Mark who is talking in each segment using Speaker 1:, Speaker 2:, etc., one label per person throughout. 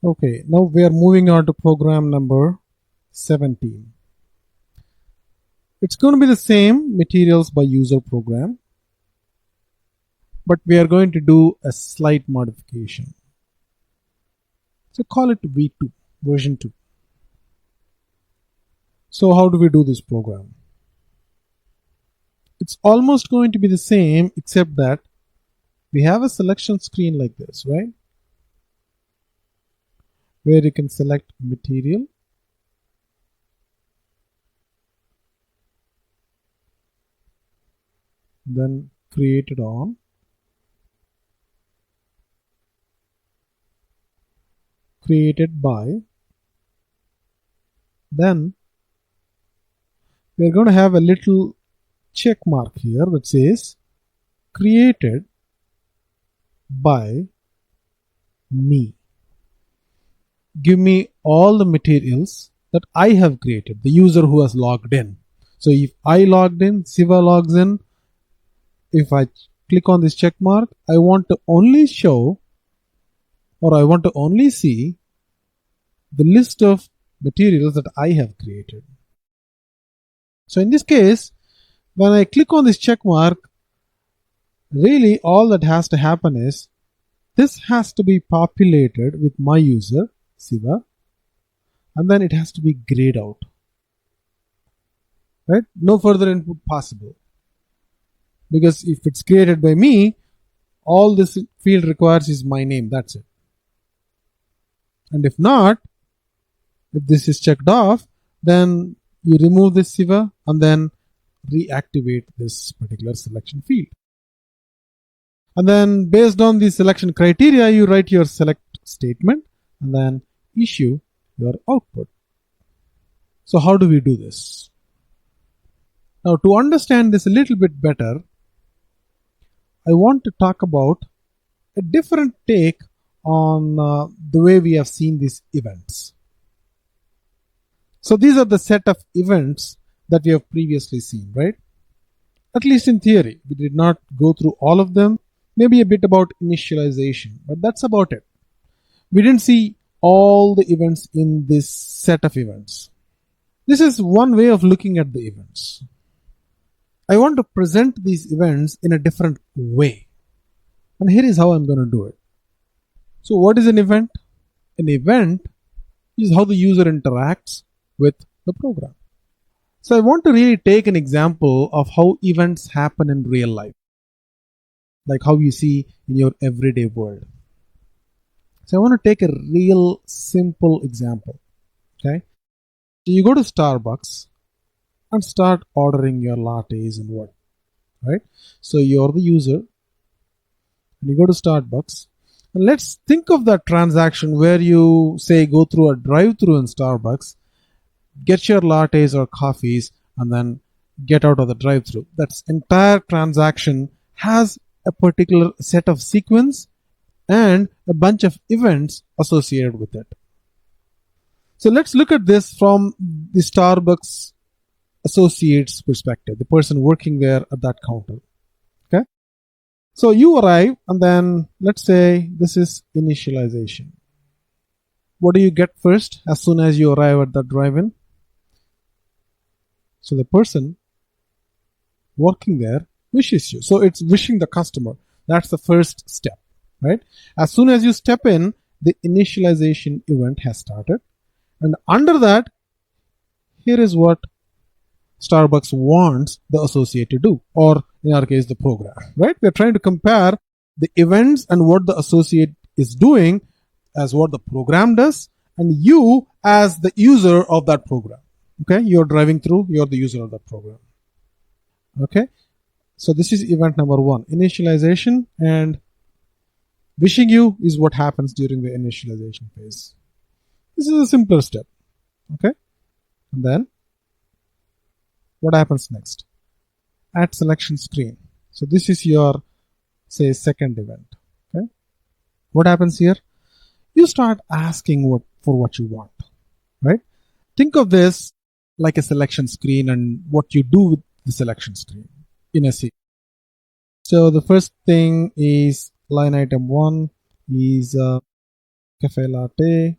Speaker 1: Okay, now we are moving on to program number 17. It's going to be the same materials by user program, but we are going to do a slight modification. So call it V2, version 2. So how do we do this program? It's almost going to be the same, except that we have a selection screen like this, right? Where you can select material, then created on, created by, then we're going to have a little check mark here that says created by me. Give me all the materials that I have created, the user who has logged in. So if I logged in, Siva logs in, if I click on this check mark, I want to only show, or I want to only see the list of materials that I have created. So in this case, when I click on this check mark, really all that has to happen is this has to be populated with my user, Siva, and then it has to be grayed out. Right? No further input possible. Because if it's created by me, all this field requires is my name. That's it. And if not, if this is checked off, then you remove this Siva and then reactivate this particular selection field. And then based on the selection criteria, you write your select statement and then issue your output. So how do we do this? Now, to understand this a little bit better, I want to talk about a different take on the way we have seen these events. So these are the set of events that we have previously seen, right? At least in theory. We did not go through all of them. Maybe a bit about initialization, but that's about it. We didn't see all the events in this set of events. This is one way of looking at the events. I want to present these events in a different way. And here is how I'm going to do it. So what is an event? An event is how the user interacts with the program. So I want to really take an example of how events happen in real life, like how you see in your everyday world. So I want to take a real simple example. Okay, so you go to Starbucks and start ordering your lattes and what, right? So you're the user and you go to Starbucks, and let's think of that transaction where you say go through a drive-through in Starbucks, get your lattes or coffees, and then get out of the drive-through. That entire transaction has a particular set of sequence and a bunch of events associated with it. So let's look at this from the Starbucks associate's perspective, the person working there at that counter. Okay, so you arrive, and then let's say this is initialization. What do you get first as soon as you arrive at the drive-in? So the person working there wishes you. So it's wishing the customer. That's the first step, right? As soon as you step in, the initialization event has started. And under that, here is what Starbucks wants the associate to do, or in our case, the program, right? We're trying to compare the events and what the associate is doing as what the program does, and you as the user of that program. Okay, you're driving through, you're the user of that program. Okay, so this is event number one, initialization, and wishing you is what happens during the initialization phase. This is a simpler step. Okay, and then what happens next? Add selection screen. So this is your, say, second event. Okay, what happens here? You start asking for what you want, right? Think of this like a selection screen and what you do with the selection screen in a scene. So the first thing is line item 1 is cafe latte,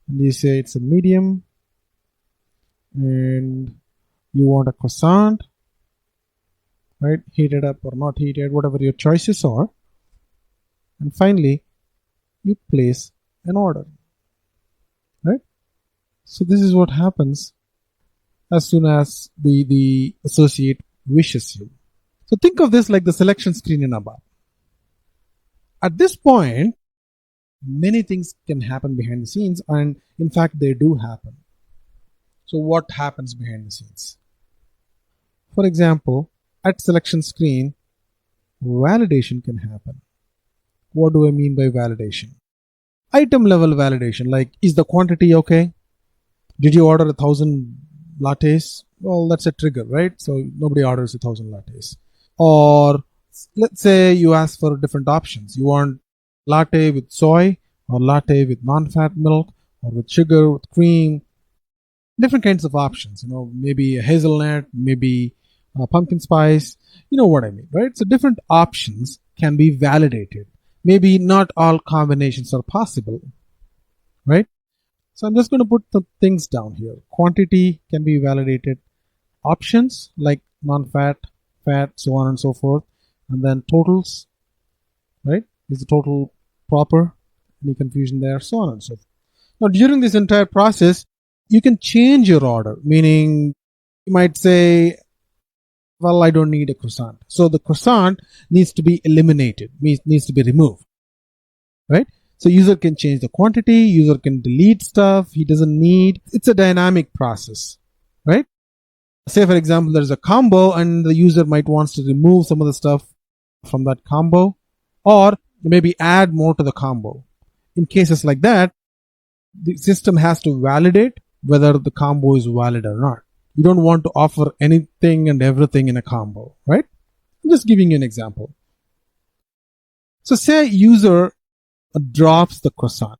Speaker 1: and you say it's a medium, and you want a croissant, right? Heated up or not heated, whatever your choices are. And finally, you place an order, right? So this is what happens as soon as the associate wishes you. So think of this like the selection screen in ABAP. At this point, many things can happen behind the scenes, and in fact, they do happen. So what happens behind the scenes? For example, at selection screen, validation can happen. What do I mean by validation? Item level validation, like is the quantity okay? Did you order 1,000 lattes? Well, that's a trigger, right? So nobody orders 1,000 lattes. Or let's say you ask for different options. You want latte with soy or latte with non-fat milk or with sugar, with cream, different kinds of options, maybe a hazelnut, maybe pumpkin spice, you know what I mean, right? So different options can be validated. Maybe not all combinations are possible, right? So I'm just going to put the things down here. Quantity can be validated. Options like non-fat, fat, so on and so forth. And then totals, right? Is the total proper? Any confusion there? So on and so forth. Now, during this entire process, you can change your order, meaning you might say, well, I don't need a croissant. So the croissant needs to be eliminated, needs to be removed, right? So user can change the quantity, user can delete stuff he doesn't need. It's a dynamic process, right? Say, for example, there's a combo and the user might wants to remove some of the stuff from that combo or maybe add more to the combo. In cases like that, the system has to validate whether the combo is valid or not. You don't want to offer anything and everything in a combo, right? I'm just giving you an example. So say user drops the croissant,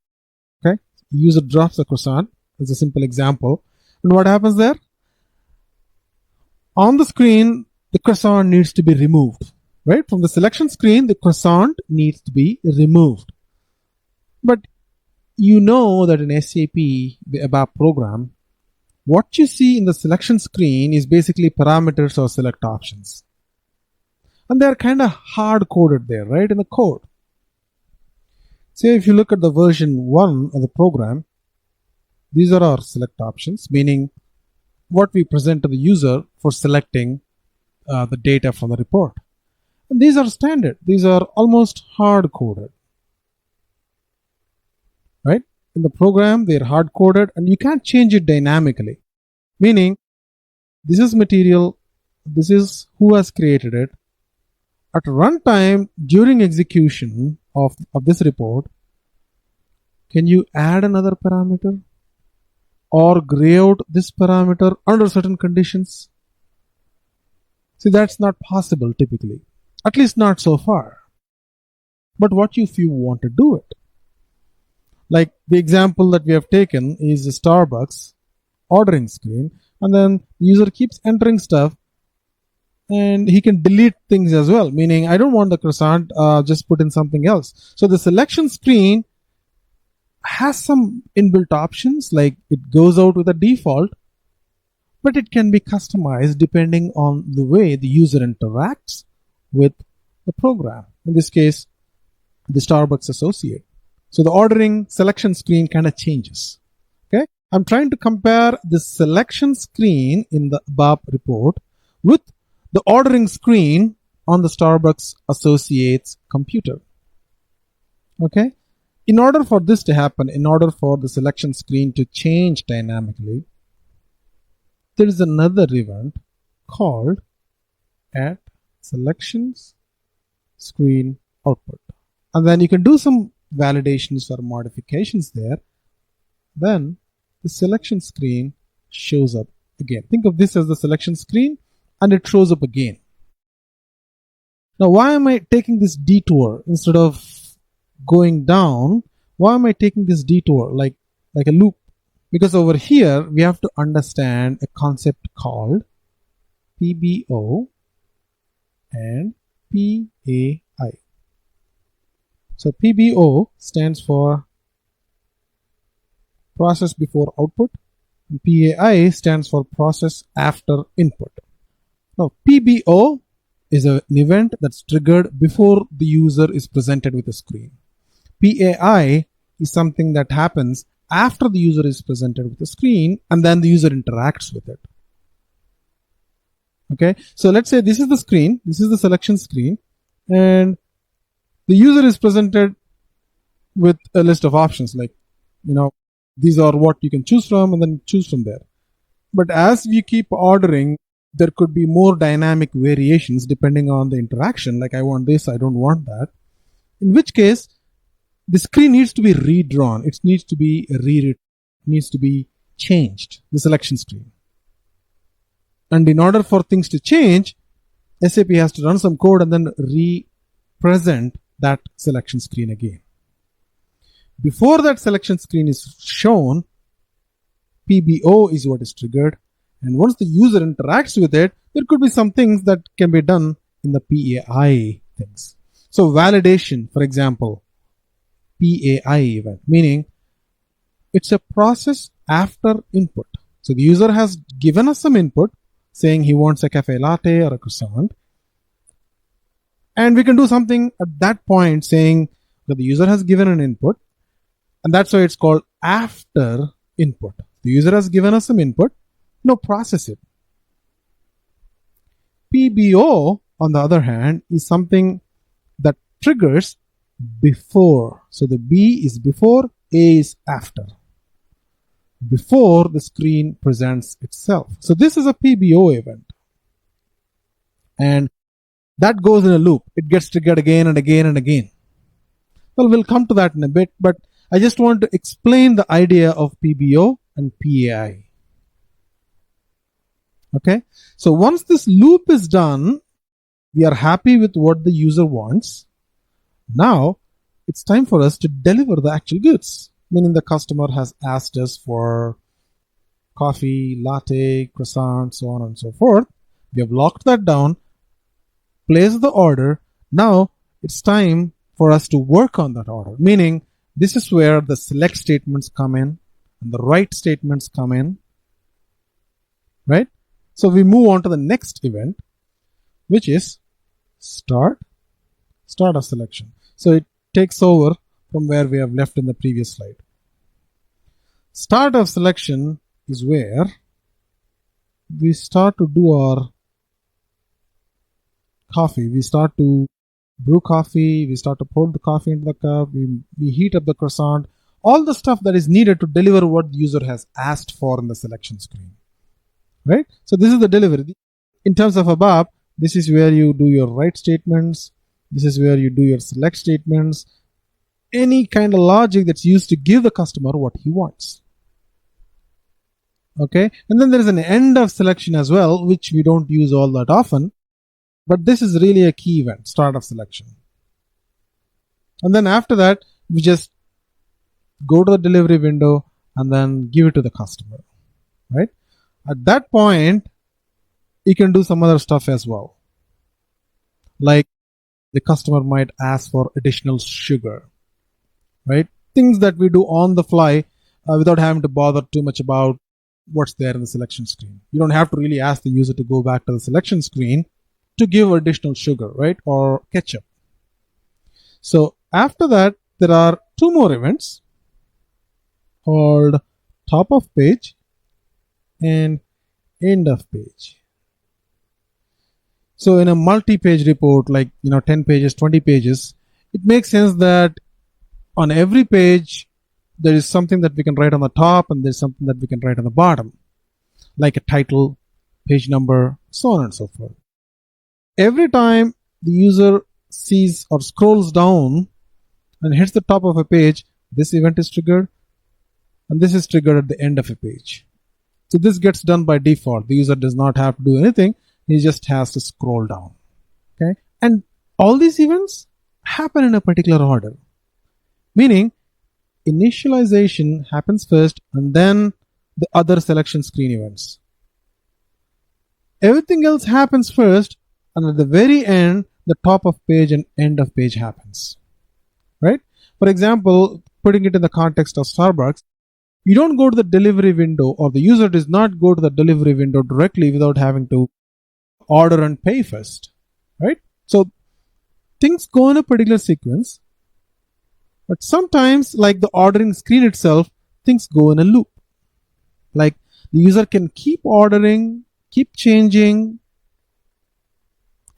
Speaker 1: okay? User drops the croissant as a simple example. And what happens there? On the screen, the croissant needs to be removed, right? From the selection screen, the croissant needs to be removed. But you know that in SAP, the ABAP program, what you see in the selection screen is basically parameters or select options. And they're kind of hard coded there, right, in the code. Say if you look at the version 1 of the program, these are our select options, meaning what we present to the user for selecting the data from the report. And these are standard. These are almost hard coded, right? In the program, they're hard coded and you can't change it dynamically. Meaning, this is material, this is who has created it. At runtime, during execution of this report, can you add another parameter or gray out this parameter under certain conditions? See, that's not possible typically, at least not so far. But what if you want to do it? Like the example that we have taken is the Starbucks ordering screen, and then the user keeps entering stuff and he can delete things as well, meaning I don't want the croissant, just put in something else. So the selection screen has some inbuilt options, like it goes out with a default, but it can be customized depending on the way the user interacts with the program. In this case, the Starbucks associate. So the ordering selection screen kind of changes. Okay, I'm trying to compare the selection screen in the ABAP report with the ordering screen on the Starbucks associate's computer. Okay, in order for this to happen, in order for the selection screen to change dynamically, there is another event called at selections screen output. And then you can do some validations or modifications there. Then the selection screen shows up again. Think of this as the selection screen and it shows up again. Now, why am I taking this detour instead of going down? Why am I taking this detour like a loop? Because over here, we have to understand a concept called PBO and PAI. So PBO stands for process before output, and PAI stands for process after input. Now, PBO is an event that's triggered before the user is presented with a screen. PAI is something that happens after the user is presented with a screen and then the user interacts with it. Okay, so let's say this is the screen, this is the selection screen, and the user is presented with a list of options like, these are what you can choose from, and then choose from there. But as we keep ordering, there could be more dynamic variations depending on the interaction, like I want this, I don't want that. In which case, the screen needs to be redrawn, it needs to be rewritten, it needs to be changed, the selection screen. And in order for things to change, SAP has to run some code and then re-present that selection screen again. Before that selection screen is shown, PBO is what is triggered. And once the user interacts with it, there could be some things that can be done in the PAI things. So validation, for example, PAI event, meaning it's a process after input. So the user has given us some input saying he wants a cafe latte or a croissant. And we can do something at that point saying that the user has given an input. And that's why it's called after input. The user has given us some input. Now process it. PBO, on the other hand, is something that triggers before. So the B is before, A is after. Before the screen presents itself. So this is a PBO event. And that goes in a loop. It gets triggered again and again and again. Well, we'll come to that in a bit, but I just want to explain the idea of PBO and PAI. Okay, so once this loop is done, we are happy with what the user wants. Now, it's time for us to deliver the actual goods, meaning the customer has asked us for coffee, latte, croissant, so on and so forth. We have locked that down, placed the order. Now, it's time for us to work on that order, meaning this is where the select statements come in and the write statements come in, right? So we move on to the next event, which is start of selection. So it takes over from where we have left in the previous slide. Start of selection is where we start to do our coffee. We start to brew coffee, we start to pour the coffee into the cup, we heat up the croissant, all the stuff that is needed to deliver what the user has asked for in the selection screen. Right? So this is the delivery. In terms of ABAP, this is where you do your write statements, this is where you do your select statements, any kind of logic that's used to give the customer what he wants. Okay? And then there is an end of selection as well, which we don't use all that often. But this is really a key event, start of selection. And then after that, we just go to the delivery window and then give it to the customer, right? At that point, you can do some other stuff as well. Like the customer might ask for additional sugar, right? Things that we do on the fly without having to bother too much about what's there in the selection screen. You don't have to really ask the user to go back to the selection screen to give additional sugar, right? Or ketchup. So after that, there are two more events called top of page and end of page. So in a multi-page report, like 10 pages, 20 pages, it makes sense that on every page there is something that we can write on the top and there's something that we can write on the bottom, like a title, page number, so on and so forth. Every time the user sees or scrolls down and hits the top of a page, this event is triggered and this is triggered at the end of a page. So this gets done by default. The user does not have to do anything. He just has to scroll down. Okay, and all these events happen in a particular order, meaning initialization happens first and then the other selection screen events. Everything else happens first, and at the very end, the top of page and end of page happens, right? For example, putting it in the context of Starbucks, you don't go to the delivery window, or the user does not go to the delivery window directly without having to order and pay first, right? So things go in a particular sequence, but sometimes, like the ordering screen itself, things go in a loop. Like the user can keep ordering, keep changing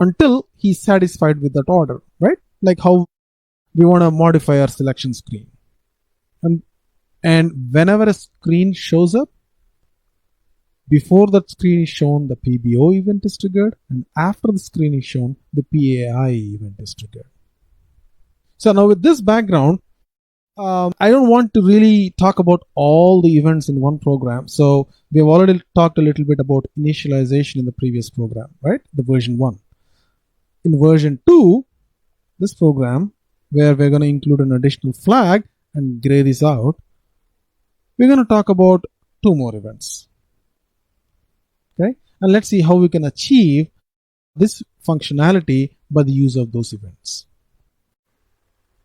Speaker 1: until he's satisfied with that order, right? Like how we want to modify our selection screen. And whenever a screen shows up, before that screen is shown, the PBO event is triggered, and after the screen is shown, the PAI event is triggered. So now with this background, I don't want to really talk about all the events in one program. So we have already talked a little bit about initialization in the previous program, right? The version 1. In version 2, this program, where we're going to include an additional flag and gray this out, we're going to talk about 2 more events. Okay, and let's see how we can achieve this functionality by the use of those events.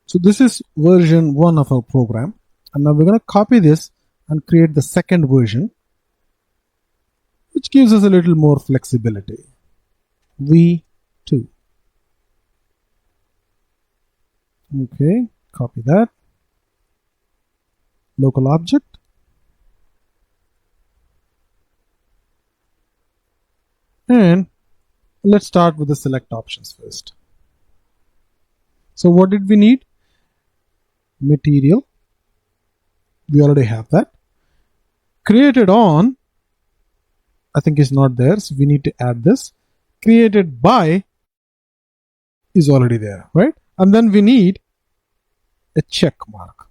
Speaker 1: So this is version 1 of our program, and now we're going to copy this and create the second version, which gives us a little more flexibility. V2. Okay, copy that. Local object. And let's start with the select options first. So what did we need? Material. We already have that. Created on, I think is not there, so we need to add this. Created by is already there, right? And then we need a check mark.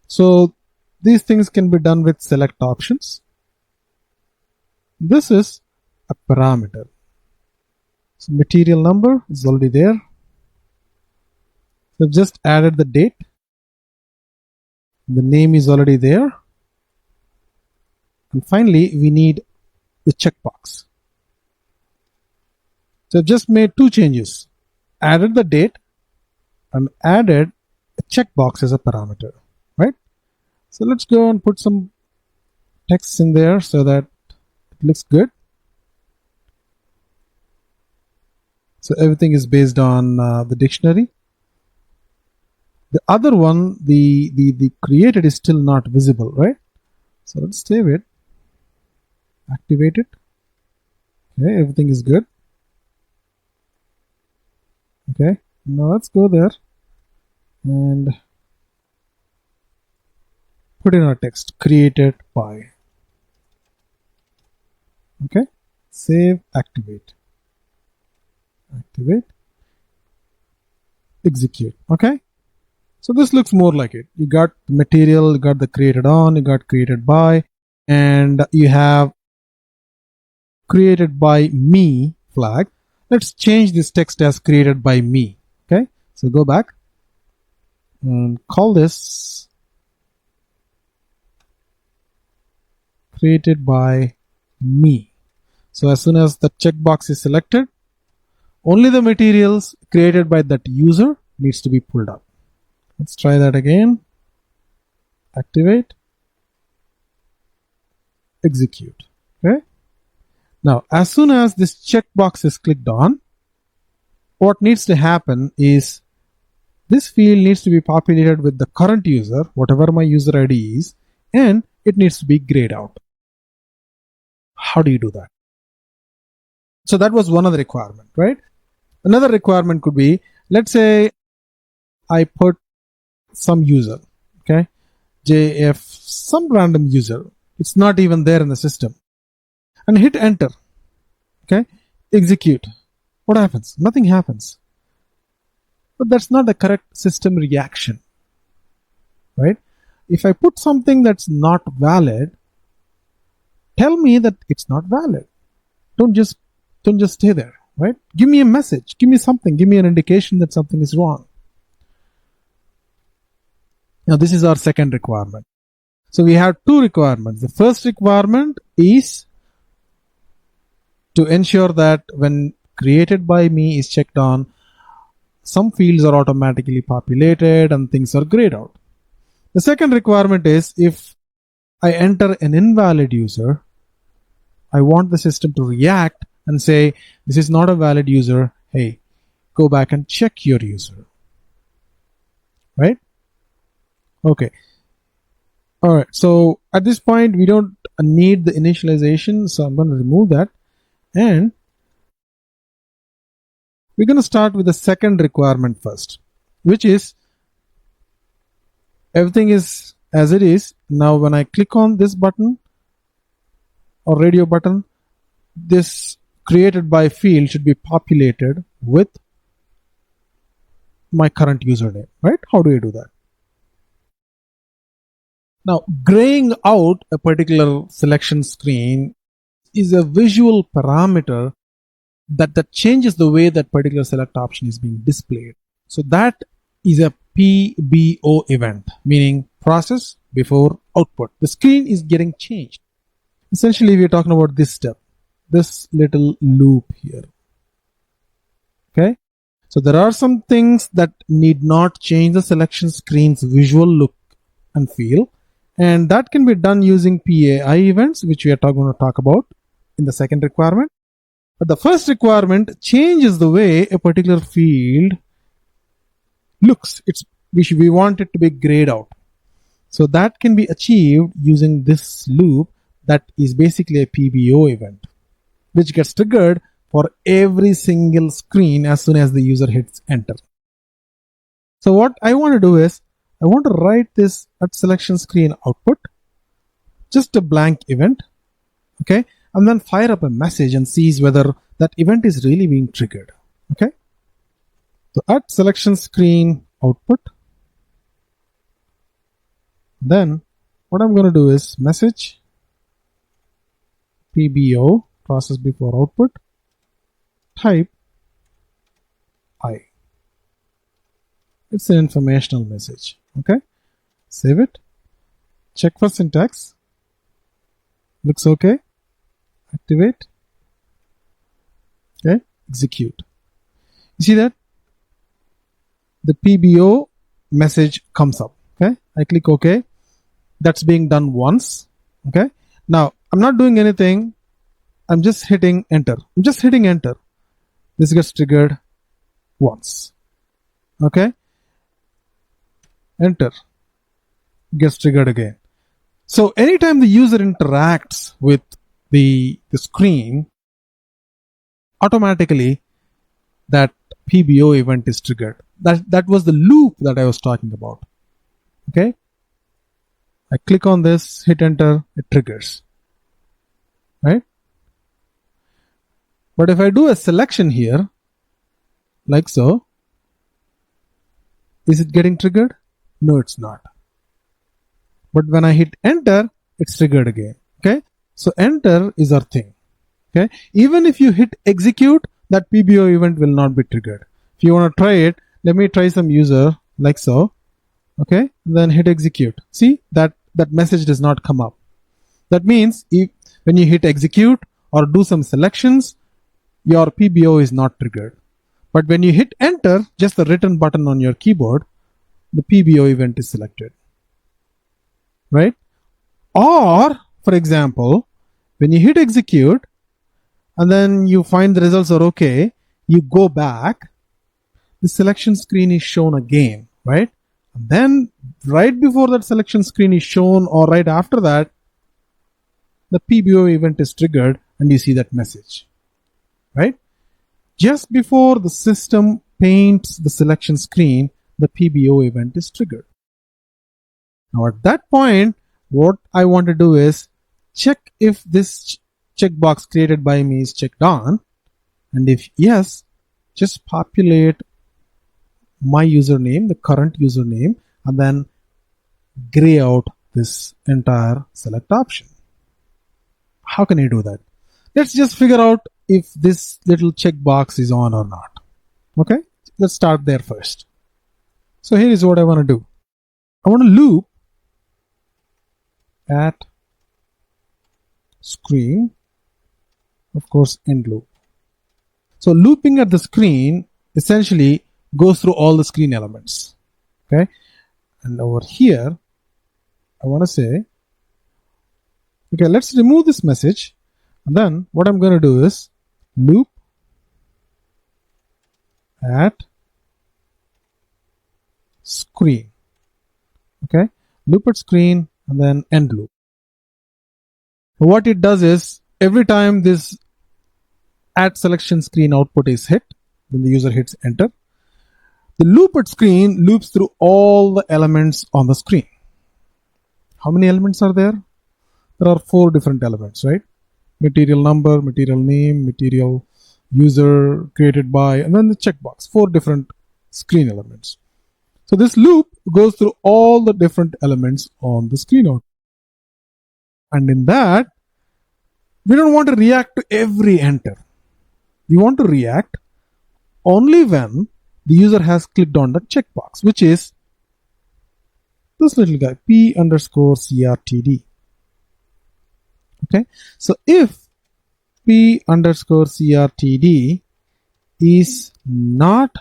Speaker 1: So these things can be done with select options. This is a parameter. So material number is already there. So I've just added the date. The name is already there. And finally, we need the checkbox. So I've just made 2 changes. Added the date and added a checkbox as a parameter, right? So let's go and put some text in there so that it looks good. So everything is based on the dictionary. The other one, the created, is still not visible, right? So let's save it, activate it. Okay, everything is good. Okay, now let's go there and put in our text, created by. Okay, save, activate, execute. Okay, so this looks more like it. You got the material, you got the created on, you got created by, and you have created by me flag. Let's change this text as created by me. Okay, so go back and call this created by me. So as soon as the checkbox is selected, only the materials created by that user needs to be pulled up. Let's try that again. Activate, execute. Okay. Now, as soon as this checkbox is clicked on, what needs to happen is this field needs to be populated with the current user, whatever my user ID is, and it needs to be grayed out. How do you do that? So that was one of the requirement, right? Another requirement could be, let's say I put some user, okay, JF, some random user. It's not even there in the system. And hit enter. Okay, execute. What happens? Nothing happens. But that's not the correct system reaction, right? If I put something that's not valid, tell me that it's not valid. Don't just stay there, right? Give me a message. Give me something. Give me an indication that something is wrong. Now this is our second requirement. So we have 2 requirements. The first requirement is to ensure that when created by me is checked on, some fields are automatically populated and things are grayed out. The second requirement is if I enter an invalid user, I want the system to react and say, this is not a valid user. Hey, go back and check your user. Right? Okay. All right. So at this point, we don't need the initialization. So I'm going to remove that. And we're going to start with the second requirement first, which is everything is as it is. Now, when I click on this button or radio button, this created by field should be populated with my current username, right? How do I do that? Now, graying out a particular selection screen is a visual parameter that changes the way that particular select option is being displayed. So that is a PBO event, meaning process before output. The screen is getting changed. Essentially, we're talking about this step, this little loop here. Okay. So there are some things that need not change the selection screen's visual look and feel. And that can be done using PAI events, which we are going to talk about in the second requirement. But the first requirement changes the way a particular field looks. We want it to be grayed out. So that can be achieved using this loop that is basically a PBO event, which gets triggered for every single screen as soon as the user hits enter. So what I want to do is, I want to write this at selection screen output, just a blank event, okay, and then fire up a message and sees whether that event is really being triggered, okay. So at selection screen output, then what I'm going to do is message PBO, process before output, type I. It's an informational message. Okay. Save it. Check for syntax. Looks okay. Activate. Okay. Execute. You see that? The PBO message comes up. Okay. I click OK. That's being done once. Okay. Now, I'm not doing anything. I'm just hitting enter. I'm just hitting enter. This gets triggered once. Okay. Enter. Gets triggered again. So anytime the user interacts with the screen, automatically that PBO event is triggered. That was the loop that I was talking about. Okay. I click on this, hit enter, it triggers. Right? But if I do a selection here, like so, is it getting triggered? No, it's not. But when I hit enter, it's triggered again. Okay. So enter is our thing. Okay. Even if you hit execute, that PBO event will not be triggered. If you want to try it, let me try some user like so. Okay. Then hit execute. See that message does not come up. That means when you hit execute or do some selections, your PBO is not triggered. But when you hit enter, just the written button on your keyboard, the PBO event is selected. Right? Or, for example, when you hit execute and then you find the results are okay, you go back, the selection screen is shown again, right? And then right before that selection screen is shown or right after that, the PBO event is triggered and you see that message, right? Just before the system paints the selection screen, the PBO event is triggered. Now at that point, what I want to do is check if this checkbox created by me is checked on, and if yes, just populate my username, the current username, and then gray out this entire select option. How can I do that? Let's just figure out if this little checkbox is on or not. Okay, let's start there first. So here is what I want to do. I want to loop at screen, of course, end loop. So looping at the screen essentially goes through all the screen elements. Okay, and over here, I want to say Okay, let's remove this message. And then what I'm going to do is loop at screen. Okay, loop at screen and then end loop. What it does is every time this at selection screen output is hit, when the user hits enter, the loop at screen loops through all the elements on the screen. How many elements are there? There are 4 different elements, right? Material number, material name, material user, created by, and then the checkbox. 4 different screen elements. So this loop goes through all the different elements on the screen out. And in that, we don't want to react to every enter. We want to react only when the user has clicked on the checkbox, which is this little guy, P_CRTD. Okay, so if P_CRTD is not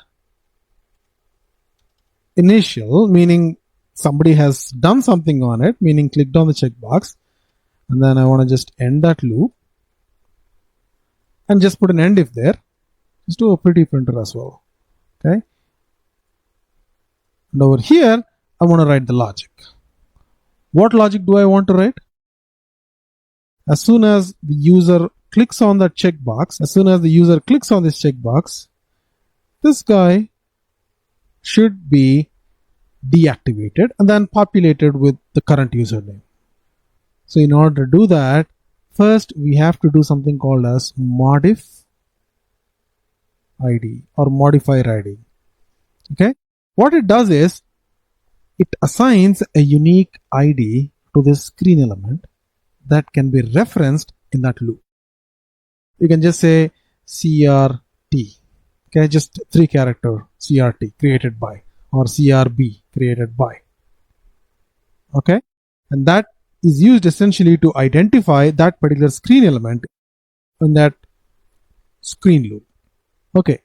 Speaker 1: initial, meaning somebody has done something on it, meaning clicked on the checkbox, and then I want to just end that loop and just put an end if there. Just do a pretty printer as well. Okay, and over here I want to write the logic. What logic do I want to write? As soon as the user clicks on that checkbox, this guy should be deactivated and then populated with the current username. So in order to do that, first we have to do something called as modif ID or modifier ID. Okay, what it does is it assigns a unique ID to this screen element that can be referenced in that loop. You can just say CRT, okay, just 3 character CRT created by, or CRB created by. Okay, and that is used essentially to identify that particular screen element in that screen loop. Okay,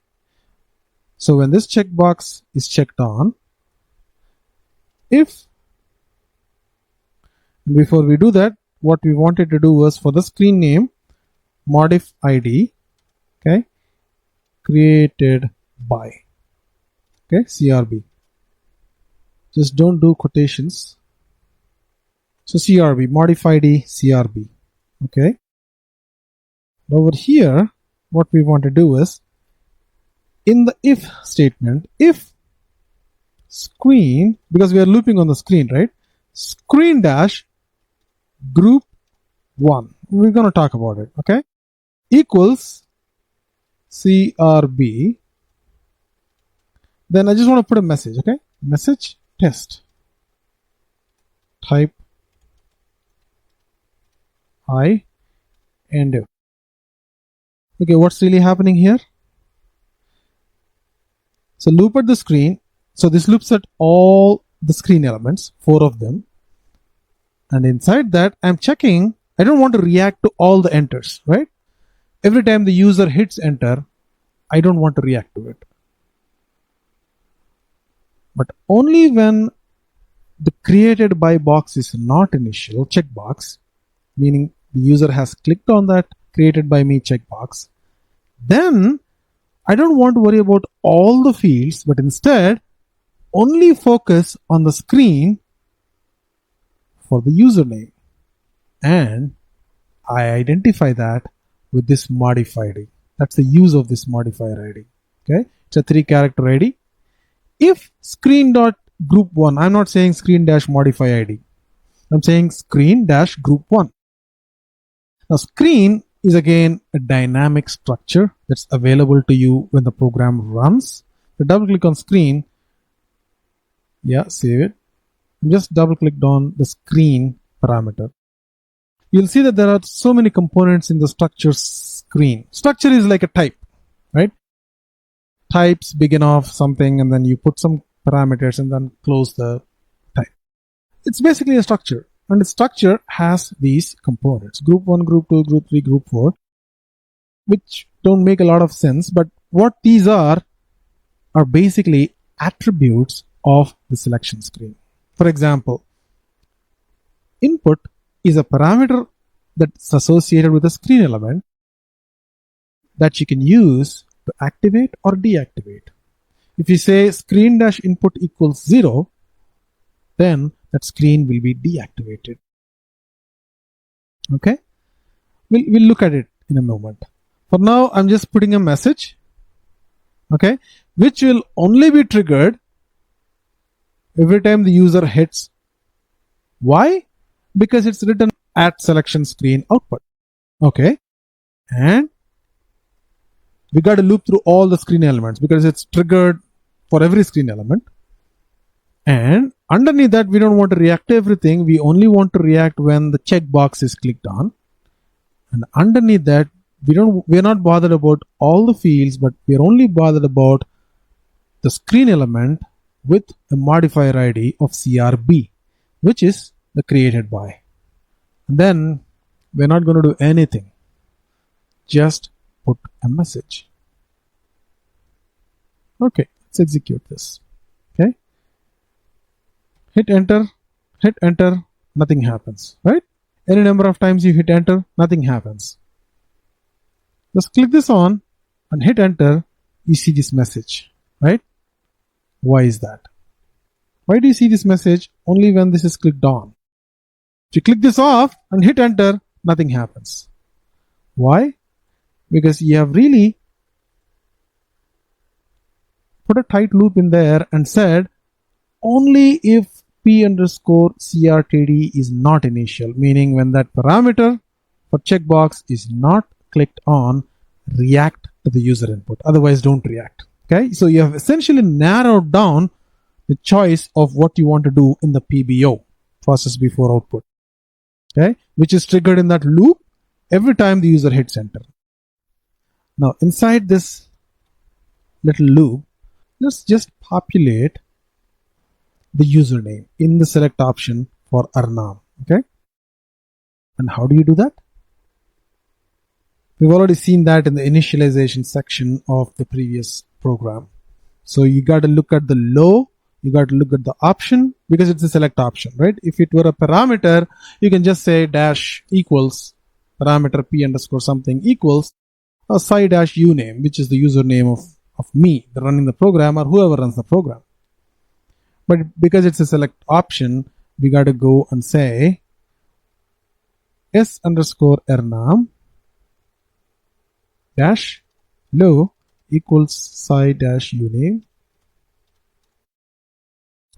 Speaker 1: so when this checkbox is checked on, if, before we do that, what we wanted to do was for the screen name, modif ID, okay, created by, okay, CRB. Just don't do quotations. So CRB, modif ID CRB. Okay. Over here, what we want to do is in the if statement, if screen, because we are looping on the screen, right? Screen dash group 1. We're going to talk about it. Okay. Equals CRB. Then I just want to put a message. Okay. Message test. Type I and if. Okay, what's really happening here? So loop at the screen. So this loops at all the screen elements, 4 of them. And inside that, I'm checking. I don't want to react to all the enters, right? Every time the user hits enter, I don't want to react to it. But only when the created by box is not initial checkbox, meaning the user has clicked on that created by me checkbox, then I don't want to worry about all the fields, but instead only focus on the screen for the username. And I identify that with this modif ID. That's the use of this modifier ID. Okay, it's a 3 character ID. If screen dot group 1, I'm not saying screen dash modify ID. I'm saying screen dash group 1. Now screen is again a dynamic structure that's available to you when the program runs. So double click on screen. Yeah, save it. Just double clicked on the screen parameter. You'll see that there are so many components in the structure screen. Structure is like a type, right? Types begin off something and then you put some parameters and then close the type. It's basically a structure, and the structure has these components: group 1, group 2, group 3, group 4, which don't make a lot of sense, but what these are basically attributes of the selection screen. For example, input is a parameter that's associated with a screen element that you can use to activate or deactivate. If you say screen dash input equals 0, then that screen will be deactivated. Okay, we'll look at it in a moment. For now, I'm just putting a message, okay, which will only be triggered every time the user hits Y, because it's written at selection screen output. Okay, and we got to loop through all the screen elements because it's triggered for every screen element. And underneath that, we don't want to react to everything. We only want to react when the checkbox is clicked on. And underneath that, we're not bothered about all the fields, but we're only bothered about the screen element with a modifier ID of CRB, which is the created by. And then we're not going to do anything. Just put a message. Okay, let's execute this. Okay. Hit enter, nothing happens, right? Any number of times you hit enter, nothing happens. Just click this on and hit enter, you see this message, right? Why is that? Why do you see this message only when this is clicked on? If you click this off and hit enter, nothing happens. Why? Because you have really put a tight loop in there and said only if p underscore crtd is not initial, meaning when that parameter for checkbox is not clicked on, react to the user input. Otherwise, don't react. Okay, so you have essentially narrowed down the choice of what you want to do in the PBO, process before output. Okay, which is triggered in that loop every time the user hits enter. Now, inside this little loop, let's just populate the username in the select option for Arnam. Okay, and how do you do that? We've already seen that in the initialization section of the previous program. So you got to look at the low, you got to look at the option because it's a select option, right? If it were a parameter, you can just say dash equals parameter p underscore something equals a sci dash uname, which is the username of me, the running the program or whoever runs the program. But because it's a select option, we got to go and say s underscore Arnam dash low equals sci dash uname.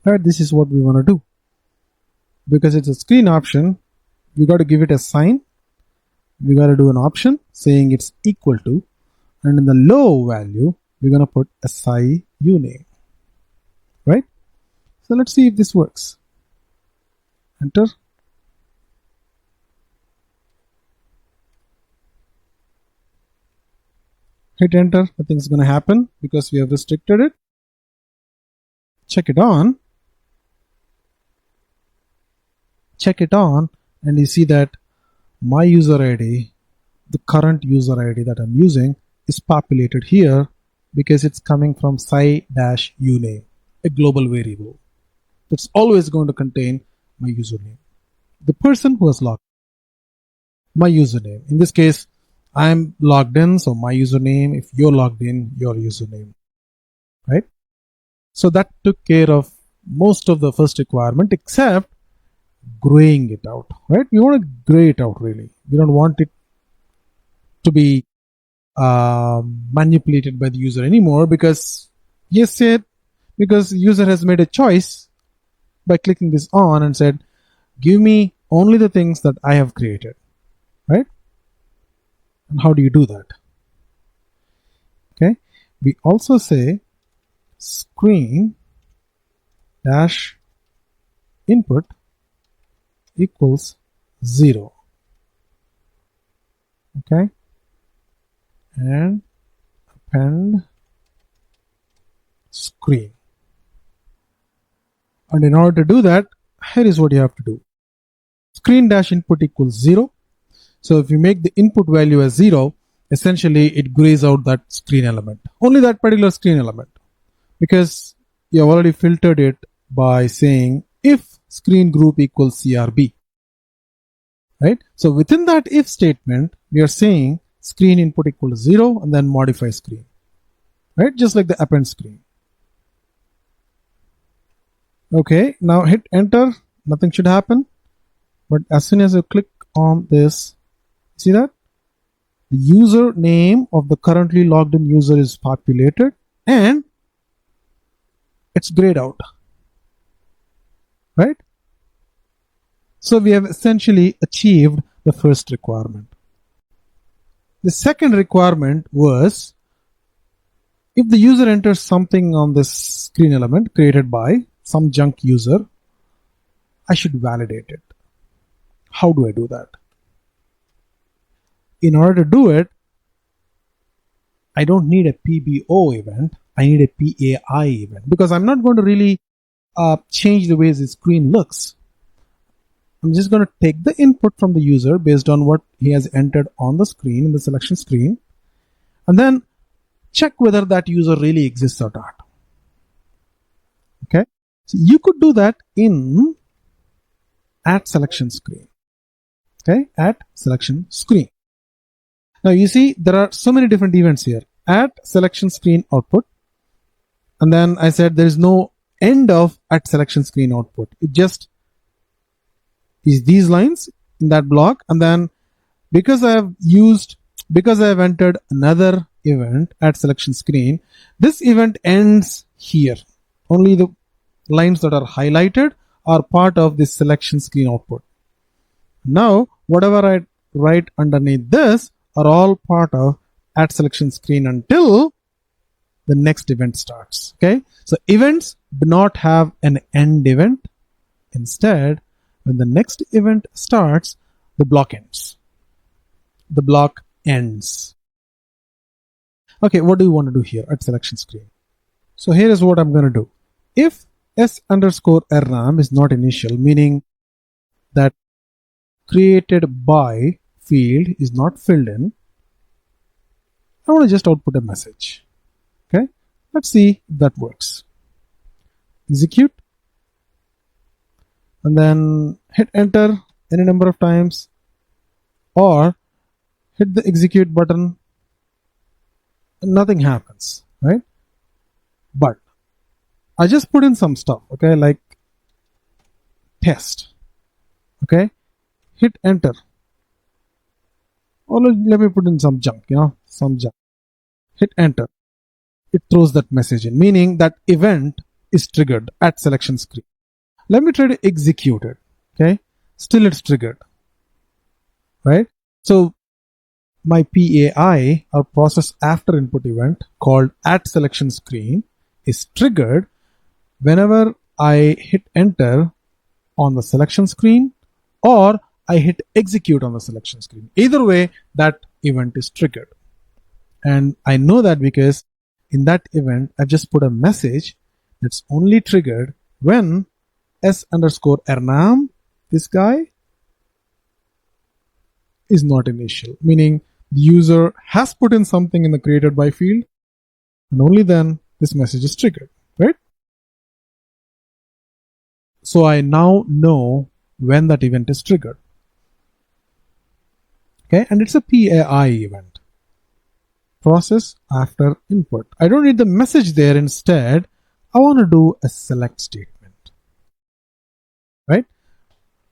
Speaker 1: Right, this is what we want to do. Because it's a screen option, we got to give it a sign. We got to do an option saying it's equal to, and in the low value, we're going to put a sci uname. Right? So let's see if this works. Enter. Hit enter, nothing's going to happen because we have restricted it. Check it on. Check it on, and you see that my user ID, the current user ID that I'm using, is populated here because it's coming from sci-uname, a global variable. That's always going to contain my username. The person who has logged my username. In this case, I'm logged in, so my username. If you're logged in, your username. Right? So that took care of most of the first requirement except graying it out. Right? We want to gray it out really. We don't want it to be manipulated by the user anymore because because the user has made a choice by clicking this on and said, give me only the things that I have created. Right? And how do you do that? Okay. We also say screen dash input equals 0. Okay. And append screen. And in order to do that, here is what you have to do. Screen dash input equals 0. So if you make the input value as 0, essentially it grays out that screen element. Only that particular screen element. Because you have already filtered it by saying if screen group equals CRB. right? So within that if statement, we are saying screen input equal to 0 and then modify screen, right? Just like the append screen. Okay, now hit enter, nothing should happen. But as soon as you click on this, see that? The user name of the currently logged in user is populated and it's grayed out, right? So we have essentially achieved the first requirement. The second requirement was if the user enters something on this screen element created by some junk user, I should validate it. How do I do that? In order to do it, I don't need a PBO event. I need a PAI event because I'm not going to really change the way the screen looks. I'm just going to take the input from the user based on what he has entered on the screen in the selection screen and then check whether that user really exists or not. Okay, so you could do that in at selection screen. Okay, at selection screen. Now you see there are so many different events here. At selection screen output, and then I said there is no end of at selection screen output. It just is these lines in that block, and then because I have entered another event at selection screen, this event ends here. Only the lines that are highlighted are part of this selection screen output. Now whatever I write underneath this are all part of at selection screen until the next event starts. Okay, so events do not have an end event. Instead, when the next event starts, the block ends. The block ends. Okay, what do you want to do here at selection screen? So here is what I'm going to do. If s_rnam is not initial, meaning that created by field is not filled in, I want to just output a message. Okay, let's see if that works. Execute and then hit enter any number of times or hit the execute button and nothing happens, right? But I just put in some stuff, okay, like test. Okay, hit enter. Or let me put in some junk, some junk. Hit enter. It throws that message in, meaning that event is triggered at selection screen. Let me try to execute it. Okay, still it's triggered, right? So my PAI, or process after input event, called at selection screen is triggered whenever I hit enter on the selection screen or I hit execute on the selection screen. Either way, that event is triggered. And I know that because in that event, I've just put a message that's only triggered when s_rnam, this guy, is not initial, meaning the user has put in something in the created by field, and only then this message is triggered, right? So I now know when that event is triggered. Okay, and it's a PAI event. Process after input. I don't need the message there. Instead, I want to do a select statement. Right?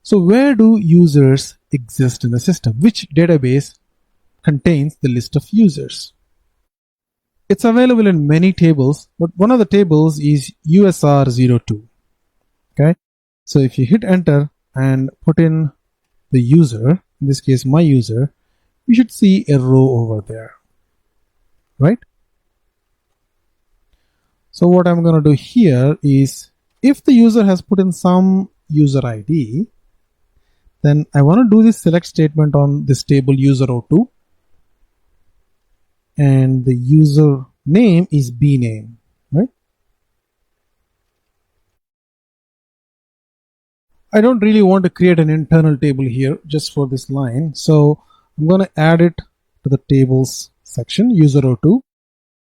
Speaker 1: So where do users exist in the system? Which database contains the list of users? It's available in many tables, but one of the tables is USR02. Okay, so if you hit enter and put in the user, in this case my user, you should see a row over there, right? So what I'm going to do here is, if the user has put in some user ID, then I want to do this select statement on this table user02, and the user name is bname, right? I don't really want to create an internal table here just for this line, so I'm going to add it to the tables section user02.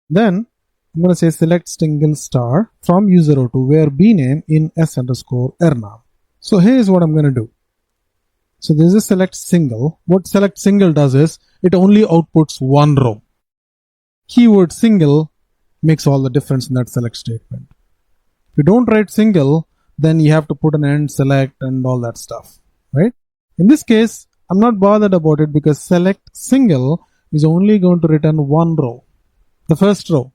Speaker 1: Then I'm going to say select single star from user02 where bname in s_rnam. So here's what I'm going to do. So this is select single. What select single does is it only outputs one row. Keyword single makes all the difference in that select statement. If you don't write single, then you have to put an end select and all that stuff, right? In this case, I'm not bothered about it because select single is only going to return one row, the first row.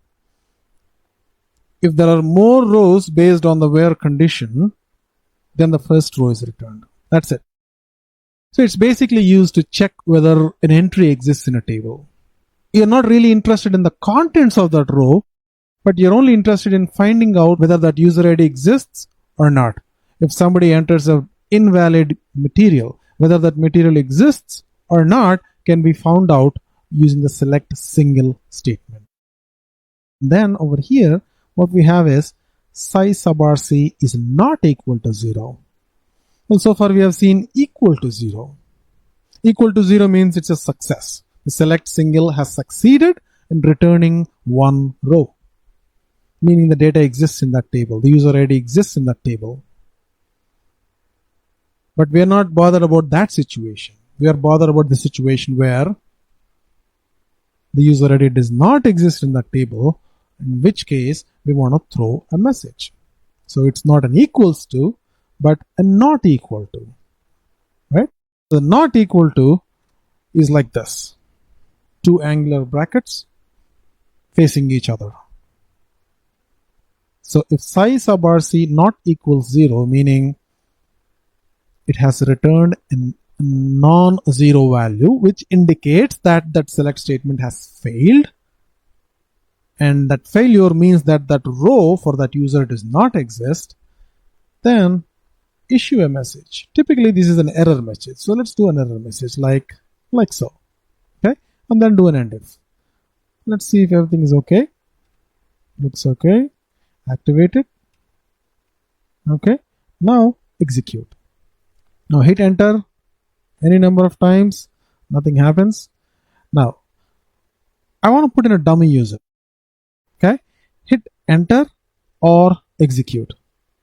Speaker 1: If there are more rows based on the where condition, then the first row is returned. That's it. So it's basically used to check whether an entry exists in a table. You're not really interested in the contents of that row, but you're only interested in finding out whether that user ID exists or not. If somebody enters an invalid material, whether that material exists or not can be found out using the select single statement. Then over here, what we have is size sub RC is not equal to 0. Well, so far we have seen equal to 0. Equal to 0 means it's a success. The select single has succeeded in returning one row, meaning the data exists in that table. The user ID exists in that table. But we are not bothered about that situation. We are bothered about the situation where the user ID does not exist in that table, in which case we want to throw a message. So it's not an equals to, but a not equal to, right? The not equal to is like this. Two angular brackets facing each other. So if size sub RC not equals 0, meaning it has returned a non-zero value, which indicates that that select statement has failed. And that failure means that that row for that user does not exist. Then issue a message. Typically this is an error message. So let's do an error message like so. Okay. And then do an end if. Let's see if everything is okay. Looks okay. Activate it. Okay. Now execute. Now hit enter any number of times. Nothing happens. Now I want to put in a dummy user. Okay. Hit enter or execute.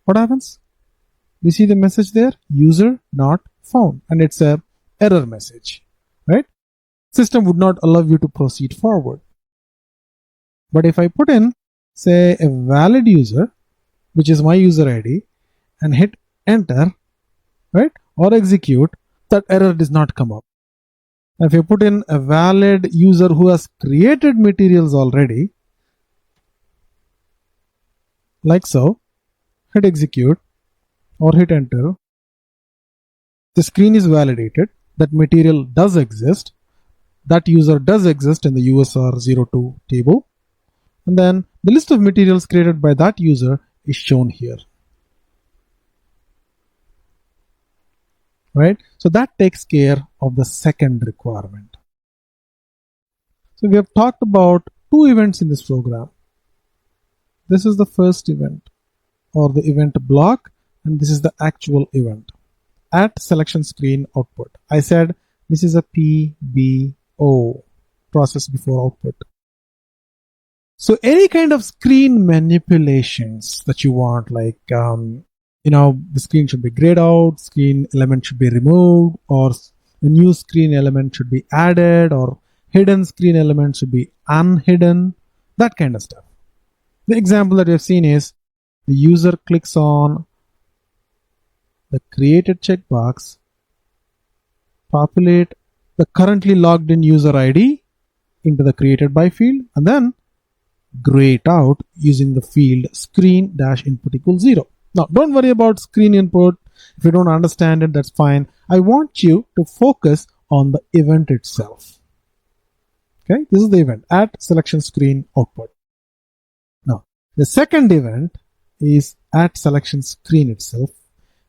Speaker 1: What happens? You see the message there? User not found. And it's a error message. Right? System would not allow you to proceed forward. But if I put in, say, a valid user, which is my user ID, and hit enter, right, or execute, that error does not come up. If you put in a valid user who has created materials already, like so, hit execute or hit enter, the screen is validated, that material does exist, that user does exist in the USR02 table, and then the list of materials created by that user is shown here. Right? So that takes care of the second requirement. So we have talked about two events in this program. This is the first event or the event block, and this is the actual event at selection screen output. I said this is a PBO, process before output. So any kind of screen manipulations that you want, like the screen should be grayed out, screen element should be removed, or a new screen element should be added, or hidden screen element should be unhidden, that kind of stuff. The example that we have seen is the user clicks on the created checkbox, populate the currently logged in user ID into the created by field, and then gray it out using the field screen-input equals 0. Now, don't worry about screen input. If you don't understand it, that's fine. I want you to focus on the event itself. Okay, this is the event at selection screen output. Now, the second event is at selection screen itself,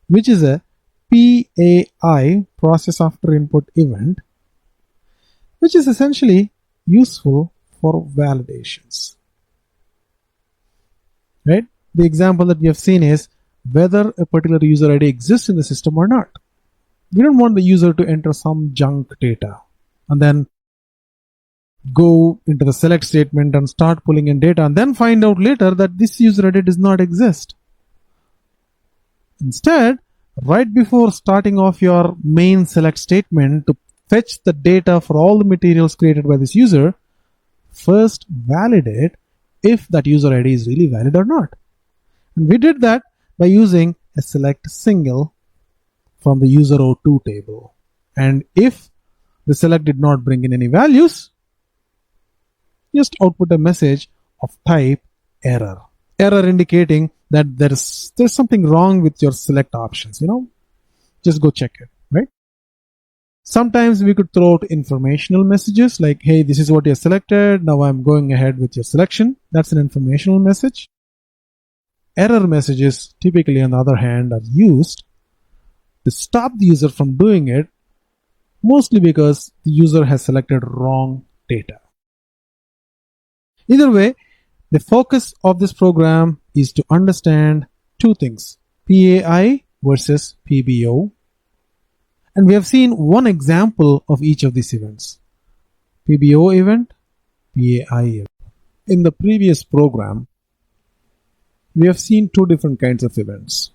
Speaker 1: which is a PAI, process after input event, which is essentially useful for validations. Right? The example that we have seen is whether a particular user ID exists in the system or not. We don't want the user to enter some junk data and then go into the select statement and start pulling in data and then find out later that this user ID does not exist. Instead, right before starting off your main select statement to fetch the data for all the materials created by this user, first validate if that user ID is really valid or not. And we did that by using a select single from the user02 table. And if the select did not bring in any values, just output a message of type error. Error indicating that there's something wrong with your select options, just go check it, right? Sometimes we could throw out informational messages like, hey, this is what you selected, now I'm going ahead with your selection. That's an informational message. Error messages typically, on the other hand, are used to stop the user from doing it, mostly because the user has selected wrong data. Either way, the focus of this program is to understand two things, PAI versus PBO. And we have seen one example of each of these events, PBO event, PAI event. In the previous program, we have seen two different kinds of events,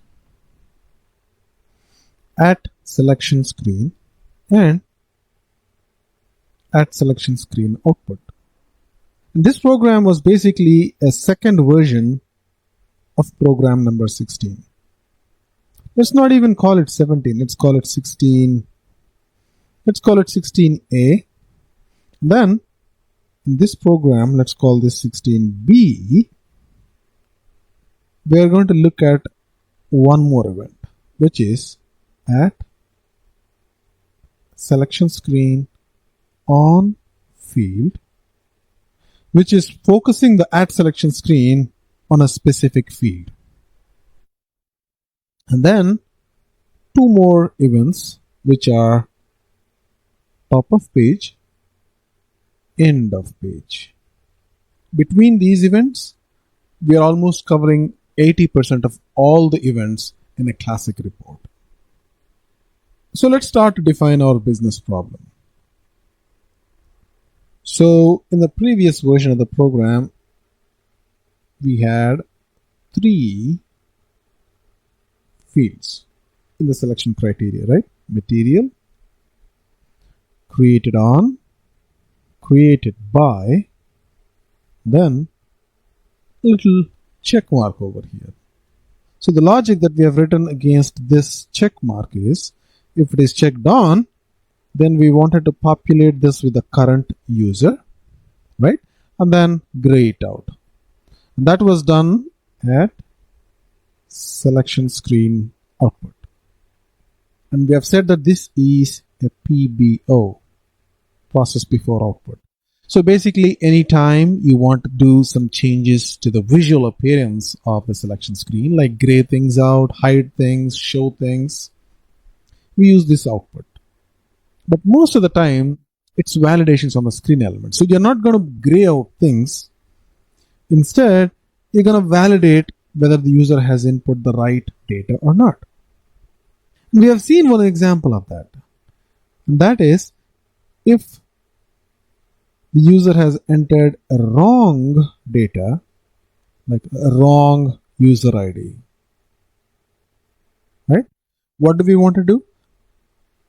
Speaker 1: at selection screen and at selection screen output. This program was basically a second version of program number 16. Let's not even call it 17. Let's call it 16. Let's call it 16A. Then in this program, let's call this 16B. We are going to look at one more event, which is at selection screen on field, which is focusing the at selection screen on a specific field. And then two more events, which are top of page, end of page. Between these events, we are almost covering 80% of all the events in a classic report. So let's start to define our business problem. So in the previous version of the program, we had 3 fields in the selection criteria, right? Material, created on, created by, then a little check mark over here. So the logic that we have written against this check mark is, if it is checked on, then we wanted to populate this with the current user, right? And then gray it out. And that was done at selection screen output. And we have said that this is a PBO, process before output. So basically, anytime you want to do some changes to the visual appearance of the selection screen, like gray things out, hide things, show things, we use this output. But most of the time, it's validations on the screen element. So you're not going to gray out things. Instead, you're going to validate whether the user has input the right data or not. We have seen one example of that. And that is, if the user has entered a wrong data, like a wrong user ID, right? What do we want to do?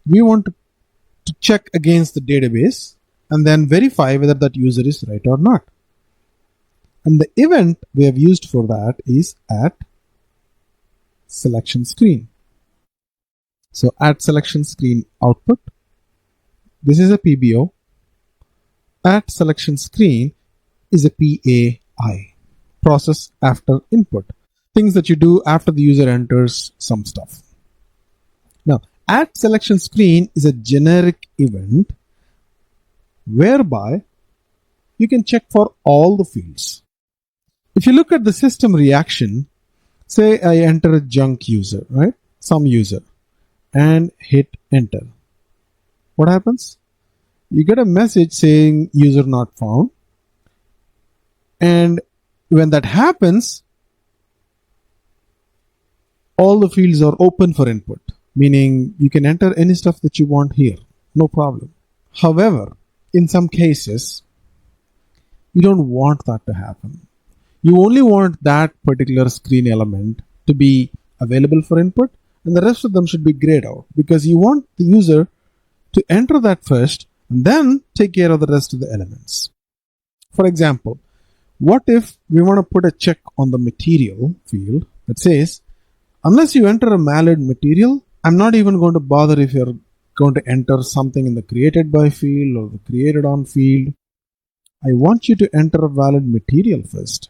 Speaker 1: We want to check against the database and then verify whether that user is right or not. And the event we have used for that is at selection screen. So at selection screen output, this is a PBO. At selection screen is a PAI, process after input, things that you do after the user enters some stuff. Now, at selection screen is a generic event whereby you can check for all the fields. If you look at the system reaction, say I enter a junk user, right? Some user, and hit enter. What happens? You get a message saying user not found. And when that happens, all the fields are open for input, meaning you can enter any stuff that you want here, no problem. However, in some cases, you don't want that to happen. You only want that particular screen element to be available for input and the rest of them should be grayed out, because you want the user to enter that first and then take care of the rest of the elements. For example, what if we want to put a check on the material field that says, unless you enter a valid material, I'm not even going to bother if you're going to enter something in the created by field or the created on field. I want you to enter a valid material first.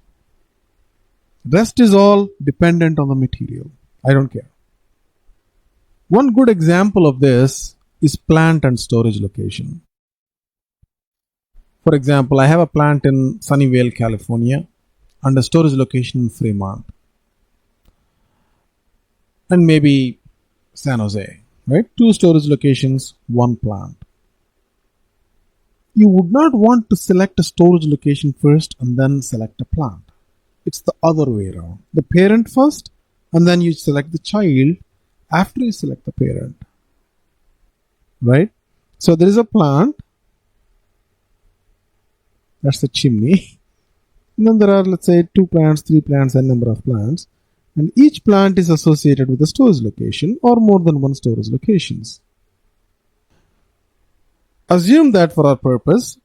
Speaker 1: Rest is all dependent on the material. I don't care. One good example of this is plant and storage location. For example, I have a plant in Sunnyvale, California, and a storage location in Fremont, and maybe San Jose, right? 2 storage locations, 1 plant. You would not want to select a storage location first and then select a plant. It's the other way around. The parent first, and then you select the child after you select the parent, right? So there is a plant, that's the chimney, and then there are, let's say, 2 plants, 3 plants, and number of plants, and each plant is associated with a storage location or more than 1 storage locations. Assume that for our purpose,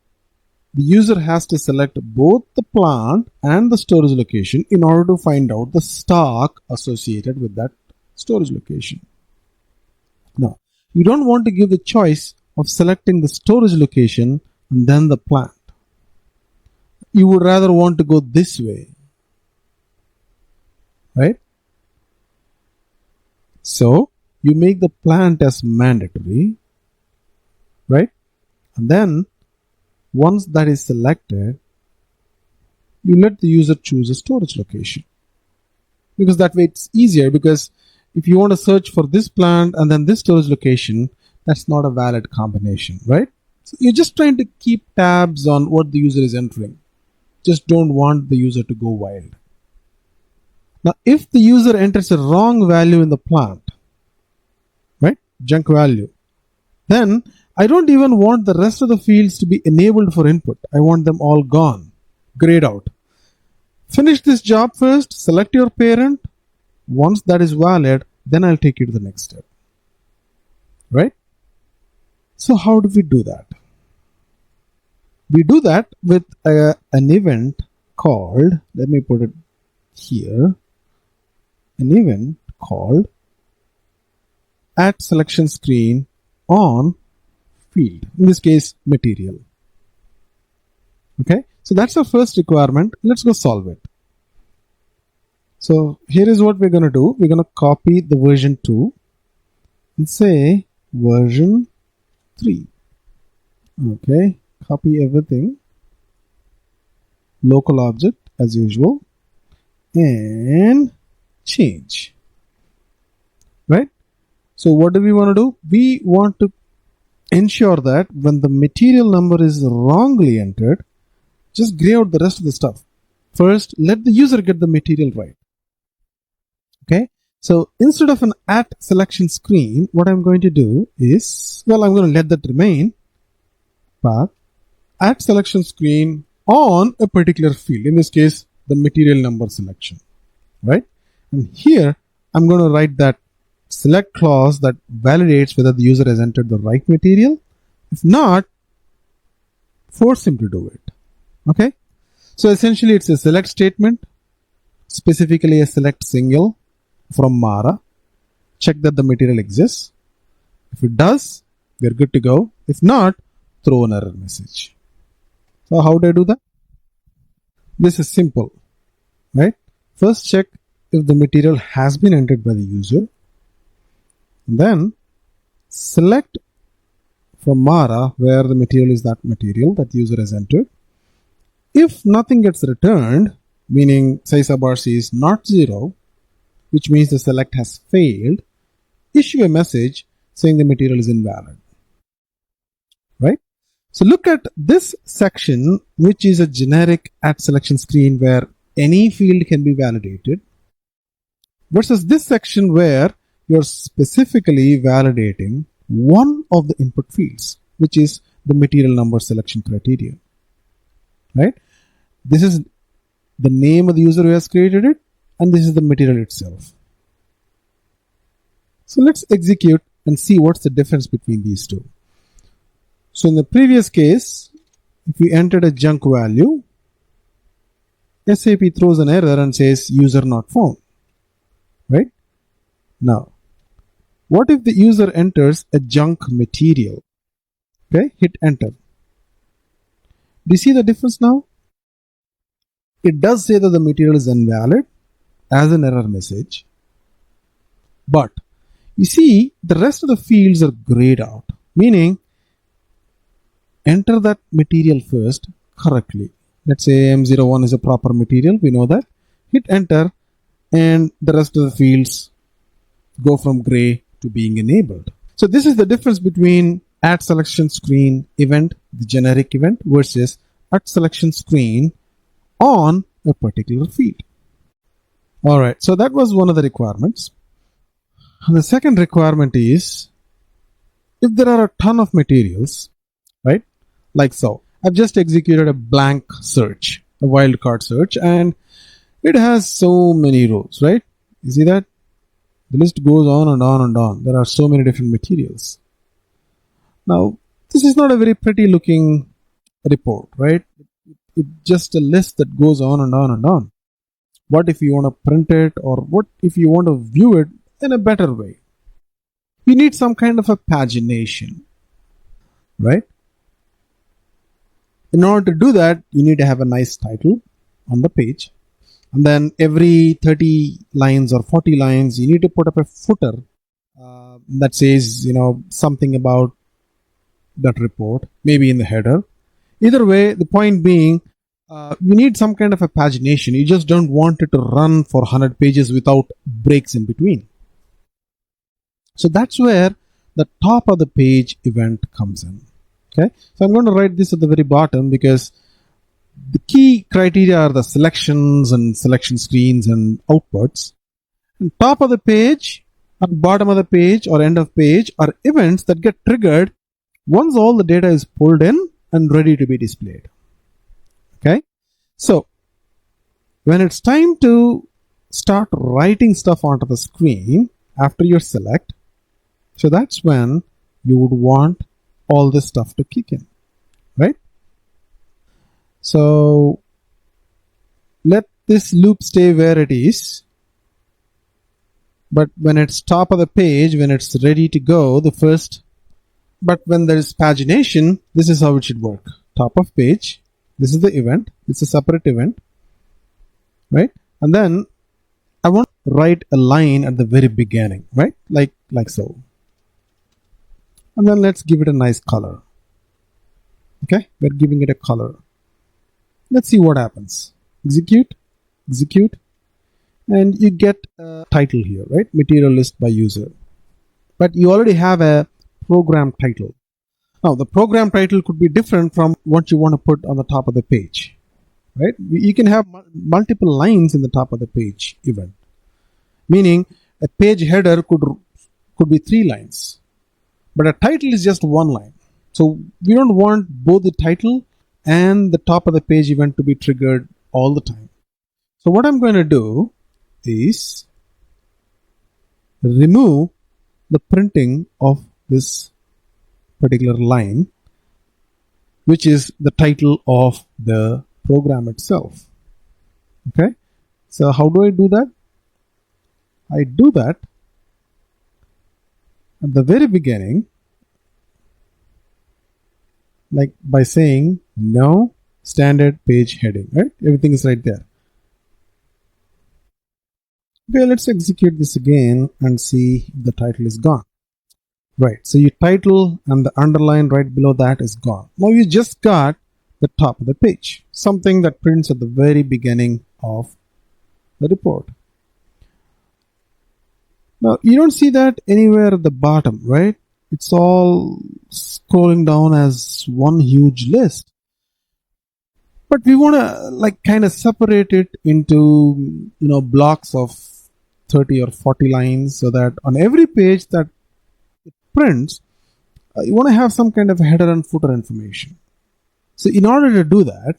Speaker 1: the user has to select both the plant and the storage location in order to find out the stock associated with that storage location. Now, you don't want to give the choice of selecting the storage location and then the plant. You would rather want to go this way, right? So, you make the plant as mandatory, right? And then, once that is selected, you let the user choose a storage location. Because that way it's easier, because if you want to search for this plant and then this storage location, that's not a valid combination, right? So you're just trying to keep tabs on what the user is entering. Just don't want the user to go wild. Now, if the user enters a wrong value in the plant, right, junk value, then I don't even want the rest of the fields to be enabled for input. I want them all gone, grayed out. Finish this job first, select your parent. Once that is valid, then I'll take you to the next step, right? So how do we do that? We do that with an event called, let me put it here, an event called at selection screen on field, in this case material. Okay, so that's our first requirement. Let's go solve it. So here is what we're going to do. We're going to copy the version 2 and say version 3. Okay, copy everything, local object as usual, and change, right? So what do we want to do? We want to ensure that when the material number is wrongly entered, just gray out the rest of the stuff. First, let the user get the material right. Okay, so instead of an at selection screen, what I'm going to do is, well, I'm going to let that remain, but at selection screen on a particular field, in this case, the material number selection, right? And here, I'm going to write that select clause that validates whether the user has entered the right material. If not, force him to do it. Okay, so essentially it's a select statement, specifically a select single from Mara. Check that the material exists. If it does, we're good to go. If not, throw an error message. So how do I do that? This is simple, right? First check if the material has been entered by the user. Then select from Mara where the material is that material that the user has entered. If nothing gets returned, meaning size of RC is not 0, which means the select has failed, issue a message saying the material is invalid, right? So look at this section, which is a generic at selection screen where any field can be validated, versus this section where you're specifically validating one of the input fields, which is the material number selection criteria, right? This is the name of the user who has created it, and this is the material itself. So let's execute and see what's the difference between these two. So in the previous case, if we entered a junk value, SAP throws an error and says user not found, right? Now, what if the user enters a junk material? Okay, hit enter. Do you see the difference now? It does say that the material is invalid as an error message, but you see the rest of the fields are grayed out, meaning enter that material first correctly. Let's say M01 is a proper material, we know that. Hit enter and the rest of the fields go from gray to being enabled. So this is the difference between add selection screen event, the generic event, versus add selection screen on a particular field. Alright, so that was one of the requirements. And the second requirement is, if there are a ton of materials, right, like so, I've just executed a blank search, a wildcard search, and it has so many rows, right? You see that? The list goes on and on and on. There are so many different materials. Now, this is not a very pretty looking report, right? It's just a list that goes on and on and on. What if you want to print it, or what if you want to view it in a better way? You need some kind of a pagination, right? In order to do that, you need to have a nice title on the page. And then every 30 lines or 40 lines, you need to put up a footer that says, something about that report, maybe in the header. Either way, the point being, you need some kind of a pagination. You just don't want it to run for 100 pages without breaks in between. So that's where the top of the page event comes in. Okay, so I'm going to write this at the very bottom because the key criteria are the selections and selection screens and outputs. And top of the page and bottom of the page or end of page are events that get triggered once all the data is pulled in and ready to be displayed. Okay, so when it's time to start writing stuff onto the screen after your select, so that's when you would want all this stuff to kick in, right? So let this loop stay where it is, but when it's top of the page, when it's ready to go, but when there is pagination, this is how it should work. Top of page, this is the event, it's a separate event, right? And then I want to write a line at the very beginning, right? Like so. And then let's give it a nice color. Okay, we're giving it a color. Let's see what happens. Execute, and you get a title here, right? Material list by user. But you already have a program title. Now, the program title could be different from what you want to put on the top of the page, right? You can have multiple lines in the top of the page event. Meaning, a page header could be 3 lines. But a title is just 1 line. So we don't want both the title and the top of the page event to be triggered all the time. So what I'm going to do is remove the printing of this particular line, which is the title of the program itself. Okay. So how do I do that? I do that at the very beginning, like by saying no standard page heading, right? Everything is right there. Okay, let's execute this again and see if the title is gone. Right, so your title and the underline right below that is gone. Now you just got the top of the page, something that prints at the very beginning of the report. Now you don't see that anywhere at the bottom, right? It's all scrolling down as one huge list. But we want to kind of separate it into blocks of 30 or 40 lines, so that on every page that it prints, you want to have some kind of header and footer information. So in order to do that,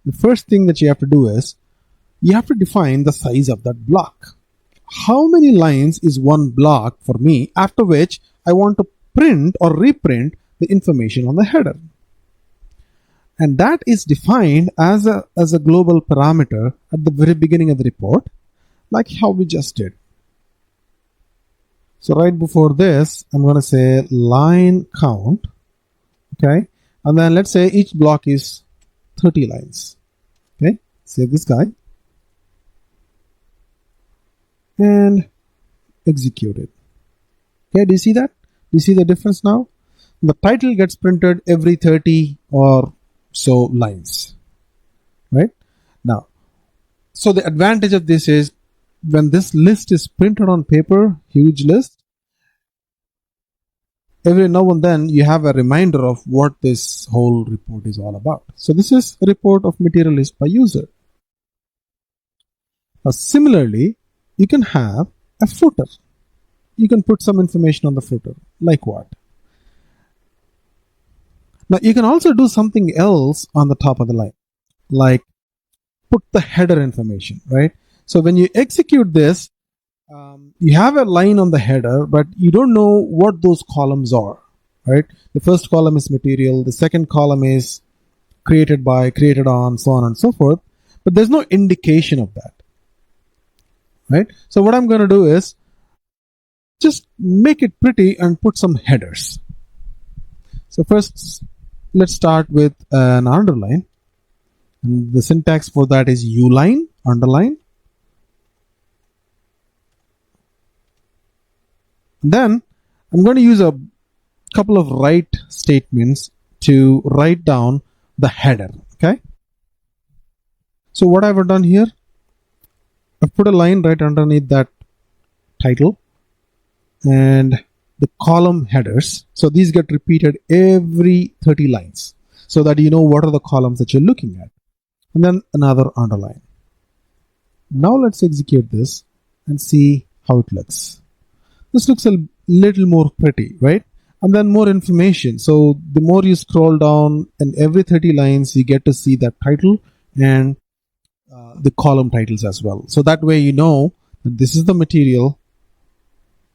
Speaker 1: the first thing that you have to do is you have to define the size of that block. how many lines is one block for me, after which I want to print or reprint the information on the header. And that is defined as a global parameter at the very beginning of the report, like how we just did. So right before this, I'm going to say line count, okay? And then let's say each block is 30 lines, okay? Save this guy and execute it. Okay, do you see that? Do you see the difference now? The title gets printed every 30 or so lines, right? Now, so the advantage of this is when this list is printed on paper, huge list, every now and then you have a reminder of what this whole report is all about. So this is a report of material list by user. Now, similarly, you can have a footer. You can put some information on the footer, like what? Now, you can also do something else on the top of the line, like put the header information, right? So when you execute this, you have a line on the header, but you don't know what those columns are, right? The first column is material, the second column is created by, created on, so on and so forth, but there's no indication of that, right? So what I'm going to do is just make it pretty and put some headers. So first, let's start with an underline. And the syntax for that is uline, underline. Then I'm going to use a couple of write statements to write down the header, okay? So what I've done here, I've put a line right underneath that title and the column headers. So these get repeated every 30 lines so that you know what are the columns that you're looking at. And then another underline. Now let's execute this and see how it looks. This looks a little more pretty, right? And then more information. So the more you scroll down, and every 30 lines, you get to see that title and the column titles as well. So that way you know that this is the material,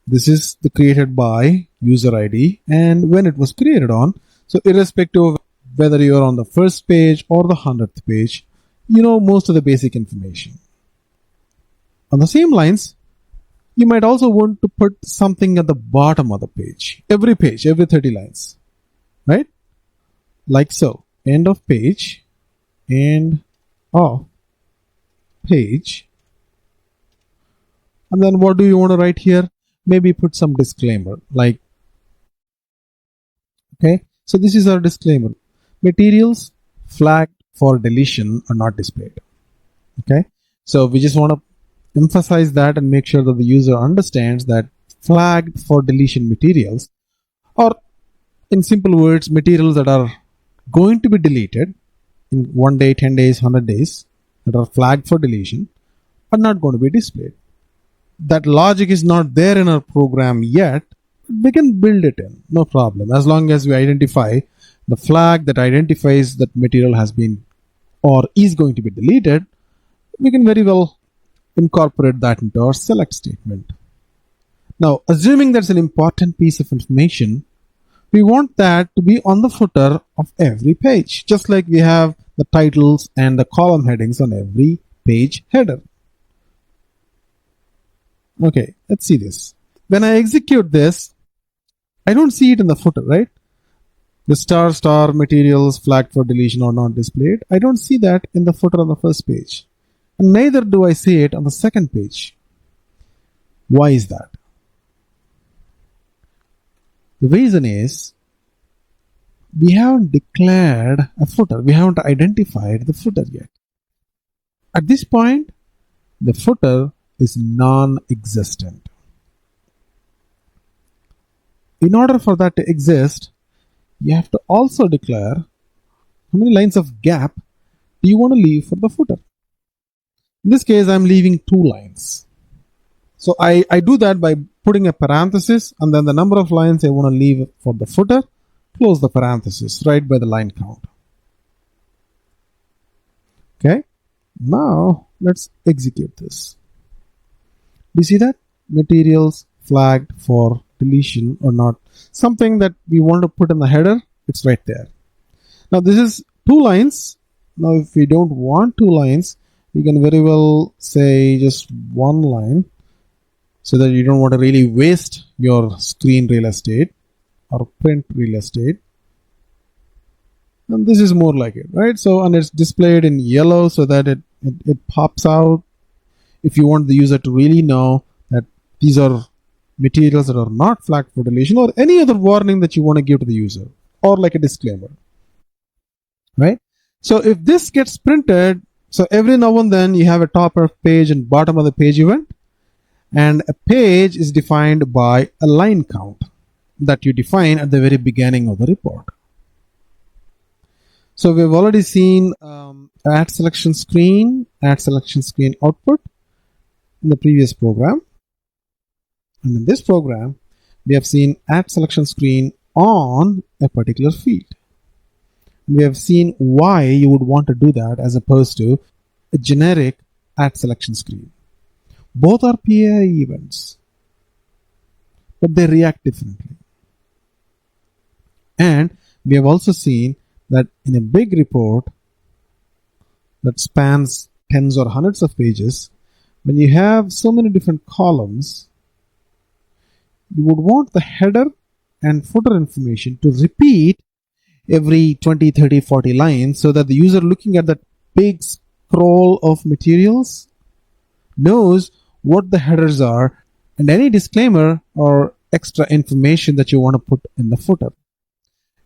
Speaker 1: this is the created by user ID, and when it was created on. So irrespective of whether you're on the first page or the 100th page, you know most of the basic information. On the same lines, you might also want to put something at the bottom of the page, every 30 lines, right? Like so, end of page, end of page. And then what do you want to write here? Maybe put some disclaimer, like, okay, so this is our disclaimer. Materials flagged for deletion are not displayed, okay? So we just want to emphasize that and make sure that the user understands that flagged for deletion materials, or in simple words, materials that are going to be deleted in 1 day, 10 days, 100 days, that are flagged for deletion, are not going to be displayed. That logic is not there in our program yet. We can build it in, no problem. As long as we identify the flag that identifies that material has been or is going to be deleted, we can very well incorporate that into our select statement. Now, assuming that's an important piece of information, we want that to be on the footer of every page, just like we have the titles and the column headings on every page header. Okay, let's see this. When I execute this, I don't see it in the footer, right? The star materials flagged for deletion or not displayed. I don't see that in the footer on the first page. And neither do I see it on the second page. Why is that? The reason is we haven't declared a footer. We haven't identified the footer yet. At this point, the footer is non-existent. In order for that to exist, you have to also declare how many lines of gap do you want to leave for the footer. In this case, I'm leaving 2 lines. So I do that by putting a parenthesis and then the number of lines I want to leave for the footer, close the parenthesis right by the line count. Okay, now let's execute this. Do you see that? Materials flagged for deletion or not. Something that we want to put in the header, it's right there. Now this is 2 lines. Now if we don't want 2 lines, you can very well say just 1 line, so that you don't want to really waste your screen real estate or print real estate. And this is more like it, right? So, and it's displayed in yellow so that it pops out if you want the user to really know that these are materials that are not flagged for deletion, or any other warning that you want to give to the user, or like a disclaimer, right? So if this gets printed, so every now and then you have a top of page and bottom of the page event, and a page is defined by a line count that you define at the very beginning of the report. So we've already seen add selection screen output in the previous program. And in this program, we have seen add selection screen on a particular field. And we have seen why you would want to do that as opposed to a generic add selection screen. Both are PAI events, but they react differently. And we have also seen that in a big report that spans tens or hundreds of pages, when you have so many different columns, you would want the header and footer information to repeat every 20, 30, 40 lines so that the user looking at that big scroll of materials knows what the headers are and any disclaimer or extra information that you want to put in the footer.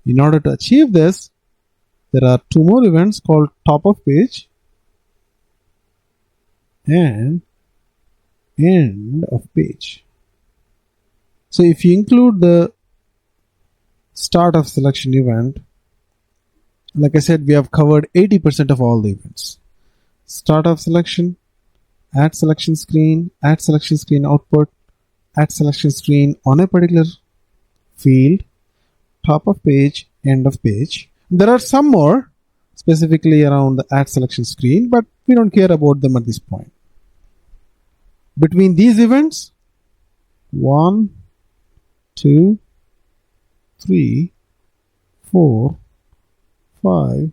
Speaker 1: In order to achieve this, there are 2 more events called top of page and end of page. So if you include the start of selection event, like I said, we have covered 80% of all the events. Start of selection, add selection screen output, add selection screen on a particular field, top of page, end of page. There are some more specifically around the add selection screen, but we don't care about them at this point. Between these events, 1, 2, 3, 4, 5,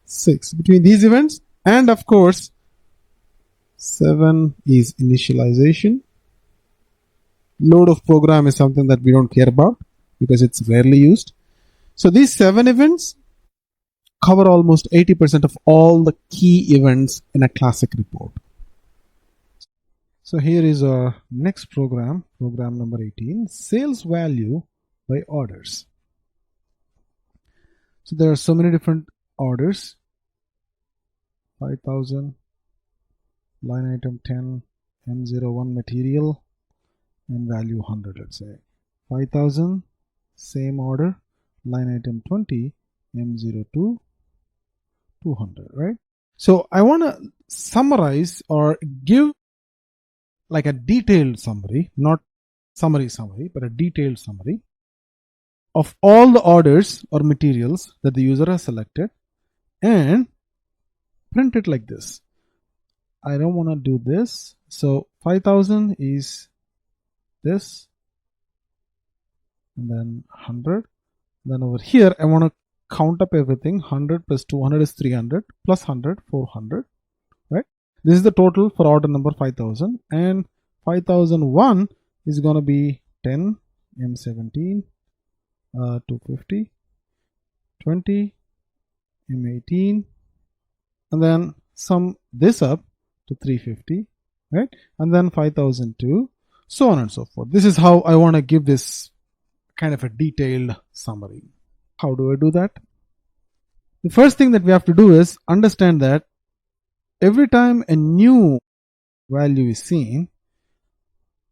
Speaker 1: 6. Between these events, and of course, 7 is initialization. Load of program is something that we don't care about because it's rarely used. So these 7 events cover almost 80% of all the key events in a classic report. So here is our next program number 18, sales value by orders. So there are so many different orders. 5,000, line item 10, M01 material, and value 100, let's say. 5,000, same order, line item 20, M02, 200, right? So I want to summarize or give like a detailed summary, not summary, but a detailed summary of all the orders or materials that the user has selected and print it like this. I don't want to do this. So 5,000 is this, and then 100. Then over here, I want to count up everything. 100 plus 200 is 300, plus 100, 400, right? This is the total for order number 5,000, and 5,001 is going to be 10, M17, 250, 20, M18, and then sum this up to 350, right? And then 5,002, so on and so forth. This is how I want to give this kind of a detailed summary. How do I do that? The first thing that we have to do is understand that every time a new value is seen,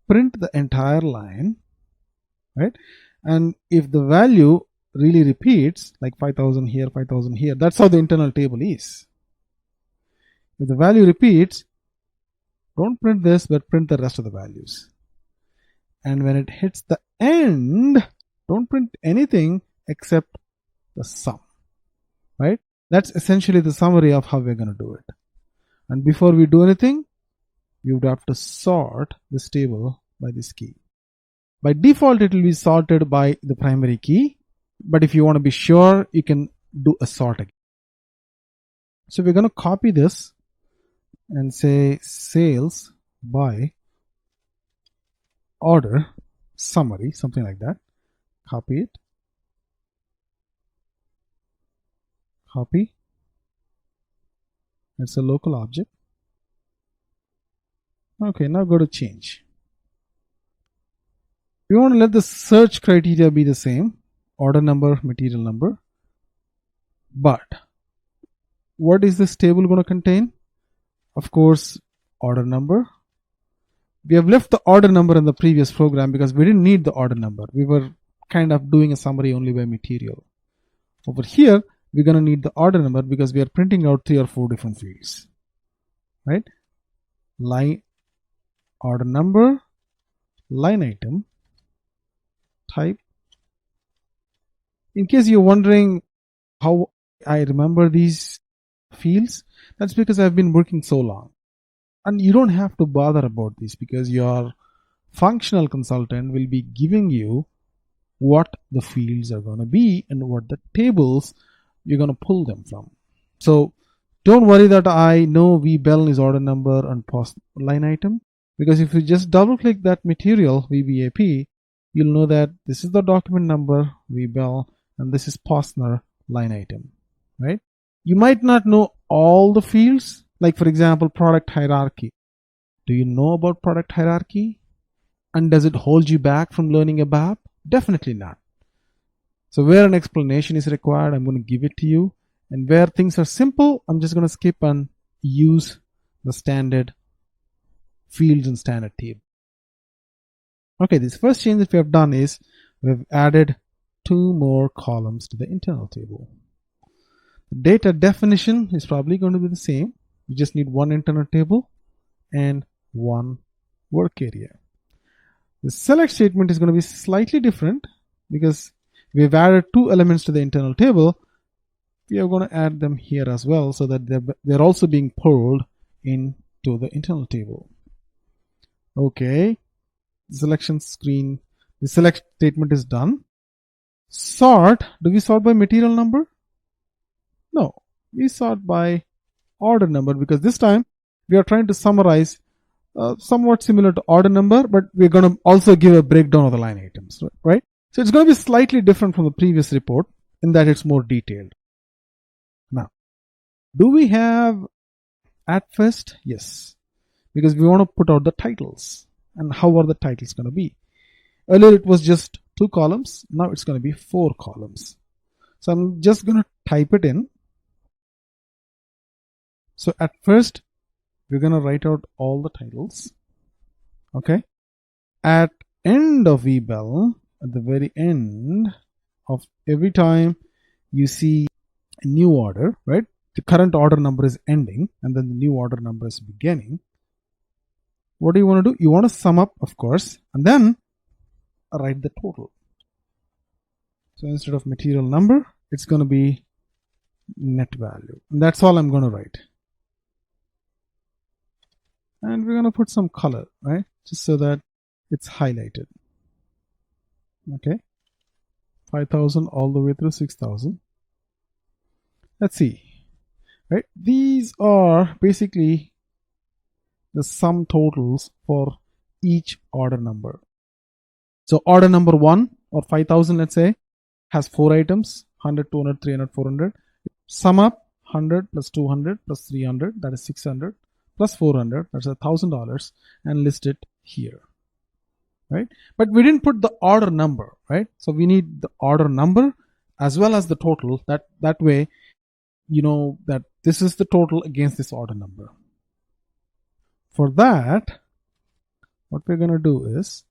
Speaker 1: print the entire line, right? And if the value really repeats, like 5,000 here, 5,000 here, that's how the internal table is. If the value repeats, don't print this, but print the rest of the values. And when it hits the end, don't print anything except the sum, right? That's essentially the summary of how we're going to do it. And before we do anything, you would have to sort this table by this key. By default, it will be sorted by the primary key, but if you want to be sure, you can do a sort again. So we're going to copy this and say sales by order summary, something like that. Copy it. Copy. It's a local object. Okay, now go to change. We want to let the search criteria be the same, order number, material number. But what is this table going to contain? Of course, order number. We have left the order number in the previous program because we didn't need the order number. We were kind of doing a summary only by material. Over here, we're going to need the order number because we are printing out 3 or 4 different fields. Right? Line order number, line item, type. In case you're wondering how I remember these fields, that's because I've been working so long. And you don't have to bother about this because your functional consultant will be giving you what the fields are going to be and what the tables you're going to pull them from. So don't worry that I know VBEL is order number and post line item, because if you just double click that material VBAP, you'll know that this is the document number VBEL and this is Postner line item, right? You might not know all the fields, like for example, product hierarchy. Do you know about product hierarchy? And does it hold you back from learning ABAP? Definitely not. So where an explanation is required, I'm going to give it to you. And where things are simple, I'm just going to skip and use the standard fields and standard table. Okay, this first change that we have done is we've added 2 more columns to the internal table. The data definition is probably going to be the same. We just need 1 internal table and 1 work area. The select statement is going to be slightly different because we've added 2 elements to the internal table. We are going to add them here as well so that they're also being pulled into the internal table. Okay, the selection screen, the select statement is done. Sort, do we sort by material number? No, we sort by order number because this time we are trying to summarize somewhat similar to order number, but we're going to also give a breakdown of the line items, right? So it's going to be slightly different from the previous report in that it's more detailed. Now, do we have at first? Yes, because we want to put out the titles. And how are the titles going to be? Earlier it was just 2 columns. Now it's going to be 4 columns. So I'm just going to type it in. So at first, we're going to write out all the titles. Okay. At end of VBEL, at the very end of every time you see a new order, right? The current order number is ending and then the new order number is beginning. What do you want to do? You want to sum up, of course, and then write the total. So instead of material number, it's going to be net value. And that's all I'm going to write. And we're going to put some color, right? Just so that it's highlighted. Okay. 5,000 all the way through 6,000. Let's see. Right. These are basically the sum totals for each order number. So order number 1 or 5,000, let's say, has 4 items, 100, 200, 300, 400. Sum up 100 plus 200 plus 300, that is 600, plus 400, that's $1,000, and list it here, right? But we didn't put the order number, right? So we need the order number as well as the total. That way, you know that this is the total against this order number. For that, what we're going to do is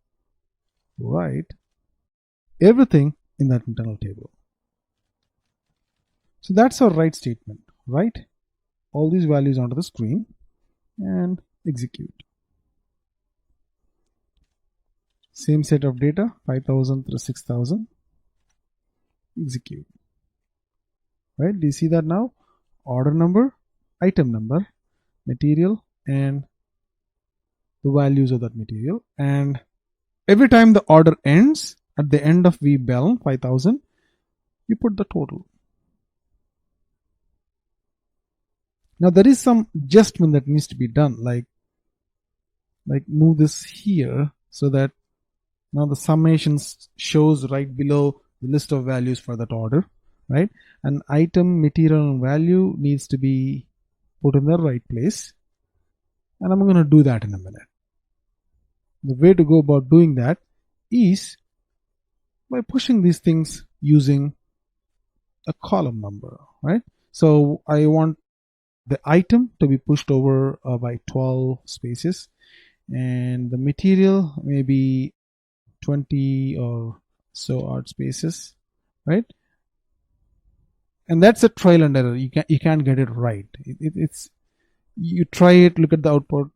Speaker 1: write everything in that internal table. So that's our write statement. Write all these values onto the screen and execute. Same set of data, 5,000 through 6,000. Execute. Right? Do you see that now? Order number, item number, material, and the values of that material. And every time the order ends, at the end of VBEL 5000, you put the total. Now there is some adjustment that needs to be done, like move this here so that now the summation shows right below the list of values for that order, right? And item, material, and value needs to be put in the right place. And I'm going to do that in a minute. The way to go about doing that is by pushing these things using a column number, right? So I want the item to be pushed over by 12 spaces, and the material maybe 20 or so odd spaces, right? And that's a trial and error. You can't get it right. It's you try it, look at the output,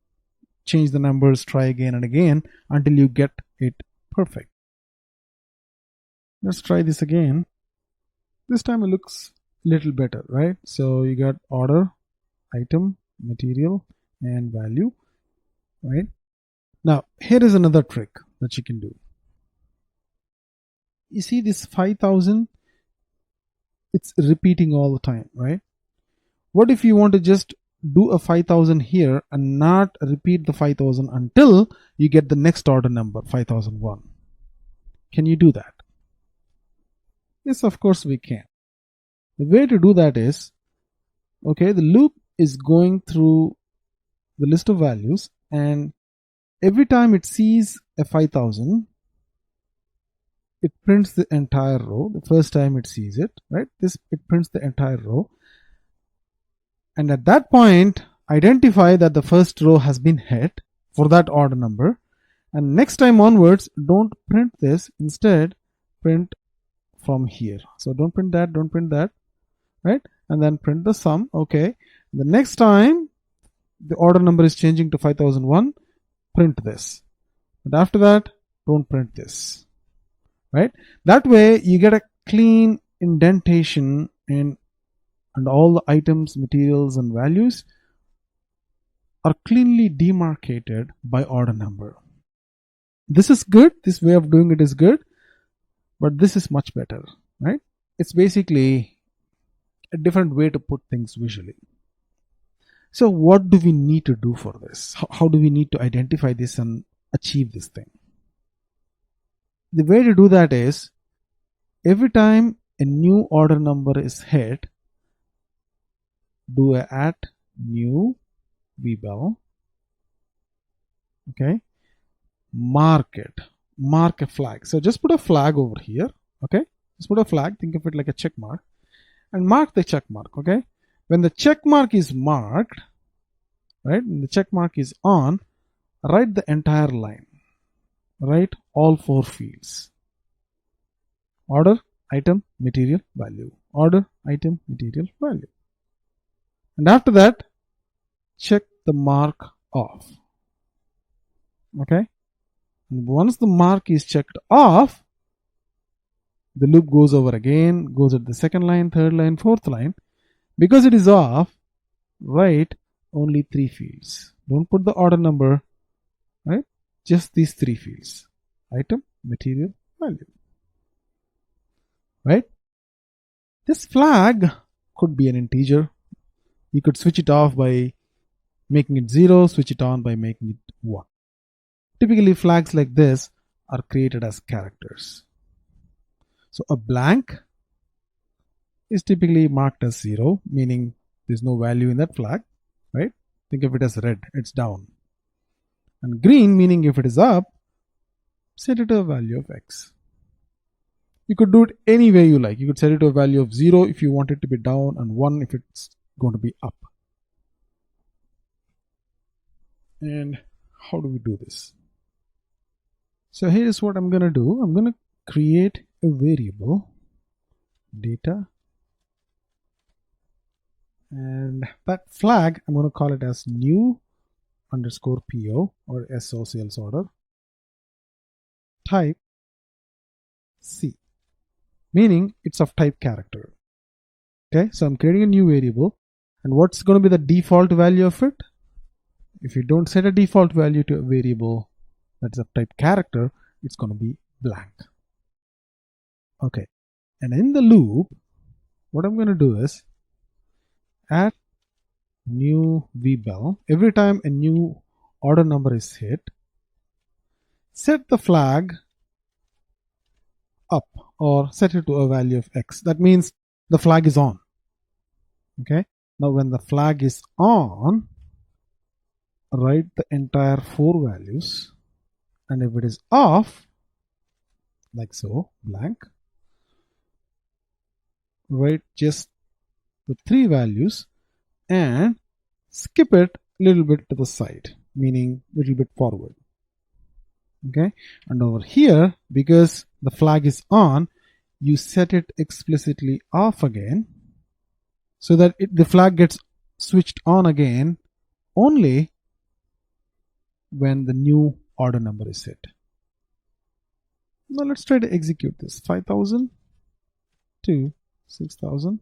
Speaker 1: change the numbers, try again and again until you get it perfect. Let's try this again. This time it looks a little better, right? So you got order, item, material, and value, right? Now here is another trick that you can do. You see this 5000, it's repeating all the time, right? What if you want to just do a 5000 here and not repeat the 5000 until you get the next order number, 5001? Can you do that? Yes, of course we can. The way to do that is, okay, the loop is going through the list of values, and every time it sees a 5000, it prints the entire row. The first time it sees it, right? It prints the entire row. And at that point, identify that the first row has been hit for that order number. And next time onwards, don't print this. Instead, print from here. So don't print that, right? And then print the sum. Okay. The next time the order number is changing to 5001, print this. But after that, don't print this, right? That way you get a clean indentation, and all the items, materials, and values are cleanly demarcated by order number. This is good. This way of doing it is good, but this is much better, right? It's basically a different way to put things visually. So what do we need to do for this? How do we need to identify this and achieve this thing? The way to do that is, every time a new order number is hit, do a at new VBEL. Okay, mark a flag. So just put a flag over here. Okay, just put a flag, think of it like a check mark, and mark the check mark. Okay, when the check mark is marked, right, when the check mark is on, write the entire line, write all 4 fields: order, item, material, value, order, item, material, value. And after that, check the mark off. Okay, and once the mark is checked off, the loop goes over again, goes at the second line, third line, fourth line. Because it is off, write only 3 fields. Don't put the order number, right? Just these 3 fields: item, material, value, right? This flag could be an integer. You could switch it off by making it 0, switch it on by making it 1. Typically flags like this are created as characters. So a blank is typically marked as 0, meaning there's no value in that flag, right? Think of it as red, it's down. And green, meaning if it is up, set it to a value of x. You could do it any way you like. You could set it to a value of 0 if you want it to be down, and 1 if it's going to be up. And how do we do this? So here is what I'm going to do. I'm going to create a variable, data, and that flag I'm going to call it as new underscore PO or SO, sales order, type C, meaning it's of type character. Okay, so I'm creating a new variable, and what's going to be the default value of it? If you don't set a default value to a variable that's of type character, it's going to be blank. Okay, and in the loop, what I'm going to do is add new vbell. Every time a new order number is hit, set the flag up or set it to a value of x. That means the flag is on. Okay, now when the flag is on, write the entire 4 values, and if it is off, like so, blank, write just the 3 values and skip it a little bit to the side, meaning a little bit forward. Okay, and over here, because the flag is on, you set it explicitly off again, so that the flag gets switched on again only when the new order number is set. Now let's try to execute this. 5,000 to 6,000.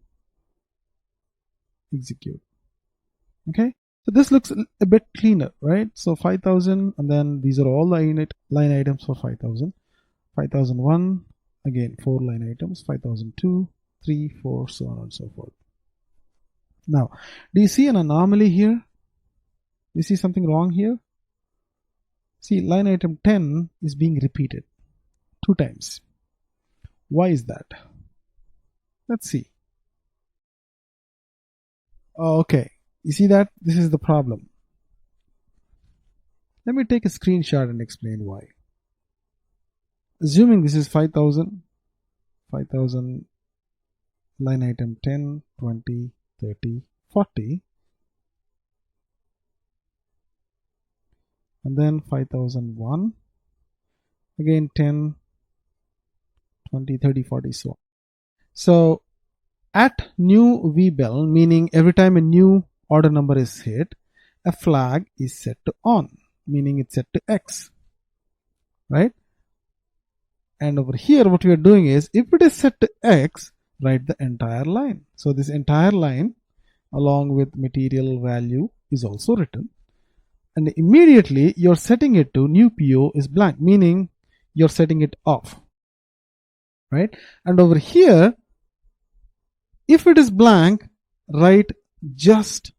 Speaker 1: Execute. Okay, so this looks a bit cleaner, right? So 5,000, and then these are all line items for 5,000. 5,001, again 4 line items. 5,002, 3, 4, so on and so forth. Now, do you see an anomaly here? Do you see something wrong here? See, line item 10 is being repeated 2 times. Why is that? Let's see. Okay, you see that? This is the problem. Let me take a screenshot and explain why. Assuming this is 5,000, 5,000 line item 10, 20, 30, 40, and then 5,001, again 10, 20, 30, 40, so on. So at new vbell, meaning every time a new order number is hit, a flag is set to on, meaning it's set to X, right? And over here, what we are doing is, if it is set to X, write the entire line. So this entire line, along with material value, is also written. And immediately, you're setting it to new PO is blank, meaning you're setting it off, right? And over here, if it is blank, write just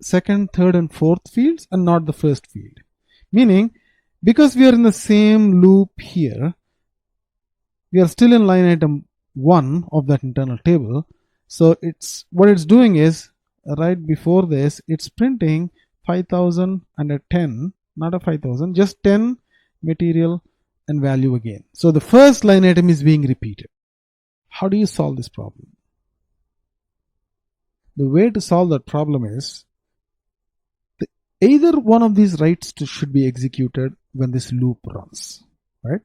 Speaker 1: second, third, and fourth fields and not the first field. Meaning, because we are in the same loop here, we are still in line item 1 of that internal table. So what it's doing is, right before this, it's printing 5,000 and a 10, not a 5,000, just 10 material and value again. So the first line item is being repeated. How do you solve this problem? The way to solve that problem is, either one of these writes should be executed when this loop runs, right?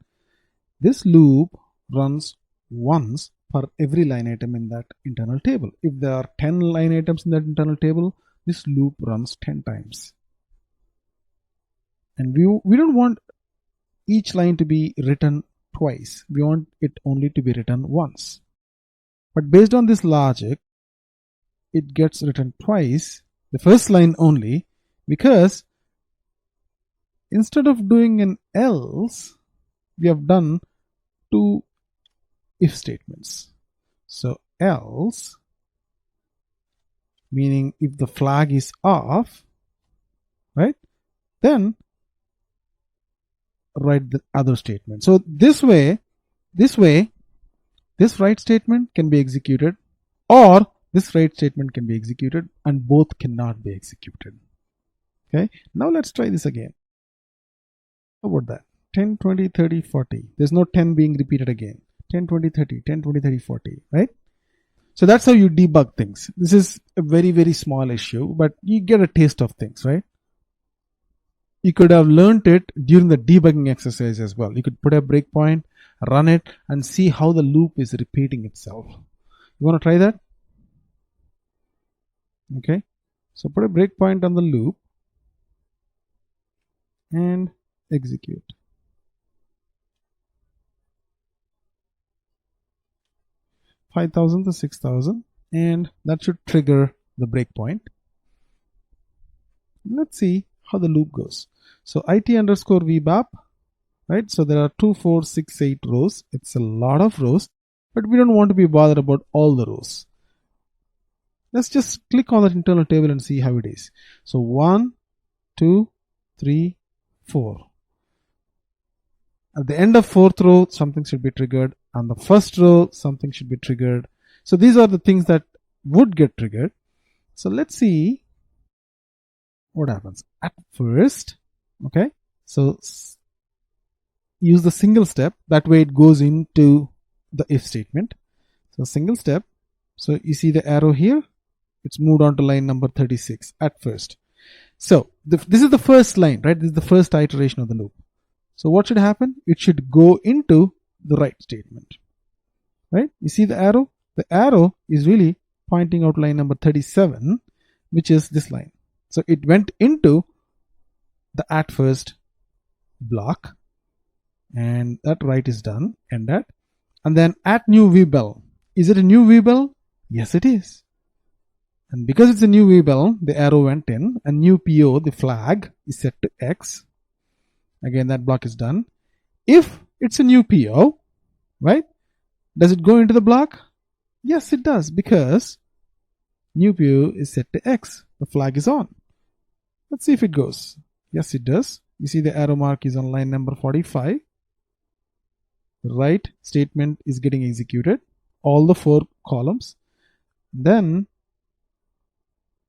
Speaker 1: This loop runs once per every line item in that internal table. If there are 10 line items in that internal table, this loop runs 10 times. And we don't want each line to be written twice. We want it only to be written once. But based on this logic, it gets written twice, the first line only, because instead of doing an else, we have done 2 if statements. So else, meaning if the flag is off, right, then write the other statement. So this way, this write statement can be executed, or this write statement can be executed, and both cannot be executed. Okay, now let's try this again. How about that? 10, 20, 30, 40. There's no 10 being repeated again. 10, 20, 30, 10, 20, 30, 40, right? So that's how you debug things. This is a very, very small issue, but you get a taste of things, right? You could have learned it during the debugging exercise as well. You could put a breakpoint, run it, and see how the loop is repeating itself. You want to try that? Okay, so put a breakpoint on the loop and execute. $5,000 to $6,000, and that should trigger the breakpoint. Let's see how the loop goes. So IT underscore VBAP, right? So there are 2, 4, 6, 8 rows. It's a lot of rows, but we don't want to be bothered about all the rows. Let's just click on that internal table and see how it is. So 1, 2, 3, 4. At the end of fourth row, something should be triggered. On the first row, something should be triggered. So these are the things that would get triggered. So let's see what happens. At first, okay, so use the single step. That way it goes into the if statement. So single step. So you see the arrow here. It's moved on to line number 36 at first. So this is the first line, right? This is the first iteration of the loop. So what should happen? It should go into the right statement, right? You see the arrow? The arrow is really pointing out line number 37, which is this line. So it went into the at first block, and that right is done, and that. And then at new VBEL. Is it a new VBEL? Yes, it is. And because it's a new VBEL, the arrow went in, and new PO, the flag, is set to X. Again, that block is done. If it's a new PO, right? Does it go into the block? Yes, it does, because new PO is set to X. The flag is on. Let's see if it goes. Yes, it does. You see the arrow mark is on line number 45. The right statement is getting executed. All the 4 columns. Then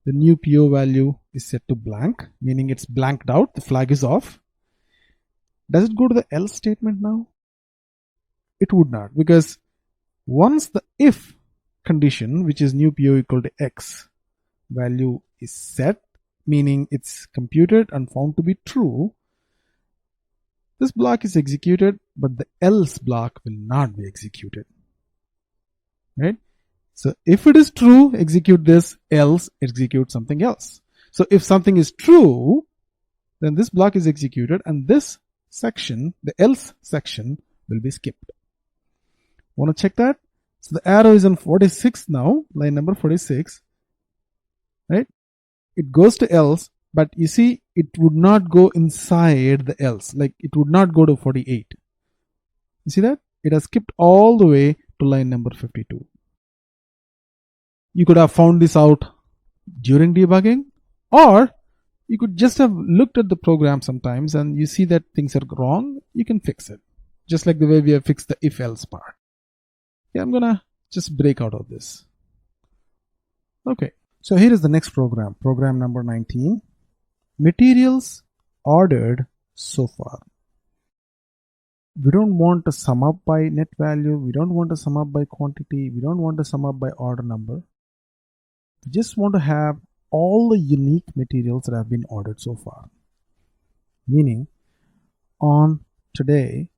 Speaker 1: the new PO value is set to blank, meaning it's blanked out. The flag is off. Does it go to the else statement now? It would not, because once the if condition, which is new PO equal to X value, is set, meaning it's computed and found to be true, this block is executed, but the else block will not be executed, right? So if it is true, execute this, else execute something else. So if something is true, then this block is executed, and this section, the else section, will be skipped. Want to check that? So the arrow is on 46 now, line number 46, right? It goes to else, but you see it would not go inside the else, like it would not go to 48. You see that? It has skipped all the way to line number 52. You could have found this out during debugging, or you could just have looked at the program sometimes and you see that things are wrong, you can fix it. Just like the way we have fixed the if-else part. Yeah, I'm gonna just break out of this. Okay, so here is the next program, program number 19. Materials ordered so far. We don't want to sum up by net value. We don't want to sum up by quantity. We don't want to sum up by order number. We just want to have all the unique materials that have been ordered so far. Meaning, on today,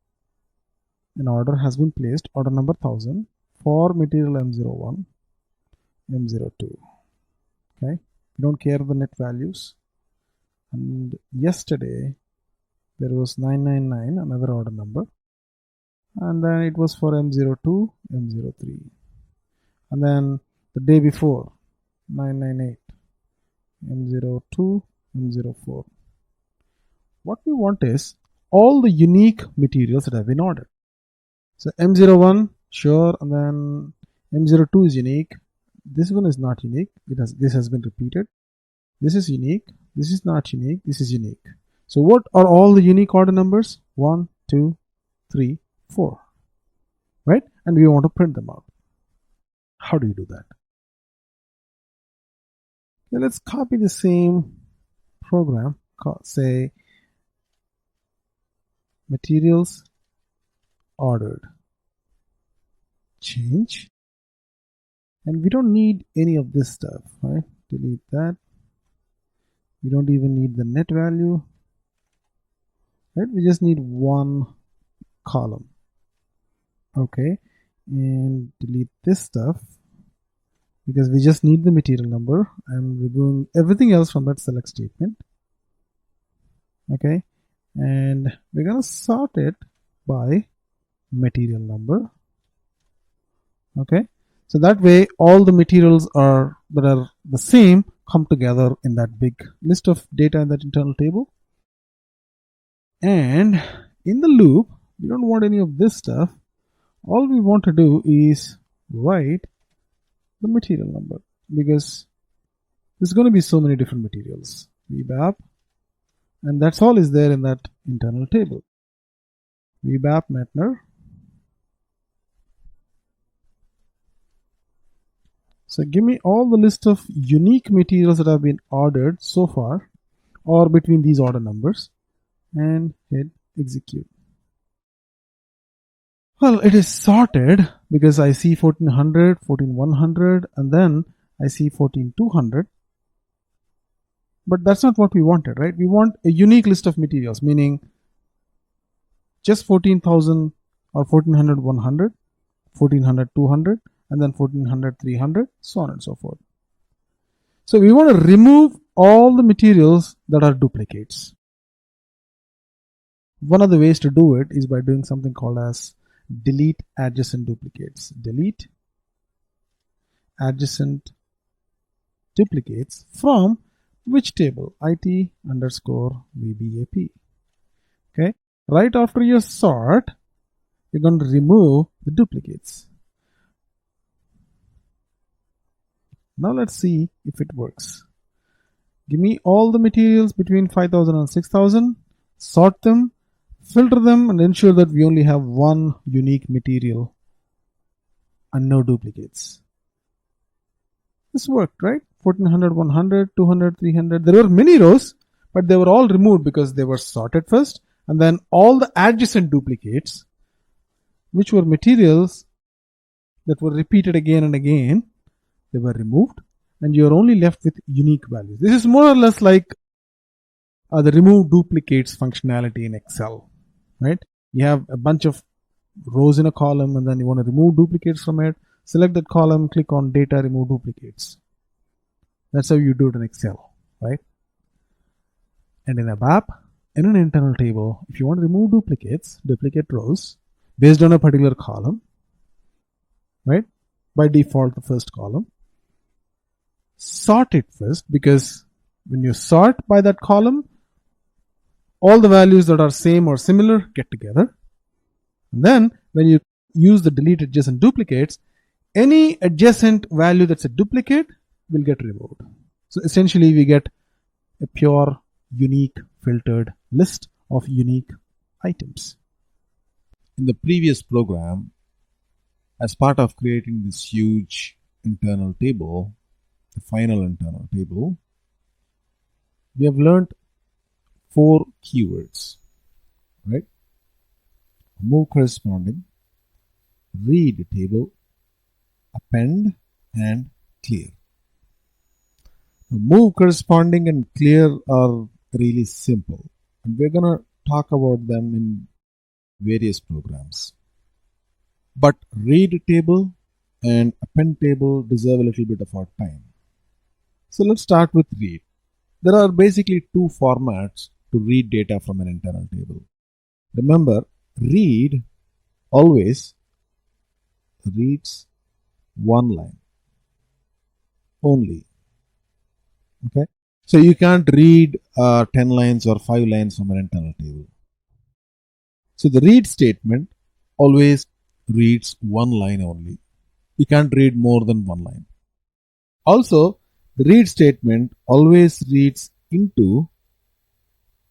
Speaker 1: an order has been placed, order number 1000, for material M01, M02. Okay, we don't care the net values. And yesterday, there was 999, another order number. And then it was for M02, M03. And then the day before, 998, M02, M04. What we want is all the unique materials that have been ordered. So M01, sure, and then M02 is unique. This one is not unique. This has been repeated. This is unique. This is not unique. This is unique. So what are all the unique order numbers? 1, 2, 3, 4. Right? And we want to print them out. How do you do that? Okay, let's copy the same program. Say materials ordered. Change. And we don't need any of this stuff, right? Delete that. We don't even need the net value, right? We just need one column. Okay, and delete this stuff because we just need the material number. I'm removing everything else from that select statement. Okay, and we're gonna sort it by material number. Okay, so that way all the materials that are the same come together in that big list of data in that internal table. And in the loop, we don't want any of this stuff. All we want to do is write the material number, because there's going to be so many different materials. VBAP, and that's all is there in that internal table. VBAP Metner. So give me all the list of unique materials that have been ordered so far, or between these order numbers, and hit execute. Well, it is sorted because I see 1400, 14100, and then I see 14200. But that's not what we wanted, right? We want a unique list of materials, meaning just 14,000 or 1400, 100, 1400, 200, and then 1400, 300, so on and so forth. So we want to remove all the materials that are duplicates. One of the ways to do it is by doing something called as delete adjacent duplicates. Delete adjacent duplicates from which table? IT underscore VBAP. Okay. Right after your sort, you're going to remove the duplicates. Now let's see if it works. Give me all the materials between 5,000 and 6,000, sort them, filter them, and ensure that we only have one unique material and no duplicates. This worked, right? 1400, 100, 200, 300. There were many rows, but they were all removed because they were sorted first, and then all the adjacent duplicates, which were materials that were repeated again and again, they were removed, and you're only left with unique values. This is more or less like the remove duplicates functionality in Excel, right? You have a bunch of rows in a column, and then you want to remove duplicates from it. Select that column, click on data, remove duplicates. That's how you do it in Excel, right? And in ABAP, in an internal table, if you want to remove duplicates, duplicate rows, based on a particular column, right? By default, the first column. Sort it first, because when you sort by that column, all the values that are same or similar get together. And then when you use the delete adjacent duplicates, any adjacent value that's a duplicate will get removed. So essentially we get a pure, unique, filtered list of unique items.
Speaker 2: In the previous program, as part of creating this huge internal table, the final internal table, we have learned 4 keywords, right? Move corresponding, read table, append, and clear. Move corresponding and clear are really simple, and we're going to talk about them in various programs. But read table and append table deserve a little bit of our time. So let's start with read. There are basically 2 formats to read data from an internal table. Remember, read always reads one line only. Okay, so you can't read 10 lines or 5 lines from an internal table. So the read statement always reads one line only. You can't read more than one line. Also, the read statement always reads into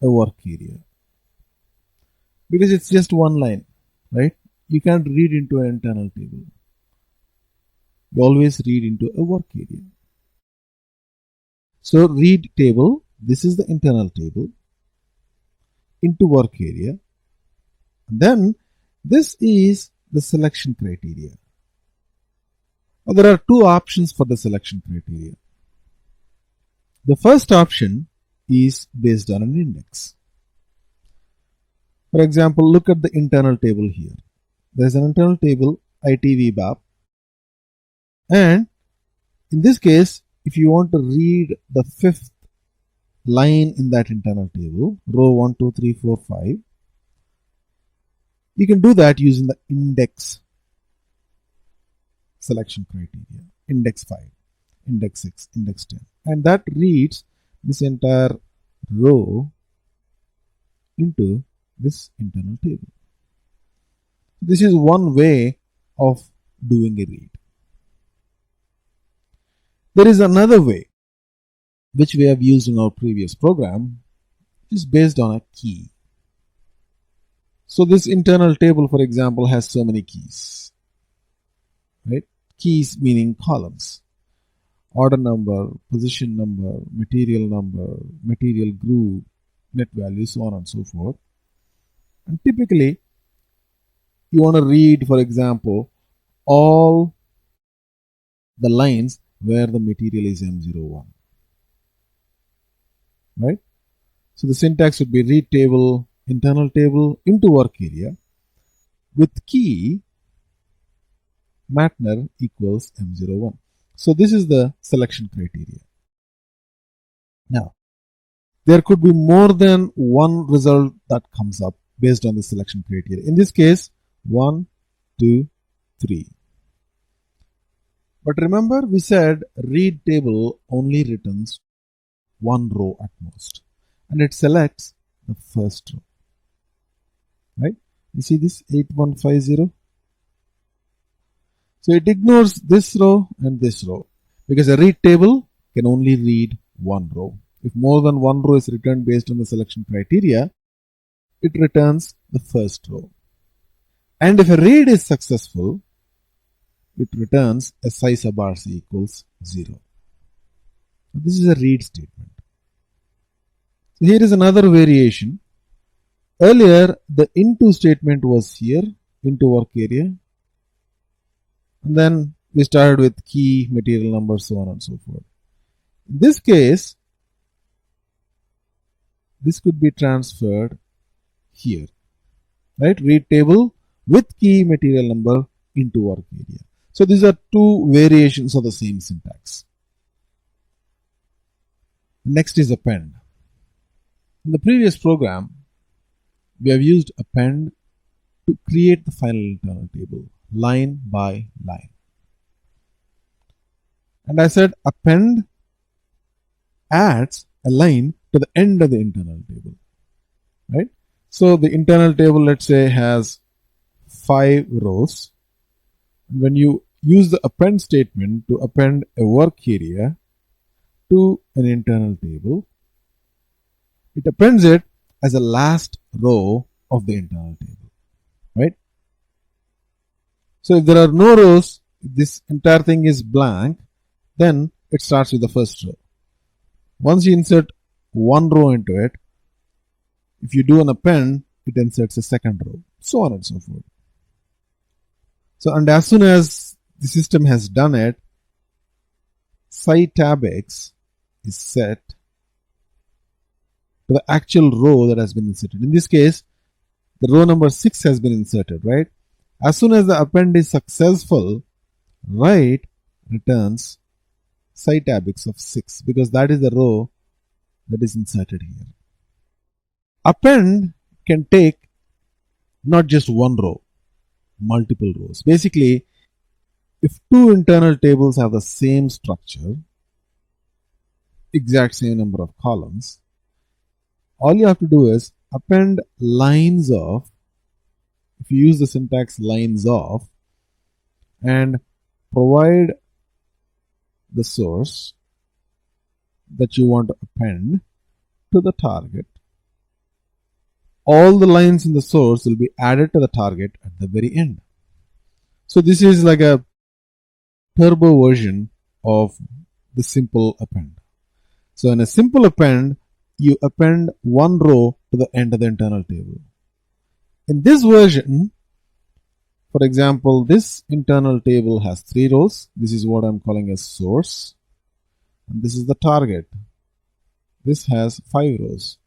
Speaker 2: a work area, because it's just one line, right? You can't read into an internal table. You always read into a work area. So read table, this is the internal table, into work area. Then this is the selection criteria. Now, there are 2 options for the selection criteria. The first option is based on an index. For example, look at the internal table here. There is an internal table ITVBAP, and in this case, if you want to read the 5th line in that internal table, row 1, 2, 3, 4, 5, you can do that using the index selection criteria. Index 5, index 6, index 10. and that reads this entire row into this internal table. This is one way of doing a read. There is another way which we have used in our previous program, which is based on a key. So this internal table, for example, has so many keys, right? Keys meaning columns. Order number, position number, material group, net value, so on and so forth. And typically, you want to read, for example, all the lines where the material is M01. Right? So the syntax would be read table, internal table into work area with key matner equals M01. So this is the selection criteria. Now, there could be more than one result that comes up based on the selection criteria. In this case, 1, 2, 3. But remember, we said read table only returns one row at most, and it selects the first row. Right? You see this 8150? So it ignores this row and this row because a read table can only read one row. If more than one row is returned based on the selection criteria, it returns the first row. And if a read is successful, it returns a size of bars equals 0. This is a read statement. So here is another variation. Earlier, the into statement was here, into work area. And then we started with key, material number, so on and so forth. In this case, this could be transferred here. Right? Read table with key, material number into work area. So these are two variations of the same syntax. Next is append. In the previous program, we have used append to create the final internal table, line by line. And I said append adds a line to the end of the internal table. Right? So the internal table, let's say, has 5 rows. When you use the append statement to append a work area to an internal table, it appends it as a last row of the internal table. Right? So if there are no rows, if this entire thing is blank, then it starts with the first row. Once you insert one row into it, if you do an append, it inserts a second row, so on and so forth. So, and as soon as the system has done it, tab x is set to the actual row that has been inserted. In this case, the row number 6 has been inserted, right? As soon as the append is successful, write returns tab x of 6 because that is the row that is inserted here. Append can take not just one row, multiple rows. Basically, if two internal tables have the same structure, exact same number of columns, all you have to do is append lines of, if you use the syntax lines of, and provide the source that you want to append to the target. All the lines in the source will be added to the target at the very end. So this is like a turbo version of the simple append. So in a simple append, you append one row to the end of the internal table. In this version, for example, this internal table has 3 rows. This is what I'm calling as source. And this is the target. This has 5 rows.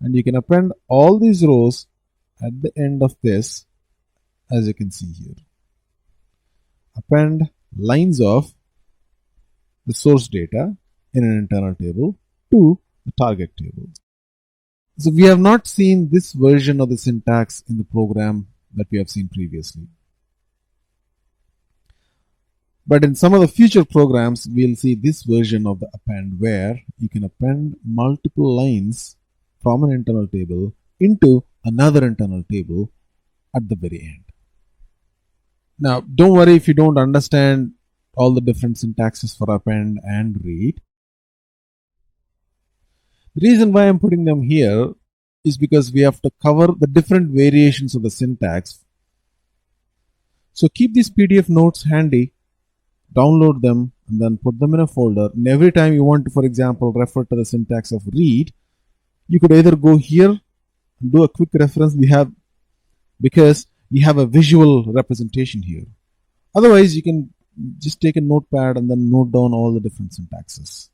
Speaker 2: And you can append all these rows at the end of this, as you can see here. Append lines of the source data in an internal table to the target table. So we have not seen this version of the syntax in the program that we have seen previously. But in some of the future programs, we'll see this version of the append where you can append multiple lines from an internal table into another internal table at the very end. Now, don't worry if you don't understand all the different syntaxes for append and read. The reason why I'm putting them here is because we have to cover the different variations of the syntax. So keep these PDF notes handy, download them, and then put them in a folder. And every time you want to, for example, refer to the syntax of read, you could either go here and do a quick reference because you have a visual representation here. Otherwise, you can just take a notepad and then note down all the different syntaxes.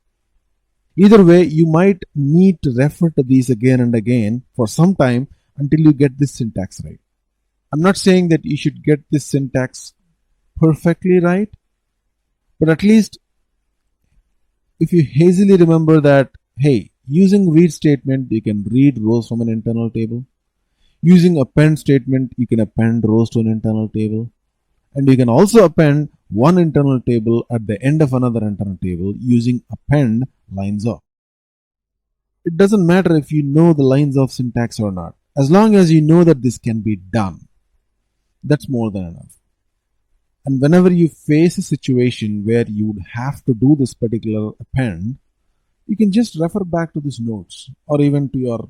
Speaker 2: Either way, you might need to refer to these again and again for some time until you get this syntax right. I'm not saying that you should get this syntax perfectly right, but at least if you hazily remember that, hey, using read statement, you can read rows from an internal table. Using append statement, you can append rows to an internal table. And you can also append one internal table at the end of another internal table using append lines of. It doesn't matter if you know the lines of syntax or not. As long as you know that this can be done, that's more than enough. And whenever you face a situation where you would have to do this particular append, you can just refer back to these notes or even to your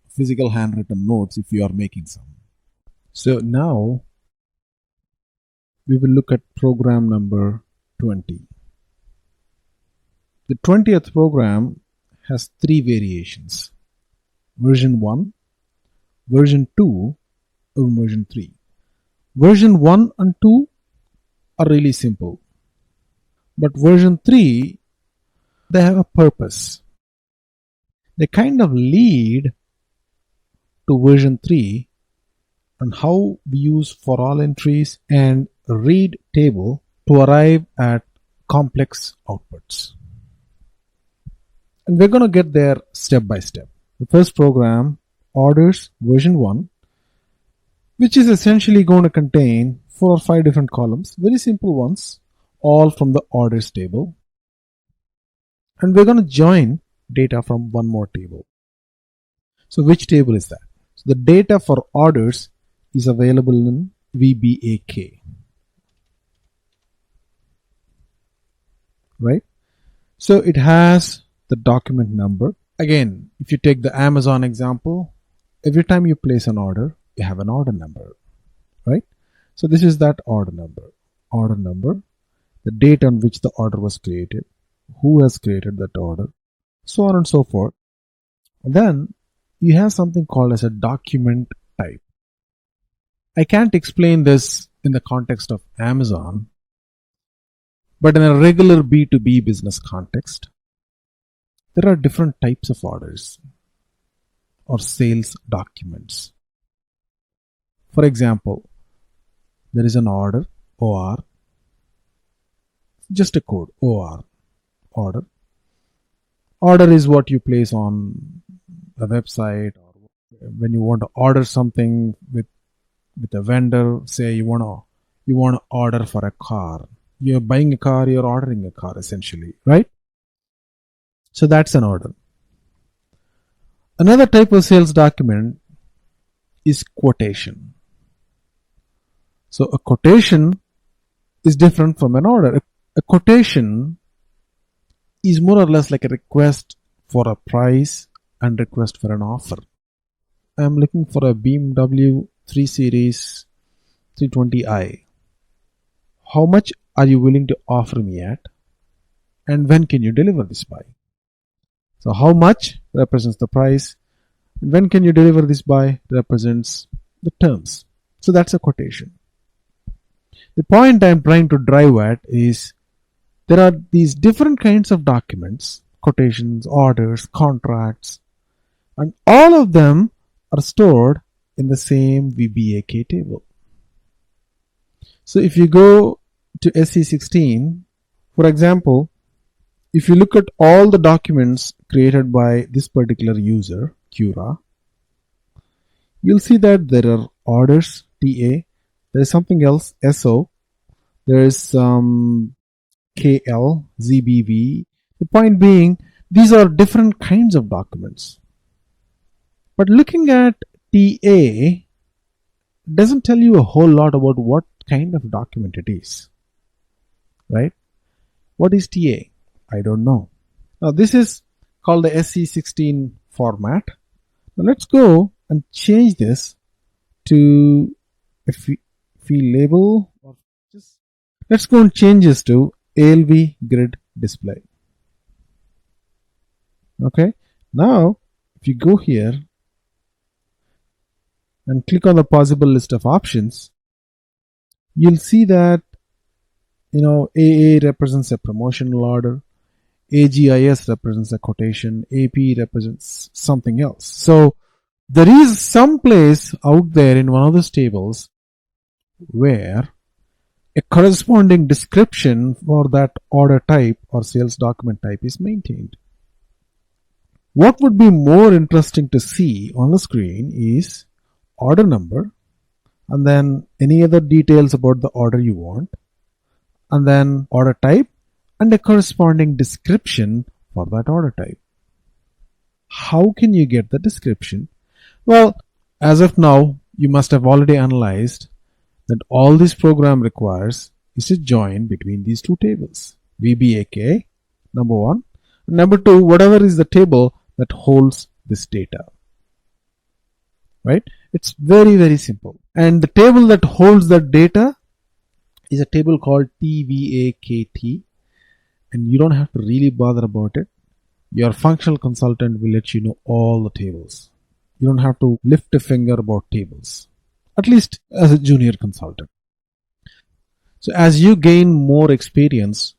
Speaker 2: physical handwritten notes if you are making some. So now we will look at program number 20. The 20th program has 3 variations: version 1, version 2, and version 3. Version 1 and 2 are really simple, but version 3, they have a purpose. They kind of lead to version 3 on how we use for all entries and read table to arrive at complex outputs. And we're going to get there step by step. The first program, orders version 1, which is essentially going to contain 4 or 5 different columns, very simple ones, all from the orders table. And we're going to join data from one more table. So which table is that? So the data for orders is available in VBAK. Right? So it has the document number. Again, if you take the Amazon example, every time you place an order, you have an order number, right? So this is that order number, the date on which the order was created, who has created that order, so on and so forth. And then you have something called as a document type. I can't explain this in the context of Amazon, but in a regular B2B business context, there are different types of orders or sales documents. For example, there is an order, OR, just a code, OR, order. Order is what you place on a website, or when you want to order something with a vendor. Say you want to order for a car. You're buying a car, you're ordering a car essentially, right? So that's an order. Another type of sales document is quotation. So a quotation is different from an order. A quotation is more or less like a request for a price and request for an offer. I'm looking for a BMW 3 Series 320i. How much are you willing to offer me at? And when can you deliver this by? So how much represents the price, and when can you deliver this by represents the terms. So that's a quotation. The point I'm trying to drive at is there are these different kinds of documents, quotations, orders, contracts, and all of them are stored in the same VBAK table. So if you go to SC16, for example, if you look at all the documents created by this particular user, Cura, you'll see that there are orders, TA, there is something else, SO,
Speaker 1: There is some KL, ZBV. The point being, these are different kinds of documents. But looking at TA doesn't tell you a whole lot about what kind of document it is, right? What is TA? I don't know. Now this is called the SC16 format. Now let's go and change this to a field label. Or just let's go and change this to ALV grid display. Okay. Now if you go here and click on the possible list of options, you'll see that AA represents a promotional order, AGIS represents a quotation, AP represents something else. So there is some place out there in one of those tables where a corresponding description for that order type or sales document type is maintained. What would be more interesting to see on the screen is order number, and then any other details about the order you want, and then order type and a corresponding description for that order type. How can you get the description? Well, as of now, you must have already analyzed that all this program requires is a join between these two tables. VBAK, number one, and number two, whatever is the table that holds this data. Right? It's very, very simple. And the table that holds that data is a table called TVAKT, and you don't have to really bother about it. Your functional consultant will let you know all the tables. You don't have to lift a finger about tables, at least as a junior consultant. So as you gain more experience,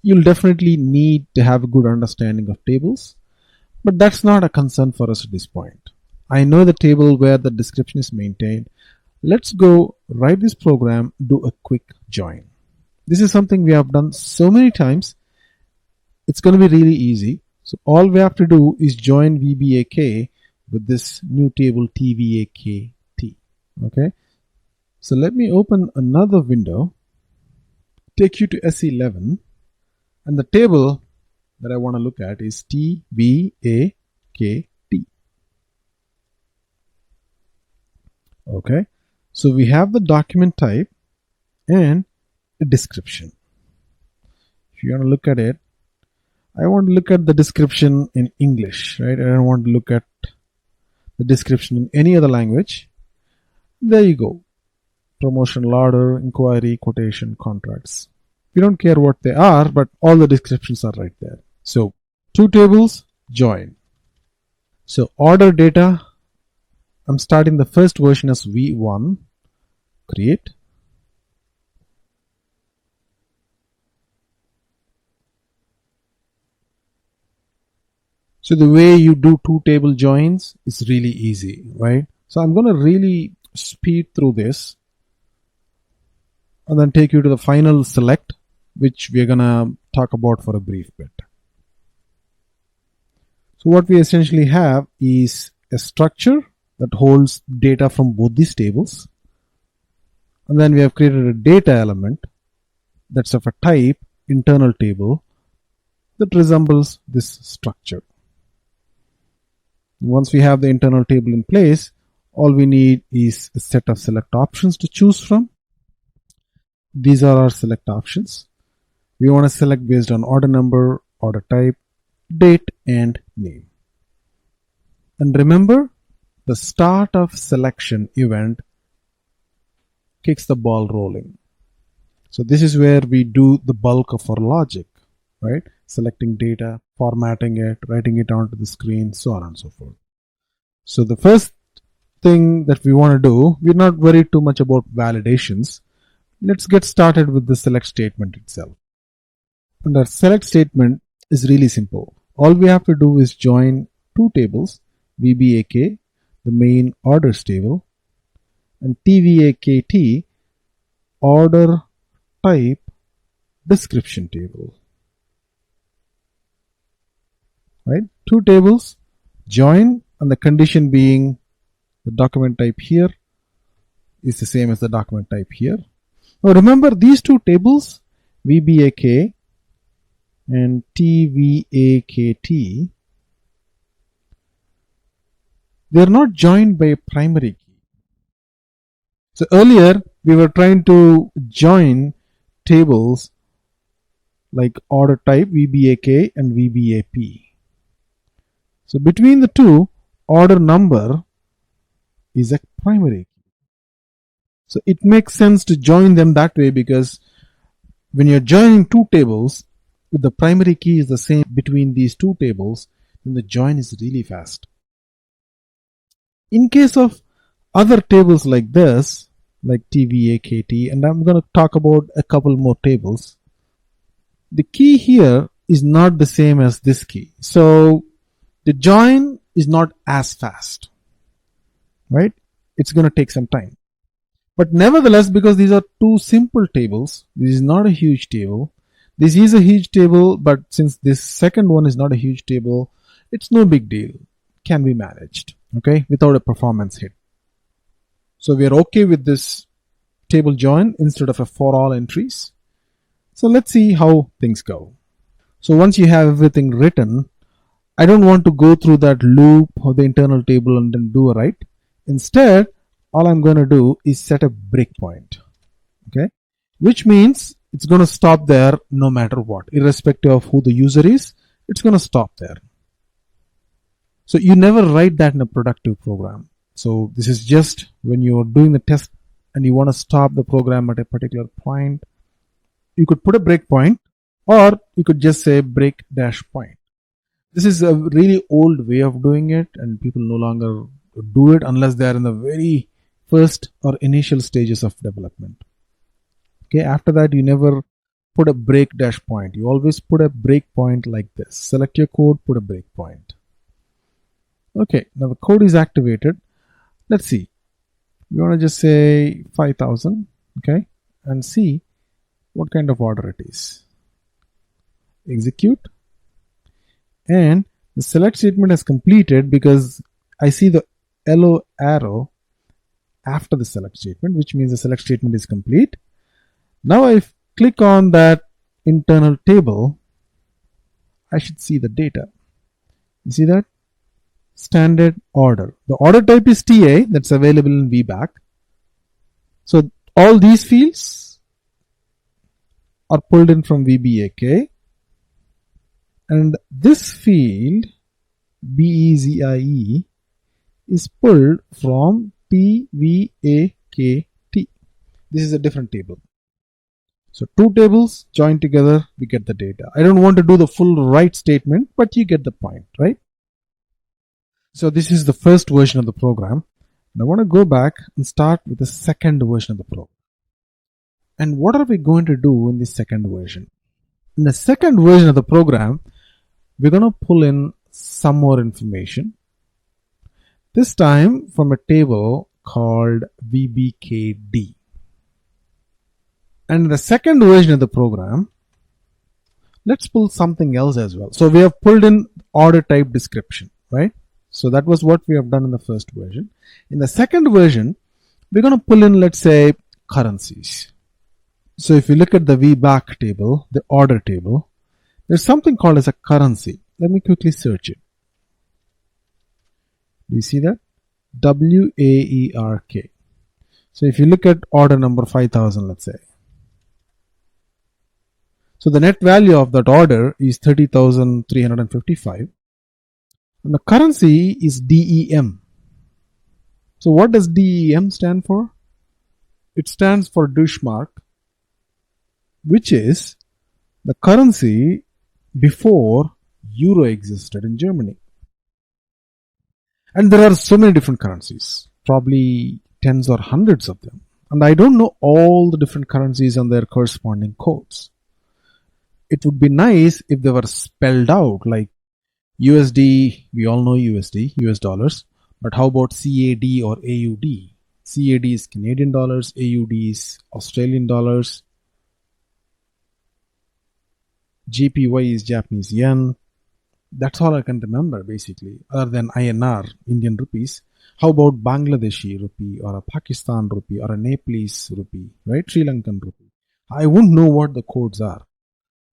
Speaker 1: you'll definitely need to have a good understanding of tables, but that's not a concern for us at this point. I know the table where the description is maintained. Let's go write this program, do a quick join. This is something we have done so many times. It's going to be really easy. So all we have to do is join VBAK with this new table TVAKT. Okay. So let me open another window, take you to S11, and the table that I want to look at is TVAKT. Okay. So we have the document type and a description. If you want to look at it, I want to look at the description in English, right? I don't want to look at the description in any other language. There you go. Promotional order, inquiry, quotation, contracts. We don't care what they are, but all the descriptions are right there. So two tables, join. So order data, I'm starting the first version as V1, create. So the way you do two table joins is really easy, right? So I'm going to really speed through this and then take you to the final select, which we're going to talk about for a brief bit. So what we essentially have is a structure that holds data from both these tables. And then we have created a data element that's of a type internal table that resembles this structure. Once we have the internal table in place, all we need is a set of select options to choose from. These are our select options. We want to select based on order number, order type, date, and name. And remember, the start of selection event kicks the ball rolling. So this is where we do the bulk of our logic, right? Selecting data, formatting it, writing it onto the screen, so on and so forth. So the first thing that we want to do, we're not worried too much about validations. Let's get started with the select statement itself. And our select statement is really simple. All we have to do is join two tables, VBAK, the main orders table, and TVAKT, order type description table. Right? Two tables, join, and the condition being the document type here is the same as the document type here.
Speaker 2: Now remember these two tables, VBAK and TVAKT, they are not joined by a primary key. So earlier we were trying to join tables like order type VBAK and VBAP. So between the two, order number is a primary key. So it makes sense to join them that way, because when you're joining two tables, if the primary key is the same between these two tables, then the join is really fast. In case of other tables like this, like TVAKT, and I'm going to talk about a couple more tables, the key here is not the same as this key. So the join is not as fast, right? It's going to take some time. But nevertheless, because these are two simple tables, this is not a huge table. This is a huge table, but since this second one is not a huge table, it's no big deal. Can be managed, okay, without a performance hit. So we are okay with this table join instead of a for all entries. So let's see how things go. So once you have everything written, I don't want to go through that loop of the internal table and then do a write. Instead, all I'm going to do is set a breakpoint, okay, which means it's going to stop there no matter what, irrespective of who the user is. It's going to stop there. So you never write that in a productive program. So this is just when you're doing the test and you want to stop the program at a particular point, you could put a breakpoint, or you could just say break dash point. This is a really old way of doing it, and people no longer do it unless they are in the very first or initial stages of development. Okay, after that you never put a break dash point. You always put a breakpoint like this. Select your code, put a breakpoint. Okay, now the code is activated. Let's see. We want to just say 5,000, okay, and see what kind of order it is. Execute. And the select statement is completed because I see the yellow arrow after the select statement, which means the select statement is complete. Now I click on that internal table, I should see the data. You see that? Standard order. The order type is TA, that's available in VBAK. So all these fields are pulled in from VBAK, and this field BEZIE is pulled from TVAKT. This is a different table. So two tables joined together, we get the data. I don't want to do the full write statement, but you get the point, right? So this is the first version of the program. And I want to go back and start with the second version of the program. And what are we going to do in the second version? In the second version of the program, we're going to pull in some more information. This time from a table called VBKD. And in the second version of the program, let's pull something else as well. So we have pulled in order type description, right? So that was what we have done in the first version. In the second version, we're going to pull in, let's say, currencies. So if you look at the VBAK table, the order table, there's something called as a currency. Let me quickly search it. Do you see that? WAERK. So if you look at order number 5,000, let's say. So the net value of that order is 30,355. And the currency is DEM. So what does DEM stand for? It stands for Deutschmark, which is the currency before Euro existed in Germany. And there are so many different currencies, probably tens or hundreds of them. And I don't know all the different currencies and their corresponding codes. It would be nice if they were spelled out, like USD, we all know USD, US dollars, but how about CAD or AUD? CAD is Canadian dollars, AUD is Australian dollars, JPY is Japanese yen. That's all I can remember basically, other than INR, Indian rupees.
Speaker 1: How about Bangladeshi rupee or a Pakistan rupee or a Nepalese rupee, right? Sri Lankan rupee. I won't know what the codes are.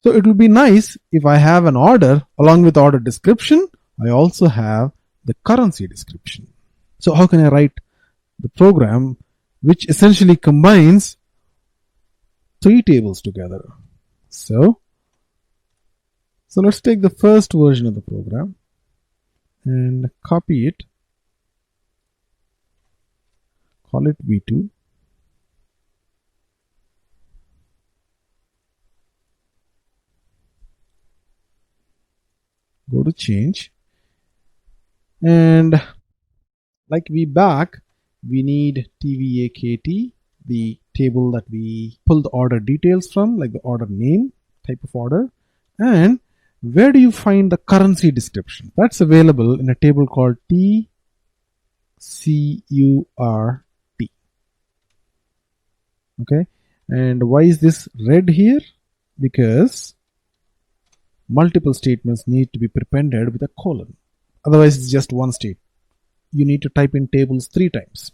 Speaker 1: So it will be nice if I have an order along with order description. I also have the currency description. So how can I write the program which essentially combines three tables together? So let's take the first version of the program and copy it, call it V2. Go to change, and like VBAC, we need TVAKT, the table that we pull the order details from, like the order name, type of order. And where do you find the currency description? That's available in a table called TCURT. Okay, and why is this red here? Because multiple statements need to be prepended with a colon. Otherwise, it's just one state. You need to type in tables 3 times.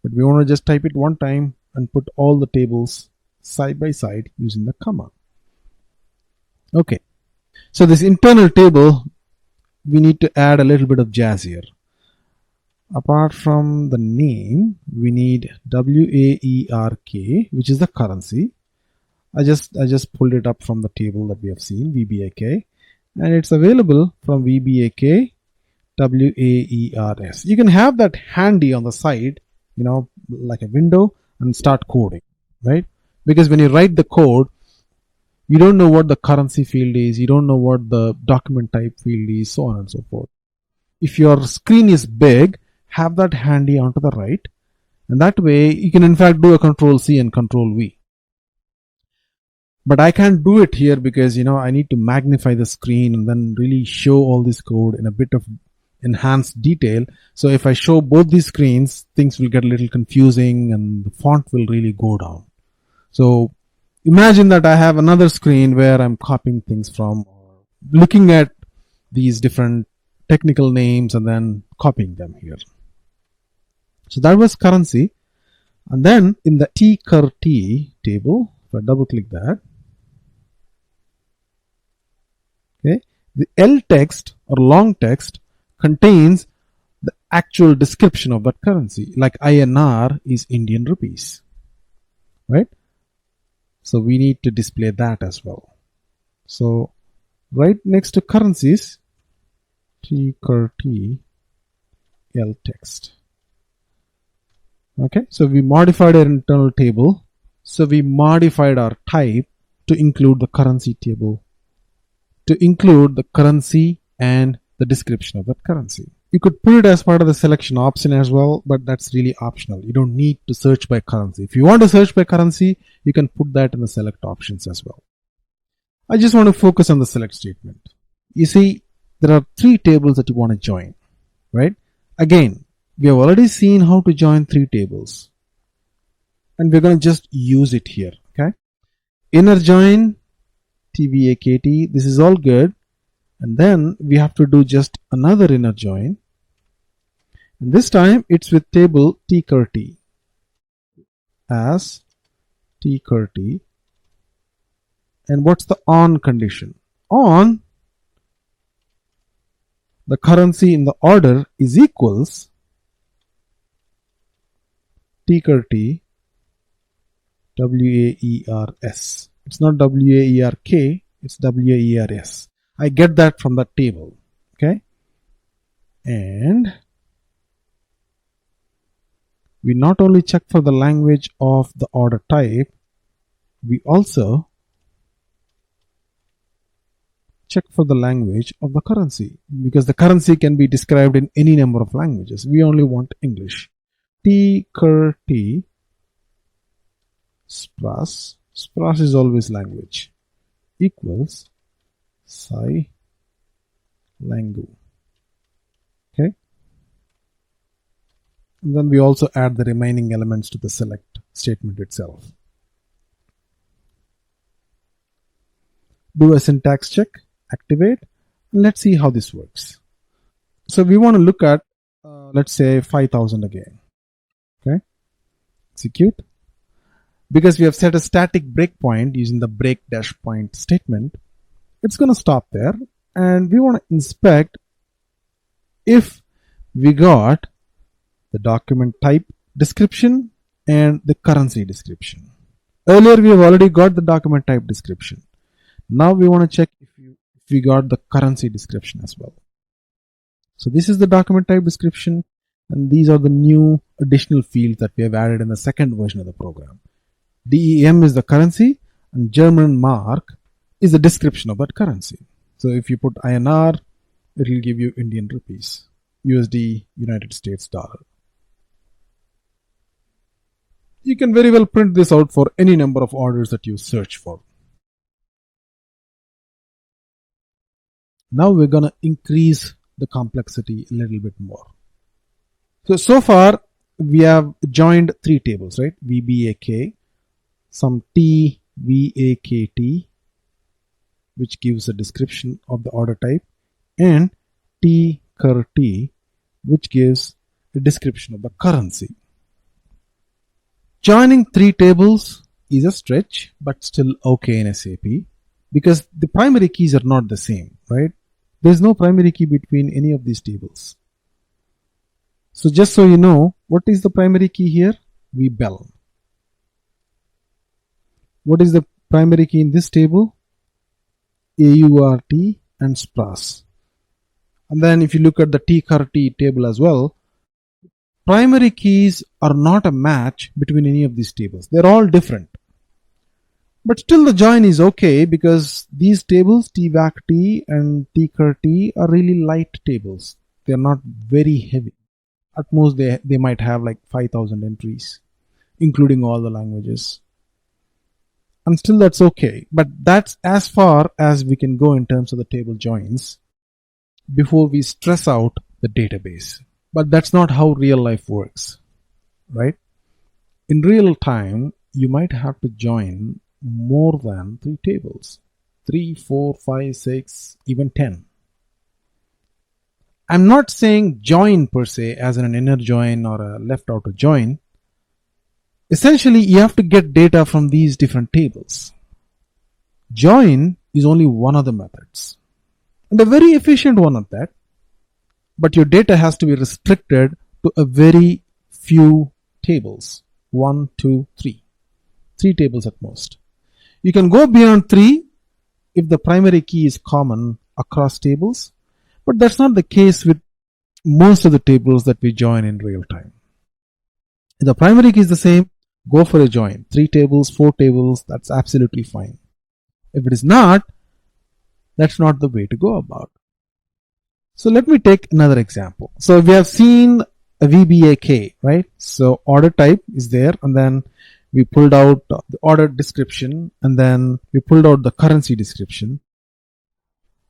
Speaker 1: But we want to just type it one time and put all the tables side by side using the comma. Okay. So this internal table, we need to add a little bit of jazz here. Apart from the name, we need WAERK, which is the currency. I just pulled it up from the table that we have seen, VBAK, and it's available from VBAK WAERS. You can have that handy on the side, like a window, and start coding, right? Because when you write the code, you don't know what the currency field is, you don't know what the document type field is, so on and so forth. If your screen is big, have that handy onto the right, and that way you can in fact do a Control-C and Control-V. But I can't do it here because I need to magnify the screen and then really show all this code in a bit of enhanced detail. So if I show both these screens, things will get a little confusing and the font will really go down. So imagine that I have another screen where I'm copying things from, or looking at these different technical names and then copying them here. So that was currency. And then in the TCURT table, if I double click that, okay, the L text or long text contains the actual description of that currency, like INR is Indian rupees, right? So we need to display that as well. So right next to currencies, TCURT L text. Okay, so we modified our internal table. So we modified our type to include the currency table, to include the currency and the description of that currency. You could put it as part of the selection option as well, but that's really optional. You don't need to search by currency. If you want to search by currency, you can put that in the select options as well. I just want to focus on the select statement. You see, there are 3 tables that you want to join, right? Again, we have already seen how to join 3 tables, and we're going to just use it here. Okay, inner join, TVAKT, this is all good, and then we have to do just another inner join, and this time it's with table TCURT as TCURT. And what's the on condition? On, the currency in the order is equals TCURT WAERS. It's not WAERK, it's WAERS. I get that from that table. Okay, and we not only check for the language of the order type, we also check for the language of the currency, because the currency can be described in any number of languages. We only want English. TCURT SPRAS, SPRAS is always language, equals Psi Langu. Okay, and then we also add the remaining elements to the select statement itself. Do a syntax check, activate, and let's see how this works. So we want to look at let's say 5,000 again. Okay, execute. Because we have set a static breakpoint using the break dash point statement, it's going to stop there, and we want to inspect if we got the document type description and the currency description. Earlier we have already got the document type description. Now we want to check if we got the currency description as well. So this is the document type description, and these are the new additional fields that we have added in the second version of the program. DEM is the currency, and German mark is the description of that currency. So if you put INR, it will give you Indian rupees, USD, United States dollar. You can very well print this out for any number of orders that you search for. Now we're going to increase the complexity a little bit more. So far we have joined three tables, right? VBAK, some TVAKT, which gives a description of the order type, and TCURT, which gives a description of the currency. Joining three tables is a stretch, but still okay in SAP, because the primary keys are not the same, right? There is no primary key between any of these tables. So just so you know, what is the primary key here? VBEL. What is the primary key in this table? AURT and SPRAS. And then if you look at the TCURT table as well, primary keys are not a match between any of these tables. They're all different. But still the join is okay, because these tables, TVACT and TCURT, are really light tables. They're not very heavy. At most they might have like 5,000 entries, including all the languages. And still that's okay. But that's as far as we can go in terms of the table joins before we stress out the database. But that's not how real life works, right? In real time, you might have to join more than three tables. 3, 4, 5, 6, even 10. I'm not saying join per se as in an inner join or a left outer join. Essentially, you have to get data from these different tables. Join is only one of the methods, and a very efficient one at that. But your data has to be restricted to a very few tables. 1, 2, 3. 3 tables at most. You can go beyond 3 if the primary key is common across tables, but that's not the case with most of the tables that we join in real time. If the primary key is the same, go for a join. 3 tables, 4 tables, that's absolutely fine. If it is not, that's not the way to go about it. So let me take another example. So we have seen a VBAK, right? So order type is there, and then we pulled out the order description, and then we pulled out the currency description.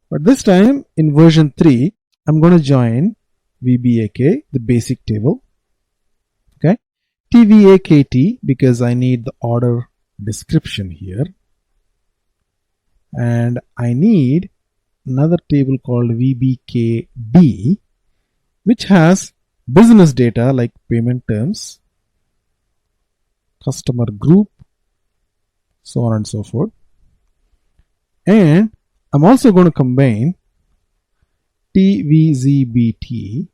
Speaker 1: But this time in version 3, I'm going to join VBAK, the basic table. Okay. TVAKT, because I need the order description here. And I need another table called VBKD, which has business data like payment terms, customer group, so on and so forth. And I'm also going to combine TVZBT.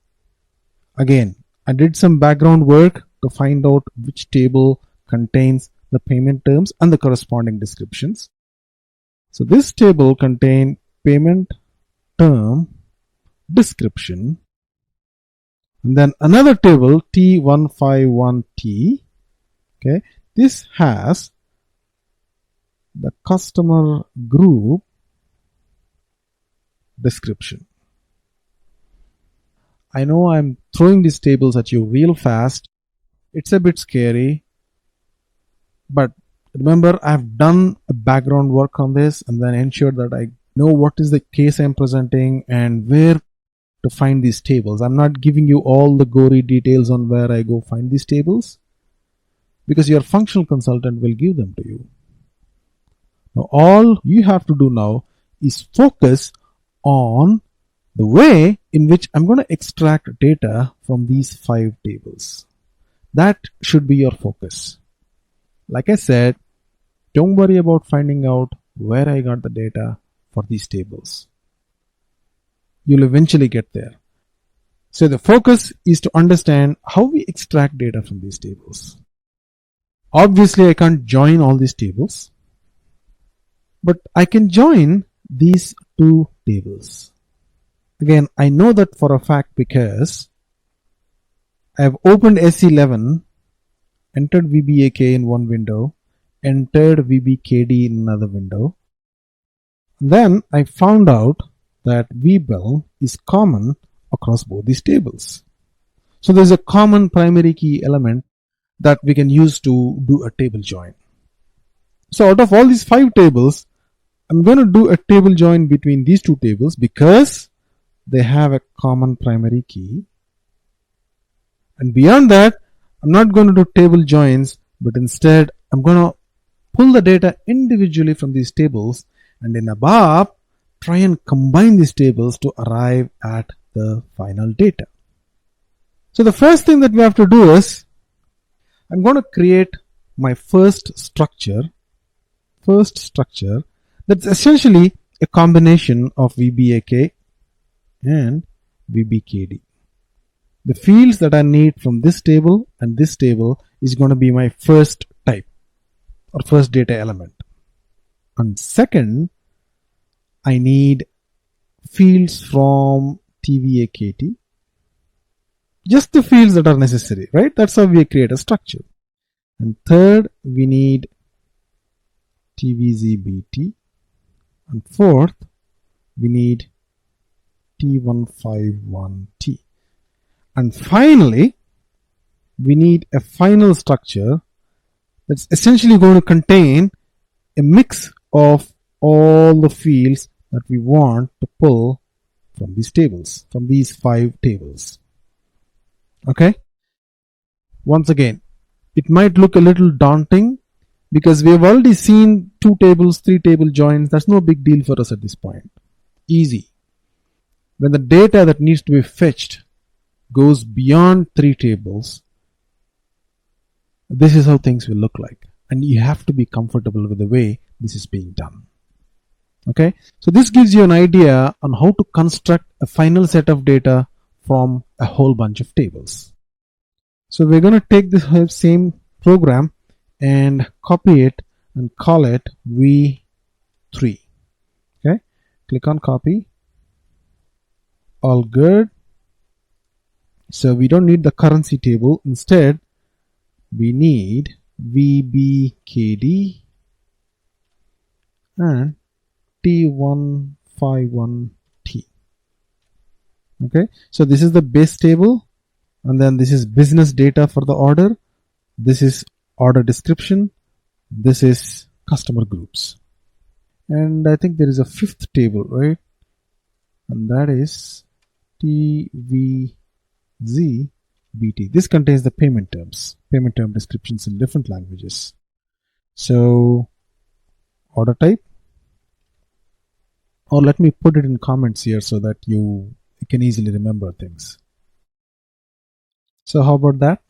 Speaker 1: Again, I did some background work to find out which table contains the payment terms and the corresponding descriptions. So this table contains payment term description, and then another table T151T. Okay, this has the customer group description. I know I'm throwing these tables at you real fast. It's a bit scary, but remember, I've done a background work on this and then ensured that I know what is the case I'm presenting and where to find these tables. I'm not giving you all the gory details on where I go find these tables, because your functional consultant will give them to you. Now, all you have to do now is focus on the way in which I'm going to extract data from these 5 tables. That should be your focus. Like I said, don't worry about finding out where I got the data for these tables. You'll eventually get there. So the focus is to understand how we extract data from these tables. Obviously, I can't join all these tables, but I can join these 2 tables. Again, I know that for a fact because I have opened S11, entered VBAK in one window, entered VBKD in another window. Then I found out that VBEL is common across both these tables. So there's a common primary key element that we can use to do a table join. So out of all these 5 tables, I'm going to do a table join between these 2 tables because they have a common primary key. And beyond that, I'm not going to do table joins, but instead I'm going to pull the data individually from these tables and in ABAP try and combine these tables to arrive at the final data. So the first thing that we have to do is I'm going to create my first structure that's essentially a combination of VBAK and VBKD. The fields that I need from this table and this table is going to be my first type or first data element. And second, I need fields from TVAKT, just the fields that are necessary, right? That's how we create a structure. And third, we need TVZBT. And fourth, we need T151T. And finally, we need a final structure that's essentially going to contain a mix of all the fields that we want to pull from these tables, from these 5 tables. Okay? Once again, it might look a little daunting because we have already seen 2 tables, 3 table joins. That's no big deal for us at this point. Easy. When the data that needs to be fetched goes beyond 3 tables, this is how things will look like. And you have to be comfortable with the way this is being done. Okay, so this gives you an idea on how to construct a final set of data from a whole bunch of tables. So we're going to take this same program and copy it and call it V3. Okay, click on copy. All good. So we don't need the currency table. Instead, we need VBKD and T151T. Okay, so this is the base table, and then this is business data for the order. This is order description. This is customer groups. And I think there is a 5th table, right? And that is TVZBT. This contains the payment term descriptions in different languages. So order type, or let me put it in comments here so that you can easily remember things. So how about that?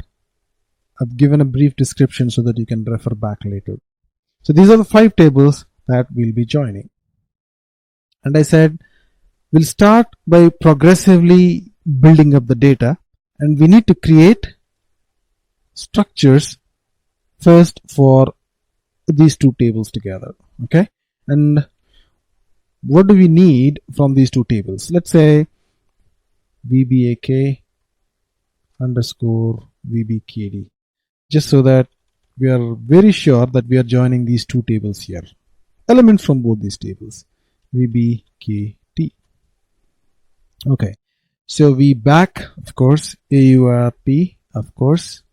Speaker 1: I've given a brief description so that you can refer back later. So these are the 5 tables that we'll be joining. And I said we'll start by progressively building up the data, and we need to create structures first for these 2 tables together. Okay, and what do we need from these 2 tables? Let's say VBAK underscore VBKD, just so that we are very sure that we are joining these 2 tables here. Elements from both these tables, VBKT. Okay, so we back, of course, AURP, of course,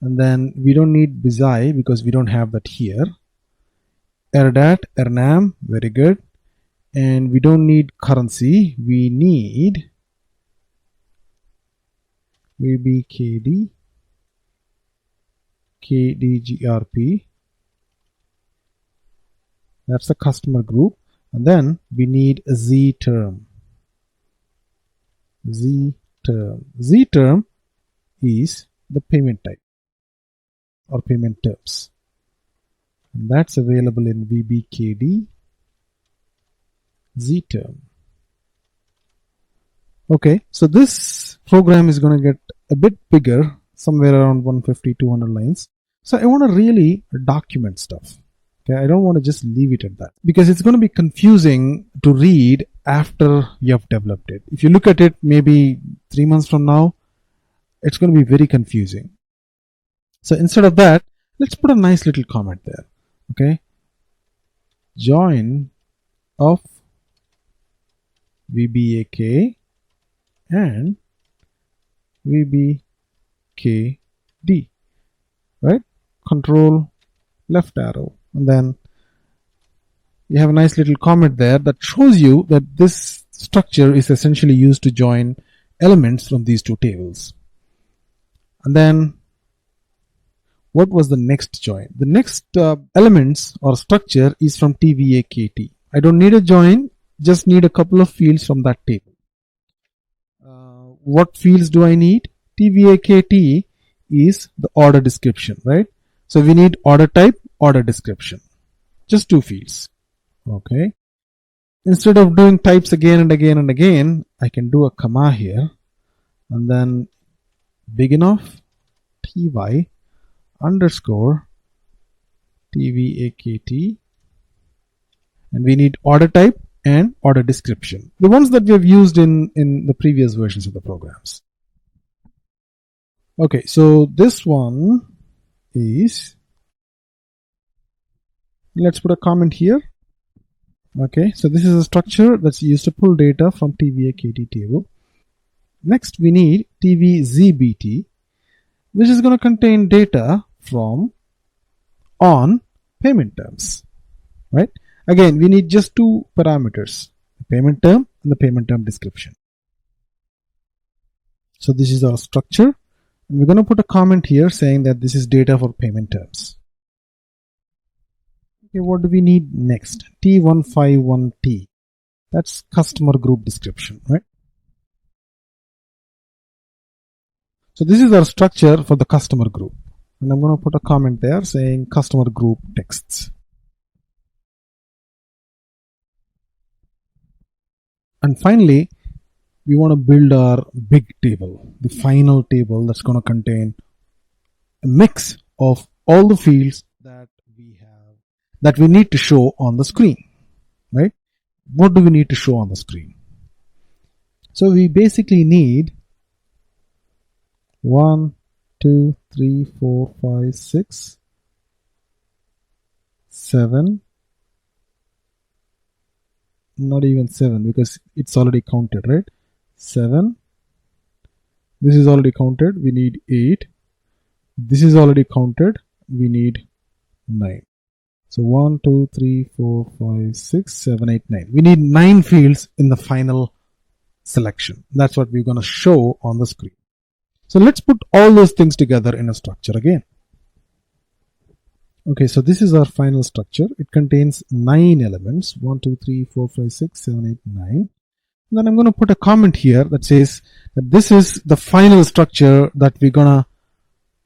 Speaker 1: and then we don't need BZI because we don't have that here. ERDAT, ERNAM, very good. And we don't need currency, we need VBKD, KDGRP, that's the customer group, and then we need a Z term. Z term. Z term is the payment type or payment terms. And that's available in VBKD Z term. Okay, so this program is going to get a bit bigger, somewhere around 150, 200 lines. So I want to really document stuff. Okay, I don't want to just leave it at that because it's going to be confusing to read after you have developed it. If you look at it maybe 3 months from now, it's going to be very confusing. So instead of that, let's put a nice little comment there. Okay, join of VBAK and VBKD, right? Control left arrow, and then you have a nice little comment there that shows you that this structure is essentially used to join elements from these two tables. And then what was the next join? The next elements or structure is from TVAKT. I don't need a join, just need a couple of fields from that table. What fields do I need? TVAKT is the order description, right? So we need order type, order description. Just 2 fields. Okay. Instead of doing types again and again and again, I can do a comma here and then begin of ty underscore tvakt, and we need order type and order description, the ones that we have used in the previous versions of the programs. Okay, so this one is, let's put a comment here. Okay, so this is a structure that's used to pull data from TVAKT table. Next, we need TVZBT, which is going to contain data from on payment terms, right? Again, we need just 2 parameters, the payment term and the payment term description. So this is our structure, and we're going to put a comment here saying that this is data for payment terms. Okay, what do we need next? T151T. That's customer group description, right? So this is our structure for the customer group. And I'm going to put a comment there saying customer group texts. And finally, we want to build our big table, the final table that's going to contain a mix of all the fields that we need to show on the screen, right? What do we need to show on the screen? So we basically need 1, 2, 3, 4, 5, 6, 7, not even 7 because it's already counted, right? 7, this is already counted, we need 8, this is already counted, we need 9. So 1, 2, 3, 4, 5, 6, 7, 8, 9. We need 9 fields in the final selection. That's what we're going to show on the screen. So let's put all those things together in a structure again. Okay, so this is our final structure. It contains 9 elements, 1, 2, 3, 4, 5, 6, 7, 8, 9. And then I'm going to put a comment here that says that this is the final structure that we're going to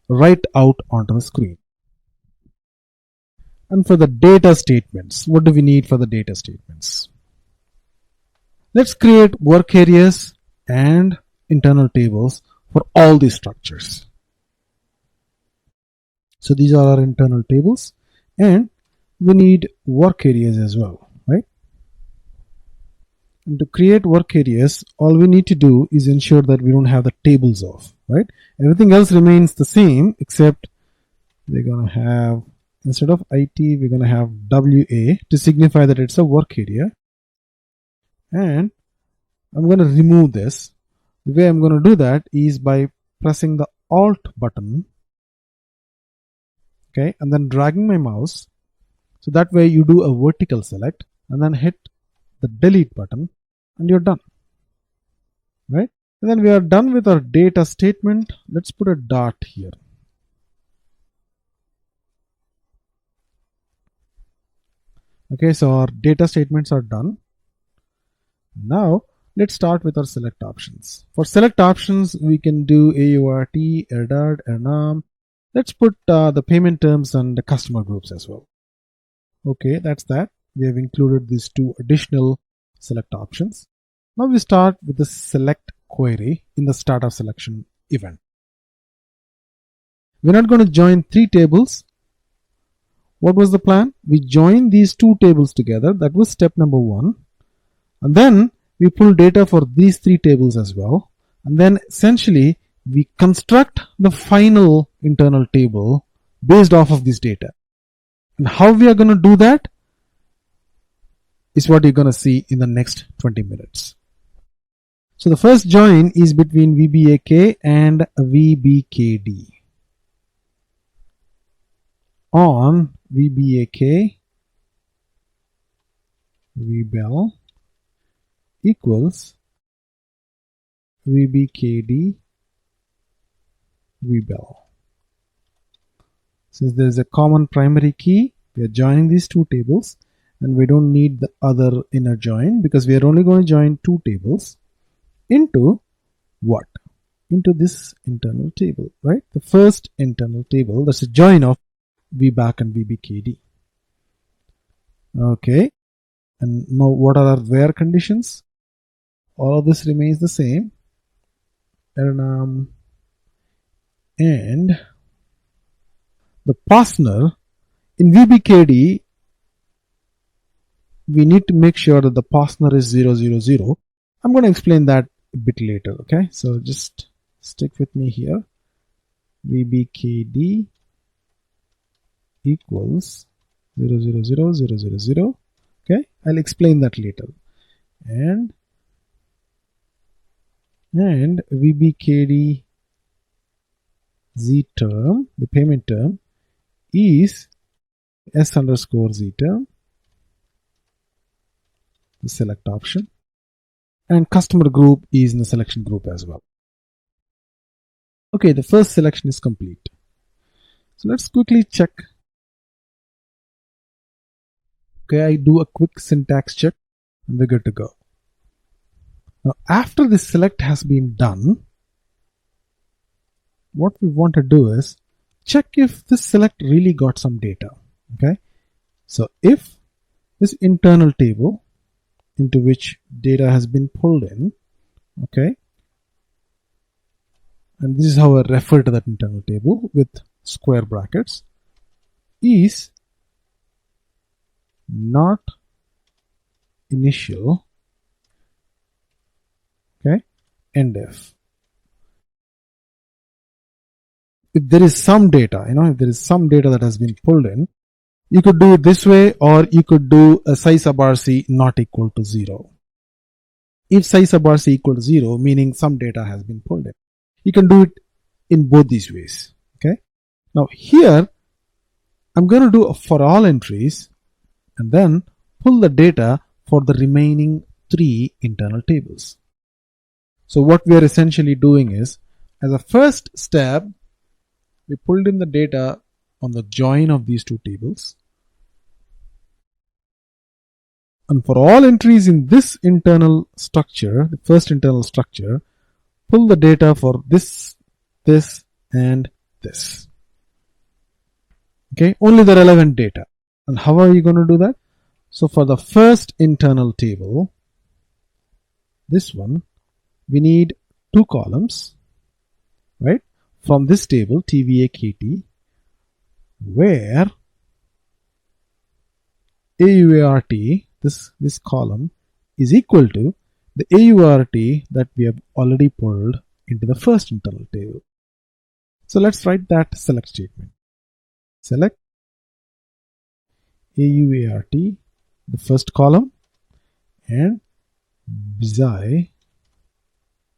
Speaker 1: write out onto the screen. And for the data statements, what do we need for the data statements? Let's create work areas and internal tables for all these structures. So these are our internal tables, and we need work areas as well, right? And to create work areas, all we need to do is ensure that we don't have the tables off, right? Everything else remains the same except we're going to have, instead of IT, we're going to have WA to signify that it's a work area. And I'm going to remove this. The way I'm going to do that is by pressing the Alt button, okay, and then dragging my mouse. So that way you do a vertical select and then hit the delete button and you're done, right? And then we are done with our data statement. Let's put a dot here. Okay, so our data statements are done. Now Let's start with our select options. For select options, we can do AURT, ERDAD, ERNAM. Let's put the payment terms and the customer groups as well. Okay, that's that. We have included these two additional select options. Now we start with the select query in the start of selection event. We're not going to join three tables. What was the plan? We joined these two tables together. That was step number 1. And then we pull data for these three tables as well. And then essentially we construct the final internal table based off of this data. And how we are going to do that is what you're going to see in the next 20 minutes. So the first join is between VBAK and VBKD. On VBAK, VBEL equals VBKD, VBEL. Since there is a common primary key, we are joining these two tables and we don't need the other inner join because we are only going to join two tables into what? Into this internal table, right? The first internal table, that's a join of VBAK and VBKD. Okay, and now what are our where conditions? All of this remains the same. And the partner in VBKD, we need to make sure that the partner is 000. I'm going to explain that a bit later. Okay, so just stick with me here. VBKD equals 000. Okay, I'll explain that later. And VBKD Z term, the payment term, is S underscore Z term, the select option, and customer group is in the selection group as well. Okay, the first selection is complete. So let's quickly check. Okay, I do a quick syntax check and we're good to go. Now, after the select has been done, what we want to do is check if this select really got some data. Okay, so if this internal table into which data has been pulled in, okay, and this is how I refer to that internal table with square brackets, is not initial, okay, endf. If there is some data, if there is some data that has been pulled in, you could do it this way, or you could do a size sub RC not equal to 0. If size sub RC equal to 0, meaning some data has been pulled in, you can do it in both these ways. Okay. Now here, I'm going to do a for all entries and then pull the data for the remaining 3 internal tables. So what we are essentially doing is, as a first step, we pulled in the data on the join of these two tables. And for all entries in this internal structure, the first internal structure, pull the data for this, this, and this. Okay, only the relevant data. And how are you going to do that? So for the first internal table, this one, we need 2 columns, right? From this table, TVAKT, where AUART, this column, is equal to the AURT that we have already pulled into the first internal table. So let's write that select statement. Select AUART, the first column, and beside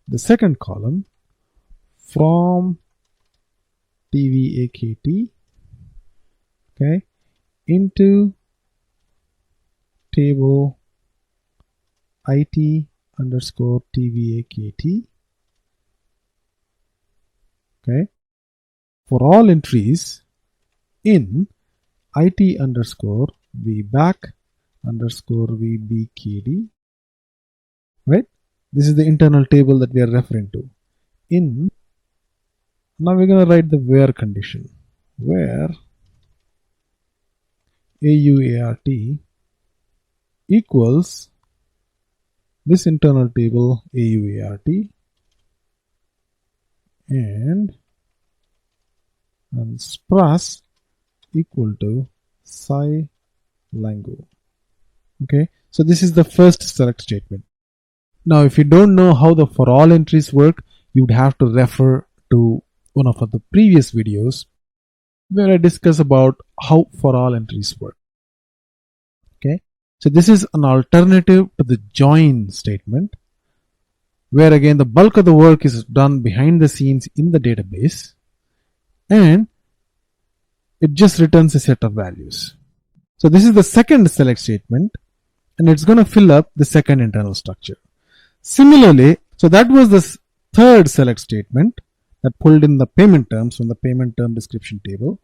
Speaker 1: the second column from TVAKT, okay, into table IT underscore TVAKT, okay, for all entries in IT underscore VBAK underscore VBKD, right? This is the internal table that we are referring to. Now we're going to write the where condition. Where AUART equals this internal table AUART and spras equal to psi lango. Okay, so this is the first select statement. Now if you don't know how the for all entries work, you would have to refer to one of the previous videos where I discuss about how for all entries work. Okay, so this is an alternative to the join statement, where again the bulk of the work is done behind the scenes in the database and it just returns a set of values. So this is the second select statement and it's going to fill up the second internal structure. Similarly, so that was the third select statement that pulled in the payment terms from the payment term description table.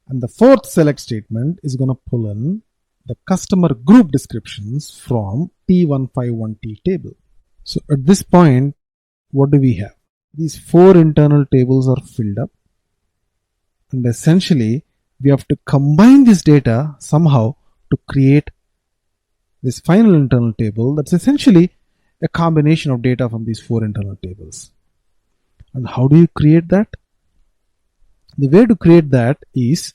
Speaker 1: And the fourth select statement is going to pull in the customer group descriptions from T151T table. So at this point, what do we have? These four internal tables are filled up. And essentially, we have to combine this data somehow to create this final internal table that's essentially a combination of data from these four internal tables. And how do you create that? The way to create that is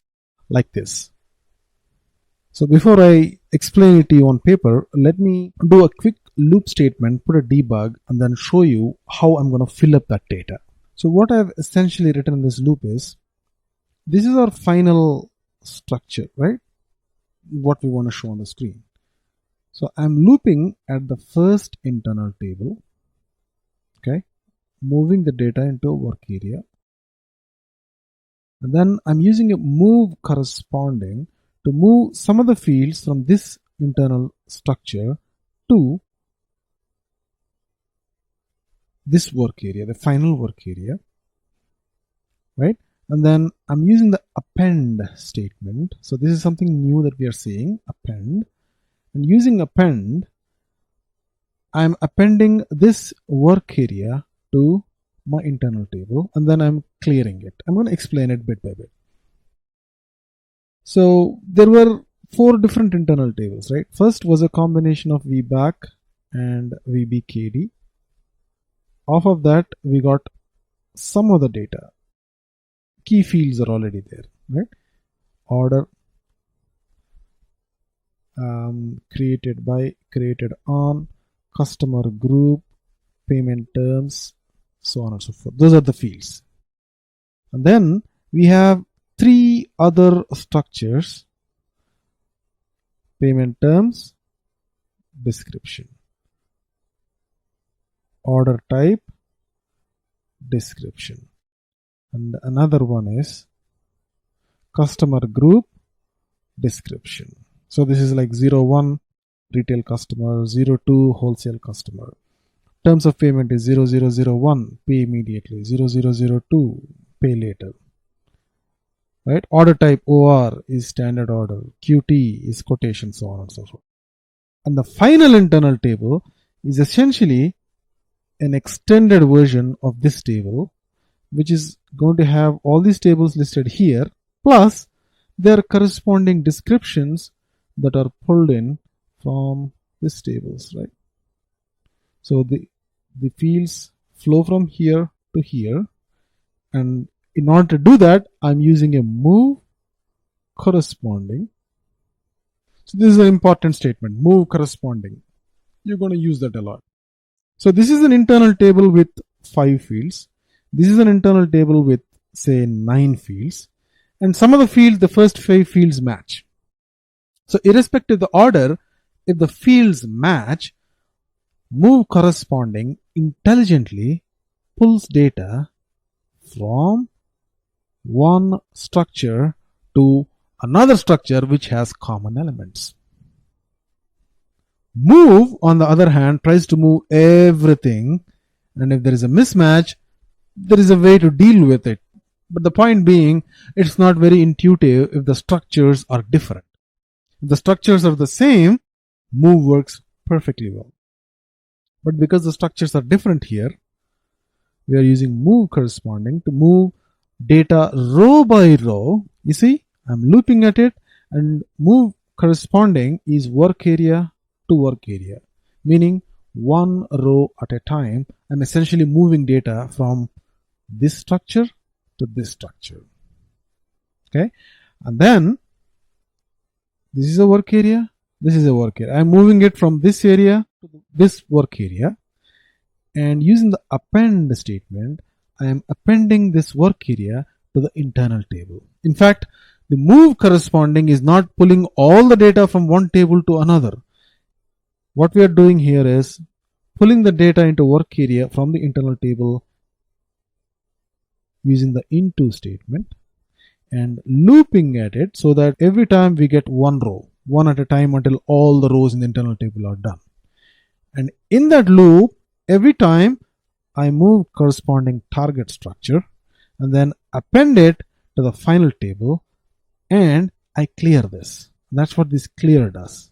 Speaker 1: like this. So before I explain it to you on paper, let me do a quick loop statement, put a debug, and then show you how I'm going to fill up that data. So what I've essentially written in this loop is, this is our final structure, right? What we want to show on the screen. So I'm looping at the first internal table, okay, moving the data into a work area. And then I'm using a move corresponding to move some of the fields from this internal structure to this work area, the final work area, right? And then I'm using the append statement. So this is something new that we are seeing, append. And using append, I'm appending this work area to my internal table and then I'm clearing it. I'm going to explain it bit by bit. So there were four different internal tables, right? First was a combination of VBAC and VBKD. Off of that, we got some of the data. Key fields are already there, right? Order, created by, created on, customer group, payment terms, so on and so forth. Those are the fields. And then we have three other structures: payment terms, description, order type, description, and another one is customer group, description. So this is like 01 retail customer, 02 wholesale customer. Terms of payment is 0001, pay immediately, 0002, pay later. Right? Order type OR is standard order, QT is quotation, so on and so forth. And the final internal table is essentially an extended version of this table, which is going to have all these tables listed here, plus their corresponding descriptions that are pulled in from these tables, right? So the fields flow from here to here, and in order to do that, I'm using a move corresponding. So this is an important statement, move corresponding. You're going to use that a lot. So this is an internal table with 5 fields. This is an internal table with, say, 9 fields. And some of the fields, the first 5 fields match. So irrespective of the order, if the fields match, move corresponding intelligently pulls data from one structure to another structure which has common elements. Move, on the other hand, tries to move everything, and if there is a mismatch, there is a way to deal with it. But the point being, it's not very intuitive if the structures are different. If the structures are the same, move works perfectly well. But because the structures are different here, we are using move corresponding to move data row by row. You see, I'm looping at it, and move corresponding is work area to work area, meaning one row at a time. I'm essentially moving data from this structure to this structure. Okay, and then this is a work area, this is a work area. I'm moving it from this area to this work area, and using the append statement, I am appending this work area to the internal table. In fact, the move corresponding is not pulling all the data from one table to another. What we are doing here is pulling the data into work area from the internal table using the into statement and looping at it so that every time we get one row, one at a time, until all the rows in the internal table are done. And in that loop, every time I move corresponding target structure and then append it to the final table, and I clear this. That's what this clear does.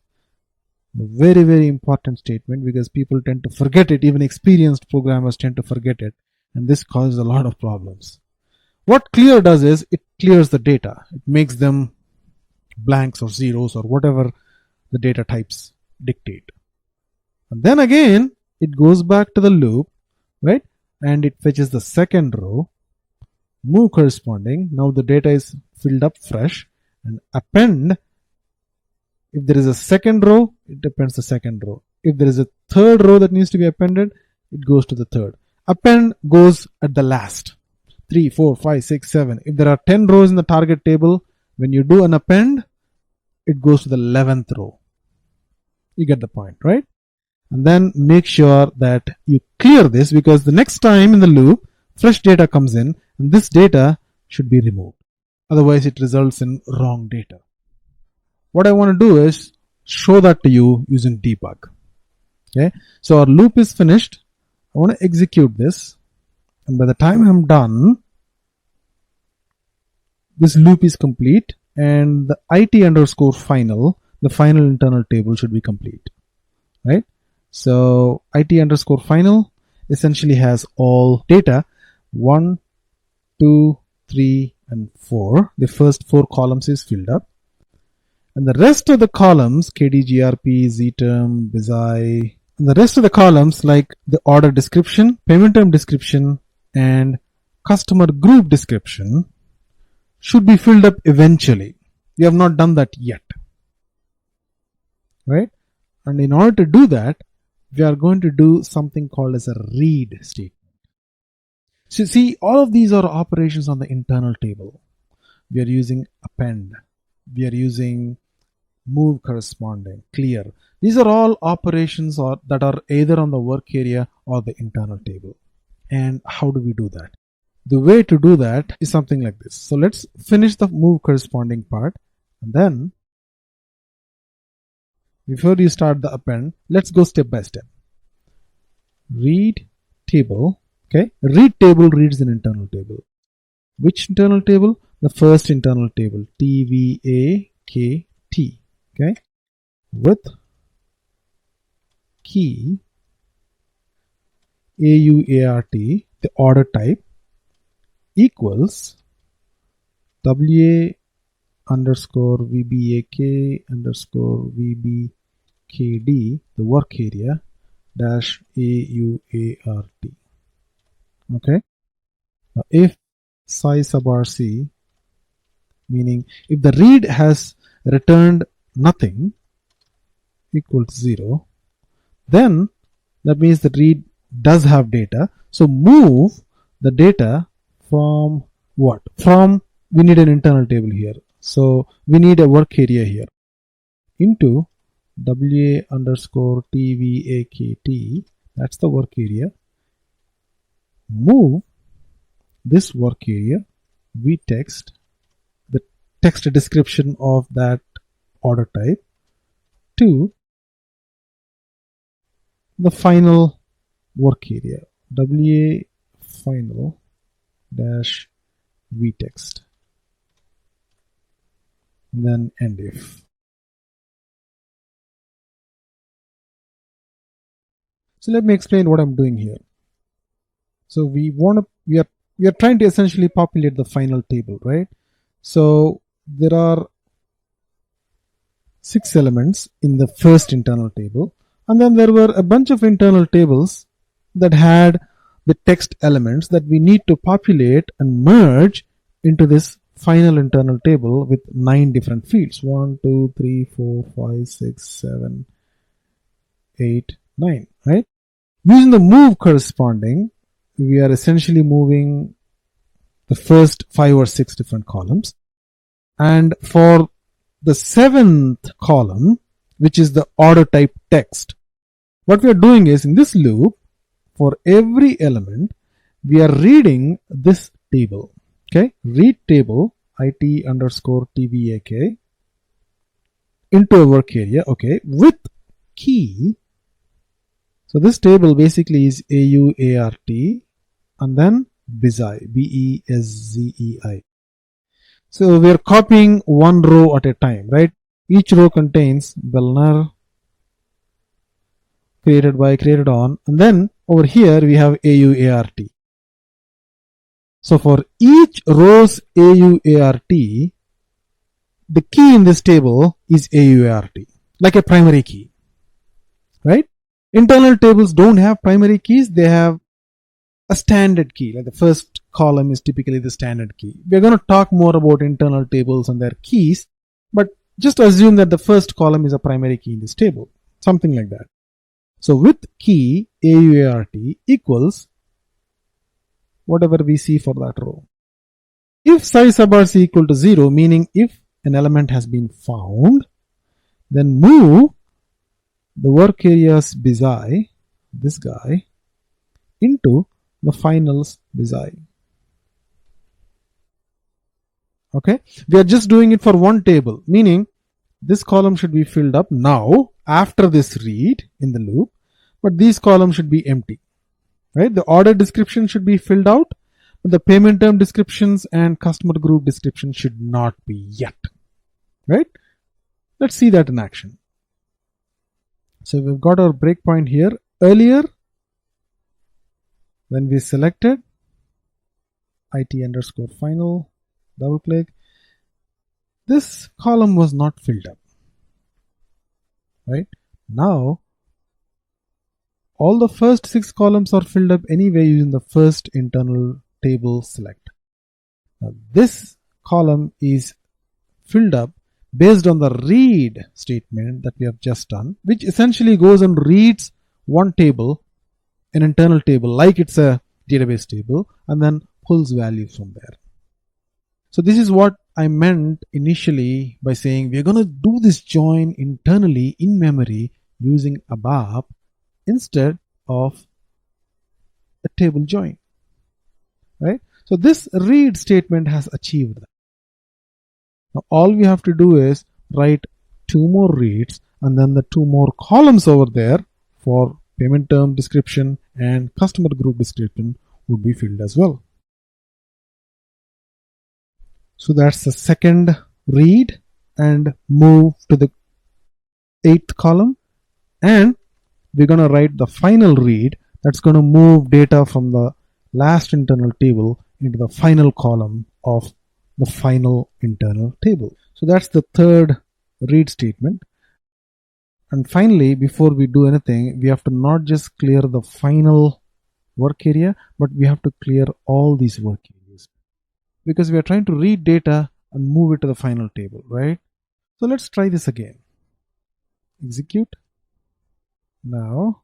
Speaker 1: A very, very important statement, because people tend to forget it. Even experienced programmers tend to forget it, and this causes a lot of problems. What clear does is it clears the data. It makes them blanks or zeros or whatever the data types dictate. And then again, it goes back to the loop, right? And it fetches the second row, move corresponding. Now the data is filled up fresh, and append. If there is a second row, it appends the second row. If there is a third row that needs to be appended, it goes to the third. Append goes at the last. 3, 4, 5, 6, 7. If there are 10 rows in the target table, when you do an append, it goes to the 11th row. You get the point, right? And then make sure that you clear this, because the next time in the loop, fresh data comes in, and this data should be removed. Otherwise, it results in wrong data. What I want to do is show that to you using debug. Okay, so our loop is finished. I want to execute this, and by the time I'm done, this loop is complete, and the IT underscore final, the final internal table, should be complete, right? So IT underscore final essentially has all data 1, 2, 3, and 4. The first 4 columns is filled up. And the rest of the columns, KDGRP, ZTerm, BZI, and the rest of the columns like the order description, payment term description, and customer group description should be filled up eventually. We have not done that yet, right? And in order to do that, we are going to do something called as a read statement. So see, all of these are operations on the internal table. We are using append. We are using move corresponding, clear. These are all operations that are either on the work area or the internal table. And how do we do that? The way to do that is something like this. So let's finish the move corresponding part, and then before you start the append, let's go step by step. Read table. Okay, read table reads an internal table. Which internal table? The first internal table, TVAKT. Okay, with key AUART, the order type, equals WA underscore VBAK underscore VBKD, the work area, dash AUART. Okay. Now if size sub RC, meaning if the read has returned nothing equals 0, then that means the read does have data. So move the data from what? From, we need an internal table here. So we need a work area here, into WA underscore TVAKT, that's the work area. Move this work area, vtext, the text description of that order type, to the final work area, WA final dash vtext, and then end if. So let me explain what I'm doing here. So we are trying to essentially populate the final table, right? So there are 6 elements in the first internal table, and then there were a bunch of internal tables that had the text elements that we need to populate and merge into this final internal table with 9 different fields. 1, 2, 3, 4, 5, 6, 7, 8, 9, right? Using the move corresponding, we are essentially moving the first 5 or 6 different columns. And for the 7th column, which is the order type text, what we are doing is, in this loop, for every element, we are reading this table. Okay, read table it underscore tvak into a work area. Okay, with key. So this table basically is AUART and then BEZI, BEZZEI. So we are copying one row at a time, right? Each row contains Bellner, created by, created on, and then over here we have AUART. So for each row's AUART, the key in this table is AUART, like a primary key, right? Internal tables don't have primary keys, they have a standard key. Like the first column is typically the standard key. We're going to talk more about internal tables and their keys, but just assume that the first column is a primary key in this table, something like that. So with key AUART equals whatever we see for that row. If size subart is equal to 0, meaning if an element has been found, then move the work area's BEZI, this guy, into the finals BEZI. Okay, we are just doing it for one table, meaning this column should be filled up now after this read in the loop, but these columns should be empty, right? The order description should be filled out, but the payment term descriptions and customer group description should not be yet, right? Let's see that in action. So we've got our breakpoint here. Earlier, when we selected IT underscore final, double click, this column was not filled up, right? Now, all the first 6 columns are filled up anyway using the first internal table select. Now, this column is filled up based on the read statement that we have just done, which essentially goes and reads one table, an internal table, like it's a database table, and then pulls values from there. So this is what I meant initially by saying we're going to do this join internally in memory using ABAP instead of a table join, right? So this read statement has achieved that. Now all we have to do is write 2 more reads and then the 2 more columns over there for payment term description and customer group description would be filled as well. So that's the second read and move to the 8th column, and we're going to write the final read that's going to move data from the last internal table into the final column of the final internal table. So that's the third read statement. And finally, before we do anything, we have to not just clear the final work area, but we have to clear all these work areas, because we are trying to read data and move it to the final table, right? So let's try this again. Execute. Now,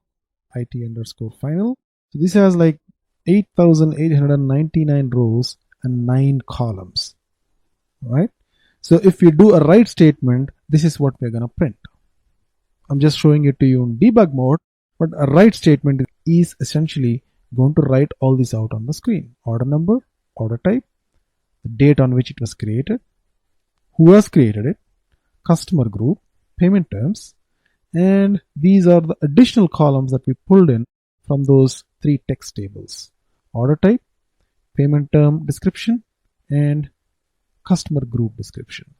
Speaker 1: IT underscore final. So this has like 8,899 rows and 9 columns, right? So if you do a write statement, this is what we're going to print. I'm just showing it to you in debug mode, but a write statement is essentially going to write all this out on the screen. Order number, order type, the date on which it was created, who has created it, customer group, payment terms, and these are the additional columns that we pulled in from those 3 text tables: order type, payment term description, and customer group description.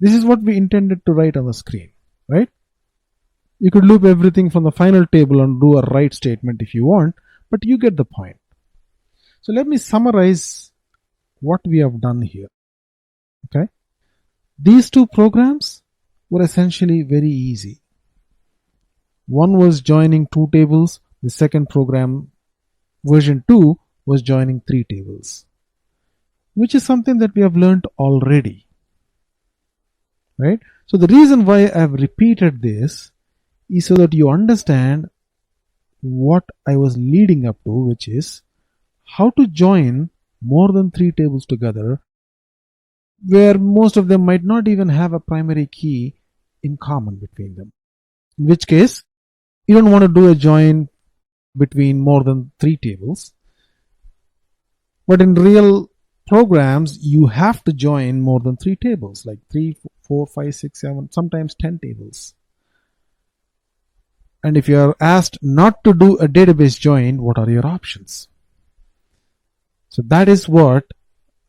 Speaker 1: This is what we intended to write on the screen, right? You could loop everything from the final table and do a write statement if you want, but you get the point. So let me summarize what we have done here. Okay. These two programs were essentially very easy. One was joining two tables. The second program, version 2, was joining three tables, which is something that we have learned already. Right? So the reason why I have repeated this is so that you understand what I was leading up to, which is how to join more than three tables together where most of them might not even have a primary key in common between them. In which case, you don't want to do a join between more than three tables. But in real programs, you have to join more than three tables, like 3, 4, 5, 6, 7, sometimes 10 tables. And if you are asked not to do a database join, what are your options? So that is what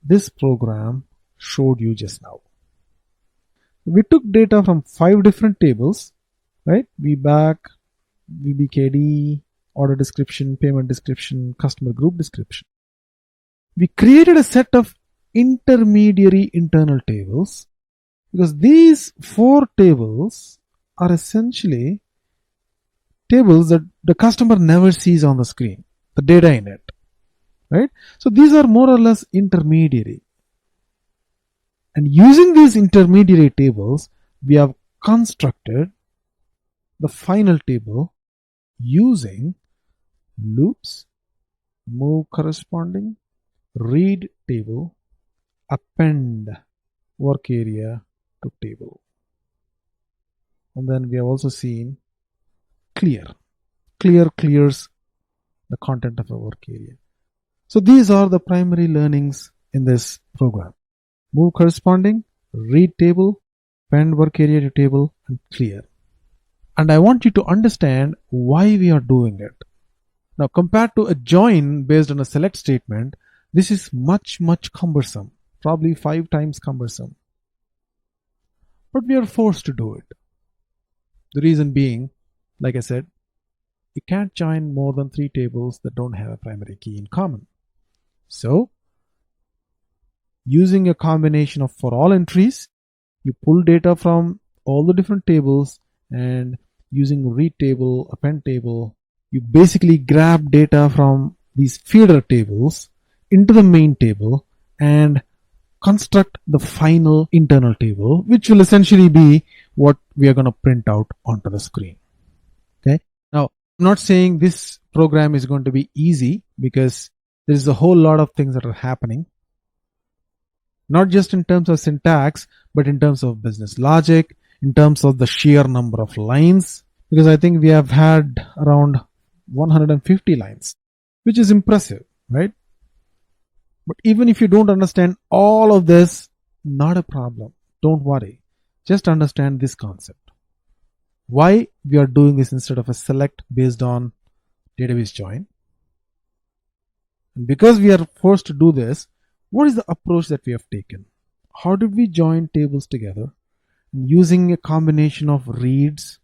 Speaker 1: this program showed you just now. We took data from 5 different tables, right? VBAC, VBKD, order description, payment description, customer group description. We created a set of intermediary internal tables because these 4 tables are essentially tables that the customer never sees on the screen, the data in it, right? So these are more or less intermediary. And using these intermediary tables, we have constructed the final table using loops, move corresponding, read table, append work area to table. And then we have also seen clear. Clear clears the content of a work area. So these are the primary learnings in this program. Move corresponding, read table, append work area to table, and clear. And I want you to understand why we are doing it. Now, compared to a join based on a select statement, this is much cumbersome, probably 5 times cumbersome. But we are forced to do it. The reason being, like I said, you can't join more than 3 tables that don't have a primary key in common. So, using a combination of for all entries, you pull data from all the different tables, and using read table, append table, you basically grab data from these feeder tables into the main table and construct the final internal table, which will essentially be what we are going to print out onto the screen. Okay. Now, I'm not saying this program is going to be easy because there is a whole lot of things that are happening, not just in terms of syntax, but in terms of business logic, in terms of the sheer number of lines, because I think we have had around 150 lines, which is impressive, right? But even if you don't understand all of this, not a problem. Don't worry. Just understand this concept. Why we are doing this instead of a select based on database join. And because we are forced to do this, what is the approach that we have taken? How did we join tables together? And using a combination of reads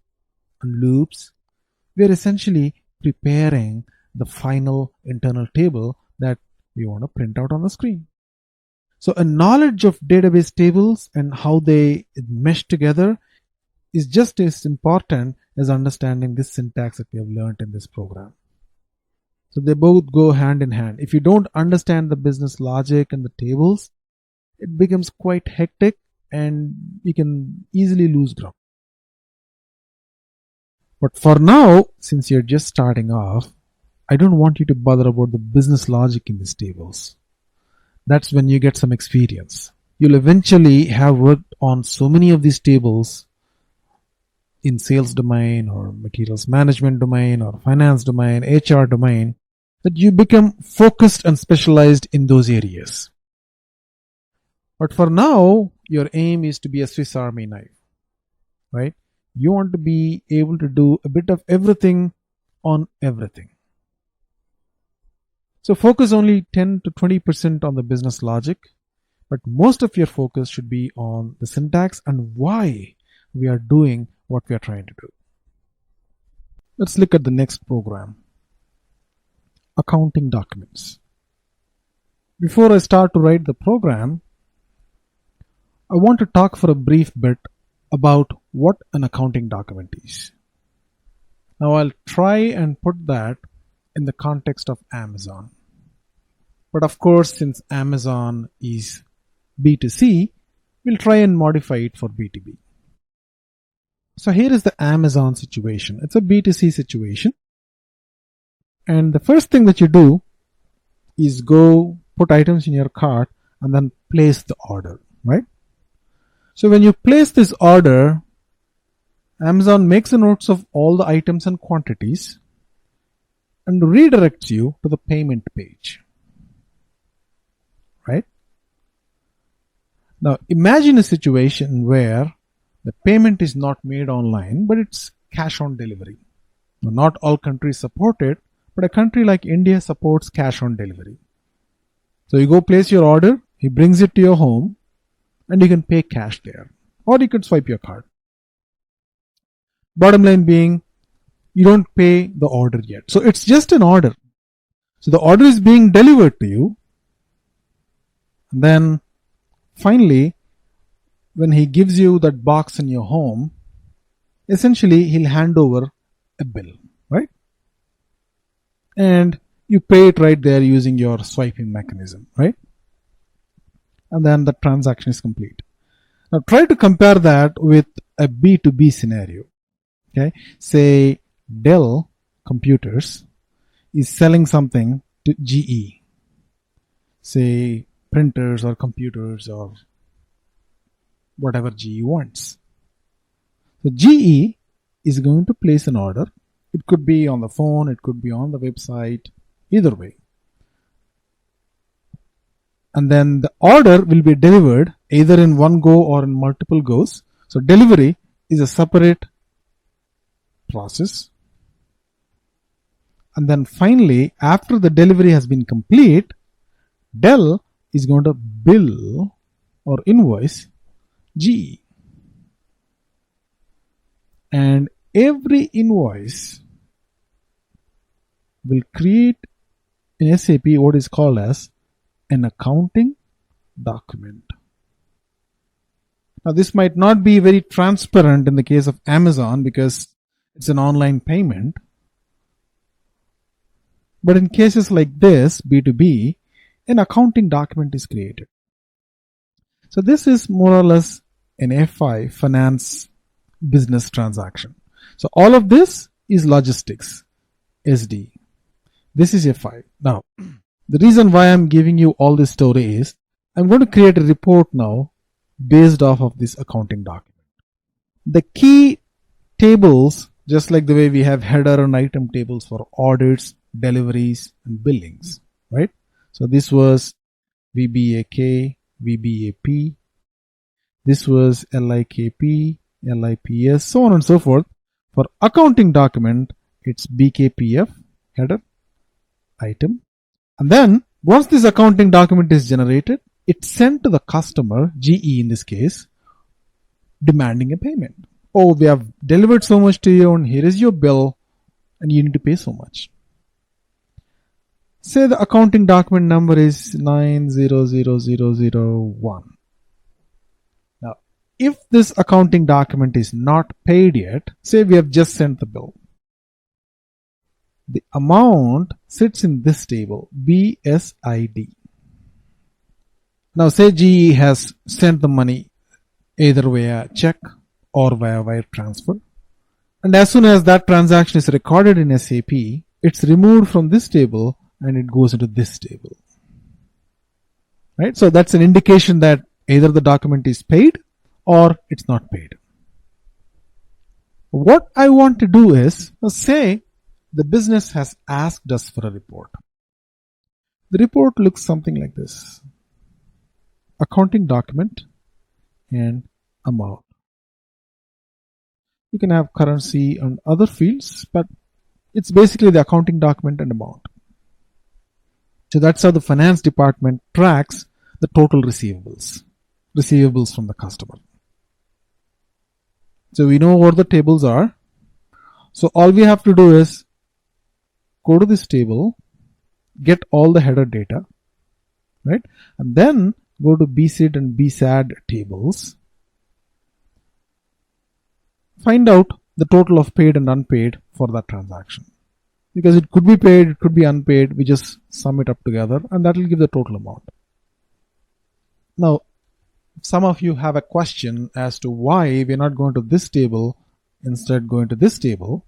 Speaker 1: and loops, we are essentially preparing the final internal table that we want to print out on the screen. So a knowledge of database tables and how they mesh together is just as important as understanding this syntax that we have learned in this program. So they both go hand in hand. If you don't understand the business logic and the tables, it becomes quite hectic and you can easily lose ground. But for now, since you're just starting off, I don't want you to bother about the business logic in these tables. That's when you get some experience. You'll eventually have worked on so many of these tables in sales domain or materials management domain or finance domain, HR domain, that you become focused and specialized in those areas. But for now, your aim is to be a Swiss Army knife, right? You want to be able to do a bit of everything on everything. So focus only 10 to 20% on the business logic, but most of your focus should be on the syntax and why we are doing what we are trying to do. Let's look at the next program, accounting documents. Before I start to write the program, I want to talk for a brief bit about what an accounting document is. Now I'll try and put that in the context of Amazon. But of course, since Amazon is B2C, we'll try and modify it for B2B. So here is the Amazon situation. It's a B2C situation. And the first thing that you do is go put items in your cart and then place the order, right? So when you place this order, Amazon makes a notes of all the items and quantities and redirects you to the payment page, right? Now imagine a situation where the payment is not made online, but it's cash on delivery. Now, not all countries support it, but a country like India supports cash on delivery. So you go place your order, he brings it to your home, and you can pay cash there. Or you can swipe your card. Bottom line being, you don't pay the order yet. So it's just an order. So the order is being delivered to you. And then finally, when he gives you that box in your home, essentially he'll hand over a bill, right? And you pay it right there using your swiping mechanism, right? And then the transaction is complete. Now try to compare that with a B2B scenario. Okay, say Dell Computers is selling something to GE, say printers or computers or whatever GE wants. So GE is going to place an order. It could be on the phone, it could be on the website, either way. And then the order will be delivered either in one go or in multiple goes. So delivery is a separate process. And then finally, after the delivery has been complete, Dell is going to bill or invoice GE. And every invoice will create in SAP what is called as an accounting document. Now this might not be very transparent in the case of Amazon because it's an online payment. But in cases like this, B2B, an accounting document is created. So this is more or less an FI, finance business transaction. So all of this is logistics, SD. This is FI. Now, the reason why I'm giving you all this story is I'm going to create a report now based off of this accounting document. The key tables, just like the way we have header and item tables for orders, deliveries, and billings, right? So this was VBAK, VBAP. This was LIKP, LIPS, so on and so forth. For accounting document, it's BKPF, header, item. And then once this accounting document is generated, it's sent to the customer, GE in this case, demanding a payment. Oh, we have delivered so much to you and here is your bill and you need to pay so much. Say the accounting document number is 900001. Now, if this accounting document is not paid yet, say we have just sent the bill. The amount sits in this table, BSID. Now say GE has sent the money either via check or via wire transfer. And as soon as that transaction is recorded in SAP, it's removed from this table and it goes into this table. Right? So that's an indication that either the document is paid or it's not paid. What I want to do is, say the business has asked us for a report. The report looks something like this. Accounting document and amount. You can have currency and other fields, but it's basically the accounting document and amount. So that's how the finance department tracks the total receivables from the customer. So we know what the tables are. So all we have to do is go to this table, get all the header data, right? And then go to BSID and BSAD tables, find out the total of paid and unpaid for that transaction. Because it could be paid, it could be unpaid, we just sum it up together and that will give the total amount. Now, some of you have a question as to why we're not going to this table, instead going to this table.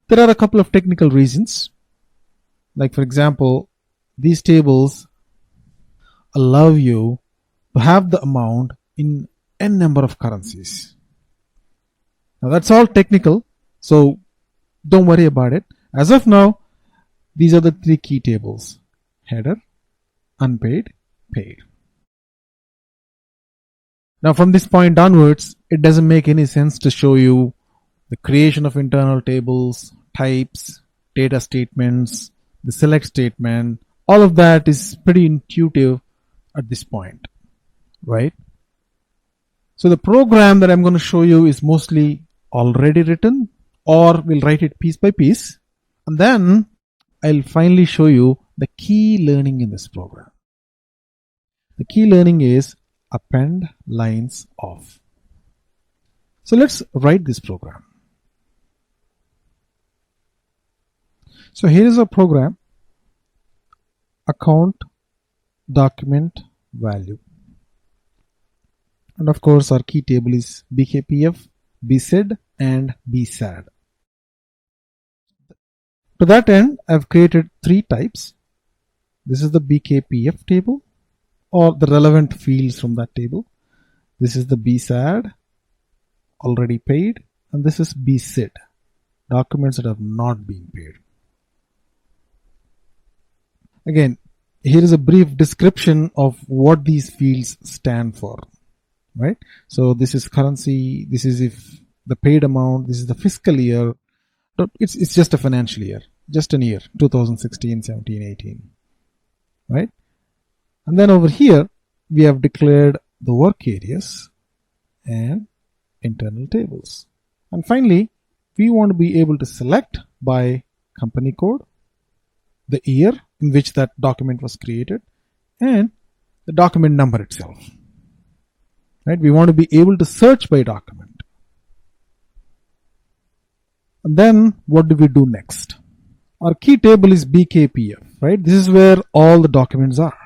Speaker 1: There are a couple of technical reasons. Like for example, these tables allow you to have the amount in n number of currencies. Now that's all technical, so don't worry about it. As of now, these are the three key tables: header, unpaid, paid. Now from this point onwards, it doesn't make any sense to show you the creation of internal tables, types, data statements, the select statement. All of that is pretty intuitive at this point, right? So the program that I'm going to show you is mostly already written, or we'll write it piece by piece, and then I'll finally show you the key learning in this program. The key learning is append lines of. So let's write this program. So here is our program: account, document, value. And of course our key table is BKPF, BSID and BSAD. To that end, I've created three types. This is the BKPF table, or the relevant fields from that table. This is the BSAD, already paid, and this is BSID, documents that have not been paid. Again, here is a brief description of what these fields stand for, right? So this is currency, this is if the paid amount, this is the fiscal year. It's just a financial year, just an year, 2016, 17, 18, right? And then over here, we have declared the work areas and internal tables. And finally, we want to be able to select by company code, the year in which that document was created, and the document number itself, right? We want to be able to search by document. And then what do we do next? Our key table is BKPF, right? This is where all the documents are.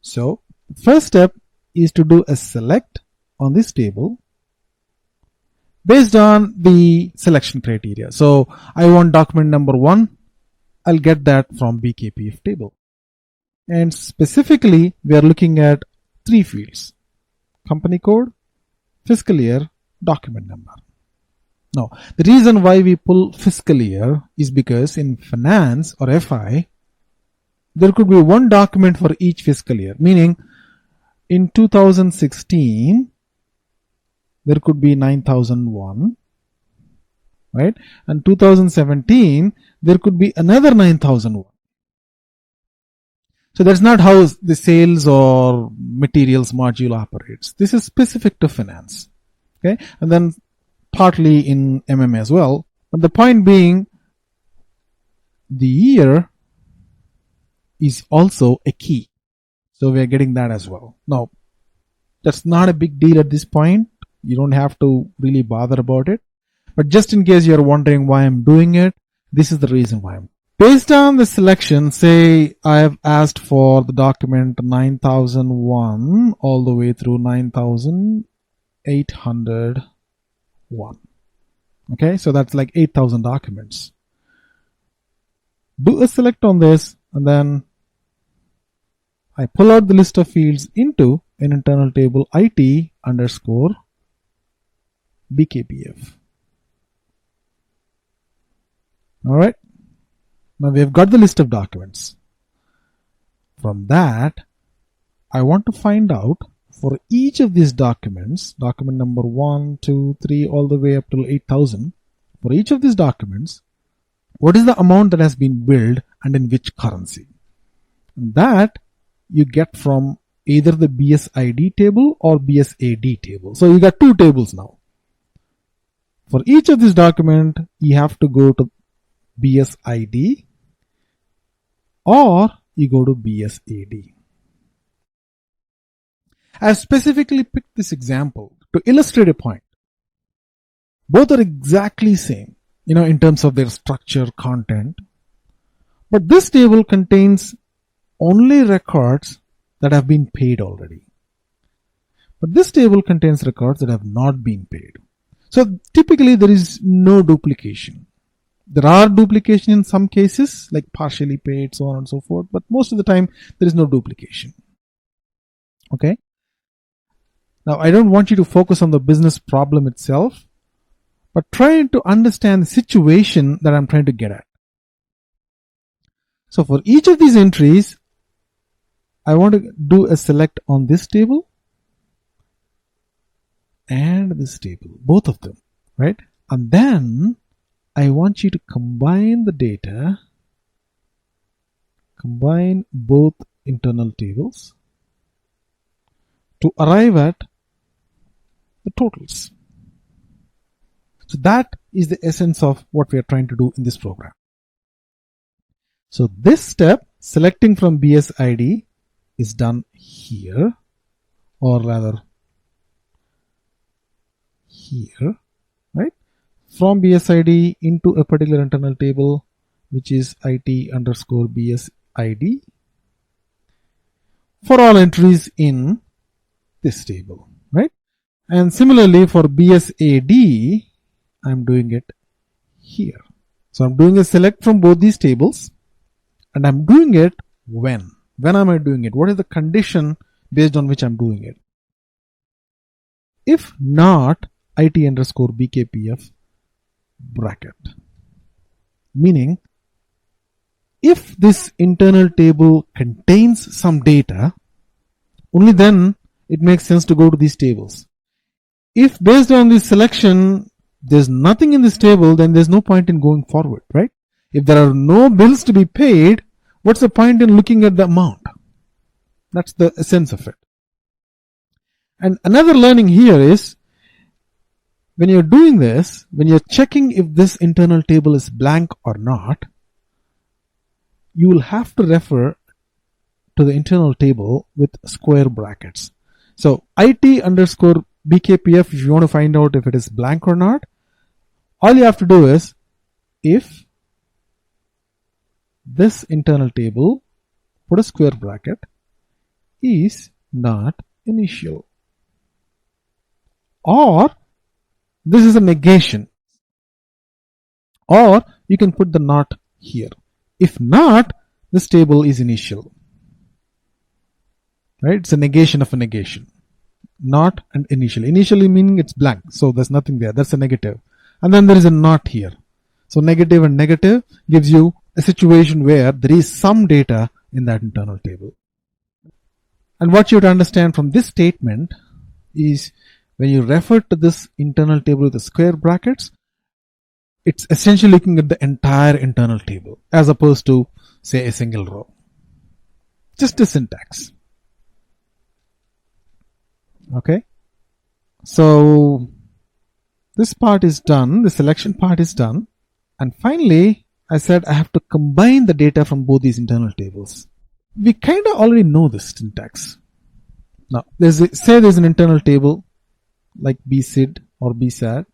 Speaker 1: So the first step is to do a select on this table based on the selection criteria. So I want document number 1. I'll get that from BKPF table. And specifically, we are looking at three fields: company code, fiscal year, document number. Now, the reason why we pull fiscal year is because in finance or FI, there could be one document for each fiscal year, meaning in 2016, there could be 9001, right? And 2017, there could be another 9001. So that's not how the sales or materials module operates. This is specific to finance, okay? And then partly in MM as well. But the point being, the year is also a key. So we are getting that as well. Now, that's not a big deal at this point. You don't have to really bother about it. But just in case you're wondering why I'm doing it, this is the reason why I'm. Based on the selection, say I have asked for the document 9001 all the way through 9801. Okay, so that's like 8,000 documents. Do a select on this, and then I pull out the list of fields into an internal table IT underscore BKPF. Alright, now we have got the list of documents. From that, I want to find out for each of these documents, document number 1, 2, 3, all the way up to 8,000, for each of these documents, what is the amount that has been billed and in which currency? And that you get from either the BSID table or BSAD table. So you got two tables now.
Speaker 2: For each of this document, you have to go to BSID or you go to BSAD. I have specifically picked this example to illustrate a point. Both are exactly same, in terms of their structure, content. But this table contains only records that have been paid already. But this table contains records that have not been paid. So typically there is no duplication. There are duplication in some cases, like partially paid, so on and so forth, but most of the time there is no duplication. Okay? Now I don't want you to focus on the business problem itself, but try to understand the situation that I'm trying to get at. So for each of these entries, I want to do a select on this table and this table, both of them, right? And then I want you to combine the data, combine both internal tables to arrive at the totals. So that is the essence of what we are trying to do in this program. So this step, selecting from BSID, is done here, or rather here, right? From BSID into a particular internal table, which is IT underscore BSID, for all entries in this table, right? And similarly for BSAD, I'm doing it here. So I'm doing a select from both these tables, and I'm doing it when? When am I doing it? What is the condition based on which I'm doing it? If not, IT underscore BKPF bracket. Meaning, if this internal table contains some data, only then it makes sense to go to these tables. If based on this selection, there's nothing in this table, then there's no point in going forward, right? If there are no bills to be paid, what's the point in looking at the amount? That's the essence of it. And another learning here is, when you're doing this, when you're checking if this internal table is blank or not, you will have to refer to the internal table with square brackets. So IT underscore BKPF, if you want to find out if it is blank or not, all you have to do is, if this internal table, put a square bracket, is not initial, or this is a negation, or you can put the not here. If not, this table is initial, right? It's a negation of a negation. Not and initial. Initially meaning it's blank, so there's nothing there. That's a negative. And then there is a not here. So negative and negative gives you a situation where there is some data in that internal table. And what you have to understand from this statement is, when you refer to this internal table with the square brackets, it's essentially looking at the entire internal table as opposed to, say, a single row. Just a syntax. Okay. So this part is done. The selection part is done. And finally, I said I have to combine the data from both these internal tables. We kind of already know this syntax. Now, say there's an internal table like BSID or BSAD.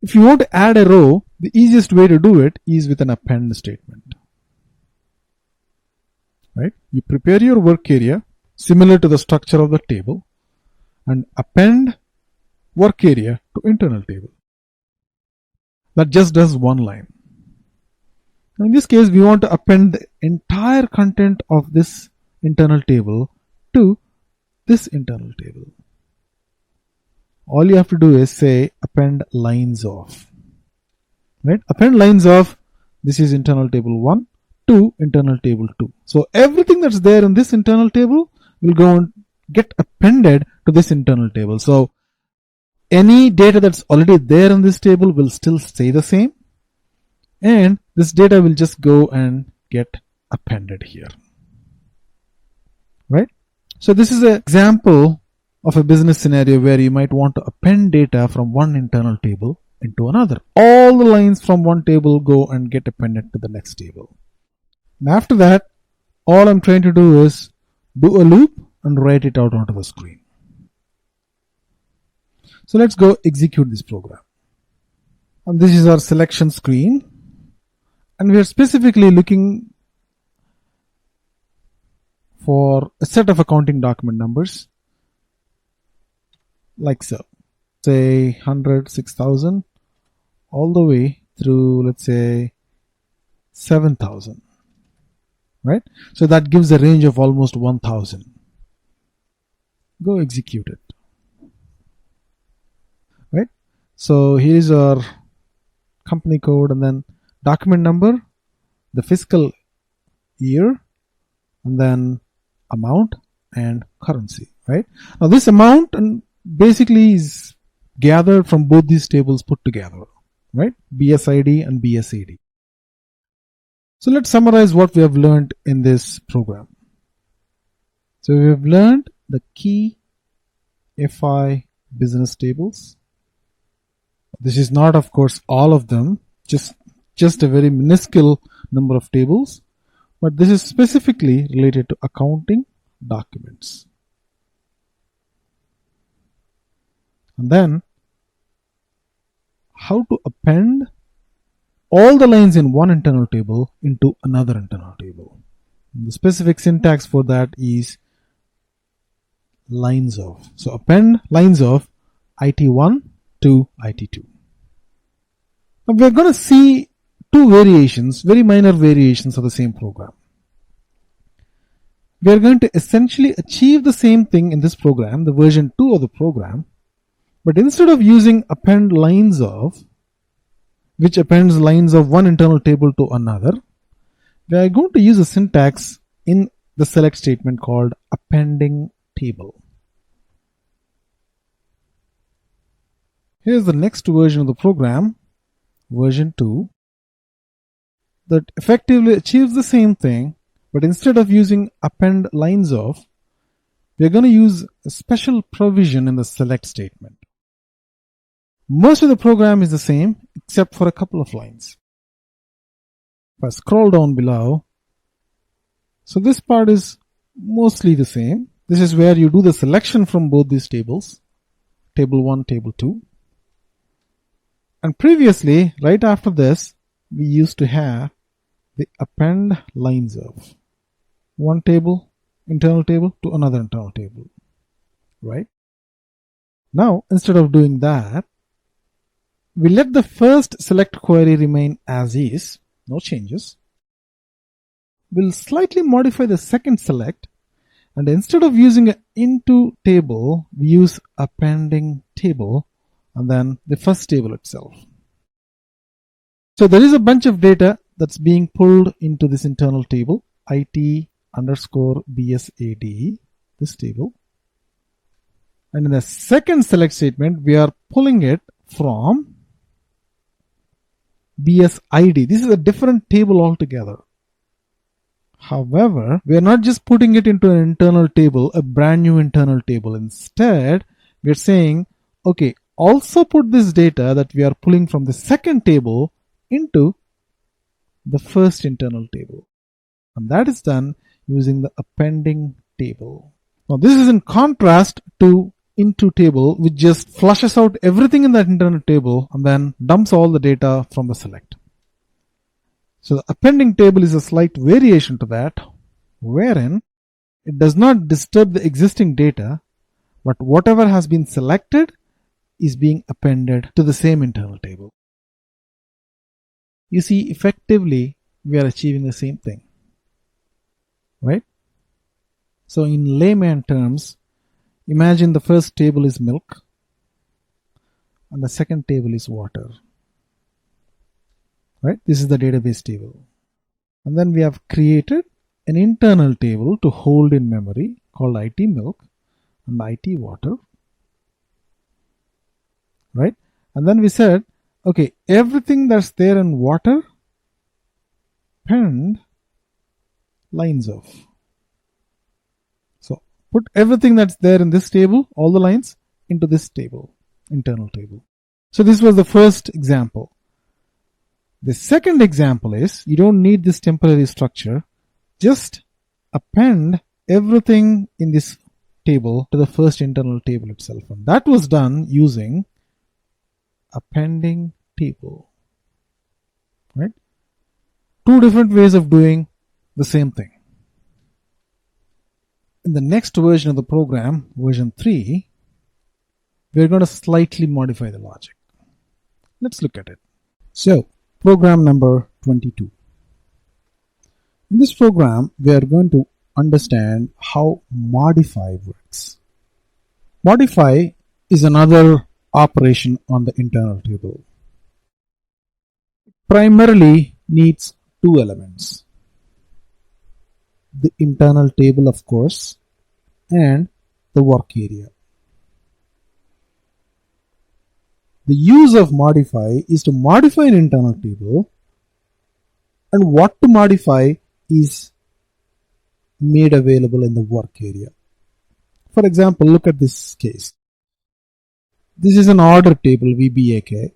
Speaker 2: If you want to add a row, the easiest way to do it is with an append statement. Right? You prepare your work area similar to the structure of the table and append work area to internal table. That just does one line. Now in this case, we want to append the entire content of this internal table to this internal table. All you have to do is say append lines of. Right? Append lines of, this is internal table 1 to internal table 2. So everything that's there in this internal table will go and get appended to this internal table. So any data that's already there in this table will still stay the same, and this data will just go and get appended here. Right? So this is an example of a business scenario where you might want to append data from one internal table into another. All the lines from one table go and get appended to the next table. And after that, all I'm trying to do is do a loop and write it out onto the screen. So let's go execute this program. And this is our selection screen. And we are specifically looking for a set of accounting document numbers like so. Say 100, 6,000 all the way through, let's say, 7,000. Right? So that gives a range of almost 1,000. Go execute it. Right? So here is our company code, and then document number, the fiscal year, and then amount and currency. Right? Now this amount and basically is gathered from both these tables put together. Right? BSID and BSAD. So let's summarize what we have learned in this program. So we have learned the key FI business tables. This is not, of course, all of them, just a very minuscule number of tables, but this is specifically related to accounting documents. And then how to append all the lines in one internal table into another internal table. And the specific syntax for that is lines of. So append lines of IT1 to IT2. Now we're going to see two variations, very minor variations of the same program. We're going to essentially achieve the same thing in this program, the version 2 of the program, but instead of using append lines of, which appends lines of one internal table to another, we are going to use a syntax in the select statement called appending table. Here's the next version of the program, version 2, that effectively achieves the same thing, but instead of using append lines of, we are going to use a special provision in the select statement. Most of the program is the same except for a couple of lines. If I scroll down below, so this part is mostly the same. This is where you do the selection from both these tables, table 1, table 2. And previously, right after this, we used to have the append lines of one table, internal table to another internal table, right? Now, instead of doing that, we let the first select query remain as is, no changes. We'll slightly modify the second select, and instead of using an into table, we use appending table and then the first table itself. So there is a bunch of data that's being pulled into this internal table, IT underscore BSAD, this table. And in the second select statement, we are pulling it from BSID. This is a different table altogether. However, we are not just putting it into an internal table, a brand new internal table. Instead, we are saying, okay, also put this data that we are pulling from the second table into the first internal table. And that is done using the appending table. Now, this is in contrast to into table, which just flushes out everything in that internal table and then dumps all the data from the select. So the appending table is a slight variation to that, wherein it does not disturb the existing data, but whatever has been selected is being appended to the same internal table. You see, effectively, we are achieving the same thing, right? So in layman terms, imagine the first table is milk and the second table is water. Right? This is the database table. And then we have created an internal table to hold in memory called IT milk and IT water. Right? And then we said, okay, everything that's there in water, append lines of. So
Speaker 1: put everything that's there in this table, all the lines, into this table, internal table. So this was the first example. The second example is you don't need this temporary structure. Just append everything in this table to the first internal table itself. And that was done using appending table. Right? Two different ways of doing the same thing. In the next version of the program, version 3, we're going to slightly modify the logic. Let's look at it. So, program number 22. In this program, we are going to understand how modify works. Modify is another operation on the internal table. It primarily needs two elements. The internal table, of course, and the work area. The use of modify is to modify an internal table, and what to modify is made available in the work area. For example, look at this case. This is an order table VBAK,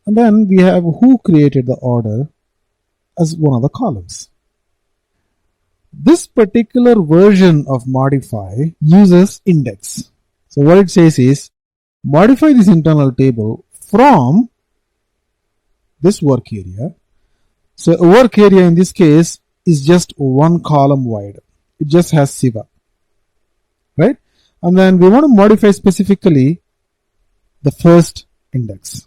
Speaker 1: and then we have who created the order as one of the columns. This particular version of modify uses index. So what it says is modify this internal table from this work area. So a work area in this case is just one column wide. It just has Siva. Right? And then we want to modify specifically the first index.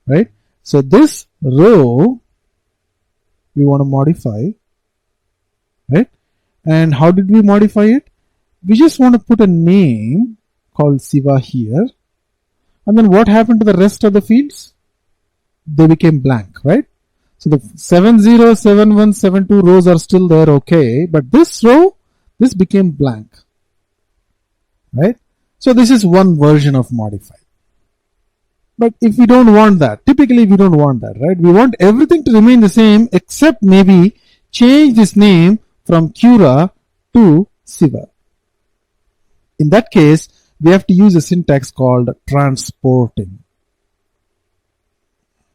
Speaker 1: Right? So this row we want to modify. Right? And how did we modify it? We just want to put a name called Siva here. And then what happened to the rest of the fields? They became blank, right? So the 70, 71, 72 rows are still there, okay. But this row, this became blank, right? So this is one version of modify. But if we don't want that, typically we don't want that, right? We want everything to remain the same except maybe change this name from Cura to Siva. In that case, we have to use a syntax called transporting.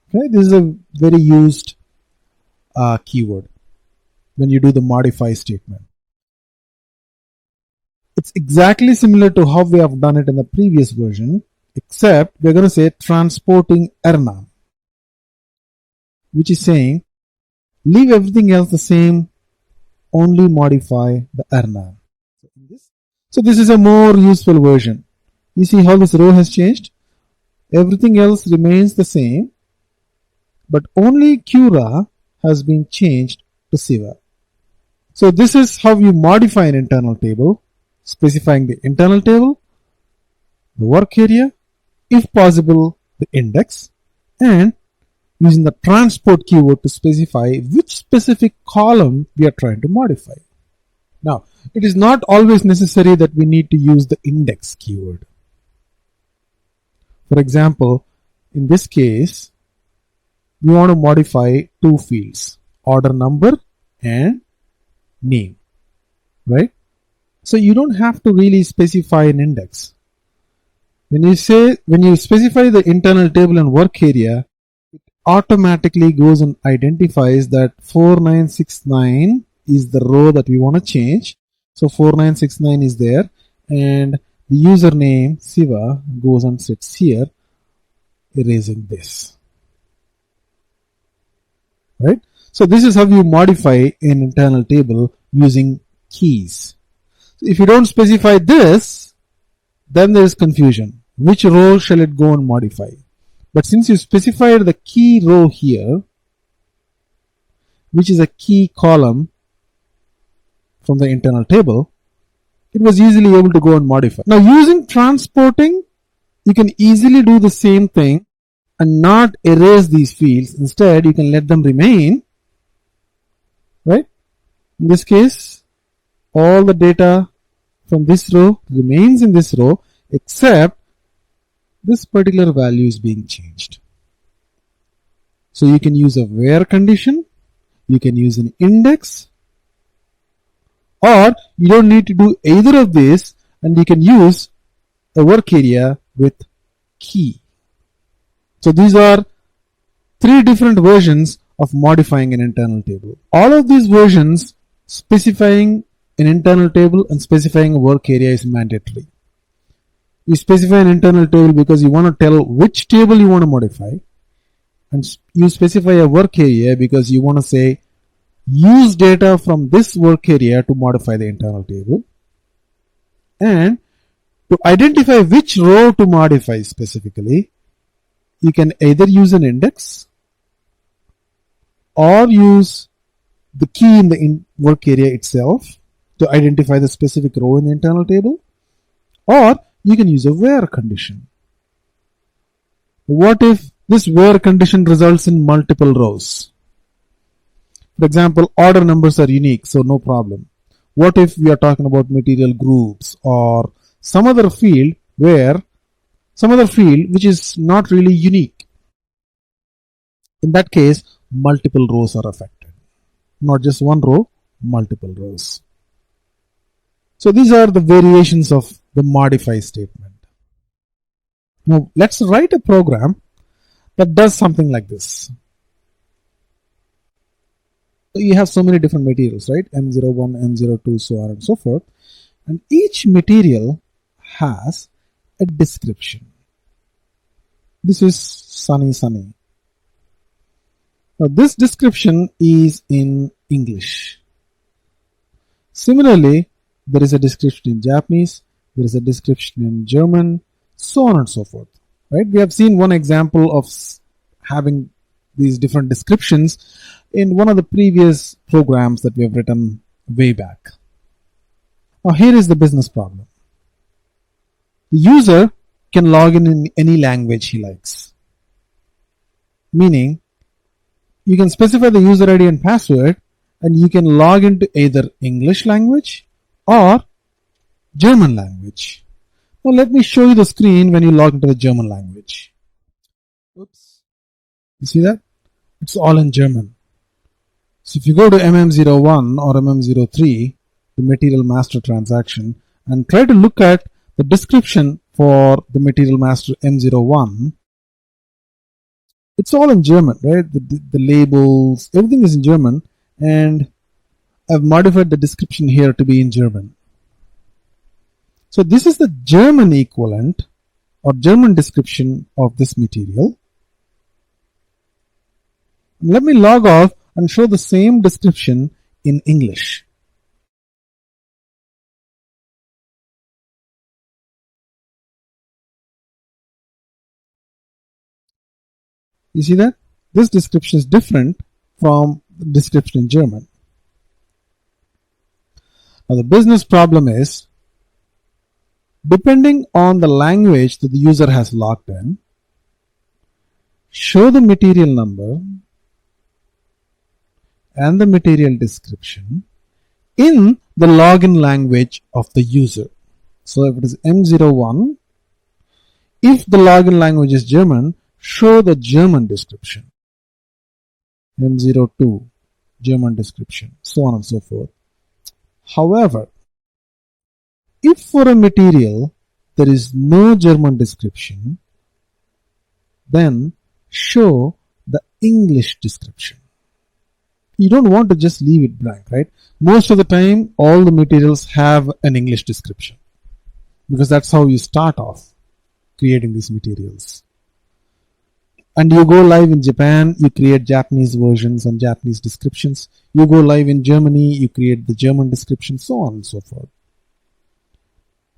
Speaker 1: Okay, this is a very used keyword when you do the modify statement. It's exactly similar to how we have done it in the previous version, except we're going to say transporting Ernam, which is saying leave everything else the same, only modify the Ernam. So this is a more useful version. You see how this row has changed? Everything else remains the same, but only Cura has been changed to Siva. So this is how you modify an internal table, specifying the internal table, the work area, if possible the index, and using the transport keyword to specify which specific column we are trying to modify. Now, it is not always necessary that we need to use the index keyword. For example, in this case, we want to modify two fields, order number and name, right? So you don't have to really specify an index. When you specify the internal table and work area, it automatically goes and identifies that 4969 is the row that we want to change. So 4969 is there, and the username Siva goes and sits here, erasing this. Right? So this is how you modify an internal table using keys. So if you don't specify this, then there is confusion. Which row shall it go and modify? But since you specified the key row here, which is a key column from the internal table, it was easily able to go and modify. Now using transporting, you can easily do the same thing and not erase these fields. Instead, you can let them remain, right? In this case, all the data from this row remains in this row, except this particular value is being changed. So you can use a where condition, you can use an index, Or you don't need to do either of these, and you can use a work area with key. So these are three different versions of modifying an internal table. All of these versions, specifying an internal table and specifying a work area, is mandatory. You specify an internal table because you want to tell which table you want to modify, and you specify a work area because you want to say use data from this work area to modify the internal table, and to identify which row to modify specifically, you can either use an index or use the key in the work area itself to identify the specific row in the internal table, or you can use a where condition. What if this where condition results in multiple rows? For example, order numbers are unique, so no problem. What if we are talking about material groups or some other field which is not really unique? In that case, multiple rows are affected. Not just one row, multiple rows. So these are the variations of the modify statement. Now let's write a program that does something like this. So you have so many different materials, right? M01, M02, so on and so forth. And each material has a description. This is sunny. Now this description is in English. Similarly, there is a description in Japanese, there is a description in German, so on and so forth. Right? We have seen one example of having these different descriptions in one of the previous programs that we have written way back. Now here is the business problem. The user can log in any language he likes. Meaning, you can specify the user ID and password, and you can log into either English language or German language. Now let me show you the screen when you log into the German language. Oops. You see that? It's all in German. So if you go to MM01 or MM03, the material master transaction, and try to look at the description for the material master M01, it's all in German, right? The labels, everything is in German, and I've modified the description here to be in German. So this is the German equivalent or German description of this material. Let me log off and show the same description in English. You see that? This description is different from the description in German. Now the business problem is, depending on the language that the user has logged in, show the material number and the material description in the login language of the user. So if it is M01, if the login language is German, show the German description. M02, German description, so on and so forth. However, if for a material there is no German description, then show the English description. You don't want to just leave it blank, right? Most of the time, all the materials have an English description because that's how you start off creating these materials. And you go live in Japan, you create Japanese versions and Japanese descriptions. You go live in Germany, you create the German description, so on and so forth.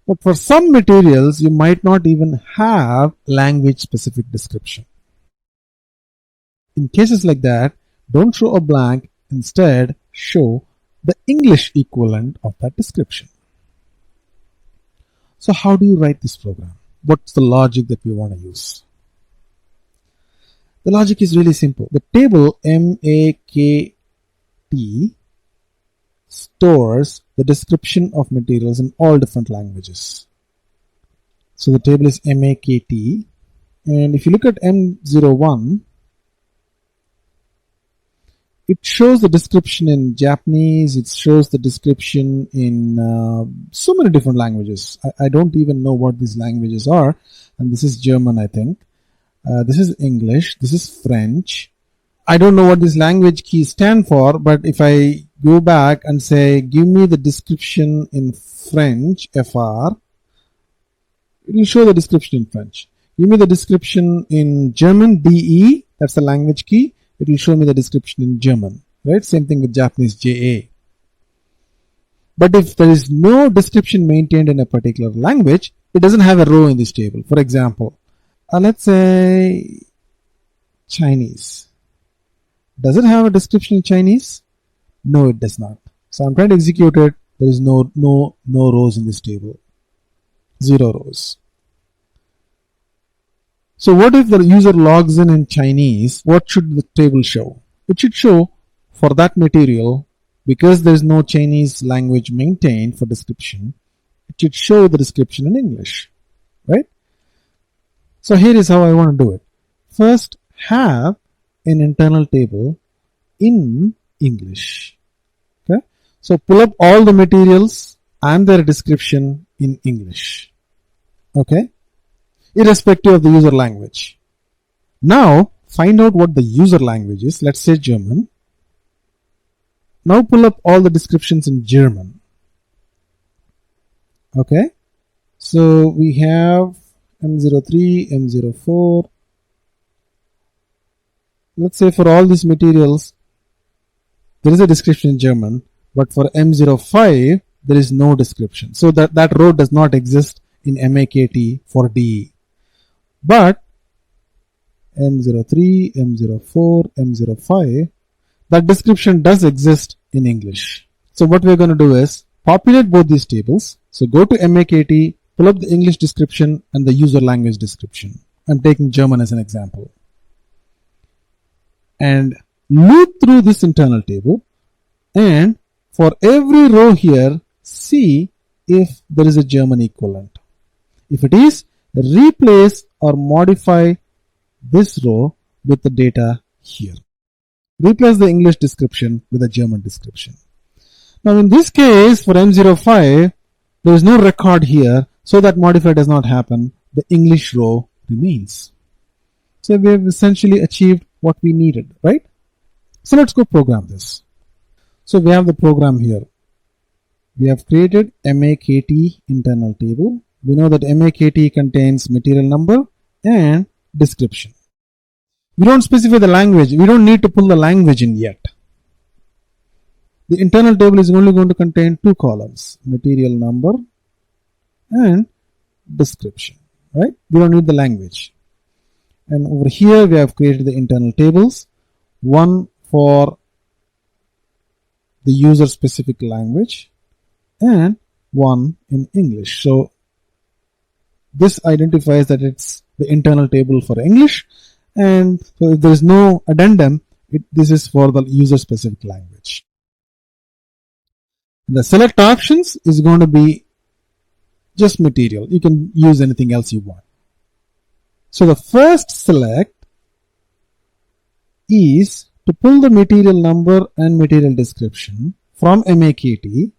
Speaker 1: But for some materials, you might not even have language-specific description. In cases like that, don't show a blank, instead show the English equivalent of that description. So how do you write this program? What's the logic that we want to use? The logic is really simple. The table MAKT stores the description of materials in all different languages. So the table is MAKT, and if you look at M01,
Speaker 2: It shows the description in Japanese, it shows the description in so many different languages. I don't even know what these languages are. And this is German, I think. This is English, this is French. I don't know what these language keys stand for, but if I go back and say, give me the description in French, FR, it will show the description in French. Give me the description in German, DE, that's the language key. It will show me the description in German, right? Same thing with Japanese, JA. But if there is no description maintained in a particular language, it doesn't have a row in this table. For example, let's say Chinese. Does it have a description in Chinese? No, it does not. So I'm trying to execute it. There is no rows in this table. 0 rows. So what if the user logs in Chinese? What should the table show? It should show for that material, because there is no Chinese language maintained for description, it should show the description in English, right? So here is how I want to do it. First, have an internal table in English. Okay, so pull up all the materials and their description in English. Okay, irrespective of the user language. Now find out what the user language is. Let's say German. Now pull up all the descriptions in German. Okay, so we have M03, M04. Let's say for all these materials, there is a description in German, but for M05, there is no description. So that row does not exist in MAKT for DE. But M03, M04, M05, that description does exist in English. So what we're going to do is populate both these tables. So go to MAKT, pull up the English description and the user language description. I'm taking German as an example. And loop through this internal table, and for every row here, see if there is a German equivalent. If it is, replace or modify this row with the data here. Replace the English description with a German description. Now in this case, for M05, there is no record here, so that modify does not happen. The English row remains. So we have essentially achieved what we needed, right? So let's go program this. So we have the program here. We have created MAKT internal table. We know that MAKT contains material number and description. We don't specify the language. We don't need to pull the language in yet. The internal table is only going to contain 2 columns, material number and description, right? We don't need the language. And over here we have created the internal tables, one for the user specific language and one in English. So this identifies that it's the internal table for English, and so if there is no addendum, this is for the user specific language. The select options is going to be just material. You can use anything else you want. So the first select is to pull the material number and material description from MAKT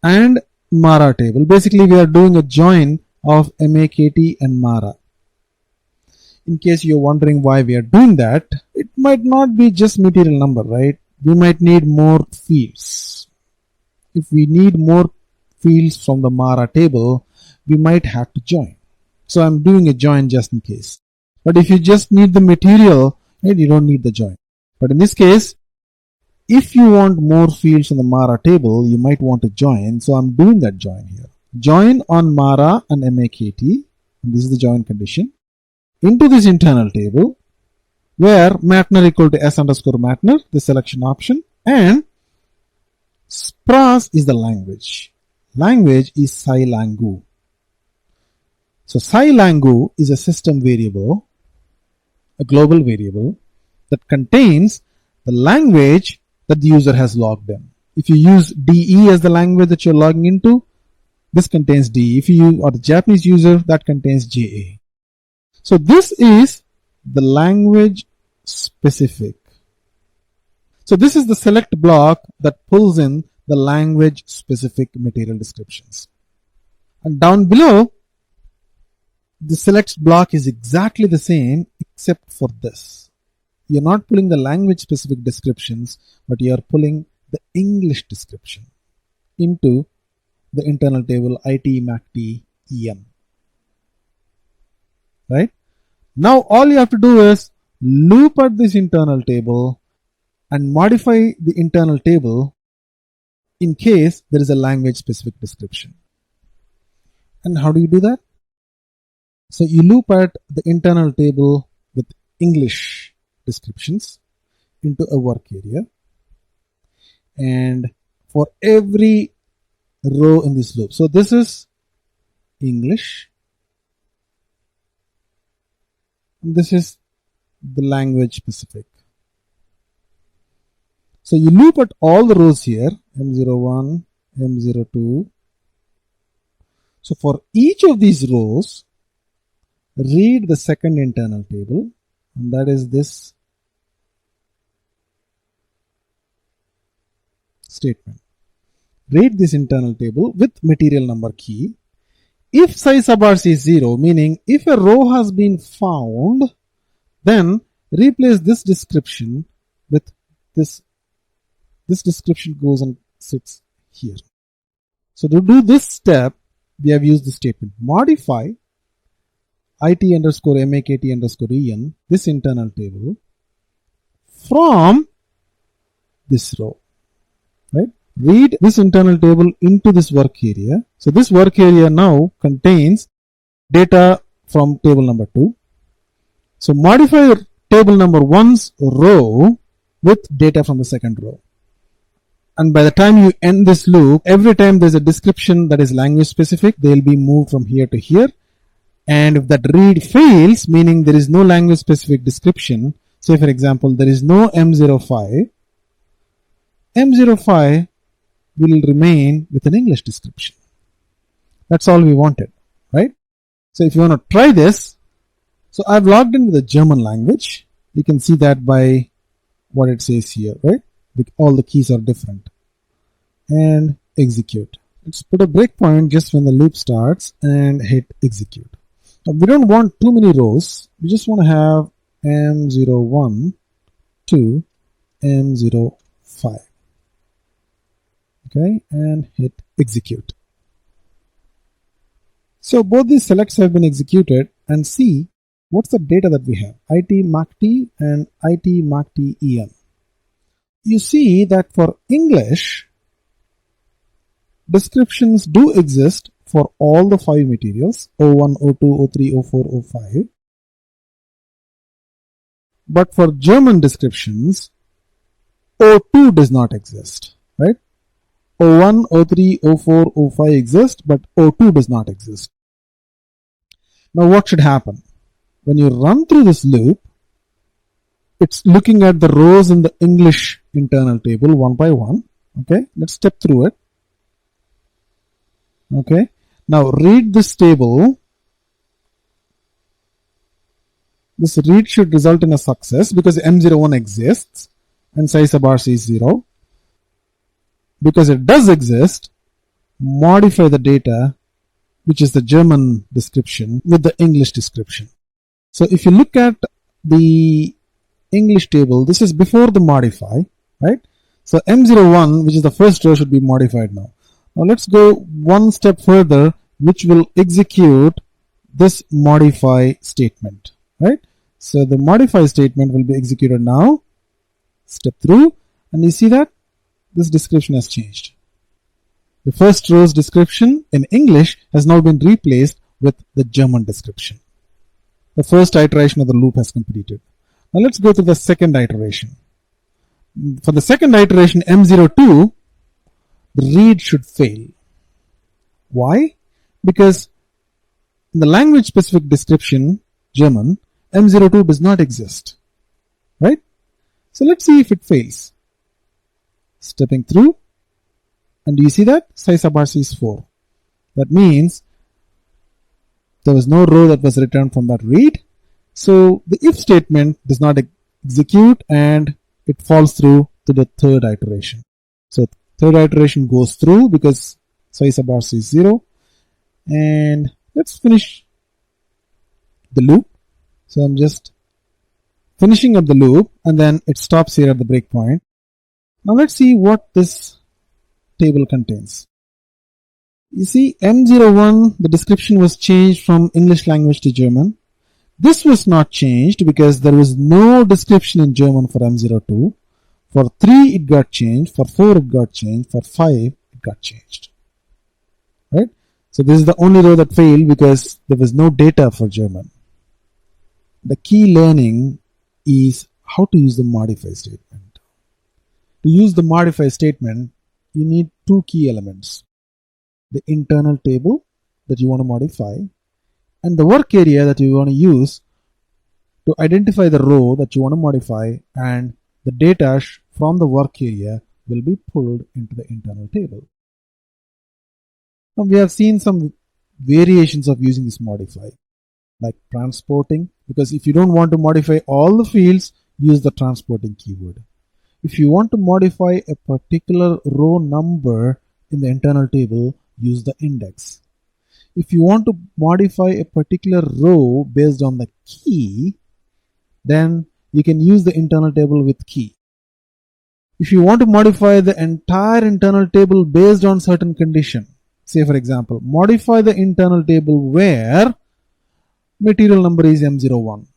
Speaker 2: and Mara table. Basically, we are doing a join of MAKT and Mara. In case you're wondering why we are doing that, it might not be just material number, right? We might need more fields. If we need more fields from the Mara table, we might have to join. So I'm doing a join just in case. But if you just need the material, right, you don't need the join. But in this case, if you want more fields on the Mara table, you might want to join. So I'm doing that join here. Join on Mara and MAKT, and this is the join condition, into this internal table where Matner equal to S underscore Matner, the selection option, and Spras is the language. Language is Sailangu. So Sailangu is a system variable, a global variable that contains the language that the user has logged in. If you use DE as the language that you're logging into, this contains DE. If you are the Japanese user, that contains JA. So this is the language specific
Speaker 1: So this is the select block that pulls in the language specific material descriptions. And down below, the select block is exactly the same except for this. You're not pulling the language specific descriptions, but you're pulling the English description into the internal table IT MACT EM. Right? Now all you have to do is loop at this internal table and modify the internal table in case there is a language specific description. And how do you do that? So you loop at the internal table with English descriptions into a work area, and for every row in this loop, so this is English, this is the language specific. So you loop at all the rows here, M01, M02. So for each of these rows, read the second internal table, and that is this statement. Read this internal table with material number key. If size abars is 0, meaning if a row has been found, then replace this description with this. This description goes and sits here. So to do this step, we have used the statement modify IT underscore MAKT underscore EN, this internal table, from this row. Right? Read this internal table into this work area. So this work area now contains data from table number 2. So modify table number 1's row with data from the second row. And by the time you end this loop, every time there's a description that is language specific, they'll be moved from here to here. And if that read fails, meaning there is no language specific description, say for example, there is no M05, M05 will remain with an English description. That's all we wanted, right? So if you want to try this, so I've logged in with the German language. You can see that by what it says here, right? All the keys are different. And execute. Let's put a breakpoint just when the loop starts and hit execute. Now we don't want too many rows. We just want to have M01 to M05. Okay, and hit execute. So both these selects have been executed, and see what's the data that we have. IT MACT and IT MACT EN. You see that for English, descriptions do exist for all the 5 materials, O1, O2, O3, O4, O5. But for German descriptions, O2 does not exist, right? O1, O3, O4, O5 exist, but O2 does not exist. Now what should happen? When you run through this loop, it's looking at the rows in the English internal table one by one. Okay, let's step through it. Okay, now read this table. This read should result in a success because M01 exists and size abars is 0. Because it does exist, modify the data, which is the German description, with the English description. So if you look at the English table, this is before the modify, right? So M01, which is the first row, should be modified now. Now let's go one step further, which will execute this modify statement, right? So the modify statement will be executed now. Step through, and you see that this description has changed. The first row's description in English has now been replaced with the German description. The first iteration of the loop has completed. Now let's go to the second iteration. For the second iteration, M02, the read should fail. Why? Because in the language specific description, German, M02 does not exist, right? So let's see if it fails. Stepping through, and do you see that? Size abars is 4. That means there was no row that was returned from that read. So the if statement does not execute and it falls through
Speaker 2: to the third iteration. So third iteration goes through because size of bars is 0. And let's finish the loop. So I'm just finishing up the loop and then it stops here at the breakpoint. Now let's see what this table contains. You see M01, the description was changed from English language to German. This was not changed because there was no description in German for M02. For 3 it got changed, for 4 it got changed, for 5 it got changed. Right? So this is the only row that failed because there was no data for German. The key learning is how to use the modify statement. To use the modify statement, you need 2 key elements. The internal table that you want to modify and the work area that you want to use to identify the row that you want to modify, and the data from the work area will be pulled into the internal table. Now we have seen some variations of using this modify, like transporting, because if you don't want to modify all the fields, use the transporting keyword. If you want to modify a particular row number in the internal table, use the index. If you want to modify a particular row based on the key, then you can use the internal table with key. If you want to modify the entire internal table based on certain condition, say for example, modify the internal table where material number is M01.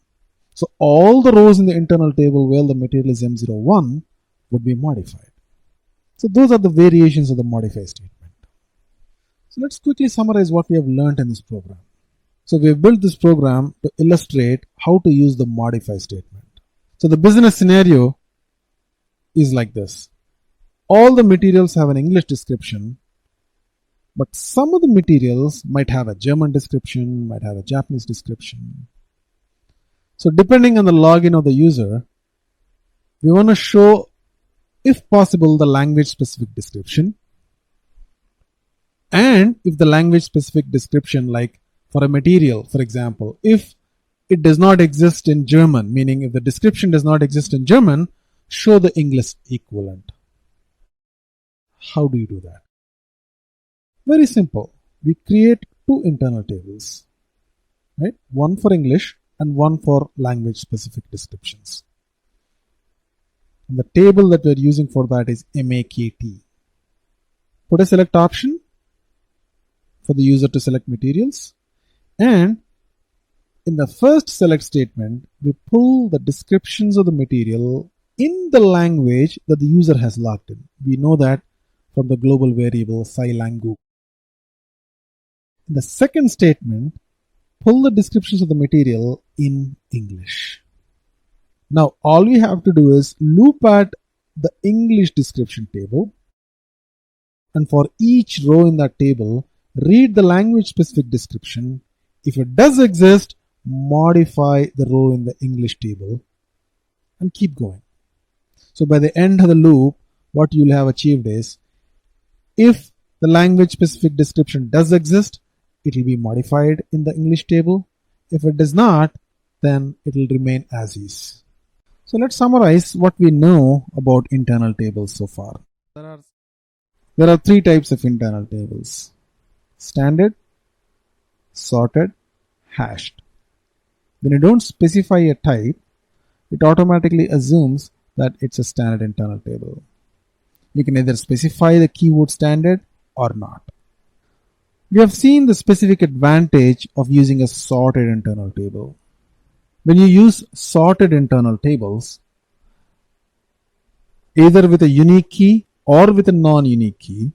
Speaker 2: So all the rows in the internal table where the material is M01 would be modified. So those are the variations of the modify statement. So let's quickly summarize what we have learned in this program. So we have built this program to illustrate how to use the modify statement. So the business scenario is like this. All the materials have an English description, but some of the materials might have a German description, might have a Japanese description. So depending on the login of the user, we want to show, if possible, the language specific description. And if the language specific description, like for a material, for example, if it does not exist in German, meaning if the description does not exist in German, show the English equivalent. How do you do that? Very simple. We create 2 internal tables, right? One for English and one for language specific descriptions. And the table that we're using for that is MAKT. Put a select option for the user to select materials, and in the first select statement we pull the descriptions of the material in the language that the user has logged in. We know that from the global variable scilangu. In the second statement, pull the descriptions of the material in English. Now all we have to do is loop at the English description table, and for each row in that table, read the language specific description. If it does exist, modify the row in the English table and keep going. So by the end of the loop, what you'll have achieved is, if the language specific description does exist, it will be modified in the English table. If it does not, then it will remain as is. So let's summarize what we know about internal tables so far. There are 3 types of internal tables: standard, sorted, hashed. When you don't specify a type, it automatically assumes that it's a standard internal table. You can either specify the keyword standard or not. We have seen the specific advantage of using a sorted internal table. When you use sorted internal tables, either with a unique key or with a non-unique key,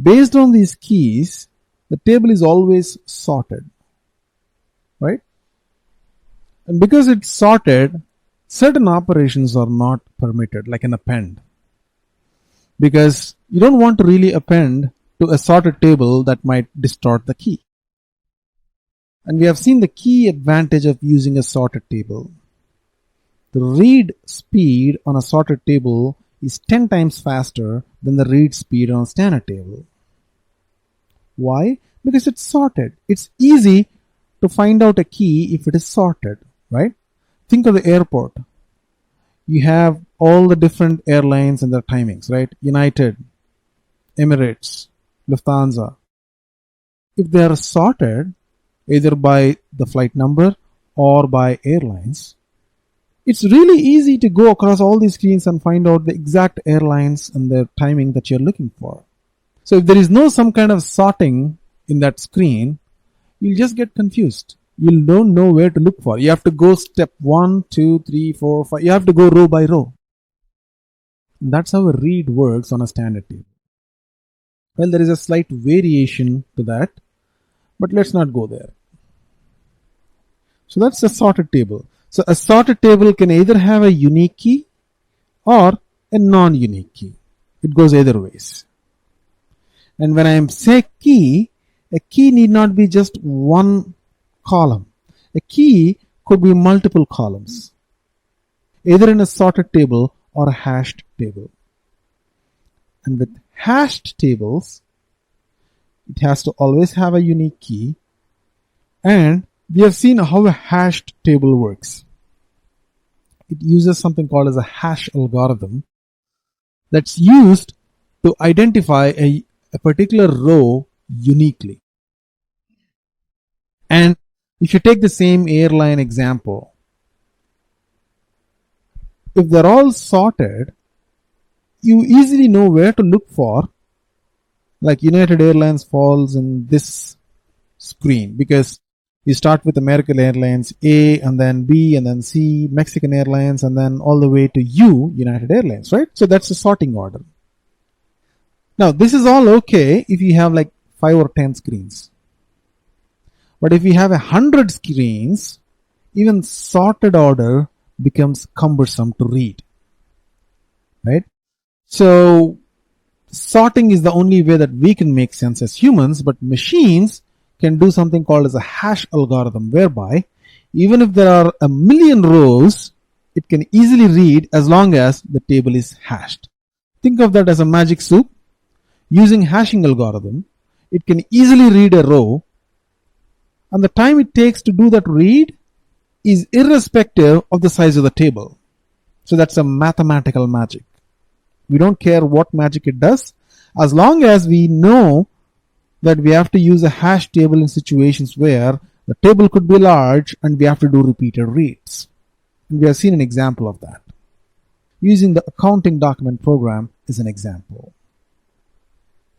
Speaker 2: based on these keys, the table is always sorted, right? And because it's sorted, certain operations are not permitted, like an append. Because you don't want to really append to a sorted table that might distort the key. And we have seen the key advantage of using a sorted table. The read speed on a sorted table is 10 times faster than the read speed on a standard table. Why? Because it's sorted. It's easy to find out a key if it is sorted, right? Think of the airport. You have
Speaker 1: all the different airlines and their timings, right? United, Emirates, Lufthansa. If they are sorted either by the flight number or by airlines, it's really easy to go across all these screens and find out the exact airlines and their timing that you're looking for. So if there is no some kind of sorting in that screen, you'll just get confused. You don't know where to look for. You have to go step 1, 2, 3, 4, 5. You have to go row by row. And that's how a read works on a standard table. Well, there is a slight variation to that, but let's not go there. So that's a sorted table. So a sorted table can either have a unique key or a non-unique key. It goes either ways. And when I say key, a key need not be just one column. A key could be multiple columns, either in a sorted table or a hashed table. And with hashed tables, it has to always have a unique key, and we have seen how a hashed table works. It uses something called as a hash algorithm that's used to identify a particular row uniquely. And if you take the same airline example, if they're all sorted, you easily know where to look for. Like United Airlines falls in this screen because you start with American Airlines A and then B and then C, Mexican Airlines, and then all the way to U, United Airlines, right? So that's the sorting order. Now, this is all okay if you have like 5 or 10 screens. But if you have 100 screens, even sorted order becomes cumbersome to read, right? So sorting is the only way that we can make sense as humans, but machines can do something called as a hash algorithm, whereby even if there are a million rows, it can easily read as long as the table is hashed. Think of that as a magic soup. Using hashing algorithm, it can easily read a row, and the time it takes to do that read is irrespective of the size of the table. So that's a mathematical magic. We don't care what magic it does, as long as we know that we have to use a hash table in situations where the table could be large and we have to do repeated reads. And we have seen an example of that. Using the accounting document program is an example.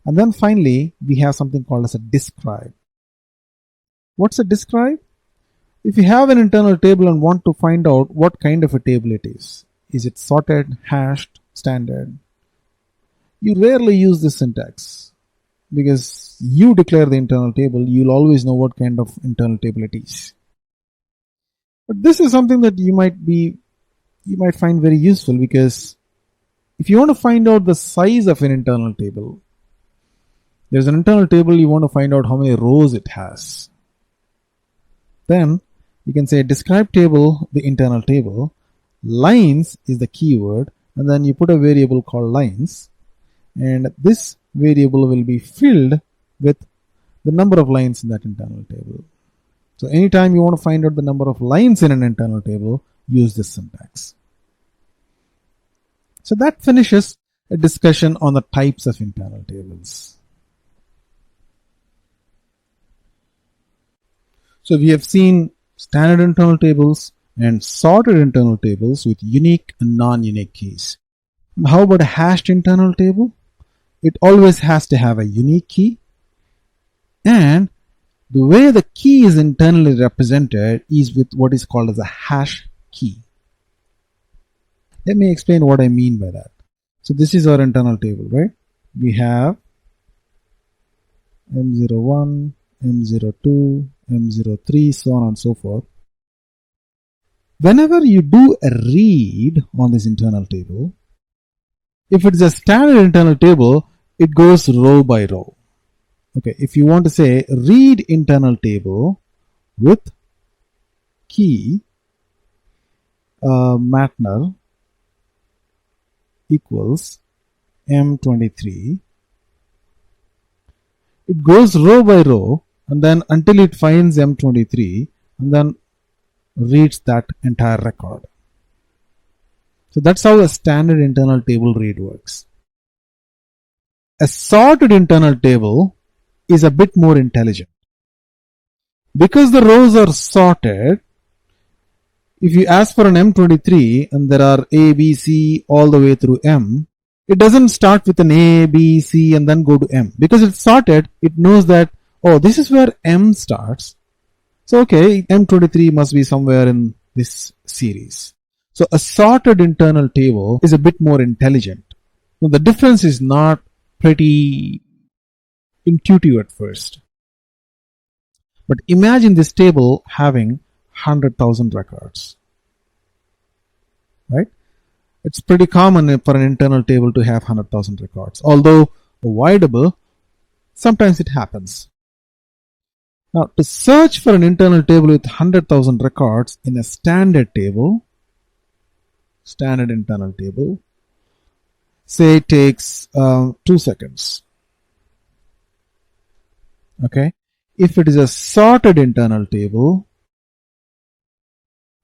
Speaker 1: And then finally, we have something called as a describe. What's a describe? If you have an internal table and want to find out what kind of a table it is it sorted, hashed, standard? You rarely use this syntax because you declare the internal table, you'll always know what kind of internal table it is. But this is something that you might find very useful, because if you want to find out the size of an internal table, there's an internal table, you want to find out how many rows it has. Then you can say describe table, the internal table, lines is the keyword, and then you put a variable called lines, and this variable will be filled with the number of lines in that internal table. So anytime you want to find out the number of lines in an internal table, use this syntax. So that finishes a discussion on the types of internal tables. So we have seen standard internal tables and sorted internal tables with unique and non-unique keys. And how about a hashed internal table? It always has to have a unique key, and the way the key is internally represented is with what is called as a hash key. Let me explain what I mean by that. So this is our internal table, right? We have M01, M02, M03, so on and so forth. Whenever you do a read on this internal table, if it's a standard internal table, it goes row by row. Okay, if you want to say read internal table with key Matner equals M23, it goes row by row, and then until it finds M23, and then reads that entire record.
Speaker 2: So that's how a standard internal table read works. A sorted internal table is a bit more intelligent. Because the rows are sorted, if you ask for an M23 and there are A, B, C all the way through M, it doesn't start with an A, B, C and then go to M. Because it's sorted, it knows that, oh, this is where M starts. So, okay, M23 must be somewhere in this series. So, a sorted internal table is a bit more intelligent. Now, the difference is not pretty intuitive at first. But imagine this table having 100,000 records. Right? It's pretty common for an internal table to have 100,000 records. Although avoidable, sometimes it happens. Now, to search for an internal table with 100,000 records in a standard table, standard internal table, say it takes 2 seconds. Okay. If it is a sorted internal table,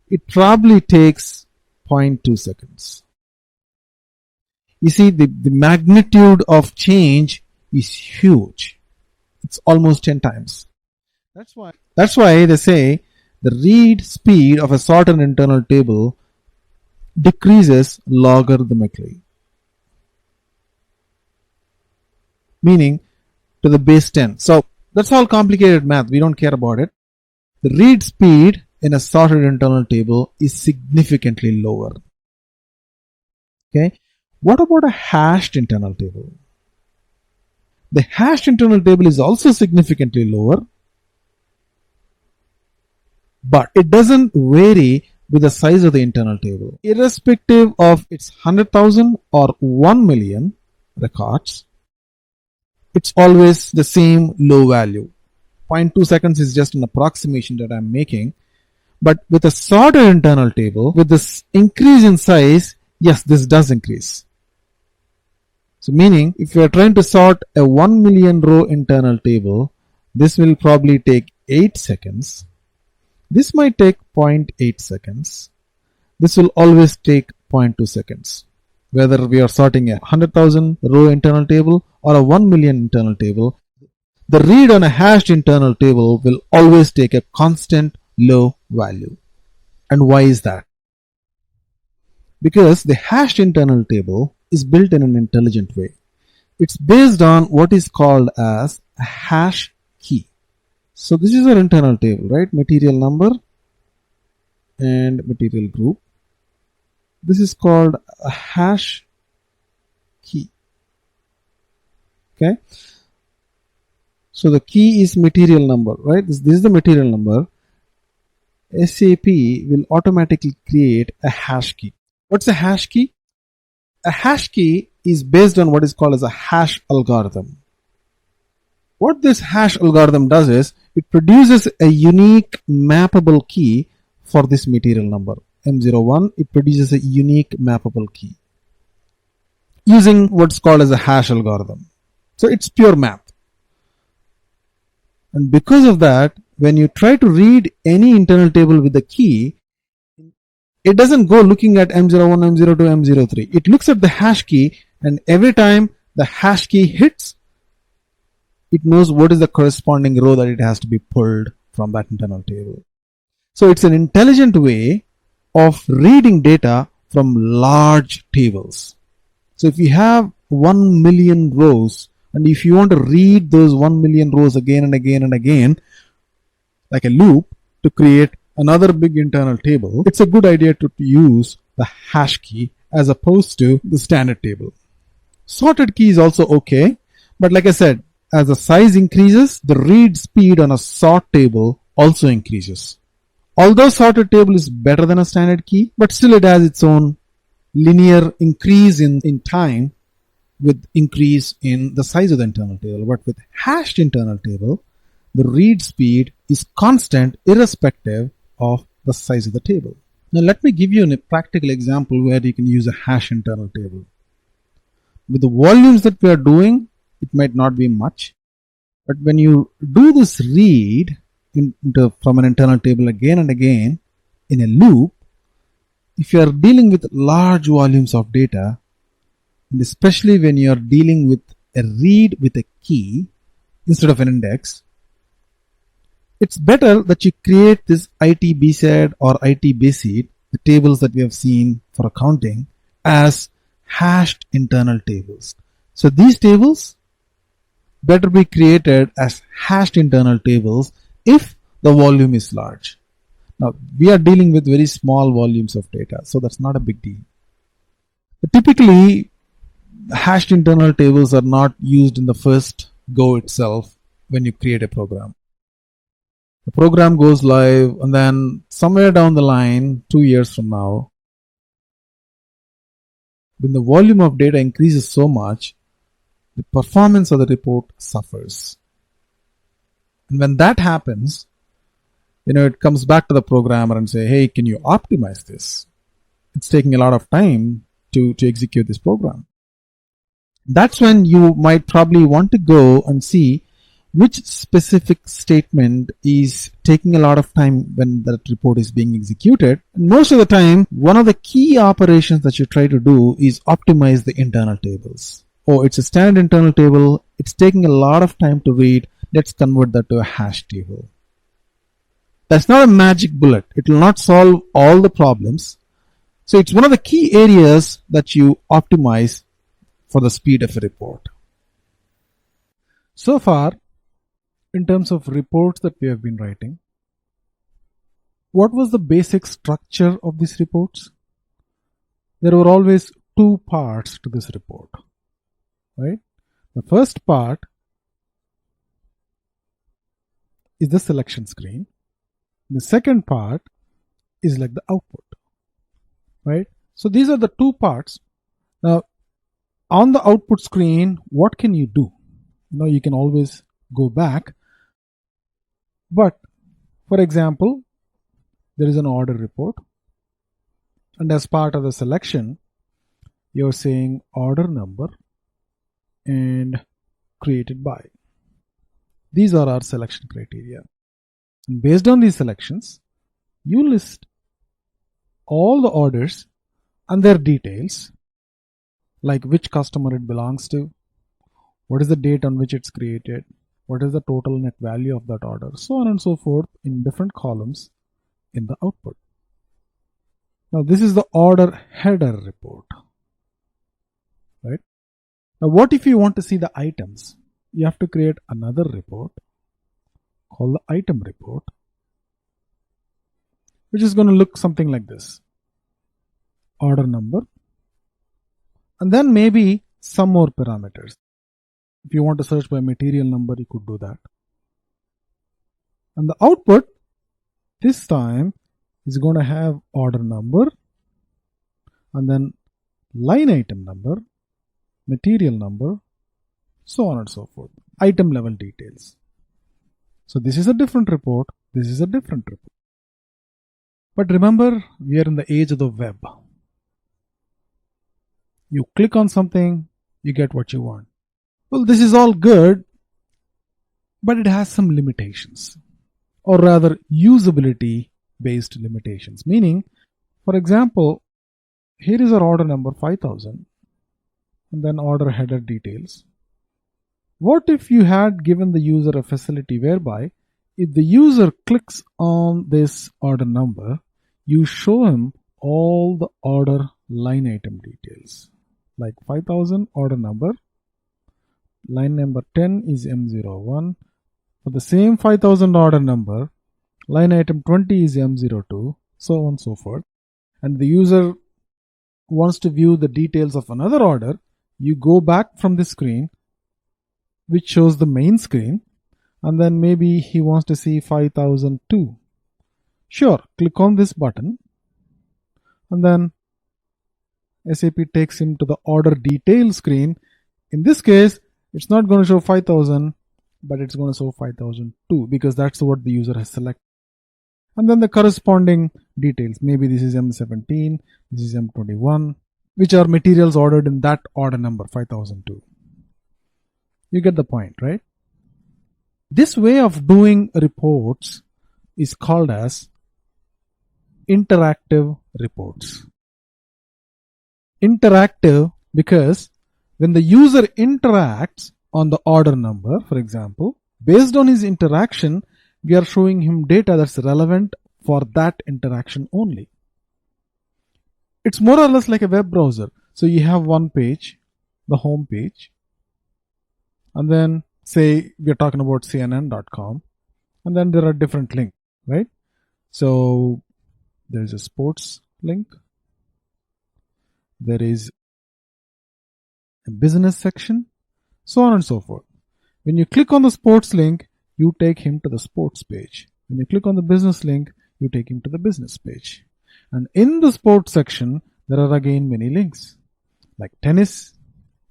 Speaker 2: it probably takes 0.2 seconds. You see, the magnitude of change is huge. It's almost 10 times. That's why they say the read speed of a sorted internal table decreases logarithmically. Meaning to the base 10. So that's all complicated math. We don't care about it. The read speed in a sorted internal table is significantly lower. Okay. What about a hashed internal table? The hashed internal table is also significantly lower, but it doesn't vary with the size of the internal table. Irrespective of its 100,000 or 1 million records, it's always the same low value. 0.2 seconds is just an approximation that I'm making. But with a sorted internal table, with this increase in size, yes, this does increase. So meaning, if you are trying to sort a 1 million row internal table, this will probably take 8 seconds. This might take 0.8 seconds. This will always take 0.2 seconds. Whether we are sorting a 100,000 row internal table or a 1 million internal table, the read on a hashed internal table will always take a constant low value. And why is that? Because the hashed internal table is built in an intelligent way. It's based on what is called as a hash key. So this is our internal table, right? Material number and material group. This is called a hash key. Okay. So the key is material number, right? This is the material number. SAP will automatically create a hash key. What's a hash key? A hash key is based on what is called as a hash algorithm. What this hash algorithm does is it produces a unique mappable key for this material number. M01, it produces a unique mappable key using what's called as a hash algorithm. So it's pure math. And because of that, when you try to read any internal table with the key, it doesn't go looking at M01, M02, M03. It looks at the hash key, and every time the hash key hits, it knows what is the corresponding row that it has to be pulled from that internal table. So it's an intelligent way of reading data from large tables. So if you have 1 million rows, and if you want to read those 1 million rows again and again and again, like a loop, to create another big internal table, it's a good idea to use the hash key as opposed to the standard table. Sorted key is also okay, but like I said, as the size increases, the read speed on a sort table also increases. Although sorted table is better than a standard key, but still it has its own linear increase in time with increase in the size of the internal table. But with hashed internal table, the read speed is constant irrespective of the size of the table. Now let me give you a practical example where you can use a hash internal table. With the volumes that we are doing, it might not be much, but when you do this read from an internal table again and again in a loop, if you are dealing with large volumes of data, and especially when you are dealing with a read with a key instead of an index, it's better that you create this IT BSED or IT BSED, the tables that we have seen for accounting, as hashed internal tables. So these tables better be created as hashed internal tables if the volume is large. Now, we are dealing with very small volumes of data, so that's not a big deal. But typically, hashed internal tables are not used in the first go itself when you create a program. The program goes live, and then somewhere down the line, 2 years from now, when the volume of data increases so much, the performance of the report suffers. And when that happens, it comes back to the programmer and say, hey, can you optimize this? It's taking a lot of time to execute this program. That's when you might probably want to go and see which specific statement is taking a lot of time when that report is being executed. And most of the time, one of the key operations that you try to do is optimize the internal tables. Oh, it's a standard internal table. It's taking a lot of time to read. Let's convert that to a hash table. That's not a magic bullet. It will not solve all the problems. So it's one of the key areas that you optimize for the speed of a report. So far, in terms of reports that we have been writing, what was the basic structure of these reports? There were always two parts to this report, right? The first part is the selection screen. The second part is like the output, right? So these are the two parts. Now, on the output screen, what can you do? You can always go back. But, for example, there is an order report. And as part of the selection, you're saying order number and created by. These are our selection criteria. And based on these selections, you list all the orders and their details, like which customer it belongs to, what is the date on which it's created, what is the total net value of that order, so on and so forth in different columns in the output. Now this is the order header report, right? Now what if you want to see the items? You have to create another report called the item report, which is going to look something like this. Order number, and then maybe some more parameters. If you want to search by material number, you could do that. And the output this time is going to have order number and then line item number, material number, so on and so forth. Item level details. So this is a different report. This is a different report. But remember, we are in the age of the web. You click on something, you get what you want. Well, this is all good, but it has some limitations, or rather usability based limitations. Meaning, for example, here is our order number 5000 and then order header details. What if you had given the user a facility whereby if the user clicks on this order number, you show him all the order line item details, like 5000 order number, line number 10 is M01. For the same 5000 order number, line item 20 is M02, so on and so forth. And the user wants to view the details of another order, you go back from the screen, which shows the main screen, and then maybe he wants to see 5002. Sure, click on this button, and then SAP takes him to the order detail screen. In this case, it's not going to show 5000, but it's going to show 5002 because that's what the user has selected. And then the corresponding details. Maybe this is M17, this is M21, which are materials ordered in that order number 5002. You get the point, right? This way of doing reports is called as interactive reports.
Speaker 1: interactive because when the user interacts on the order number, for example, based on his interaction, we are showing him data that's relevant for that interaction only. It's more or less like a web browser. So you have one page, the home page, and then say we're talking about CNN.com, and then there are different links, right? So there's a sports link, there is a business section, so on and so forth. When you click on the sports link, you take him to the sports page. When you click on the business link, you take him to the business page. And in the sports section, there are again many links like tennis,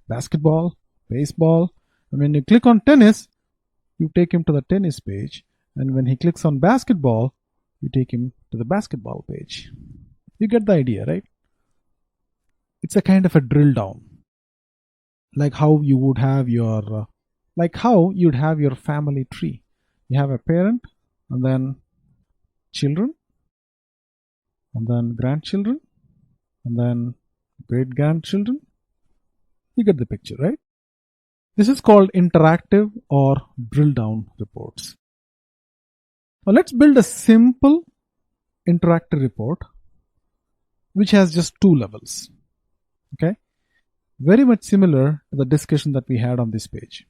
Speaker 1: basketball, baseball. And when you click on tennis, you take him to the tennis page. And when he clicks on basketball, you take him to the basketball page. You get the idea, right? It's a kind of a drill down. Like how you would have your family tree. You have a parent, and then children, and then grandchildren, and then great grandchildren. You get the picture, right? This is called interactive or drill down reports. Now let's build a simple interactive report which has just two levels. Okay, very much similar to the discussion that we had on this page.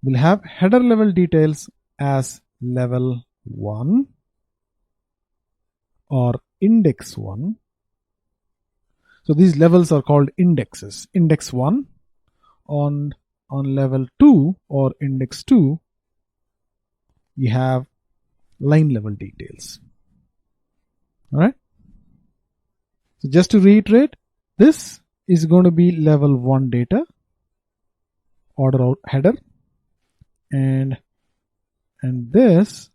Speaker 1: We'll have header level details as level 1 or index 1. So these levels are called indexes. Index 1 on level 2 or index 2, you have line level details. All right. So just to reiterate, this is going to be level 1 data, order out header, and this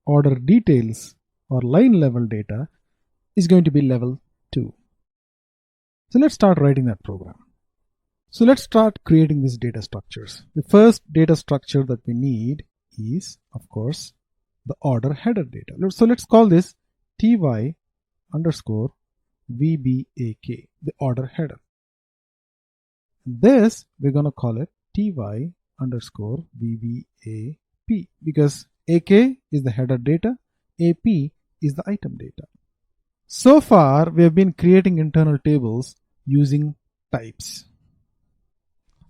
Speaker 1: order details or line level data is going to be level 2. So let's start writing that program. So let's start creating these data structures. The first data structure that we need is, of course, the order header data. So let's call this ty underscore VBAK, the order header. This we're going to call it ty underscore VBAP because AK is the header data, AP is the item data. So far we have been creating internal tables using types.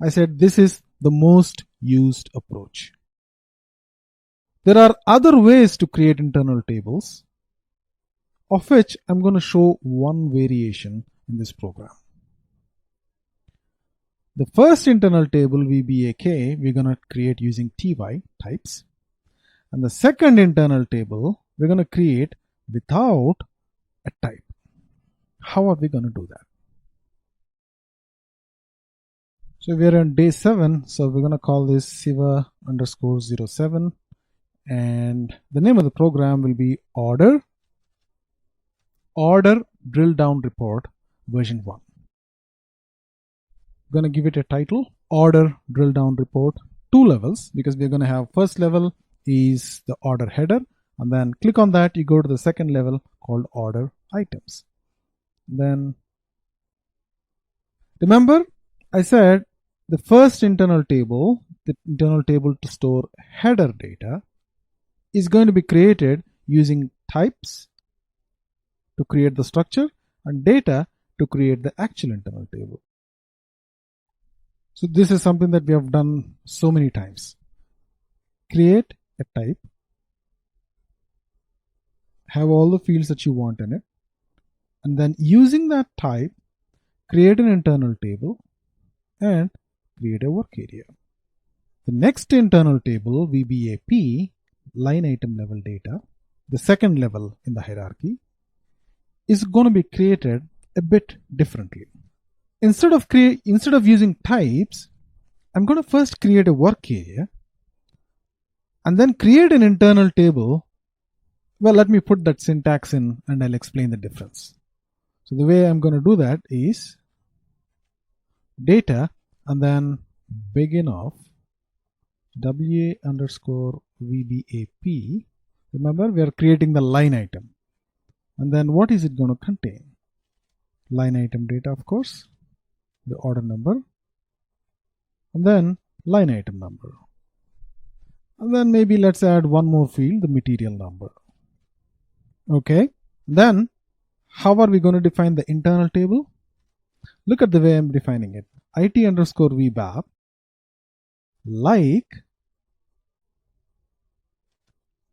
Speaker 1: I said this is the most used approach. There are other ways to create internal tables, of which I'm going to show one variation in this program. The first internal table VBAK we're going to create using ty types, and the second internal table we're going to create without a type. How are we going to do that? So we are on day 7, so we're going to call this Siva underscore 07, and the name of the program will be order drill down report version 1. I'm going to give it a title, order drill down report, 2 levels, because we're going to have first level is the order header, and then click on that, you go to the second level called order items. Then remember I said the first internal table, the internal table to store header data, is going to be created using types to create the structure and data to create the actual internal table. So this is something that we have done so many times. Create a type, have all the fields that you want in it, and then using that type, create an internal table and create a work area. The next internal table, VBAP, line item level data, the second level in the hierarchy, is going to be created a bit differently. Instead of using types, I'm going to first create a work area and then create an internal table. Well, let me put that syntax in and I'll explain the difference. So the way I'm going to do that is data and then begin of WA underscore VBAP. Remember, we are creating the line item. And then what is it going to contain? line item data, of course, the order number, and then line item number. And then maybe let's add one more field, the material number. Okay, then how are we going to define the internal table? Look at the way I'm defining it. IT_VBAP like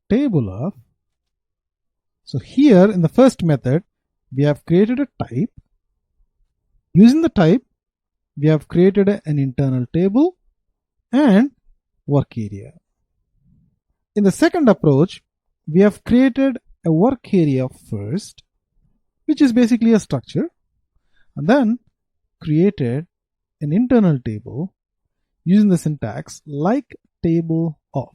Speaker 1: table of. So here in the first method, we have created a type. Using the type, we have created an internal table and work area. In the second approach, we have created a work area first, which is basically a structure, and then created an internal table using the syntax like table of.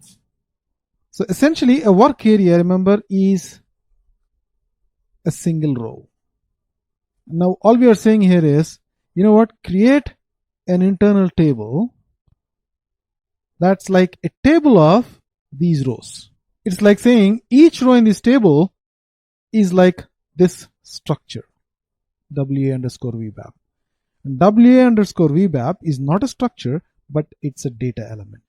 Speaker 1: So essentially a work area, remember, is a single row. Now all we are saying here is, you know what, create an internal table that's like a table of these rows. It's like saying each row in this table is like this structure, WA_VBAP. And WA_VBAP is not a structure, but it's a data element.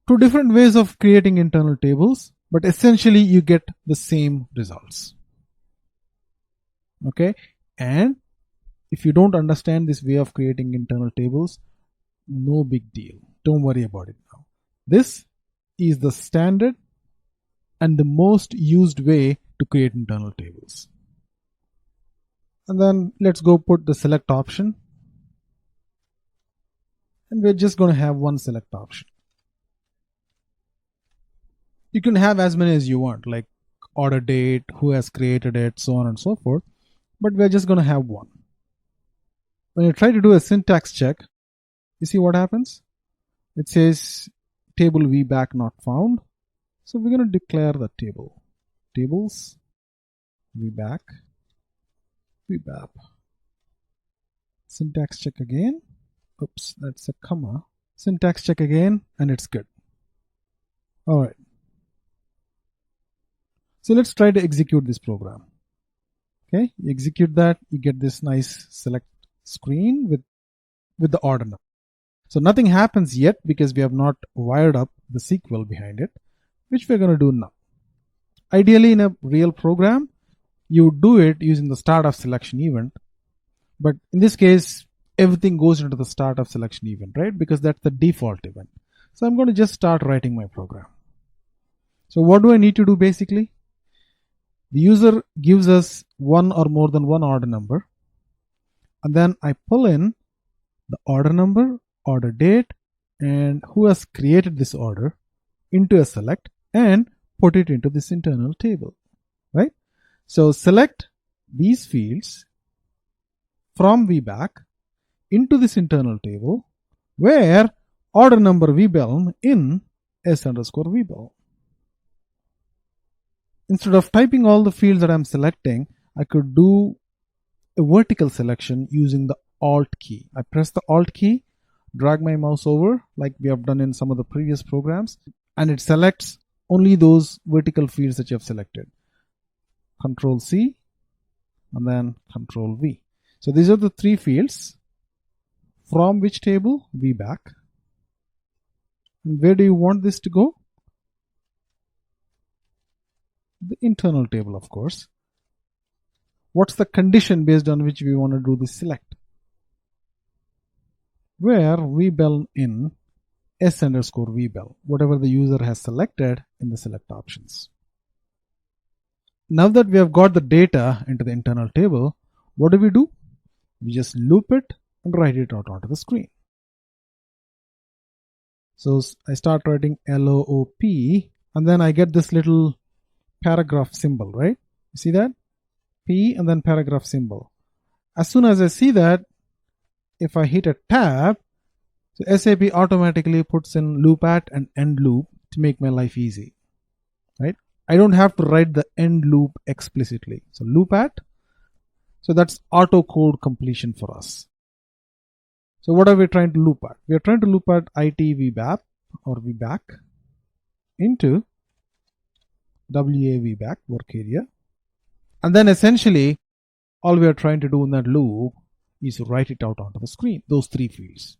Speaker 1: Two different ways of creating internal tables, but essentially you get the same results. Okay, and if you don't understand this way of creating internal tables, no big deal. Don't worry about it now. This is the standard and the most used way to create internal tables. And then let's go put the select option. And we're just going to have one select option. You can have as many as you want, like order date, who has created it, so on and so forth. But we're just going to have one. When you try to do a syntax check, you see what happens? It says table VBAC not found. So we're going to declare the table. Tables, VBAC, VBAP. Syntax check again. Oops, that's a comma. Syntax check again, and it's good. All right. So let's try to execute this program. Okay, you execute that, you get this nice select screen with the order number. So nothing happens yet because we have not wired up the SQL behind it, which we're going to do now. Ideally, in a real program, you would do it using the start of selection event. But in this case, everything goes into the start of selection event, right? Because that's the default event. So I'm going to just start writing my program. So what do I need to do basically? The user gives us one or more than one order number. And then I pull in the order number, order date, and who has created this order into a select and put it into this internal table, right? So select these fields from VBAC into this internal table where order number VBELM in S_VBELM. Instead of typing all the fields that I'm selecting, I could do a vertical selection using the Alt key. I press the Alt key, drag my mouse over like we have done in some of the previous programs, and it selects only those vertical fields that you have selected. Control C and then Control V. So these are the three fields. From which table? VBAC. And where do you want this to go? The internal table, of course. What's the condition based on which we want to do this select? Where VBELM in S_VBELM, whatever the user has selected in the select options. Now that we have got the data into the internal table, what do? We just loop it and write it out onto the screen. So I start writing LOOP, and then I get this little paragraph symbol, right? You see that? P and then paragraph symbol. As soon as I see that, if I hit a tab, so SAP automatically puts in loop at and end loop to make my life easy, right? I don't have to write the end loop explicitly. So loop at, so that's auto code completion for us. So what are we trying to loop at? We are trying to loop at IT VBAP or VBAC into WA VBAC work area. And then essentially all we are trying to do in that loop is write it out onto the screen, those three fields.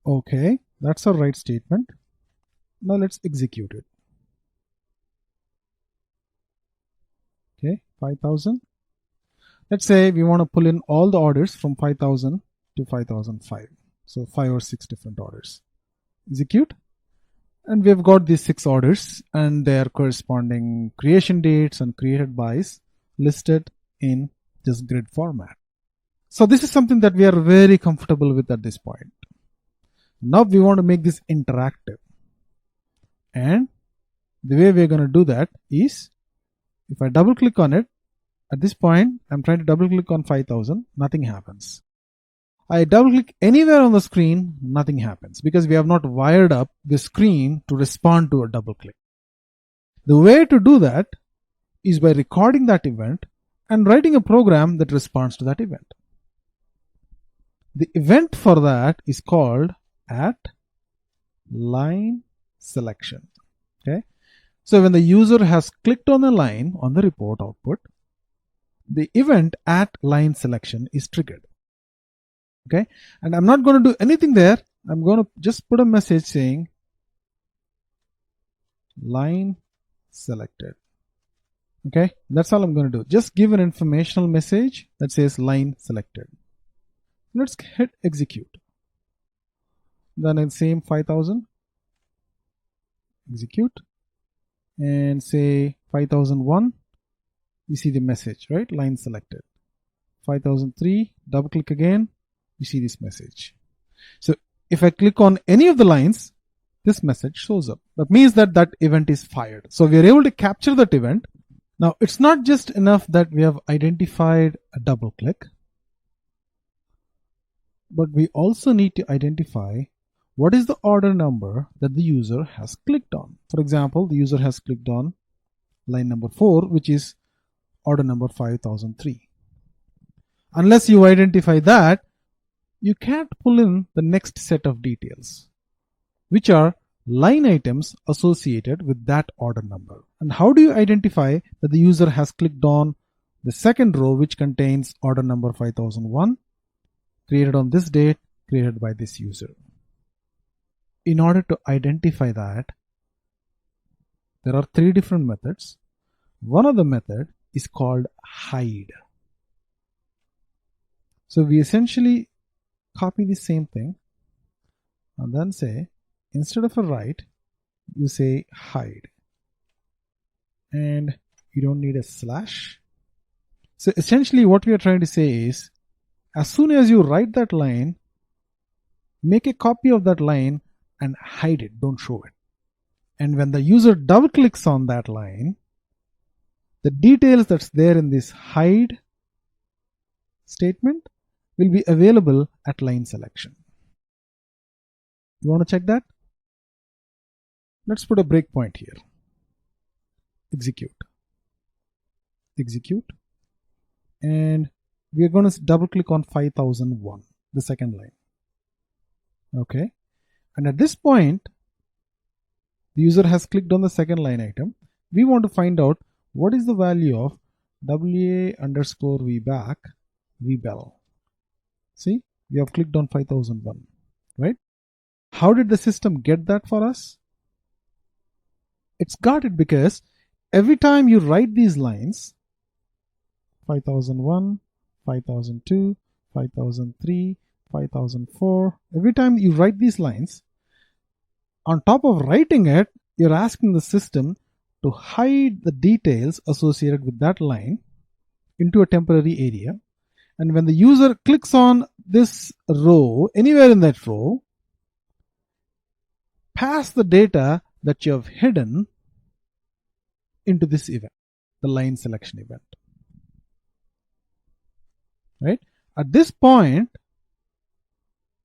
Speaker 1: Okay, that's our write statement. Now let's execute it. Okay, 5,000. Let's say we want to pull in all the orders from 5,000 to 5,005. So 5 or 6 different orders. Execute. And we've got these 6 orders and their corresponding creation dates and created bys listed in this grid format. So this is something that we are very comfortable with at this point. Now we want to make this interactive. And the way we're going to do that is, if I double click on it, at this point, I'm trying to double click on 5,000, nothing happens. I double click anywhere on the screen, nothing happens because we have not wired up the screen to respond to a double click. The way to do that is by recording that event and writing a program that responds to that event. The event for that is called @line selection. Okay. So when the user has clicked on a line on the report output, the event @line selection is triggered. Okay, and I'm not going to do anything there. I'm going to just put a message saying line selected. Okay, that's all I'm going to do. Just give an informational message that says line selected. Let's hit execute. Then in same 5,000, execute, and say 5,001. You see the message, right? Line selected. 5,003, double click again. You see this message. So if I click on any of the lines, this message shows up. That means that that event is fired. So we are able to capture that event. Now it's not just enough that we have identified a double click, but we also need to identify what is the order number that the user has clicked on. For example, the user has clicked on line number 4, which is order number 5,003. Unless you identify that, you can't pull in the next set of details, which are line items associated with that order number. And how do you identify that the user has clicked on the second row, which contains order number 5001, created on this date, created by this user? In order to identify that, there are 3 different methods. One of the method is called hide. So we essentially copy the same thing and then say, instead of a write, you say hide, and you don't need a slash. So essentially what we are trying to say is, as soon as you write that line, make a copy of that line and hide it, don't show it. And when the user double clicks on that line, the details that's there in this hide statement will be available at line selection. You want to check that? Let's put a breakpoint here. Execute. Execute. And we are going to double click on 5001, the second line. Okay. And at this point, the user has clicked on the second line item. We want to find out what is the value of WA_VBAC VBEL. See, we have clicked on 5001, right? How did the system get that for us? It's got it because every time you write these lines, 5001, 5002, 5003, 5004, every time you write these lines, on top of writing it, you're asking the system to hide the details associated with that line into a temporary area. And when the user clicks on this row, anywhere in that row, pass the data that you have hidden into this event, the line selection event. Right? At this point,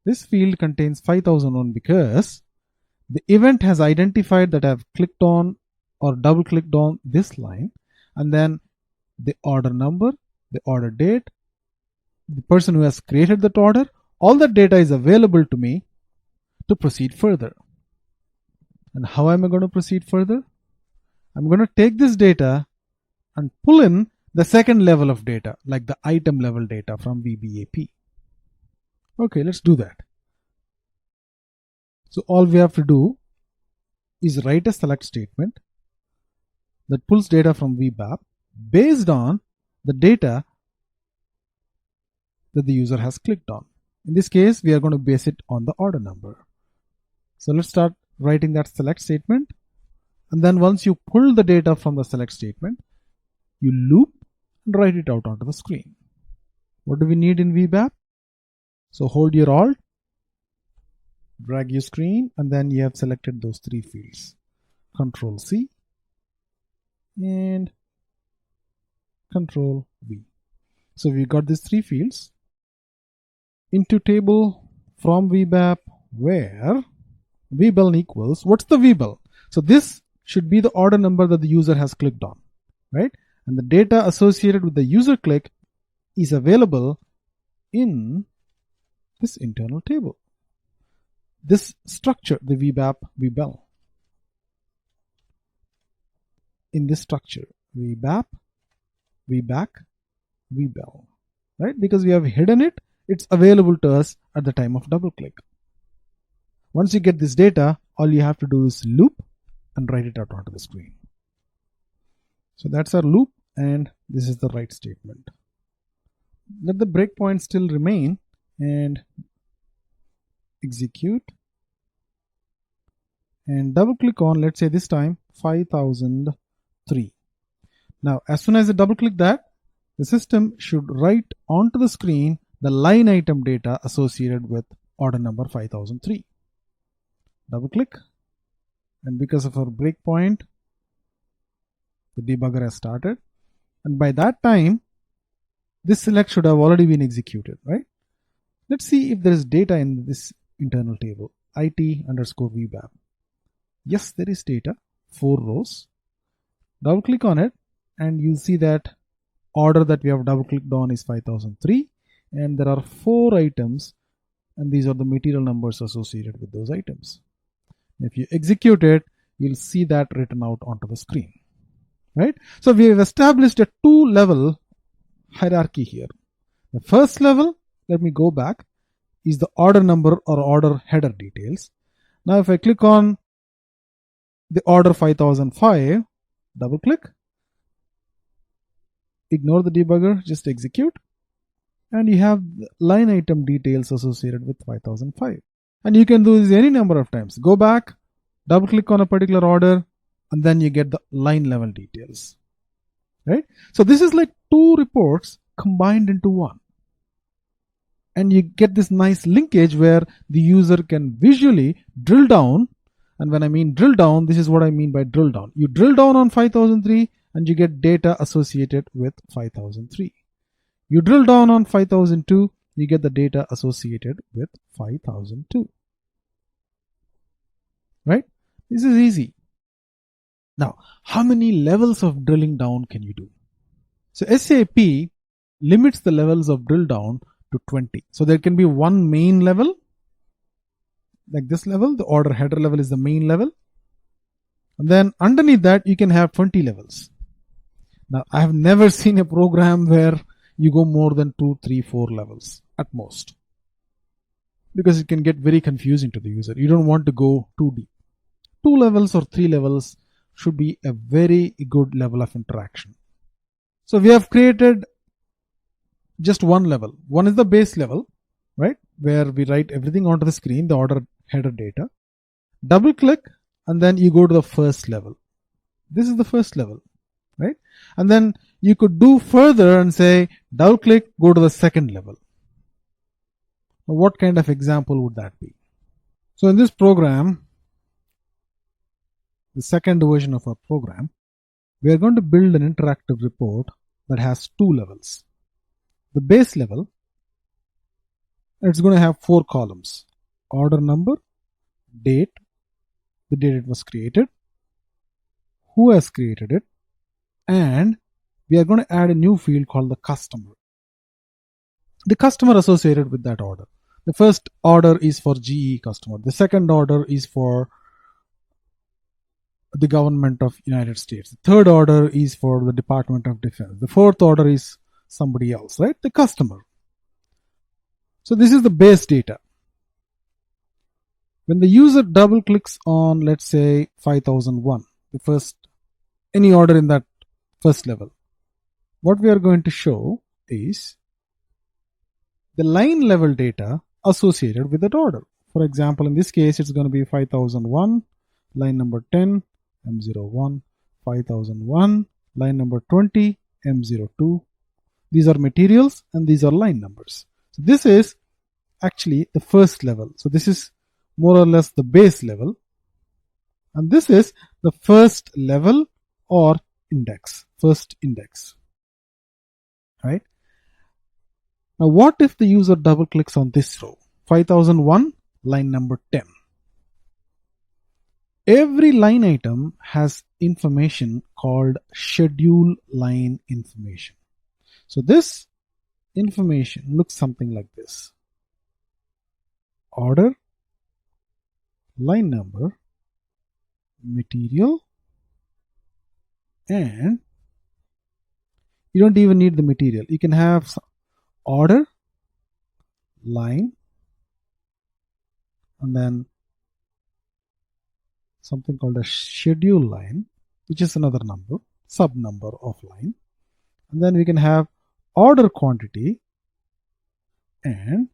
Speaker 1: this field contains 5001 because the event has identified that I have clicked on or double clicked on this line, and then the order number, the order date, the person who has created that order, all that data is available to me to proceed further. And how am I going to proceed further? I'm going to take this data and pull in the second level of data, like the item level data from VBAP. Okay, let's do that. So all we have to do is write a select statement that pulls data from VBAP based on the data that the user has clicked on. In this case, we are going to base it on the order number. So let's start writing that select statement. And then once you pull the data from the select statement, you loop and write it out onto the screen. What do we need in VBAP? So hold your Alt, drag your screen, and then you have selected those three fields. Control C and Control V. So we got these three fields. Into table from VBAP where VBEL equals, what's the VBEL? So this should be the order number that the user has clicked on, right? And the data associated with the user click is available in this internal table. This structure, the VBAP, VBEL. In this structure, VBAP, VBAC, VBEL, right? Because we have hidden it, it's available to us at the time of double click. Once you get this data, all you have to do is loop and write it out onto the screen. So that's our loop, and this is the write statement. Let the breakpoint still remain and execute. And double click on, let's say this time, 5003. Now, as soon as I double click that, the system should write onto the screen the line item data associated with order number 5003. Double click, and because of our breakpoint, the debugger has started, and by that time this select should have already been executed, right? Let's see if there is data in this internal table, IT_VBAP. Yes, there is data, 4 rows. Double click on it, and you'll see that order that we have double clicked on is 5003, and there are 4 items, and these are the material numbers associated with those items. If you execute it, you'll see that written out onto the screen, right? So we have established a 2-level hierarchy here. The first level, let me go back, is the order number or order header details. Now if I click on the order 5005, double click, ignore the debugger, just execute, and you have the line item details associated with 5005. And you can do this any number of times. Go back, double click on a particular order, and then you get the line level details, right? So this is like 2 reports combined into one. And you get this nice linkage where the user can visually drill down. And when I mean drill down, this is what I mean by drill down. You drill down on 5003 and you get data associated with 5003. You drill down on 5002, you get the data associated with 5002. Right? This is easy. Now, how many levels of drilling down can you do? So SAP limits the levels of drill down to 20. So there can be one main level, like this level, the order header level is the main level. And then underneath that, you can have 20 levels. Now, I have never seen a program where you go more than 2, 3, 4 levels at most, because it can get very confusing to the user. You don't want to go too deep. 2 levels or 3 levels should be a very good level of interaction. So we have created just one level. One is the base level, right, where we write everything onto the screen, the order header data. Double click, and then you go to the first level. This is the first level, right? And then you could do further and say double click, go to the second level. Now, what kind of example would that be? So in this program, the second version of our program, we are going to build an interactive report that has 2 levels. The base level, it's going to have 4 columns: order number, date, the date it was created, who has created it, and we are going to add a new field called the customer. The customer associated with that order. The first order is for GE customer. The second order is for the government of United States. The third order is for the Department of Defense. The fourth order is somebody else, right? The customer. So this is the base data. When the user double clicks on, let's say, 5001, the first, any order in that first level, what we are going to show is the line level data associated with that order. For example, in this case, it's going to be 5001, line number 10, M01, 5001, line number 20, M02. These are materials and these are line numbers. So this is actually the first level. So this is more or less the base level. And this is the first level or index, first index. Right? Now what if the user double clicks on this row? 5001, line number 10. Every line item has information called schedule line information. So this information looks something like this. Order, line number, material, and you don't even need the material. You can have order, line, and then something called a schedule line, which is another number, sub number of line. And then we can have order quantity and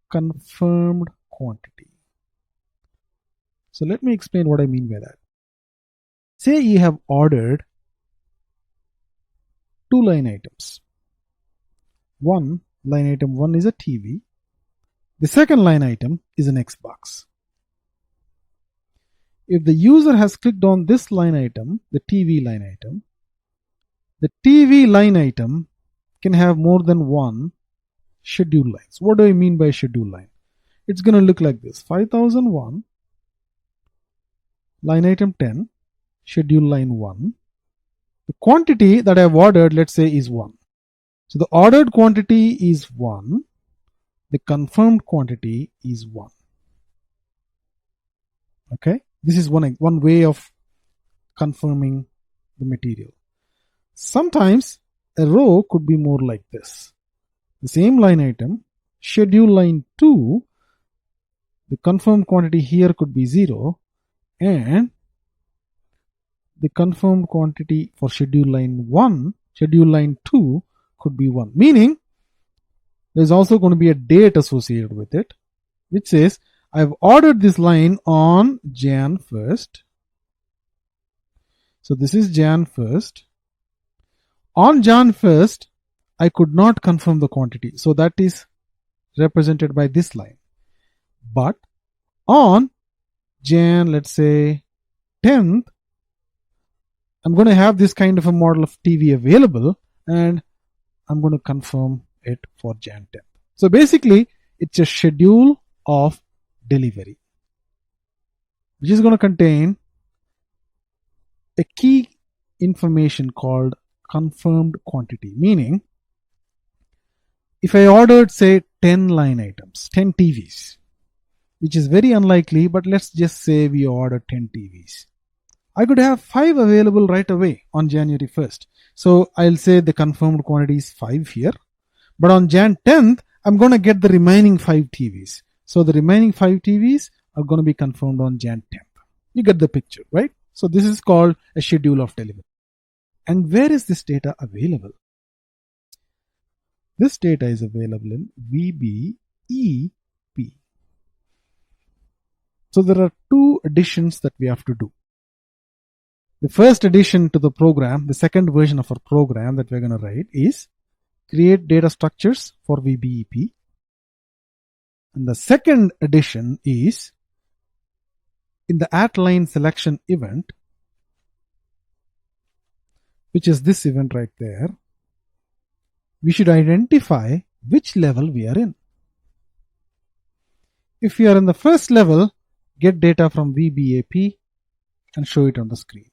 Speaker 1: confirmed quantity. So let me explain what I mean by that. Say you have ordered 2 line items. One line item 1 is a TV. The second line item is an Xbox. If the user has clicked on this line item, the TV line item, the TV line item can have more than one schedule lines. What do I mean by schedule line? It's going to look like this. 5001, line item 10, schedule line 1. The quantity that I have ordered, let's say, is 1. So the ordered quantity is 1. The confirmed quantity is 1. Okay? This is one way of confirming the material. Sometimes a row could be more like this. The same line item, schedule line 2, the confirmed quantity here could be 0, and the confirmed quantity for schedule line 1, schedule line 2 could be 1. Meaning, there's also going to be a date associated with it, which says, I've ordered this line on Jan 1st. So this is Jan 1st. On Jan 1st, I could not confirm the quantity. So that is represented by this line. But on Jan, let's say 10th, I'm going to have this kind of a model of TV available and I'm going to confirm it for Jan 10th. So basically, it's a schedule of delivery, which is going to contain a key information called confirmed quantity. Meaning, if I ordered, say, 10 line items, 10 TVs, which is very unlikely, but let's just say we ordered 10 TVs. I could have 5 available right away on January 1st. So I'll say the confirmed quantity is 5 here. But on Jan 10th, I'm going to get the remaining 5 TVs. So the remaining 5 TVs are going to be confirmed on Jan 10th. You get the picture, right? So this is called a schedule of delivery. And where is this data available? This data is available in VBEP. So there are 2 additions that we have to do. The first addition to the program, the second version of our program that we're going to write is create data structures for VBEP. And the second addition is in the @line selection event, which is this event right there, we should identify which level we are in. If we are in the first level, get data from VBAP and show it on the screen.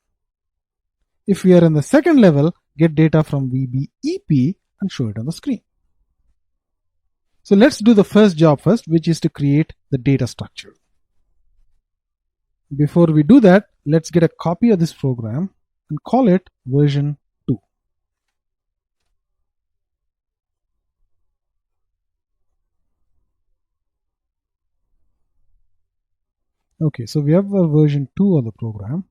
Speaker 1: If we are in the second level, get data from VBEP and show it on the screen. So let's do the first job first, which is to create the data structure. Before we do that, let's get a copy of this program and call it version 2. Okay, so we have a version 2 of the program,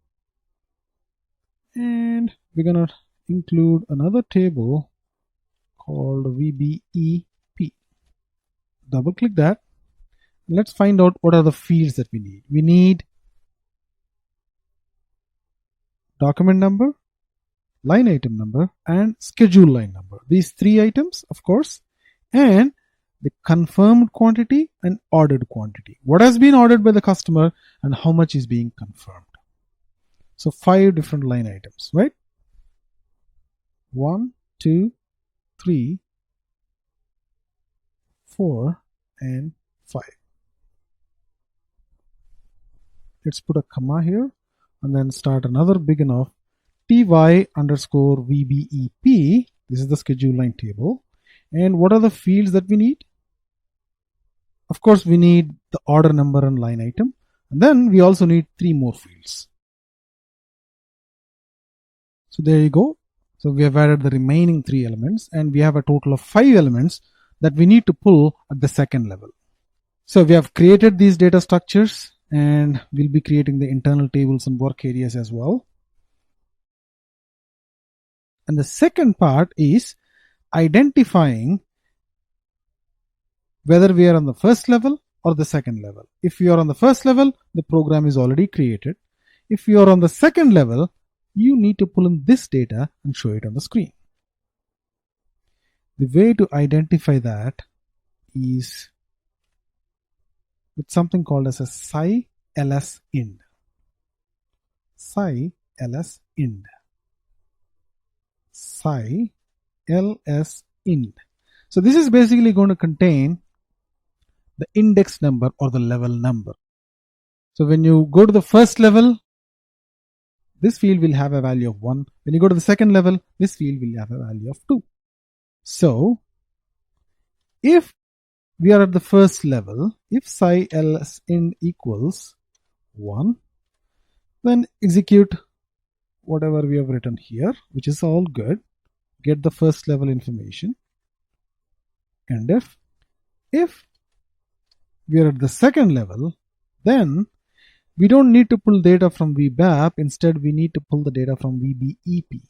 Speaker 1: and we're gonna include another table called VBEP. Double click that. Let's find out what are the fields that we need. We need document number, line item number, and schedule line number. These 3 items, of course, and the confirmed quantity and ordered quantity. What has been ordered by the customer and how much is being confirmed. So 5 different line items, right? 1, 2, 3, 4, and 5. Let's put a comma here and then start another big enough ty underscore VBEP. This is the schedule line table. And what are the fields that we need? Of course, we need the order number and line item. And then we also need 3 more fields. So there you go. So we have added the remaining 3 elements, and we have a total of 5 elements that we need to pull at the second level. So we have created these data structures, and we'll be creating the internal tables and work areas as well. And the second part is identifying whether we are on the first level or the second level. If you are on the first level, the program is already created. If you are on the second level, you need to pull in this data and show it on the screen. The way to identify that is with something called as a sci-ls-ind. Sci-ls-ind. Sci-ls-ind. So this is basically going to contain the index number or the level number. So when you go to the first level, this field will have a value of 1. When you go to the second level, this field will have a value of 2. So if we are at the first level, if sci-ls-ind equals 1, then execute whatever we have written here, which is all good. Get the first level information. And if we are at the second level, then we don't need to pull data from VBAP. Instead, we need to pull the data from VBEP.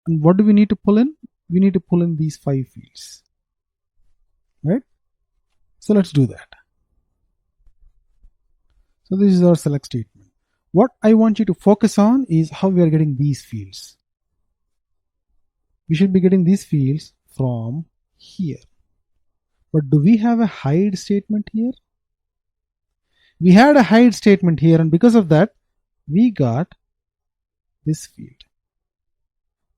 Speaker 1: And what do we need to pull in? We need to pull in these 5 fields. Right? So let's do that. So this is our select statement. What I want you to focus on is how we are getting these fields. We should be getting these fields from here. But do we have a hide statement here? We had a hide statement here, and because of that, we got this field.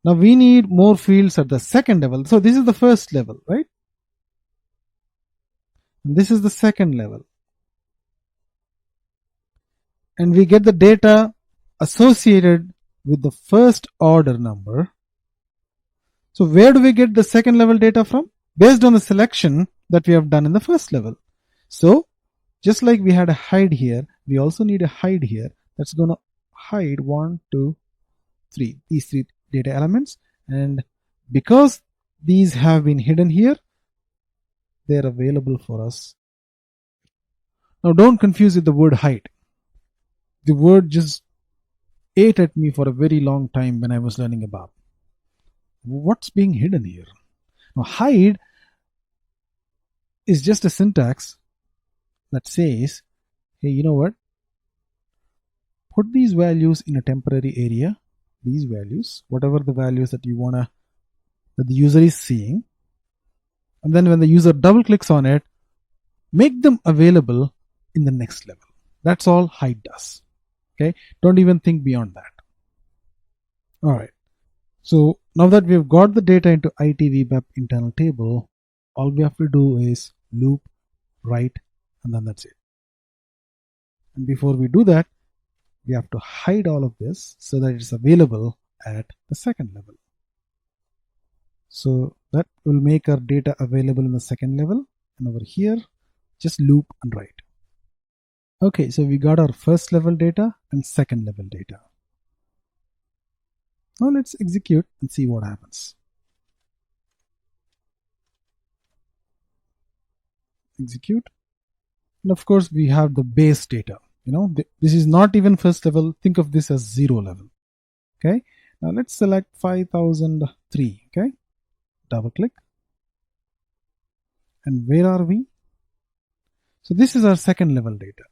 Speaker 1: Now we need more fields at the second level. So this is the first level, right? And this is the second level. And we get the data associated with the first order number. So where do we get the second level data from? Based on the selection that we have done in the first level. So just like we had a hide here, we also need a hide here. That's going to hide 1, 2, 3. These 3 data elements. And because these have been hidden here, they're available for us. Now don't confuse with the word hide. The word just ate at me for a very long time when I was learning about what's being hidden here. Now hide is just a syntax that says, hey, you know what? Put these values in a temporary area, these values, whatever the values that you wanna, that the user is seeing. And then when the user double clicks on it, make them available in the next level. That's all hide does. Okay. Don't even think beyond that. All right. So now that we've got the data into IT-VBAP internal table, all we have to do is loop, write, and then that's it. And before we do that, we have to hide all of this so that it's available at the second level. So that will make our data available in the second level. And over here, just loop and write. Okay, so we got our first level data and second level data. Now let's execute and see what happens. Execute. And of course, we have the base data. This is not even first level. Think of this as 0 level. Okay. Now let's select 5003. Okay. Double click. And where are we? So this is our second level data,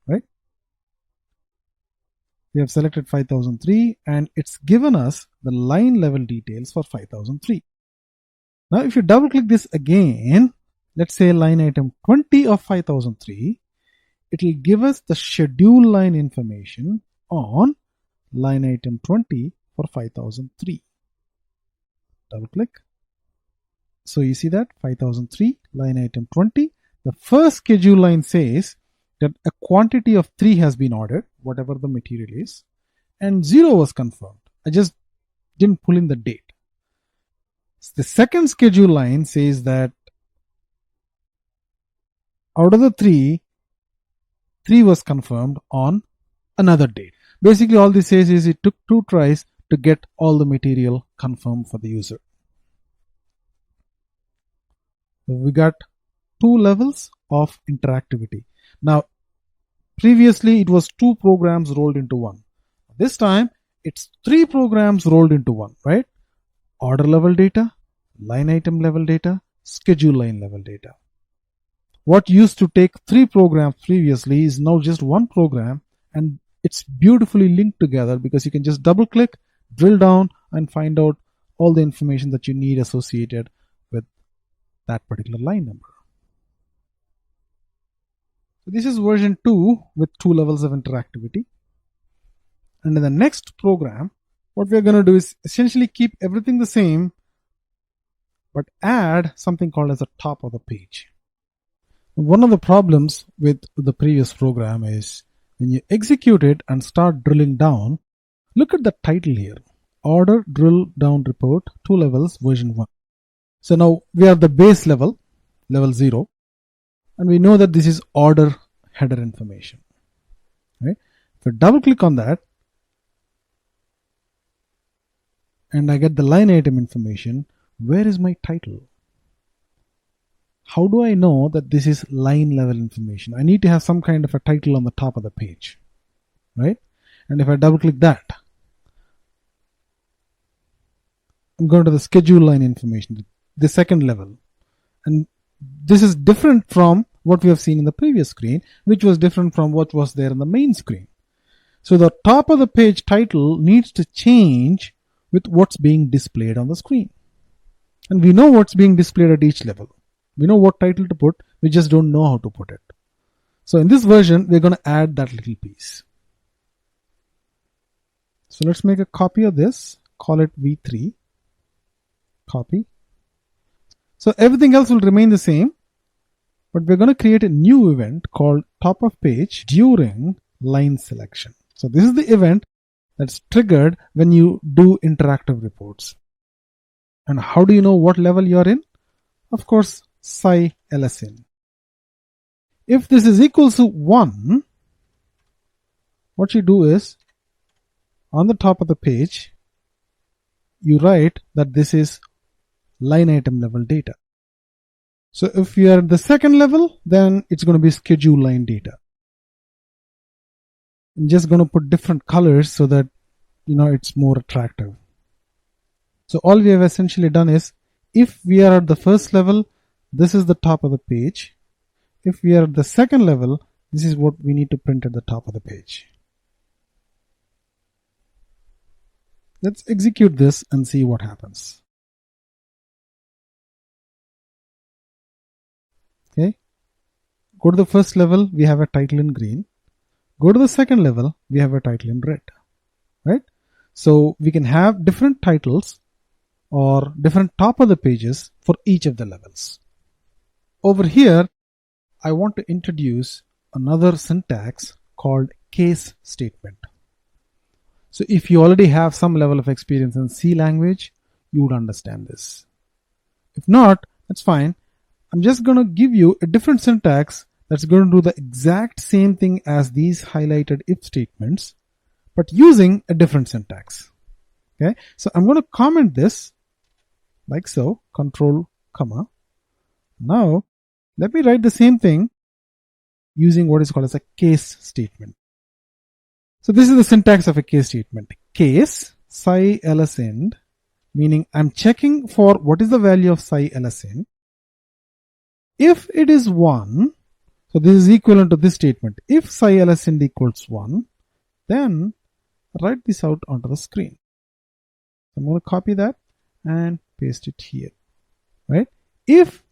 Speaker 1: right? We have selected 5003 and it's given us the line level details for 5003. Now if you double click this again, let's say line item 20 of 5003, it will give us the schedule line information on line item 20 for 5003. Double click. So you see that 5003 line item 20, the first schedule line says that a quantity of 3 has been ordered, whatever the material is, and 0 was confirmed. I just didn't pull in the date. The second schedule line says that out of the 3 was confirmed on another date. Basically all this says is it took 2 tries to get all the material confirmed for the user. So we got 2 levels of interactivity. Now previously it was 2 programs rolled into one. This time it's 3 programs rolled into one, right? Order level data, line item level data, schedule line level data. What used to take 3 programs previously is now just 1 program, and it's beautifully linked together because you can just double click, drill down and find out all the information that you need associated with that particular line number. So this is version 2 with 2 levels of interactivity. And in the next program, what we're going to do is essentially keep everything the same, but add something called as a top of the page. One of the problems with the previous program is when you execute it and start drilling down, look at the title here. Order drill down report 2 levels version 1. So now we are the base level, level 0, and we know that this is order header information. Right? If I double click on that and I get the line item information, where is my title? How do I know that this is line level information? I need to have some kind of a title on the top of the page, right? And if I double click that, I'm going to the schedule line information, the second level. And this is different from what we have seen in the previous screen, which was different from what was there in the main screen. So the top of the page title needs to change with what's being displayed on the screen. And we know what's being displayed at each level. We know what title to put, we just don't know how to put it. So in this version, we're going to add that little piece. So let's make a copy of this, call it V3, copy. So everything else will remain the same, but we're going to create a new event called top of page during line selection. So this is the event that's triggered when you do interactive reports. And how do you know what level you're in? Of course, psi lsin. If this is equals to 1, what you do is on the top of the page, you write that this is line item level data. So if you are at the second level, then it's going to be schedule line data. I'm just going to put different colors so that it's more attractive. So all we have essentially done is, if we are at the first level, this is the top of the page. If we are at the second level, this is what we need to print at the top of the page. Let's execute this and see what happens. Okay. Go to the first level, we have a title in green. Go to the second level, we have a title in red. Right? So we can have different titles or different top of the pages for each of the levels. Over here, I want to introduce another syntax called case statement. So if you already have some level of experience in C language, you would understand this. If not, that's fine. I'm just going to give you a different syntax that's going to do the exact same thing as these highlighted if statements, but using a different syntax. Okay, so I'm going to comment this like so, control comma. Now let me write the same thing using what is called as a case statement. So this is the syntax of a case statement. Case psi ls end, meaning I'm checking for what is the value of psi ls end. If it is 1, so this is equivalent to this statement. If psi ls end equals 1, then write this out onto the screen. I'm going to copy that and paste it here, right? If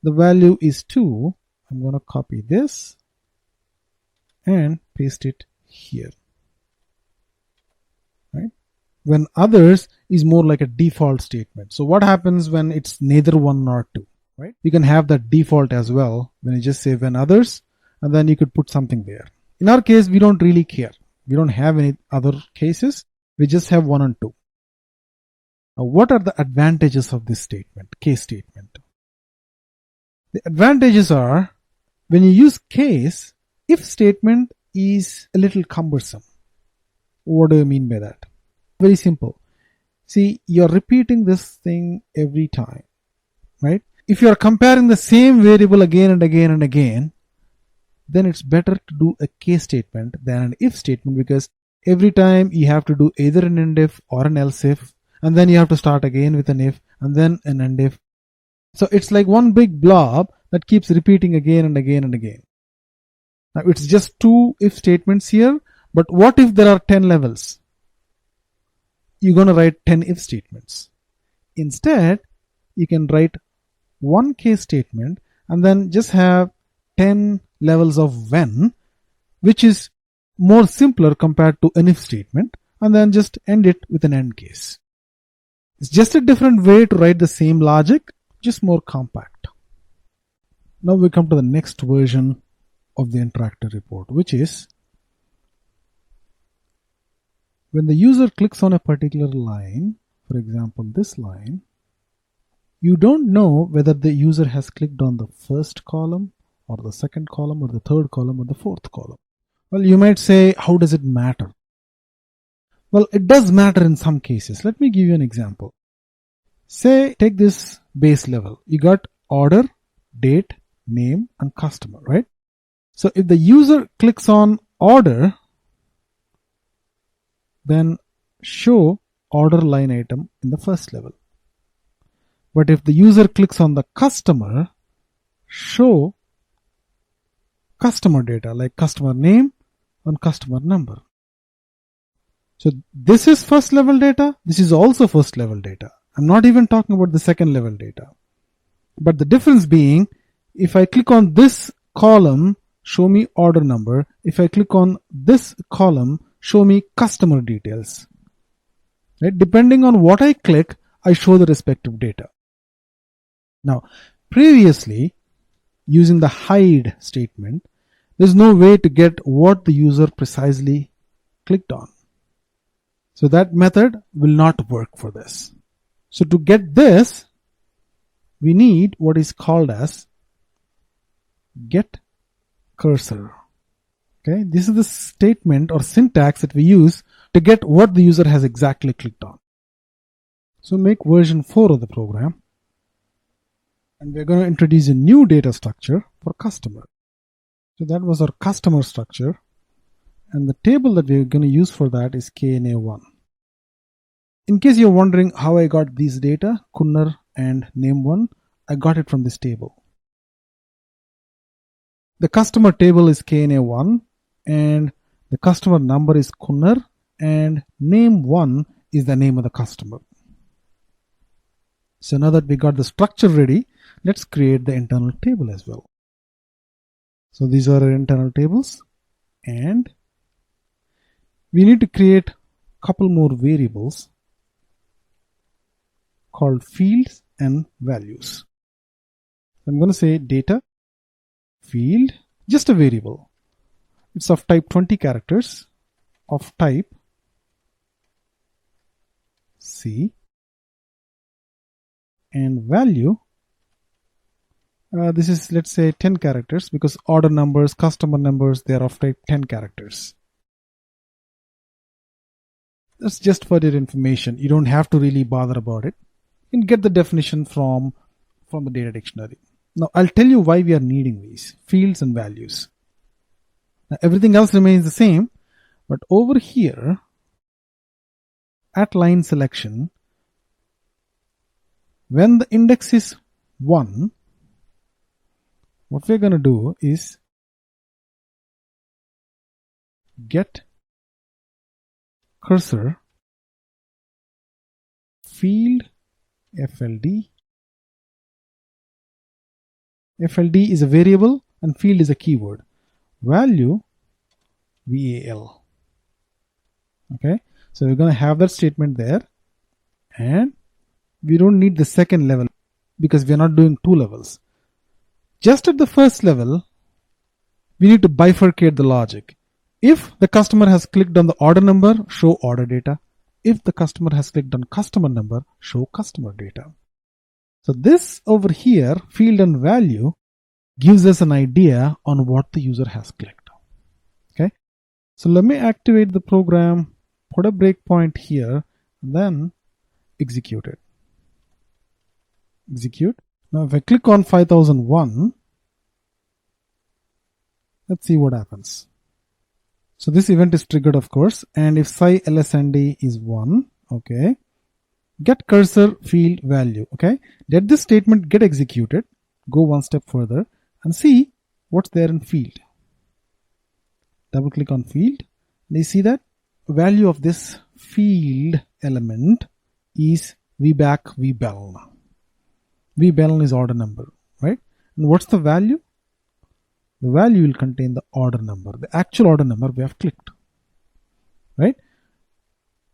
Speaker 1: the value is 2, I'm going to copy this and paste it here, right? When others is more like a default statement. So what happens when it's neither 1 nor 2, right? You can have that default as well when you just say when others, and then you could put something there. In our case, we don't really care. We don't have any other cases. We just have 1 and 2. Now, what are the advantages of this statement, case statement? The advantages are, when you use case, if statement is a little cumbersome. What do you mean by that? Very simple. See, you're repeating this thing every time, right? If you're comparing the same variable again and again and again, then it's better to do a case statement than an if statement, because every time you have to do either an end if or an else if, and then you have to start again with an if and then an end if. So it's like one big blob that keeps repeating again and again and again. Now it's just 2 if statements here, but what if there are 10 levels? You're going to write 10 if statements. Instead, you can write one case statement and then just have 10 levels of when, which is more simpler compared to an if statement, and then just end it with an end case. It's just a different way to write the same logic, just more compact. Now we come to the next version of the interactive report, which is when the user clicks on a particular line, for example this line, you don't know whether the user has clicked on the first column or the second column or the third column or the fourth column. Well, you might say, how does it matter? Well, it does matter in some cases. Let me give you an example. Say, take this base level. You got order, date, name, and customer, right? So if the user clicks on order, then show order line item in the first level. But if the user clicks on the customer, show customer data like customer name and customer number. So this is first level data. This is also first level data. I'm not even talking about the second level data. But the difference being, if I click on this column, show me order number. If I click on this column, show me customer details. Right? Depending on what I click, I show the respective data. Now, previously, using the hide statement, there's no way to get what the user precisely clicked on. So that method will not work for this. So to get this, we need what is called as get cursor. Okay, this is the statement or syntax that we use to get what the user has exactly clicked on. So make version 4 of the program, and we're going to introduce a new data structure for customer. So that was our customer structure, and the table that we're going to use for that is KNA1. In case you're wondering how I got these data, Kunnar and name1, I got it from this table. The customer table is KNA1, and the customer number is Kunnar, and name1 is the name of the customer. So now that we got the structure ready, let's create the internal table as well. So these are our internal tables, and we need to create a couple more variables called fields and values. I'm going to say data field, just a variable. It's of type 20 characters, of type C, and value, This is, let's say, 10 characters, because order numbers, customer numbers, they are of type 10 characters. That's just for your information. You don't have to really bother about it. You can get the definition from the data dictionary. Now I'll tell you why we are needing these fields and values. Now, everything else remains the same, but over here at line selection, when the index is 1, what we're going to do is get cursor field FLD. FLD is a variable and field is a keyword. Value VAL. Okay, so we're going to have that statement there, and we don't need the second level because we're not doing 2 levels. Just at the first level, we need to bifurcate the logic. If the customer has clicked on the order number, show order data. If the customer has clicked on customer number, show customer data. So this over here, field and value, gives us an idea on what the user has clicked. Okay, so let me activate the program, put a breakpoint here, and then execute it. Execute. Now if I click on 5001, let's see what happens. So this event is triggered, of course, and if psi lsnd is 1, okay, get cursor field value. Okay, let this statement get executed. Go one step further and see what's there in field. Double click on field, and you see that value of this field element is vback vbel. Vbel is order number, right? And what's the value? The value will contain the order number, the actual order number we have clicked, right?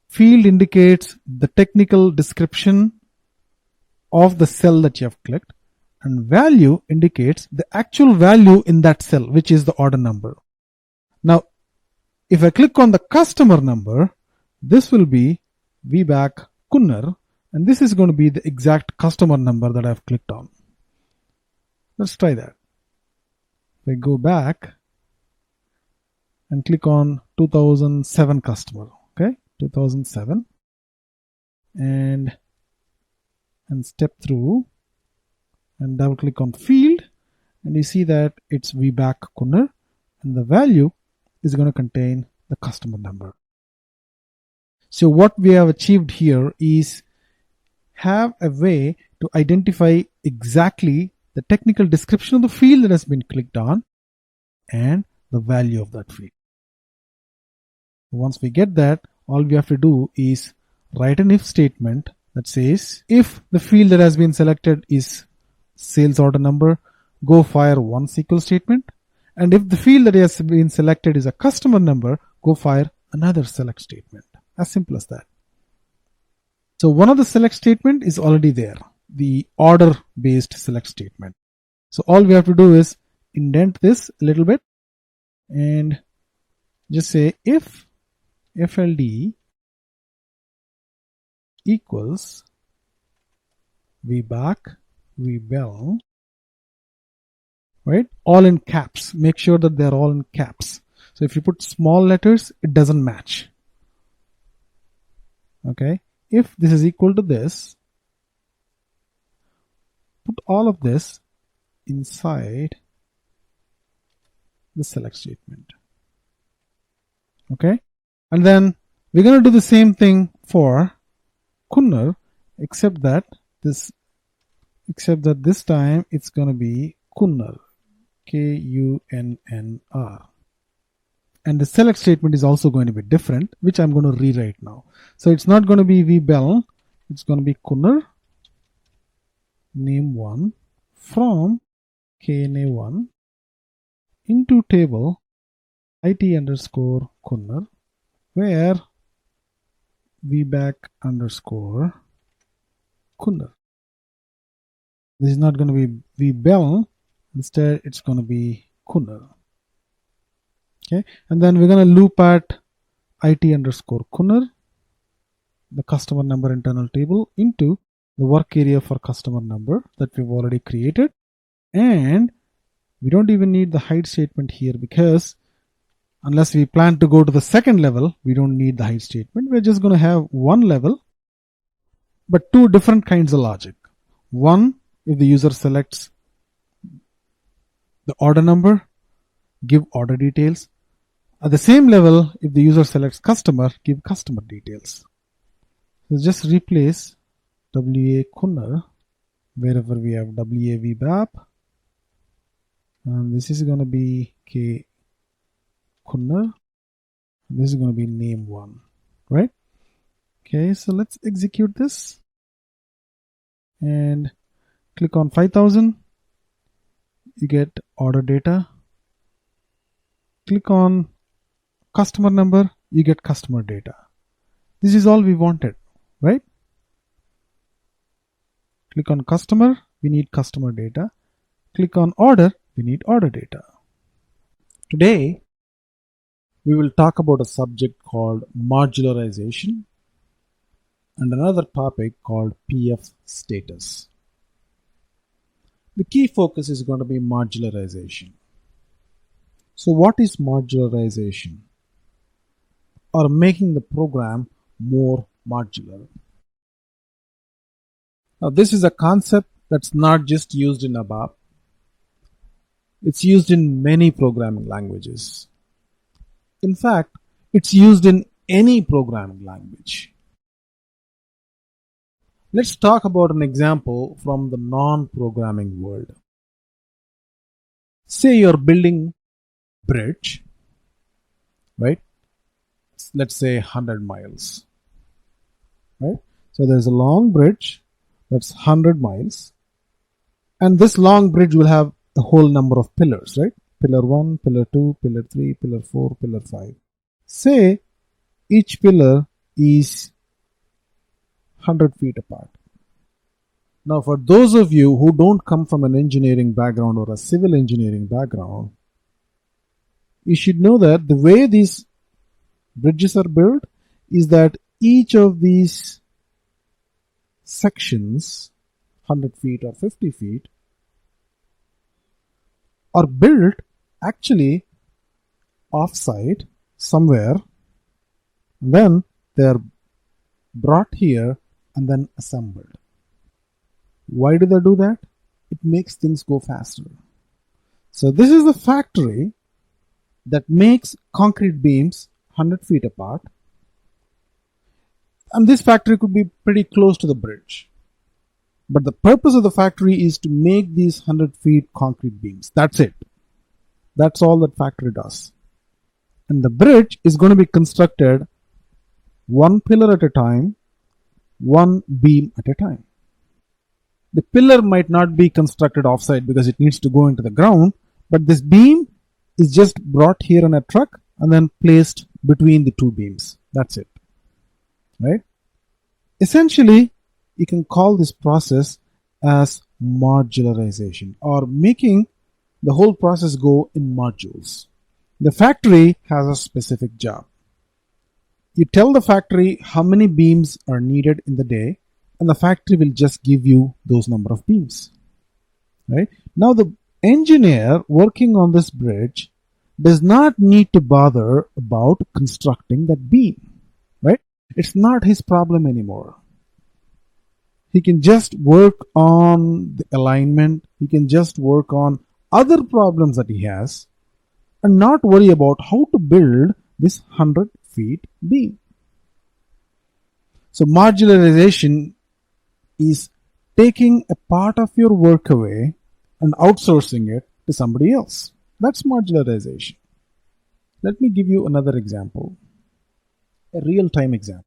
Speaker 1: Field indicates the technical description of the cell that you have clicked, and value indicates the actual value in that cell, which is the order number. Now, if I click on the customer number, this will be vback kunnar, and this is going to be the exact customer number that I've clicked on. Let's try that. If I go back and click on 2007 customer, okay, 2007, and step through and double click on field, and you see that it's vback kunnar, and the value is going to contain the customer number. So what we have achieved here is have a way to identify exactly the technical description of the field that has been clicked on and the value of that field. Once we get that, all we have to do is write an if statement that says if the field that has been selected is sales order number, go fire one SQL statement, and if the field that has been selected is a customer number, go fire another select statement. As simple as that. So one of the select statement is already there, the order based select statement. So all we have to do is indent this a little bit and just say if FLD equals vback vbel, right? All in caps. Make sure that they're all in caps. So if you put small letters, it doesn't match. Okay. If this is equal to this, put all of this inside the select statement. Okay. And then we're going to do the same thing for kunnar, except that this time it's going to be kunnar, Kunnr, and the select statement is also going to be different, which I'm going to rewrite now. So it's not going to be vbel, it's going to be kunnar name1 from kna1 into table it underscore kunnar, where vback underscore kunnar. This is not going to be vbel, instead it's going to be kunnar. Okay, and then we're going to loop at it underscore kunnar, the customer number internal table, into the work area for customer number that we've already created, And we don't even need the hide statement here, because unless we plan to go to the second level, we don't need the hide statement. We're just going to have one level, but two different kinds of logic. One, if the user selects the order number, give order details. At the same level, if the user selects customer, give customer details. So just replace WA Kunnar wherever we have WA Bap, and this is going to be K Kunnar. This is going to be name 1, right? Okay, so let's execute this and click on 5000. You get order data. Click on customer number, you get customer data. This is all we wanted, right? Click on customer, we need customer data. Click on order, we need order data. Today, we will talk about a subject called modularization and another topic called PF status. The key focus is going to be modularization. So what is modularization? Or making the program more modular. Now this is a concept that's not just used in ABAP. It's used in many programming languages. In fact, it's used in any programming language. Let's talk about an example from the non-programming world. Say you're building a bridge, right? Let's say 100 miles, right? So there's a long bridge that's 100 miles, and this long bridge will have a whole number of pillars, right? Pillar 1, pillar 2, pillar 3, pillar 4, pillar 5. Say each pillar is 100 feet apart. Now for those of you who don't come from an engineering background or a civil engineering background, you should know that the way these bridges are built is that each of these sections, 100 feet or 50 feet, are built actually off-site somewhere, and then they're brought here and then assembled. Why do they do that? It makes things go faster. So this is the factory that makes concrete beams 100 feet apart, and this factory could be pretty close to the bridge. But the purpose of the factory is to make these 100 feet concrete beams. That's it. That's all that factory does. And the bridge is going to be constructed one pillar at a time, one beam at a time. The pillar might not be constructed offsite because it needs to go into the ground, but this beam is just brought here on a truck and then placed between the two beams. That's it, right? Essentially, you can call this process as modularization, or making the whole process go in modules. The factory has a specific job. You tell the factory how many beams are needed in the day, and the factory will just give you those number of beams, right? Now the engineer working on this bridge does not need to bother about constructing that beam, right? It's not his problem anymore. He can just work on the alignment. He can just work on other problems that he has and not worry about how to build this 100 feet beam. So modularization is taking a part of your work away and outsourcing it to somebody else. That's modularization. Let me give you another example, a real-time example.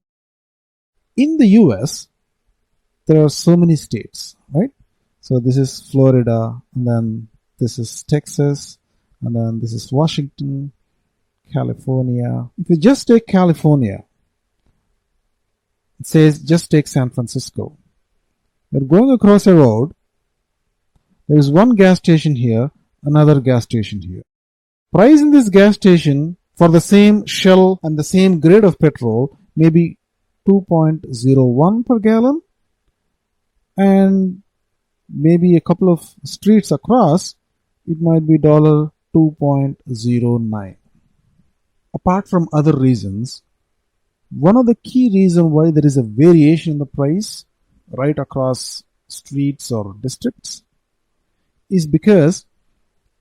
Speaker 1: In the US, there are so many states, right? So this is Florida, and then this is Texas, and then this is Washington, California. If you just take California, it says just take San Francisco. You're going across a road. There is one gas station here, another gas station here. Price in this gas station for the same Shell and the same grade of petrol may be 2.01 per gallon, and
Speaker 2: maybe a couple of streets across, it might be $2.09. Apart from other reasons, one of the key reasons why there is a variation in the price right across streets or districts is because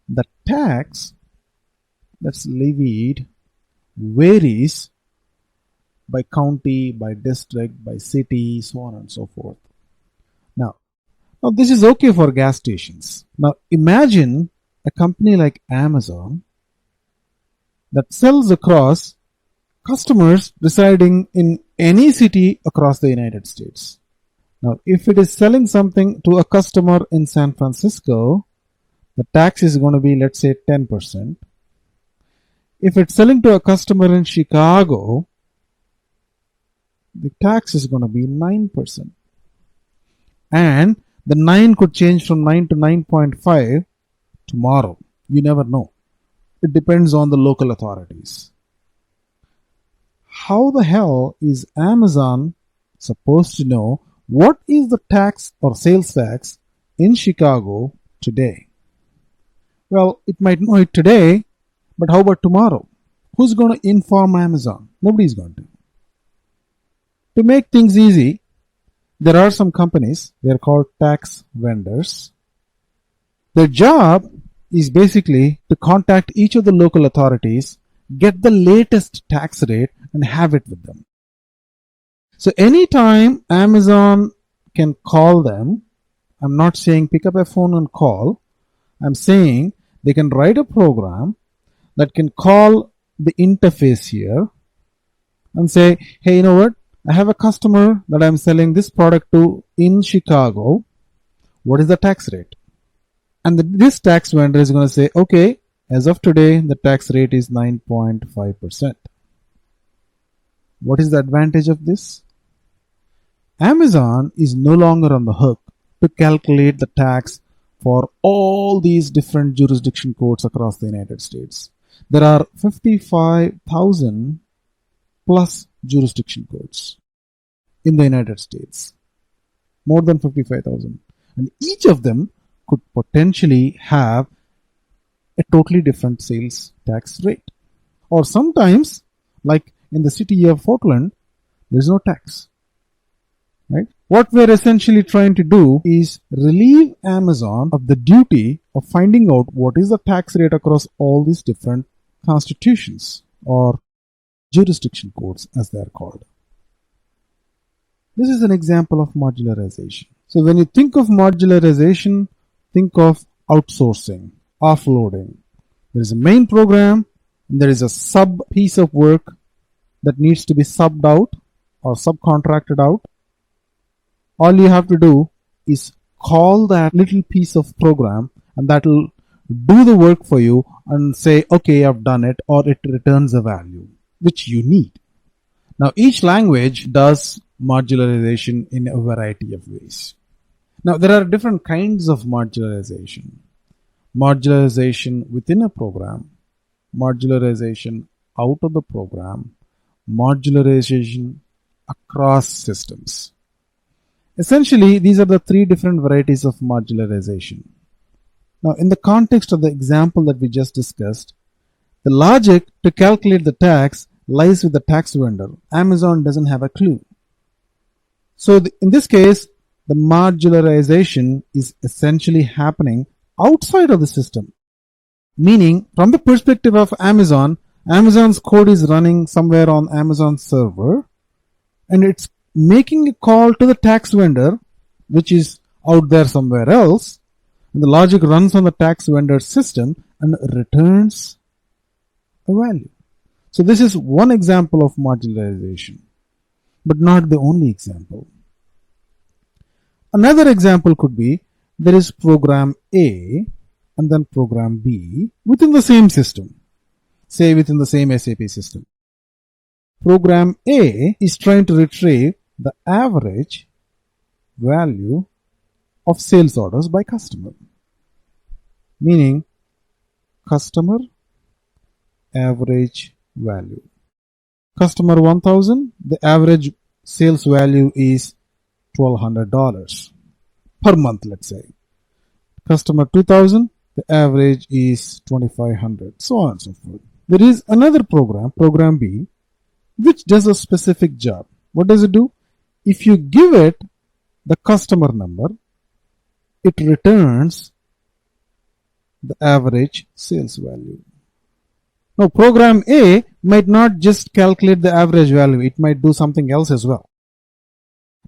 Speaker 2: the tax that's levied varies by county, by district, by city, so on and so forth. Now this is okay for gas stations. Now imagine a company like Amazon that sells across customers residing in any city across the United States. Now, if it is selling something to a customer in San Francisco, the tax is going to be, let's say, 10%. If it's selling to a customer in Chicago, the tax is going to be 9%. And the 9 could change from 9 to 9.5 tomorrow. You never know. It depends on the local authorities. How the hell is Amazon supposed to know what is the tax or sales tax in Chicago today? Well, it might know it today, but how about tomorrow? Who's going to inform Amazon? Nobody's going to. To make things easy, there are some companies, they're called tax vendors. Their job is basically to contact each of the local authorities, get the latest tax rate, and have it with them. So anytime Amazon can call them, I'm not saying pick up a phone and call, I'm saying they can write a program that can call the interface here and say, hey, you know what? I have a customer that I'm selling this product to in Chicago. What is the tax rate? And this tax vendor is going to say, okay, as of today, the tax rate is 9.5%. What is the advantage of this? Amazon is no longer on the hook to calculate the tax for all these different jurisdiction codes across the United States. There are 55,000 plus jurisdiction codes in the United States. More than 55,000. And each of them could potentially have a totally different sales tax rate. Or sometimes, like in the city of Portland, there is no tax. Right? What we're essentially trying to do is relieve Amazon of the duty of finding out what is the tax rate across all these different constitutions or jurisdiction codes as they are called. This is an example of modularization. So when you think of modularization, think of outsourcing, offloading. There is a main program and there is a sub piece of work that needs to be subbed out or subcontracted out. All you have to do is call that little piece of program and that will do the work for you and say, okay, I've done it, or it returns a value which you need. Now each language does modularization in a variety of ways. Now there are different kinds of modularization. Modularization within a program, modularization out of the program, modularization across systems. Essentially, these are the three different varieties of modularization. Now, in the context of the example that we just discussed, the logic to calculate the tax lies with the tax vendor. Amazon doesn't have a clue. So in this case, the modularization is essentially happening outside of the system. Meaning, from the perspective of Amazon, Amazon's code is running somewhere on Amazon's server and it's making a call to the tax vendor, which is out there somewhere else, and the logic runs on the tax vendor's system and returns a value. So this is one example of modularization, but not the only example. Another example could be there is program A and then program B within the same system, say within the same SAP system. Program A is trying to retrieve the average value of sales orders by customer, meaning customer average value. Customer 1000, the average sales value is $1,200 per month, let's say.
Speaker 1: Customer 2000, the average is 2500, so on and so forth. There is another program, program B, which does a specific job. What does it do? If you give it the customer number, it returns the average sales value. Now, program A might not just calculate the average value, it might do something else as well.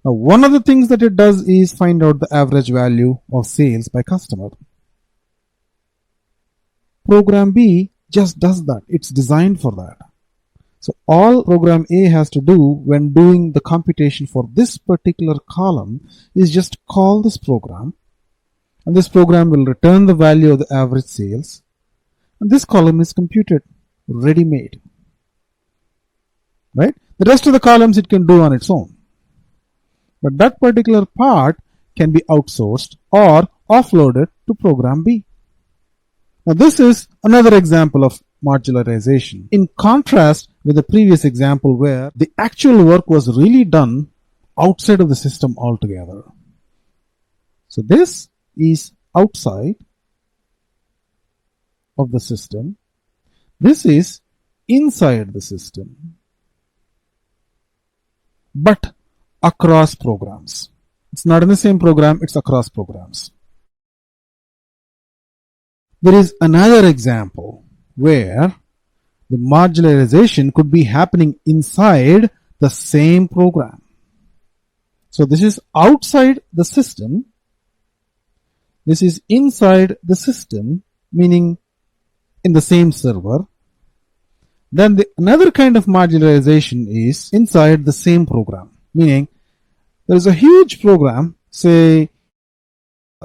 Speaker 1: Now, one of the things that it does is find out the average value of sales by customer. Program B just does that. It's designed for that. So all program A has to do when doing the computation for this particular column is just call this program, and this program will return the value of the average sales, and this column is computed, ready-made. Right? The rest of the columns it can do on its own. But that particular part can be outsourced or offloaded to program B. Now this is another example of modularization. In contrast with the previous example where the actual work was really done outside of the system altogether. So this is outside of the system. This is inside the system, but across programs. It's not in the same program, it's across programs. There is another example where the modularization could be happening inside the same program. So this is outside the system. This is inside the system, meaning in the same server. Then another kind of modularization is inside the same program, meaning there is a huge program, say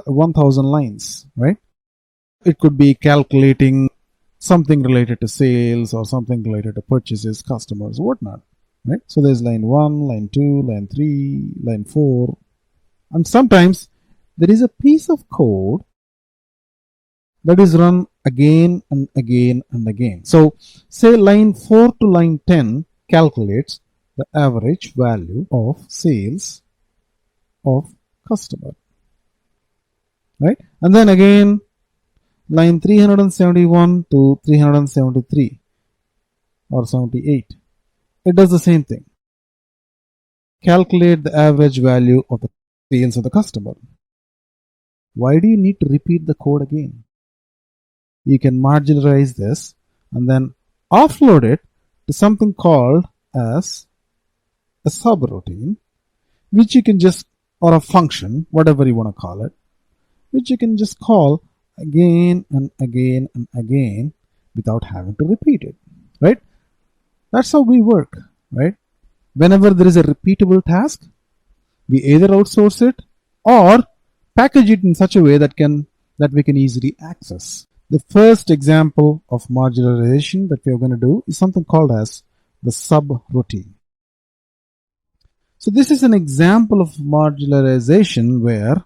Speaker 1: 1000 lines, right? It could be calculating something related to sales or something related to purchases, customers, whatnot, right? So there's line 1, line 2, line 3, line 4, and sometimes there is a piece of code that is run again and again and again. So say line 4 to line 10 calculates the average value of sales of customer, right? And then again line 371 to 373 or 78, it does the same thing. Calculate the average value of the sales of the customer. Why do you need to repeat the code again? You can modularize this and then offload it to something called as a subroutine, which you can just, or a function, whatever you want to call it, which you can just call again and again and again without having to repeat it, right? That's how we work, right? Whenever there is a repeatable task, we either outsource it or package it in such a way that we can easily access. The first example of modularization that we are going to do is something called as the subroutine. So this is an example of modularization where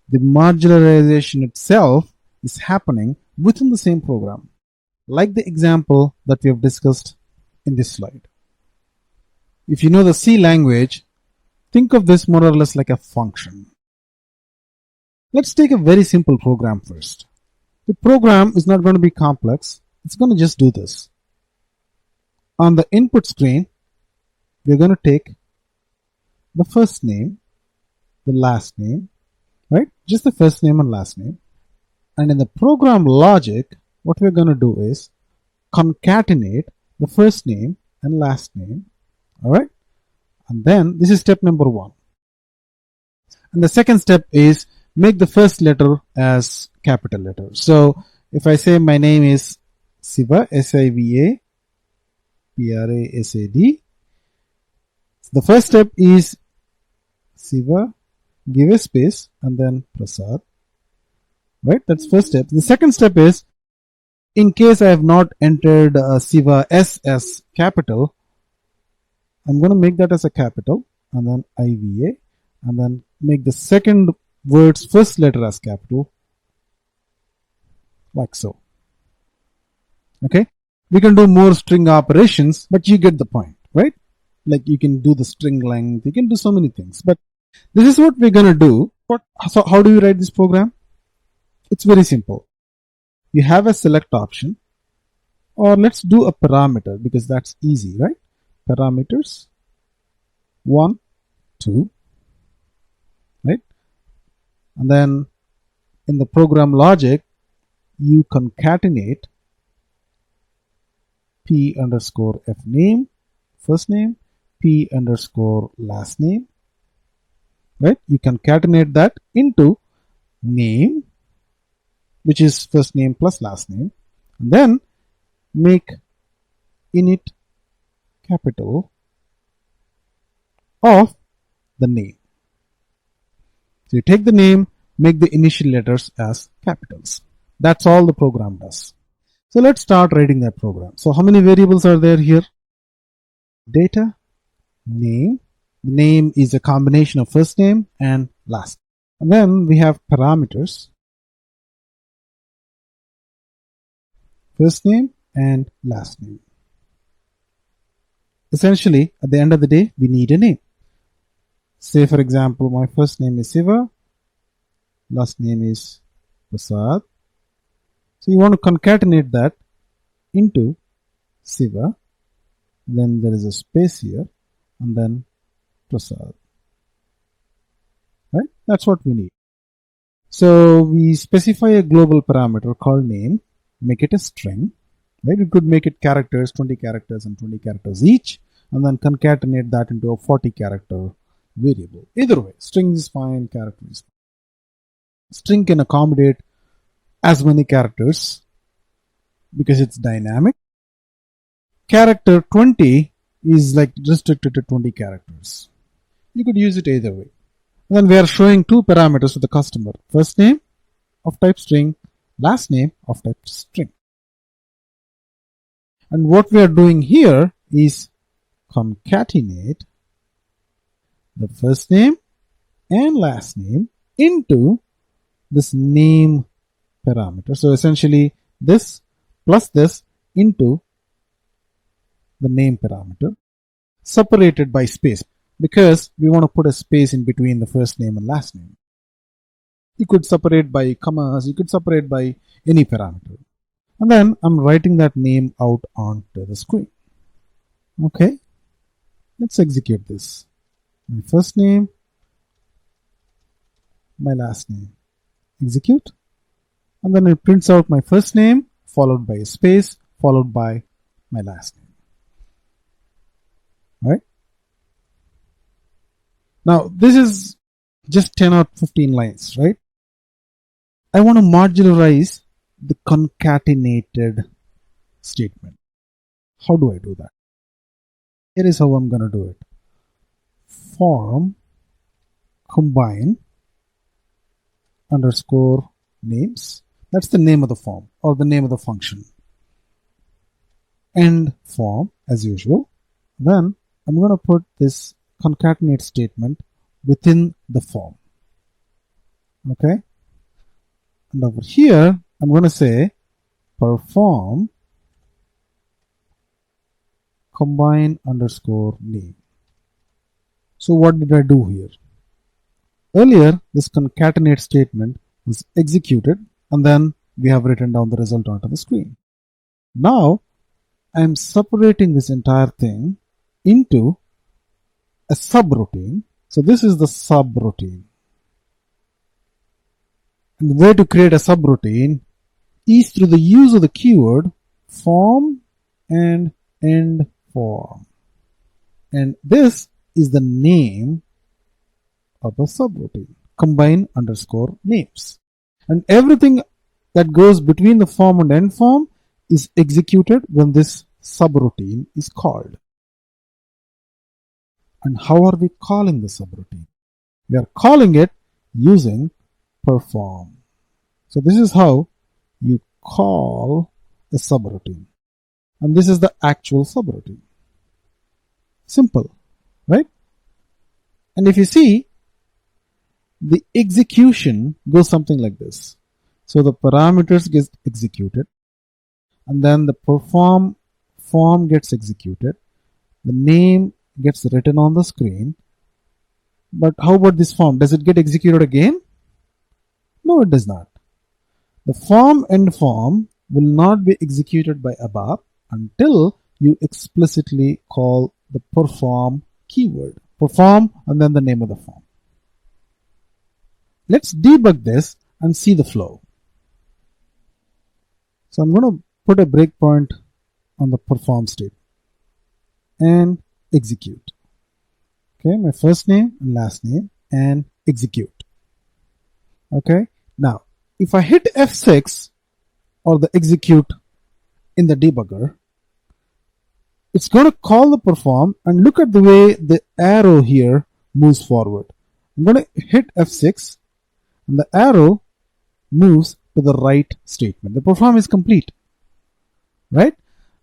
Speaker 1: the modularization itself is happening within the same program, like the example that we have discussed in this slide. If you know the C language, think of this more or less like a function. Let's take a very simple program first. The program is not going to be complex. It's going to just do this. On the input screen, we're going to take the first name, the last name, right? Just the first name and last name. And in the program logic, what we're going to do is concatenate the first name and last name, all right? And then this is step number 1. And the second step is make the first letter as capital letter. So if I say my name is Siva, S-I-V-A, P-R-A-S-A-D, the first step is Siva, give a space, and then Prasad. Right? That's first step. The second step is, in case I have not entered Siva S as capital, I'm going to make that as a capital, and then IVA, and then make the second word's first letter as capital, like so. Okay? We can do more string operations, but you get the point, right? Like you can do the string length, you can do so many things. But this is what we're going to do. So how do you write this program?
Speaker 2: It's very simple. You have a select option, or let's do a parameter because that's easy, right? Parameters 1, 2, right? And then in the program logic, you concatenate p underscore f name, first name, p underscore last name, right? You concatenate that into name, which is first name plus last name, and then make init capital of the name. So you take the name, make the initial letters as capitals. That's all the program does. So let's start writing that program. So how many variables are there here? Data, name. The name is a combination of first name and last. And then we have parameters, first name and last name. Essentially, at the end of the day, we need a name. Say, for example, my first name is Siva, last name is Prasad. So you want to concatenate that into Siva, then there is a space here, and then Prasad. Right? That's what we need. So we specify a global parameter called name, make it a string. Right? You could make it characters, 20 characters and 20 characters each, and then concatenate that into a 40 character variable. Either way, string is fine, character is fine. String can accommodate as many characters because it's dynamic. Character 20 is like restricted to 20 characters. You could use it either way. And then we are showing two parameters to the customer. First name of type string, last name of type string. And what we are doing here is concatenate the first name and last name into this name parameter. So essentially this plus this into the name parameter separated by space because we want to put a space in between the first name and last name. You could separate by commas, you could separate by any parameter. And then I'm writing that name out onto the screen. Okay, let's execute this. My first name, my last name. Execute. And then it prints out my first name followed by a space followed by my last name. Right? Now this is just 10 or 15 lines, right? I want to modularize the concatenated statement. How do I do that? Here is how I'm going to do it. Form combine underscore names. That's the name of the form or the name of the function. End form as usual. Then I'm going to put this concatenate statement within the form. Okay. And over here, I'm going to say perform combine underscore name. So what did I do here? Earlier, this concatenate statement was executed and then we have written down the result onto the screen. Now, I'm separating this entire thing into a subroutine. So this is the subroutine. And the way to create a subroutine is through the use of the keyword form and end form. And this is the name of the subroutine. Combine underscore names. And everything that goes between the form and end form is executed when this subroutine is called. And how are we calling the subroutine? We are calling it using perform. So this is how you call a subroutine. And this is the actual subroutine. Simple, right? And if you see, the execution goes something like this. So the parameters get executed, and then the perform form gets executed. The name gets written on the screen. But how about this form? Does it get executed again? No, it does not. The form end form will not be executed by ABAP until you explicitly call the perform keyword. Perform and then the name of the form. Let's debug this and see the flow. So I'm going to put a breakpoint on the perform state and execute. Okay, my first name and last name and execute. Okay, now if I hit F6 or the execute in the debugger, it's going to call the perform and look at the way the arrow here moves forward. I'm going to hit F6 and the arrow moves to the right statement. The perform is complete, right?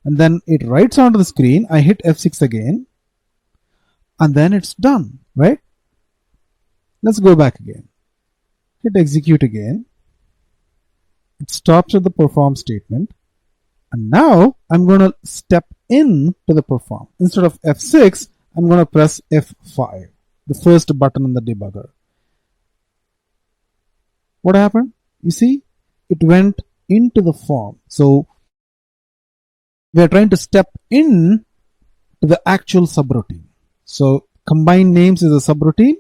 Speaker 2: And then it writes onto the screen. I hit F6 again and then it's done, right? Let's go back again. Hit execute again. It stops at the perform statement. And now I'm going to step in to the perform. Instead of F6, I'm going to press F5, the first button in the debugger. What happened? You see, it went into the form. So we are trying to step in to the actual subroutine. So combine names is a subroutine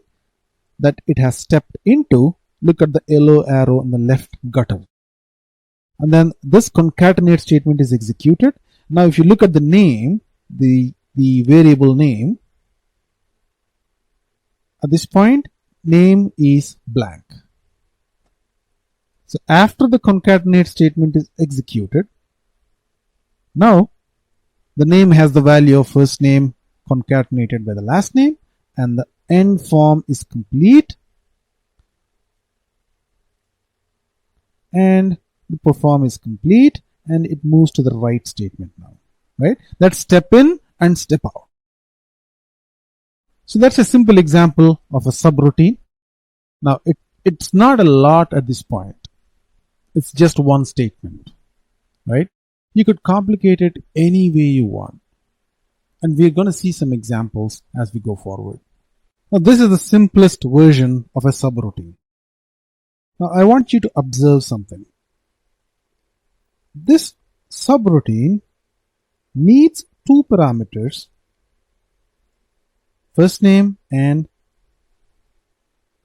Speaker 2: that it has stepped into. Look at the yellow arrow in the left gutter. And then this concatenate statement is executed. Now if you look at the name, the variable name, at this point, name is blank. So after the concatenate statement is executed, now the name has the value of first name concatenated by the last name, and the end form is complete, and the perform is complete, and it moves to the right statement now, right? Let's step in and step out. So that's a simple example of a subroutine. Now it's not a lot at this point. It's just one statement, right? You could complicate it any way you want. And we're going to see some examples as we go forward. Now this is the simplest version of a subroutine. Now I want you to observe something. This subroutine needs two parameters, first name, and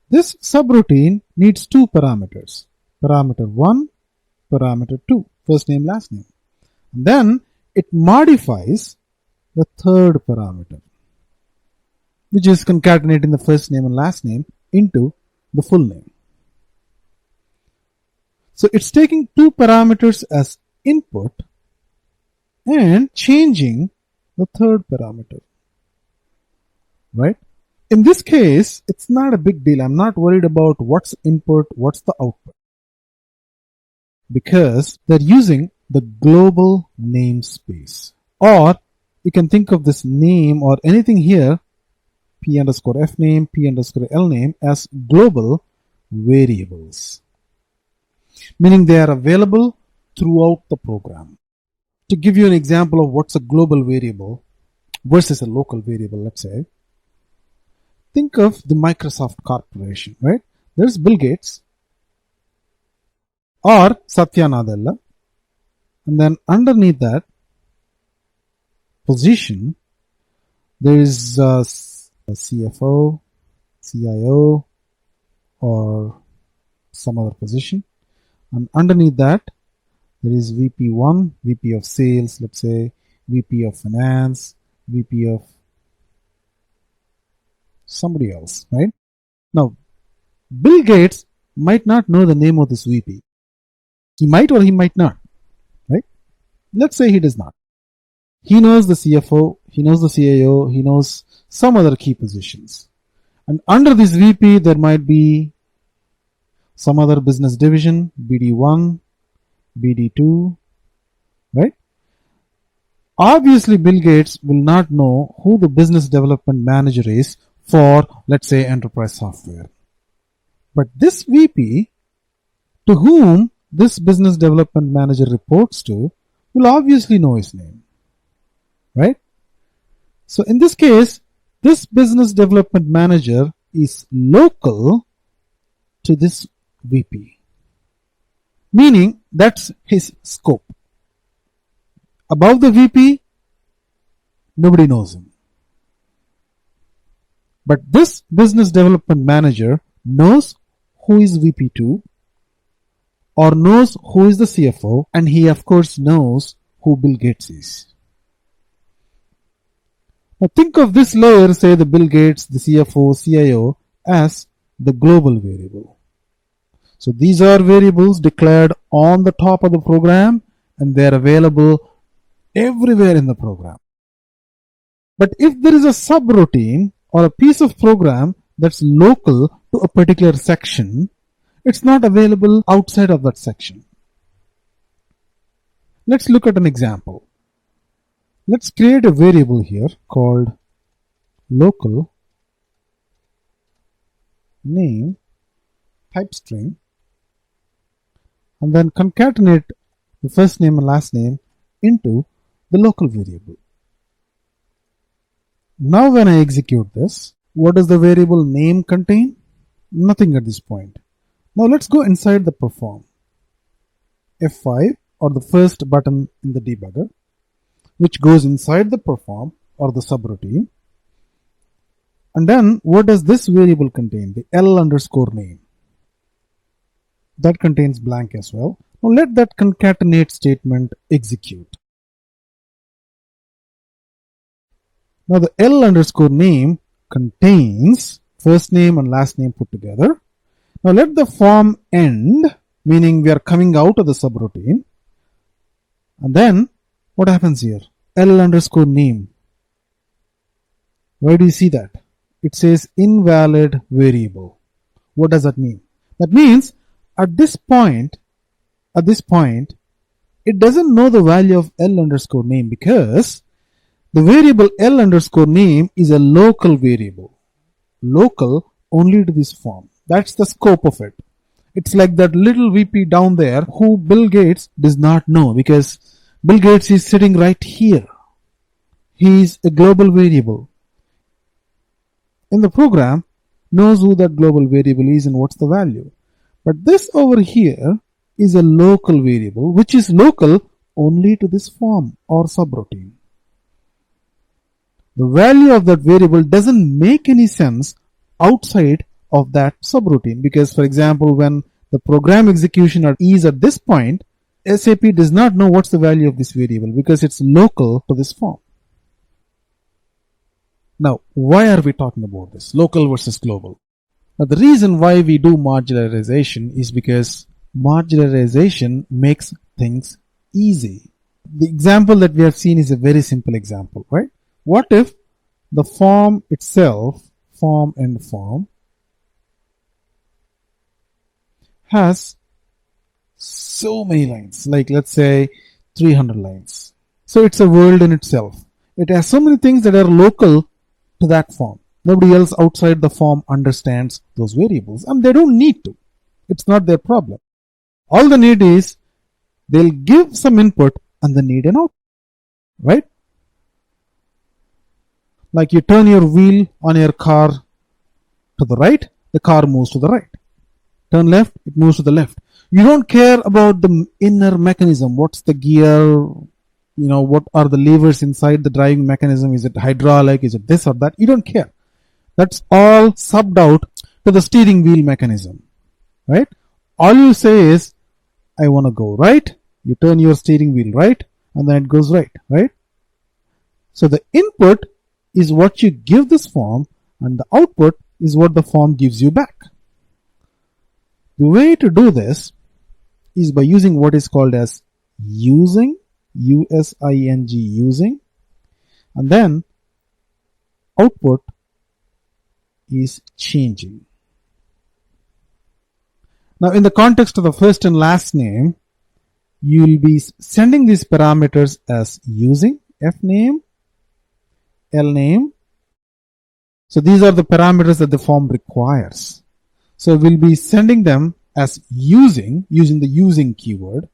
Speaker 2: this subroutine needs two parameters, parameter 1, parameter 2, first name, last name. And then it modifies the third parameter, which is concatenating the first name and last name into the full name. So it's taking two parameters as input and changing the third parameter, right? In this case, it's not a big deal. I'm not worried about what's input, what's the output, because they're using the global namespace. Or you can think of this name or anything here, p underscore f name, p underscore l name, as global variables, meaning they are available throughout the program. To give you an example of what's a global variable versus a local variable, let's say, think of the Microsoft Corporation, right? There's Bill Gates or Satya Nadella, and then underneath that position, there is a CFO, CIO, or some other position. And underneath that, there is VP1, VP of sales, let's say, VP of finance, VP of somebody else, right? Now, Bill Gates might not know the name of this VP. He might or he might not, right? Let's say he does not. He knows the CFO, he knows the CIO, he knows some other key positions. And under this VP, there might be some other business division, BD1, BD2, right? Obviously, Bill Gates will not know who the business development manager is for, let's say, enterprise software. But this VP, to whom this business development manager reports to, will obviously know his name, right? So in this case, this business development manager is local to this VP.
Speaker 1: meaning that's his scope. Above the VP, nobody knows him. But this business development manager knows who is VP2 or knows who is the CFO, and he of course knows who Bill Gates is. Now think of this layer, say the Bill Gates, the CFO, CIO, as the global variable. So these are variables declared on the top of the program, and they are available everywhere in the program. But if there is a subroutine or a piece of program that's local to a particular section, it's not available outside of that section. Let's look at an example. Let's create a variable here called local name type string, and then concatenate the first name and last name into the local variable. Now when I execute this, what does the variable name contain? Nothing at this point. Now let's go inside the perform. F5 or the first button in the debugger, which goes inside the perform or the subroutine. And then what does this variable contain? The L underscore name. That contains blank as well. Now let that concatenate statement execute. Now the L underscore name contains first name and last name put together. Now let the form end, meaning we are coming out of the subroutine. And then what happens here? L underscore name. Why do you see that? It says invalid variable. What does that mean? That means at this point, it doesn't know the value of L underscore name because the variable L underscore name is a local variable. Local only to this form. That's the scope of it. It's like that little VP down there who Bill Gates does not know because Bill Gates is sitting right here. He is a global variable. In the program, knows who that global variable is and what's the value. But this over here is a local variable which is local only to this form or subroutine. The value of that variable doesn't make any sense outside of that subroutine because, for example, when the program execution is at this point, SAP does not know what's the value of this variable because it's local to this form. Now, why are we talking about this? Local versus global. Now, the reason why we do modularization is because modularization makes things easy. The example that we have seen is a very simple example, right? What if the form itself, form and form, has so many lines, like let's say 300 lines. So it's a world in itself. It has so many things that are local to that form. Nobody else outside the form understands those variables and they don't need to. It's not their problem. All they need is they'll give some input and they need an output, right? Like you turn your wheel on your car to the right, the car moves to the right. Turn left, it moves to the left. You don't care about the inner mechanism. What's the gear? What are the levers inside the driving mechanism? Is it hydraulic? Is it this or that? You don't care. That's all subbed out to the steering wheel mechanism, right? All you say is, I want to go right. You turn your steering wheel right, and then it goes right, right? So the input is what you give this form, and the output is what the form gives you back. The way to do this is by using what is called as using, U-S-I-N-G, using, and then output is changing. Now in the context of the first and last name, you will be sending these parameters as using, F name, L name. So these are the parameters that the form requires. So we'll be sending them as using the using keyword,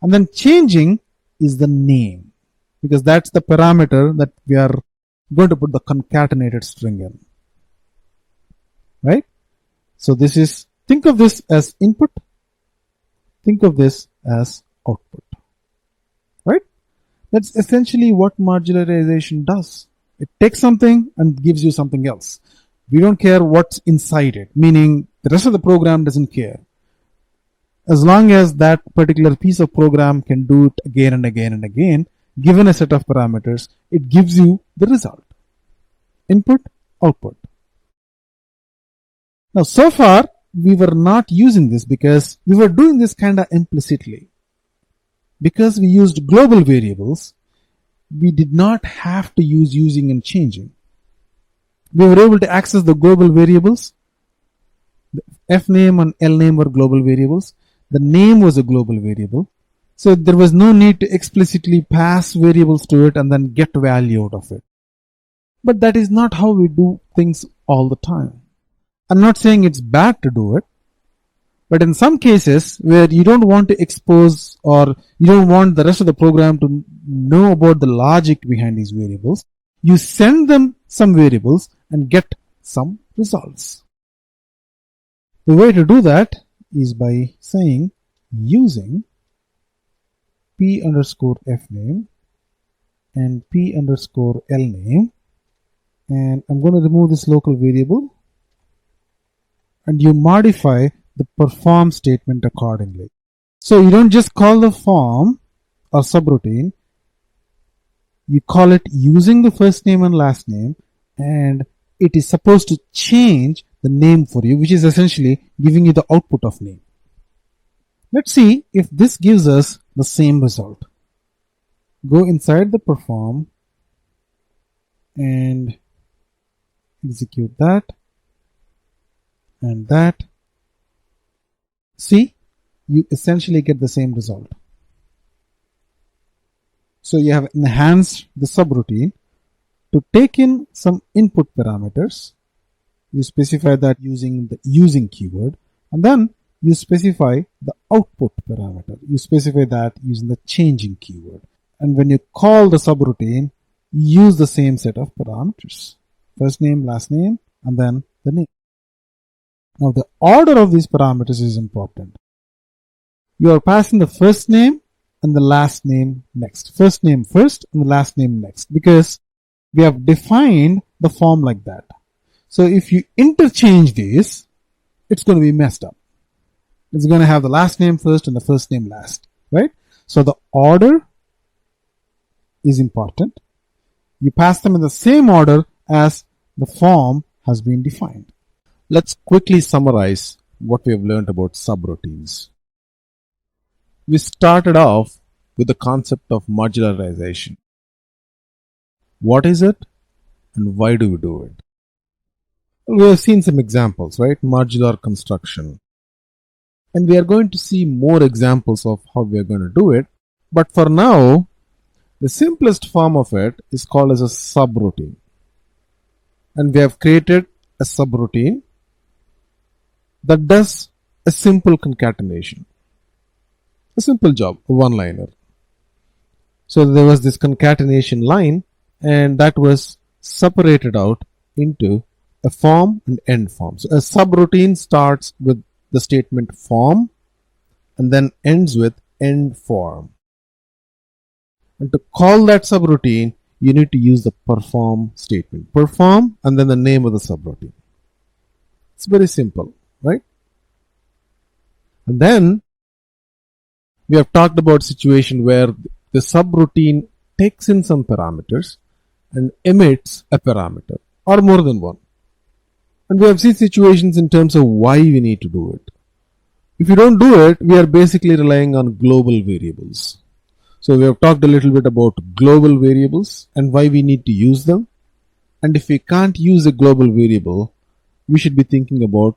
Speaker 1: and then changing is the name because that's the parameter that we are going to put the concatenated string in, right? So think of this as input,
Speaker 2: Think of this as output, right? That's essentially what modularization does. It takes something and gives you something else. We don't care what's inside it, meaning the rest of the program doesn't care. As long as that particular piece of program can do it again and again and again, given a set of parameters, it gives you the result. Input, output. Now, so far, we were not using this because we were doing this kind of implicitly. Because we used global variables, we did not have to use using and changing. We were able to access the global variables. The F name and L name were global variables. The name was a global variable. So there was no need to explicitly pass variables to it and then get value out of it. But that is not how we do things all the time. I'm not saying it's bad to do it, but in some cases where you don't want to expose or you don't want the rest of the program to know about the logic behind these variables, you send them some variables and get some results. The way to do that is by saying using p underscore f name and p underscore l name, and I'm going to remove this local variable, and you modify the perform statement accordingly. So you don't just call the form or subroutine, you call it using the first name and last name, and it is supposed to change the name for you, which is essentially giving you the output of name. Let's see if this gives us the same result. Go inside the perform and execute that and that. See, you essentially get the same result. So you have enhanced the subroutine to take in some input parameters. You specify that using the using keyword, and then you specify the output parameter. You specify that using the changing keyword. And when you call the subroutine, you use the same set of parameters. First name, last name, and then the name. Now the order of these parameters is important. You are passing the first name and the last name next. First name first and the last name next, because we have defined the form like that. So if you interchange these, it's going to be messed up. It's going to have the last name first and the first name last, right? So the order is important. You pass them in the same order as the form has been defined. Let's quickly summarize what we have learned about subroutines. We started off with the concept of modularization. What is it and why do we do it? We have seen some examples, right? Modular construction. And we are going to see more examples of how we are going to do it. But for now, the simplest form of it is called as a subroutine. And we have created a subroutine that does a simple concatenation. A simple job, a one-liner. So there was this concatenation line, and that was separated out into a form and end form. So a subroutine starts with the statement form and then ends with end form. And to call that subroutine, you need to use the perform statement. Perform and then the name of the subroutine. It's very simple, right? And then we have talked about situation where the subroutine takes in some parameters and emits a parameter or more than one. And we have seen situations in terms of why we need to do it. If you don't do it, we are basically relying on global variables. So we have talked a little bit about global variables and why we need to use them. And if we can't use a global variable, we should be thinking about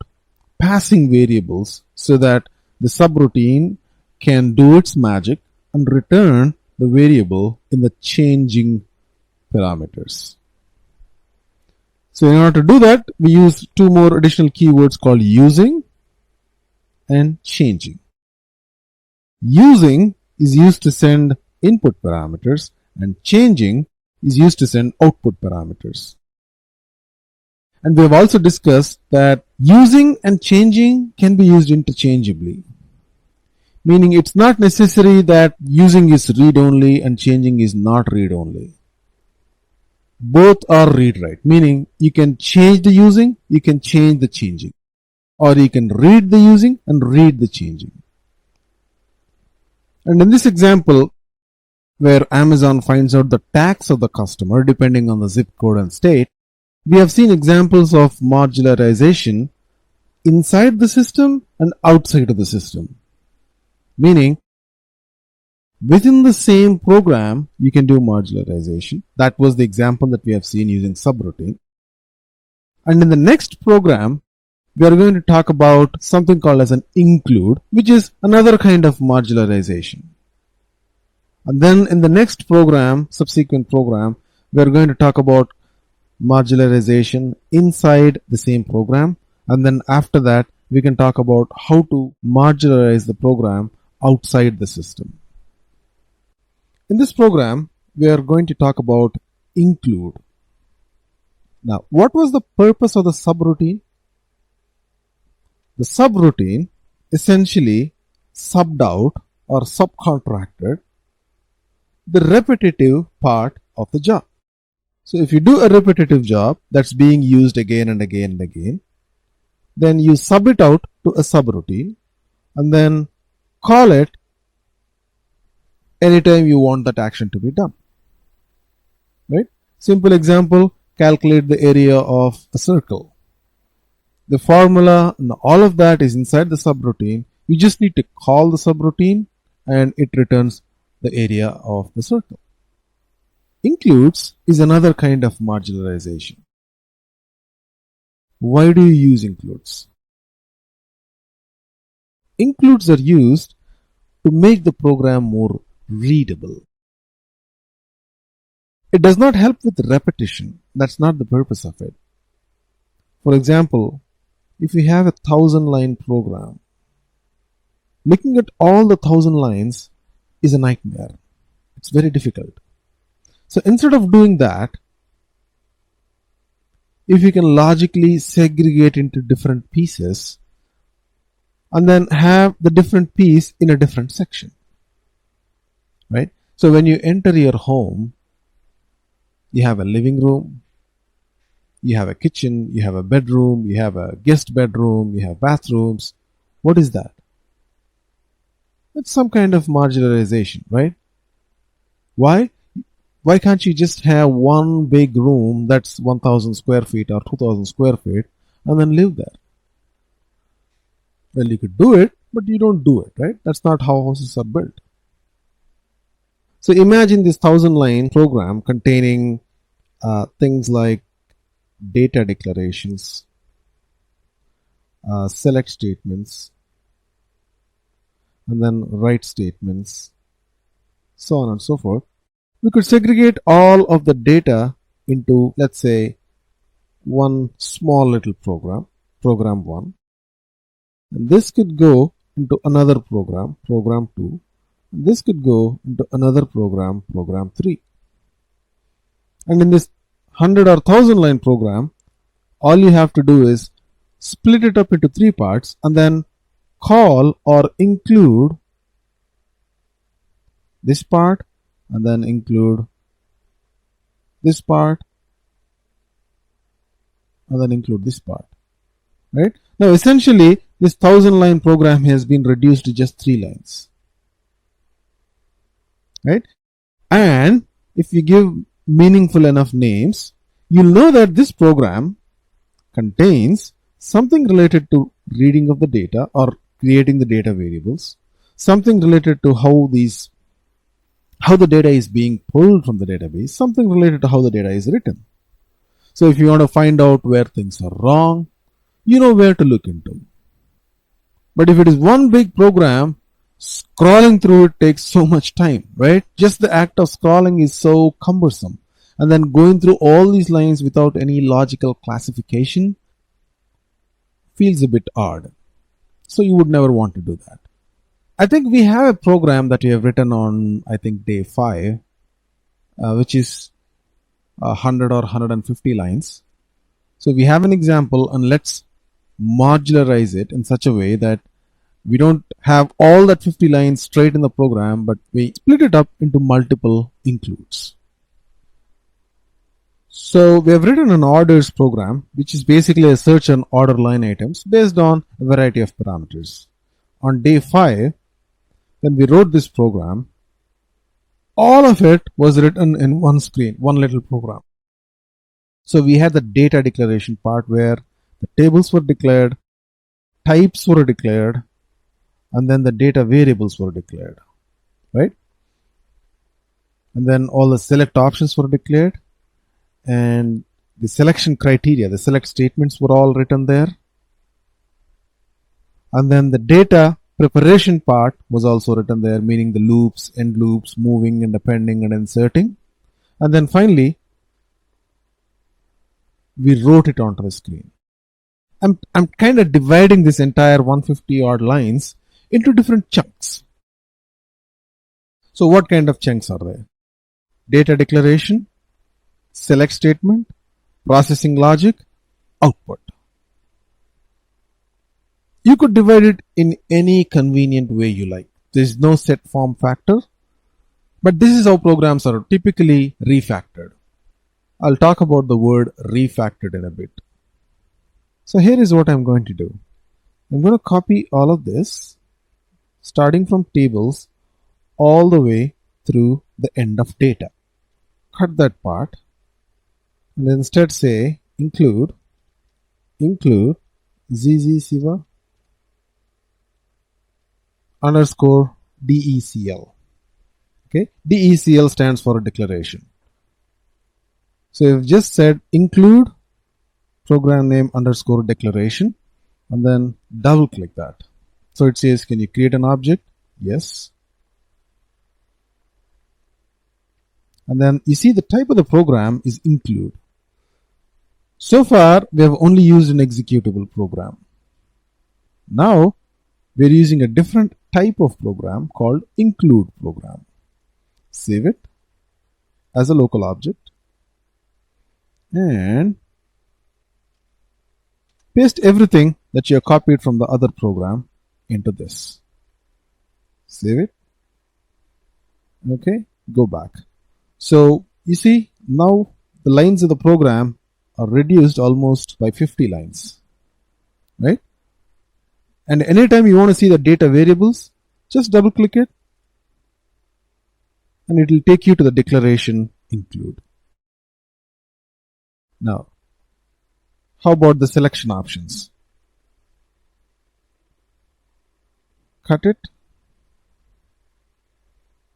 Speaker 2: passing variables so that the subroutine can do its magic and return the variable in the changing parameters. So in order to do that, we use two more additional keywords called using and changing. Using is used to send input parameters and changing is used to send output parameters. And we have also discussed that using and changing can be used interchangeably. Meaning it's not necessary that using is read only and changing is not read only. Both are read write, meaning you can change the using, you can change the changing, or you can read the using and read the changing. And in this example, where Amazon finds out the tax of the customer depending on the zip code and state, we have seen examples of modularization inside the system and outside of the system. Meaning, within the same program, you can do modularization. That was the example that we have seen using subroutine. And in the next program, we are going to talk about something called as an include, which is another kind of modularization. And then in the next program, subsequent program, we are going to talk about modularization inside the same program. And then after that, we can talk about how to modularize the program outside the system. In this program, we are going to talk about include. Now, what was the purpose of the subroutine? The subroutine essentially subbed out or subcontracted the repetitive part of the job. So if you do a repetitive job that's being used again and again and again, then you sub it out to a subroutine and then call it anytime you want that action to be done. Right? Simple example, calculate the area of a circle. The formula and all of that is inside the subroutine. You just need to call the subroutine and it returns the area of the circle. Includes is another kind of modularization. Why do you use includes? Includes are used to make the program more readable. It does not help with repetition. That's not the purpose of it. For example, if you have a 1,000-line program, looking at all the 1,000 lines is a nightmare. It's very difficult. So instead of doing that, if you can logically segregate into different pieces and then have the different piece in a different section, right? So when you enter your home, you have a living room, you have a kitchen, you have a bedroom, you have a guest bedroom, you have bathrooms. What is that? It's some kind of modularization, right? Why? Why can't you just have one big room that's 1,000 square feet or 2,000 square feet and then live there? Well, you could do it, but you don't do it, right? That's not how houses are built. So imagine this 1,000-line program containing things like data declarations, select statements, and then write statements, so on and so forth. We could segregate all of the data into, let's say, one small little program, program 1. And this could go into another program, program 2. And this could go into another program, program 3. And in this 100 or 1,000-line program, all you have to do is split it up into 3 parts and then call or include this part and then include this part and then include this part, right? Now essentially this 1,000-line program has been reduced to just 3 lines, right? And if you give meaningful enough names, you'll know that this program contains something related to reading of the data or creating the data variables, something related to how the data is being pulled from the database, something related to how the data is written. So if you want to find out where things are wrong, you know where to look into. But if it is one big program, scrolling through it takes so much time, right? Just the act of scrolling is so cumbersome. And then going through all these lines without any logical classification feels a bit odd. So you would never want to do that. I think we have a program that we have written on, I think, day 5, which is 100 or 150 lines. So we have an example and let's modularize it in such a way that We don't have all that 50 lines straight in the program, but we split it up into multiple includes. So we have written an orders program, which is basically a search and order line items based on a variety of parameters. On day 5, when we wrote this program, all of it was written in one screen, one little program. So we had the data declaration part where the tables were declared, types were declared, and then the data variables were declared, right? And then all the select options were declared, and the selection criteria, the select statements were all written there. And then the data preparation part was also written there, meaning the loops, end loops, moving and appending and inserting. And then finally, we wrote it onto the screen. I'm kind of dividing this entire 150 odd lines into different chunks. So what kind of chunks are there? Data declaration, select statement, processing logic, output. You could divide it in any convenient way you like. There is no set form factor, but this is how programs are typically refactored. I'll talk about the word refactored in a bit. So here is what I'm going to do. I'm going to copy all of this, starting from tables all the way through the end of data. Cut that part and instead say include ZZ Siva underscore DECL. Okay, DECL stands for a declaration. So you've just said include program name underscore declaration and then double click that. So it says, can you create an object? Yes. And then you see the type of the program is include. So far we have only used an executable program. Now we're using a different type of program called include program. Save it as a local object and paste everything that you have copied from the other program into this. Save it. Okay, go back. So you see now the lines of the program are reduced almost by 50 lines, right? And anytime you want to see the data variables, just double click it and it will take you to the declaration include. Now, how about the selection options? Cut it.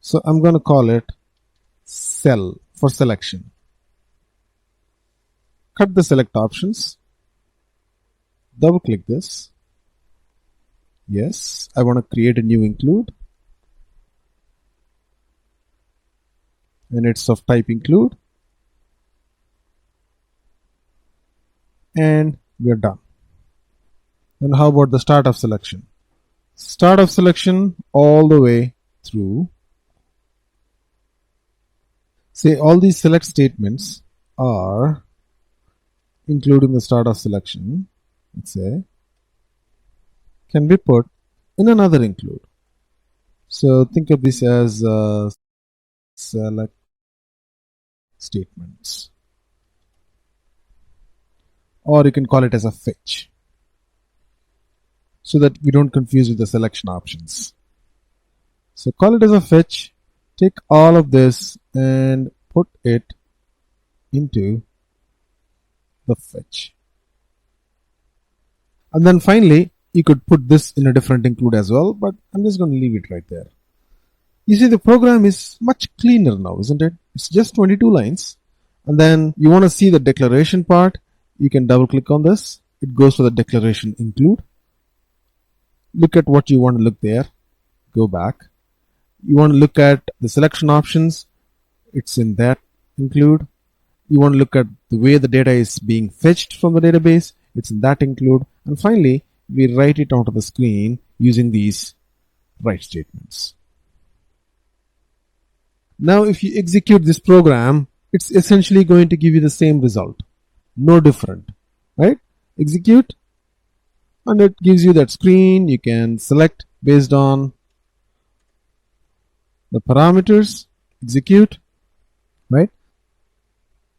Speaker 2: So I'm going to call it cell for selection. Cut the select options. Double click this. Yes, I want to create a new include. And it's of type include. And we are done. Then how about the start of selection? Start of selection all the way through. Say all these select statements are including the start of selection, let's say, can be put in another include. So think of this as select statements. Or you can call it as a fetch, so that we don't confuse with the selection options. So call it as a fetch, take all of this and put it into the fetch. And then finally, you could put this in a different include as well, but I'm just going to leave it right there. You see the program is much cleaner now, isn't it? It's just 22 lines. And then you want to see the declaration part. You can double click on this. It goes to the declaration include. Look at what you want to look there. Go back. You want to look at the selection options. It's in that include. You want to look at the way the data is being fetched from the database. It's in that include. And finally, we write it onto the screen using these write statements. Now, if you execute this program, it's essentially going to give you the same result. No different, right? Execute.
Speaker 1: and it gives you that screen. You can select based on the parameters, execute, right?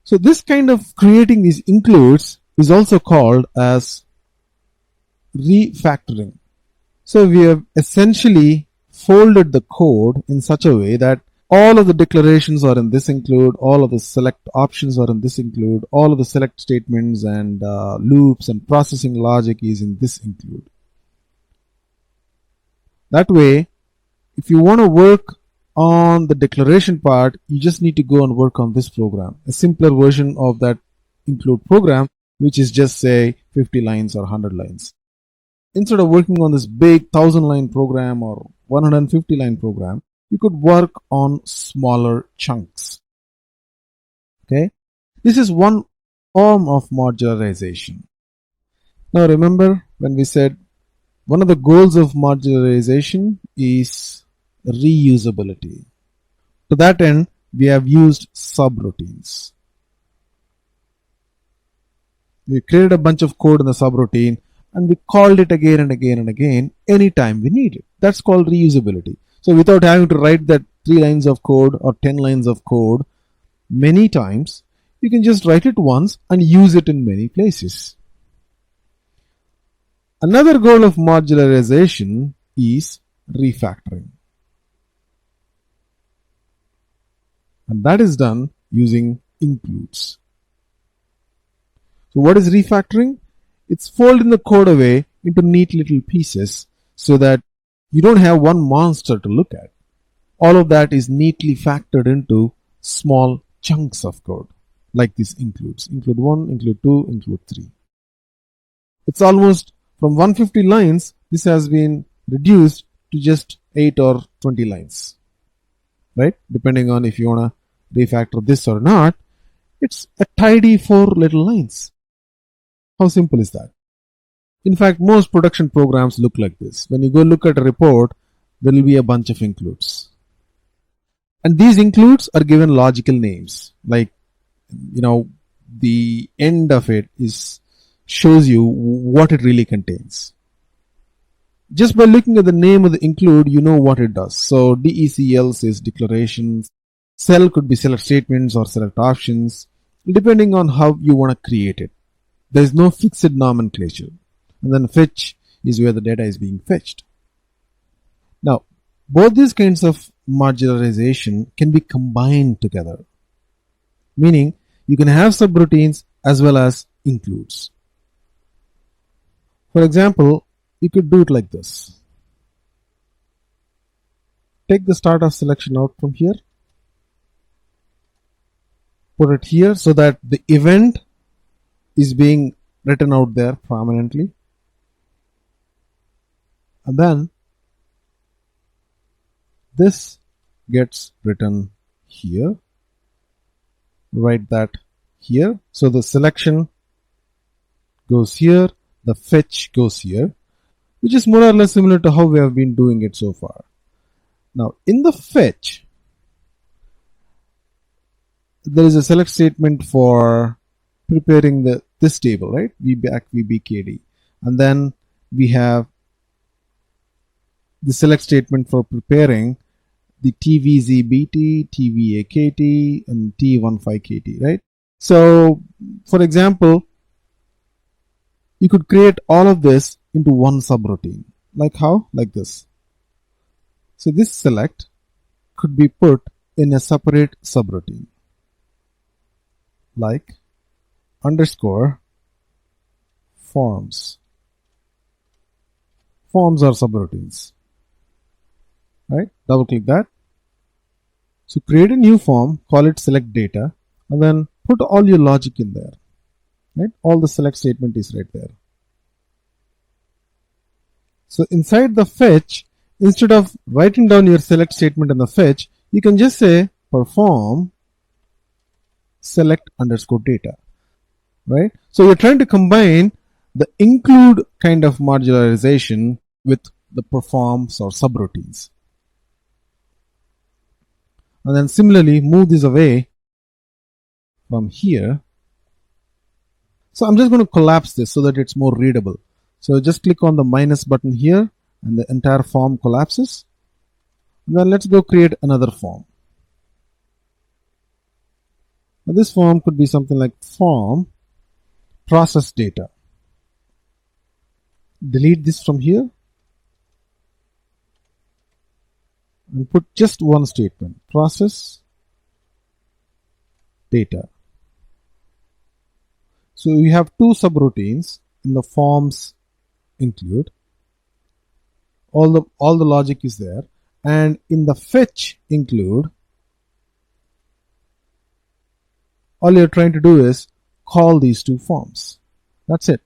Speaker 1: So this kind of creating these includes is also called as refactoring. So we have essentially folded the code in such a way that all of the declarations are in this include, all of the select options are in this include, all of the select statements and loops and processing logic is in this include. That way, if you want to work on the declaration part, you just need to go and work on this program, a simpler version of that include program, which is just say 50 lines or 100 lines. Instead of working on this big 1000-line program or 150-line program, you could work on smaller chunks. Okay, this is one form of modularization. Now remember when we said one of the goals of modularization is reusability. To that end, we have used subroutines. We created a bunch of code in the subroutine and we called it again and again and again anytime we need it. That's called reusability. So without having to write that 3 lines of code or 10 lines of code many times, you can just write it once and use it in many places. Another goal of modularization is refactoring. And that is done using includes. So what is refactoring? It's folding the code away into neat little pieces so that you don't have one monster to look at. All of that is neatly factored into small chunks of code, like this includes. Include 1, include 2, include 3. It's almost from 150 lines, this has been reduced to just 8 or 20 lines, right? Depending on if you want to refactor this or not, it's a tidy 4 little lines. How simple is that? In fact, most production programs look like this. When you go look at a report, there will be a bunch of includes. And these includes are given logical names. Like, the end of it shows you what it really contains. Just by looking at the name of the include, you know what it does. So DECL says declarations. Cell could be select statements or select options, depending on how you want to create it. There is no fixed nomenclature. And then fetch is where the data is being fetched. Now, both these kinds of modularization can be combined together, meaning you can have subroutines as well as includes. For example, you could do it like this. Take the start of selection out from here, put it here so that the event is being written out there prominently. And then this gets written here. Write that here. So the selection goes here, the fetch goes here, which is more or less similar to how we have been doing it so far. Now in the fetch, there is a select statement for preparing this table, right? VBAC, VBKD. And then we have the select statement for preparing the TVZBT, TVAKT, and T15KT, right? So, for example, you could create all of this into one subroutine. Like how? Like this. So this select could be put in a separate subroutine, like underscore forms. Forms are subroutines, right? Double click that. So create a new form, call it select data, and then put all your logic in there, right? All the select statement is right there. So inside the fetch, instead of writing down your select statement in the fetch, you can just say perform select underscore data, right? So you're trying to combine the include kind of modularization with the performs or subroutines. And then similarly move this away from here. So I'm just going to collapse this so that it's more readable.
Speaker 2: So just click on the minus button here and the entire form collapses. And then let's go create another form. Now this form could be something like form process data. Delete this from here and put just one statement, process data. So we have two subroutines in the forms include. All the logic is there, and in the fetch include, all you're trying to do is call these two forms. That's it.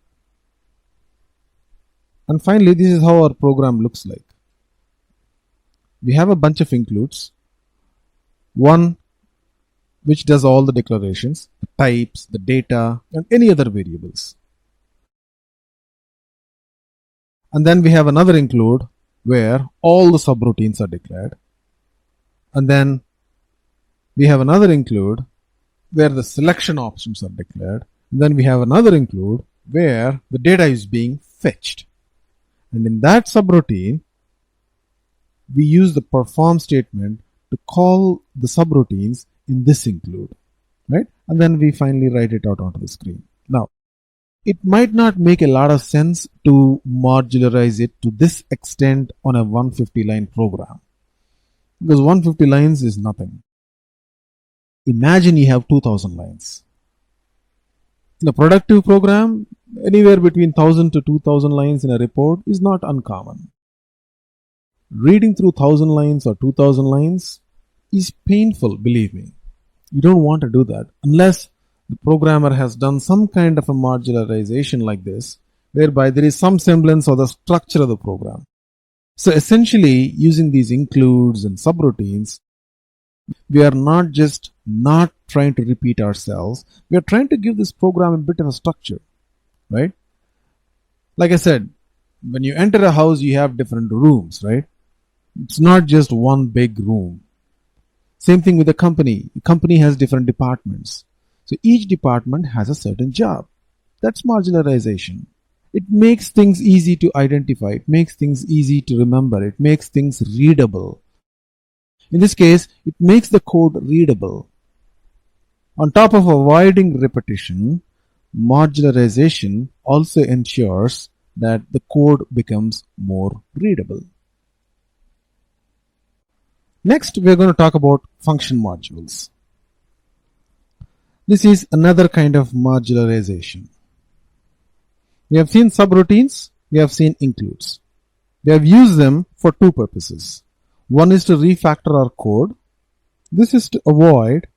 Speaker 2: And finally, this is how our program looks like. We have a bunch of includes. One which does all the declarations, the types, the data, and any other variables. And then we have another include where all the subroutines are declared. And then we have another include where the selection options are declared. And then we have another include where the data is being fetched. And in that subroutine, we use the perform statement to call the subroutines in this include, right? And then we finally write it out onto the screen. Now, it might not make a lot of sense to modularize it to this extent on a 150 line program, because 150 lines is nothing. Imagine you have 2000 lines. In a productive program, anywhere between 1000 to 2000 lines in a report is not uncommon. Reading through 1000 lines or 2000 lines is painful, believe me. You don't want to do that unless the programmer has done some kind of a modularization like this, whereby there is some semblance of the structure of the program. So essentially, using these includes and subroutines, we are not just not trying to repeat ourselves, we are trying to give this program a bit of a structure, right? Like I said, when you enter a house, you have different rooms, right? It's not just one big room. Same thing with a company. A company has different departments. So each department has a certain job. That's modularization. It makes things easy to identify. It makes things easy to remember. It makes things readable. In this case, it makes the code readable. On top of avoiding repetition, modularization also ensures that the code becomes more readable. Next, we're going to talk about function modules. This is another kind of modularization. We have seen subroutines, we have seen includes. We have used them for two purposes. One is to refactor our code. This is to avoid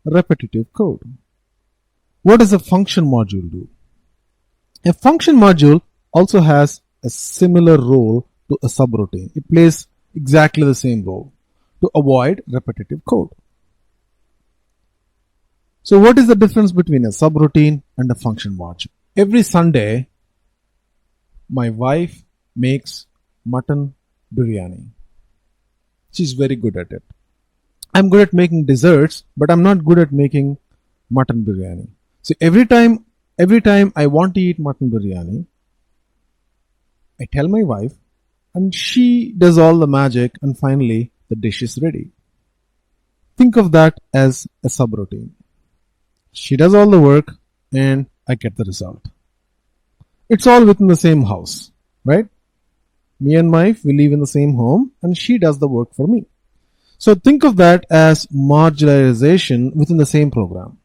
Speaker 2: repetitive code. What does a function module do? A function module also has a similar role to a subroutine. It plays exactly the same role, to avoid repetitive code. So what is the difference between a subroutine and a function module? Every Sunday, my wife makes mutton biryani. She's very good at it. I'm good at making desserts, but I'm not good at making mutton biryani. So every time I want to eat mutton biryani, I tell my wife, and she does all the magic, and finally the dish is ready. Think of that as a subroutine. She does all the work and I get the result. It's all within the same house, right? Me and my wife, we live in the same home and she does the work for me. So think of that as modularization within the same program.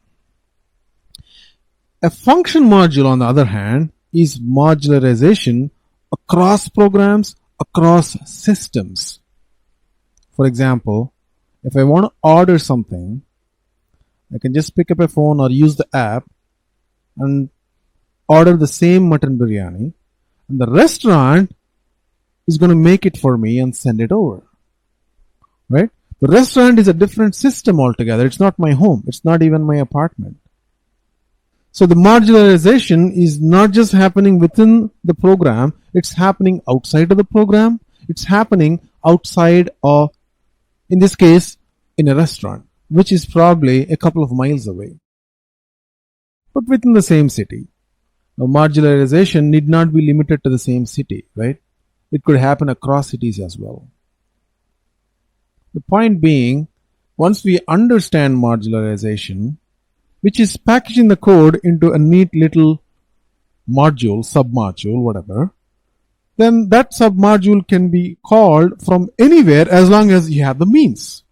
Speaker 2: A function module, on the other hand, is modularization across programs, across systems. For example, if I want to order something, I can just pick up a phone or use the app and order the same mutton biryani, and the restaurant is going to make it for me and send it over. Right? The restaurant is a different system altogether. It's not my home. It's not even my apartment. So the modularization is not just happening within the program, it's happening outside of the program. It's happening outside of, in this case, in a restaurant, which is probably a couple of miles away, but within the same city.
Speaker 1: Now, modularization need not be limited to the same city, right? It could happen across cities as well. The point being, once we understand modularization, which is packaging the code into a neat little module, submodule, whatever, then that submodule can be called from anywhere as long as you have the means,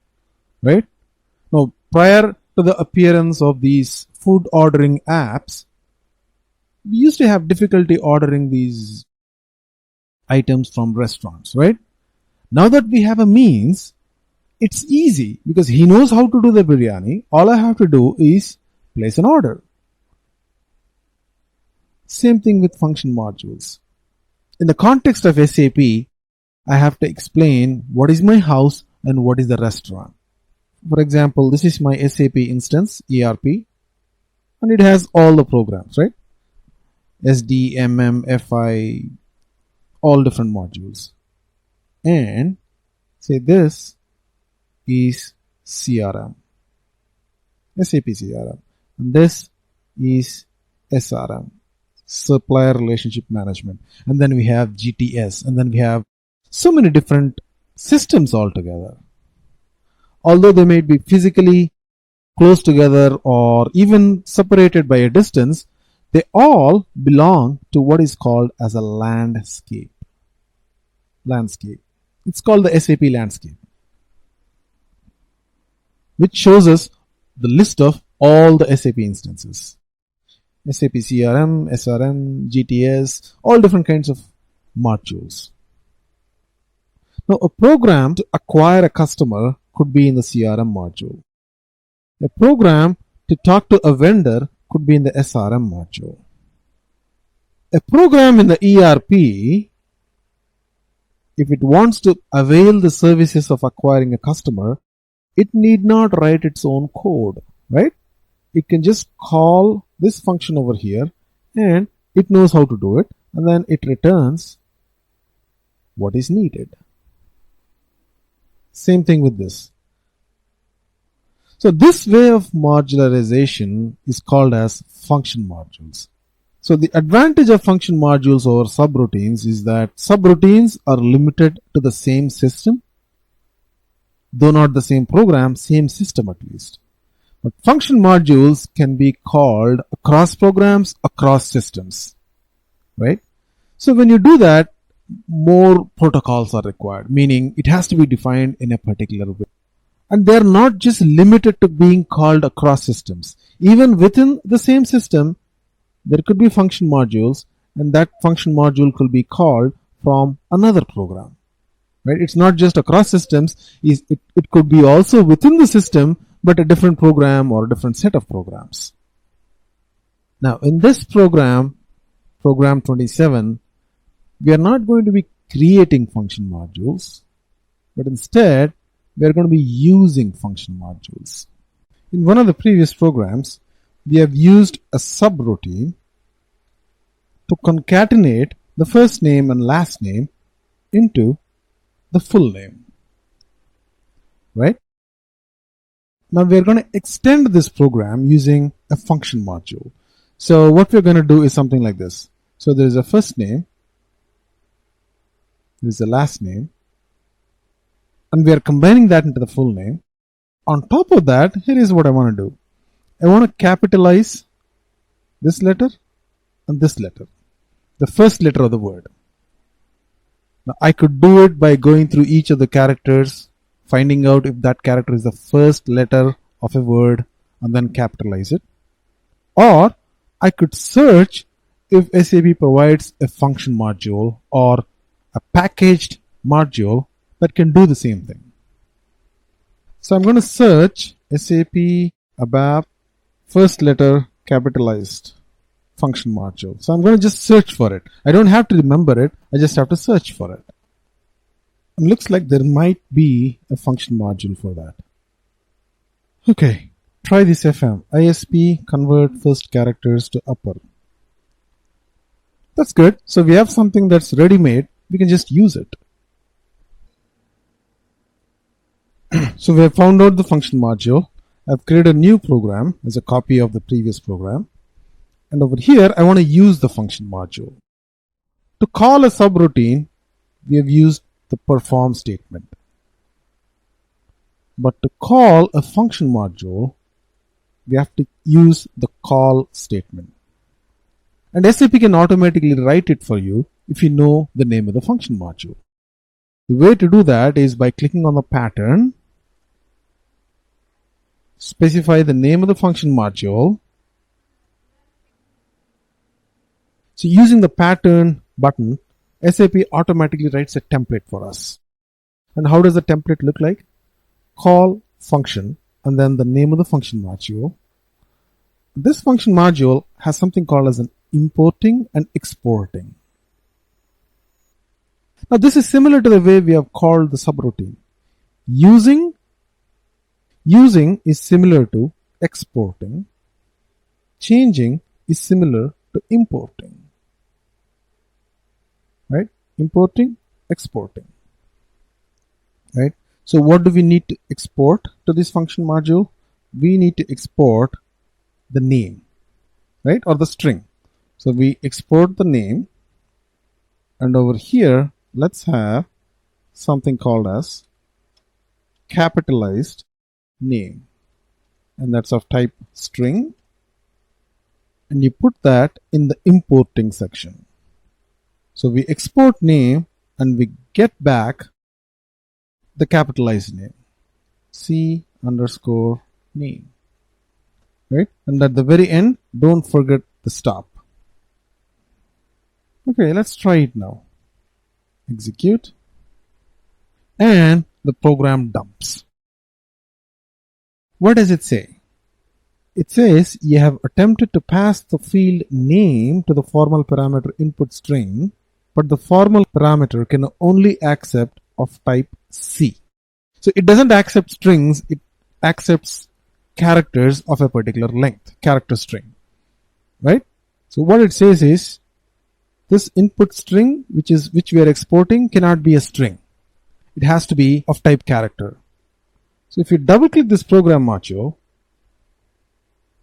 Speaker 1: right? Now, prior to the appearance of these food ordering apps, we used to have difficulty ordering these items from restaurants, right? Now that we have a means, it's easy because he knows how to do the biryani. All I have to do is place an order. Same thing with function modules. In the context of SAP, I have to explain what is my house and what is the restaurant. For example, this is my SAP instance, ERP, and it has all the programs, right? SD, MM, FI, all different modules. And say this is CRM, SAP CRM, and this is SRM, Supplier Relationship Management, and then we have GTS, and then we have so many different systems altogether. Although they may be physically close together or even separated by a distance, they all belong to what is called as a landscape. It's called the SAP landscape, which shows us the list of all the SAP instances. SAP CRM, SRM, GTS, all different kinds of modules. Now, a program to acquire a customer could be in the CRM module. A program to talk to a vendor could be in the SRM module. A program in the ERP, if it wants to avail the services of acquiring a customer, it need not write its own code, right? It can just call this function over here and it knows how to do it, and then it returns what is needed. Same thing with this. So this way of modularization is called as function modules. So the advantage of function modules over subroutines is that subroutines are limited to the same system, though not the same program, same system at least. But function modules can be called across programs, across systems, right? So when you do that, more protocols are required, meaning it has to be defined in a particular way. And they're not just limited to being called across systems. Even within the same system, there could be function modules, and that function module could be called from another program, right? It's not just across systems. It could be also within the system, but a different program or a different set of programs. Now, in this program 27, we are not going to be creating function modules, but instead, we are going to be using function modules. In one of the previous programs, we have used a subroutine to concatenate the first name and last name into the full name, right? Now we are going to extend this program using a function module. So what we're going to do is something like this. So there is a first name, there is a last name, and we are combining that into the full name. On top of that, here is what I want to do. I want to capitalize this letter and this letter, the first letter of the word. Now I could do it by going through each of the characters, finding out if that character is the first letter of a word and then capitalize it. Or I could search if SAP provides a function module or a packaged module that can do the same thing. So I'm going to search SAP Abap first letter capitalized function module. So I'm going to just search for it. I don't have to remember it. I just have to search for it. It looks like there might be a function module for that. Okay, try this FM. ISP convert first characters to upper. That's good. So we have something that's ready-made. We can just use it. So we have found out the function module. I've created a new program as a copy of the previous program. And over here, I want to use the function module. To call a subroutine, we have used the perform statement. But to call a function module, we have to use the call statement. And SAP can automatically write it for you if you know the name of the function module. The way to do that is by clicking on the pattern, specify the name of the function module. So using the pattern button, SAP automatically writes a template for us. And how does the template look like? Call function and then the name of the function module. This function module has something called as an importing and exporting. Now this is similar to the way we have called the subroutine. Using is similar to exporting. Changing is similar to importing. Right? Importing, exporting. Right? So what do we need to export to this function module? We need to export the name, right? Or the string. So we export the name, and over here, let's have something called as capitalized name, and that's of type string, and you put that in the importing section. So we export name and we get back the capitalized name, C underscore name, right? And at the very end, don't forget the stop. Okay, let's try it now. Execute, and the program dumps. What does it say? It says you have attempted to pass the field name to the formal parameter input string, but the formal parameter can only accept of type C. So it doesn't accept strings, it accepts characters of a particular length, character string, right? So what it says is this input string which we are exporting cannot be a string. It has to be of type character. So if you double click this program module,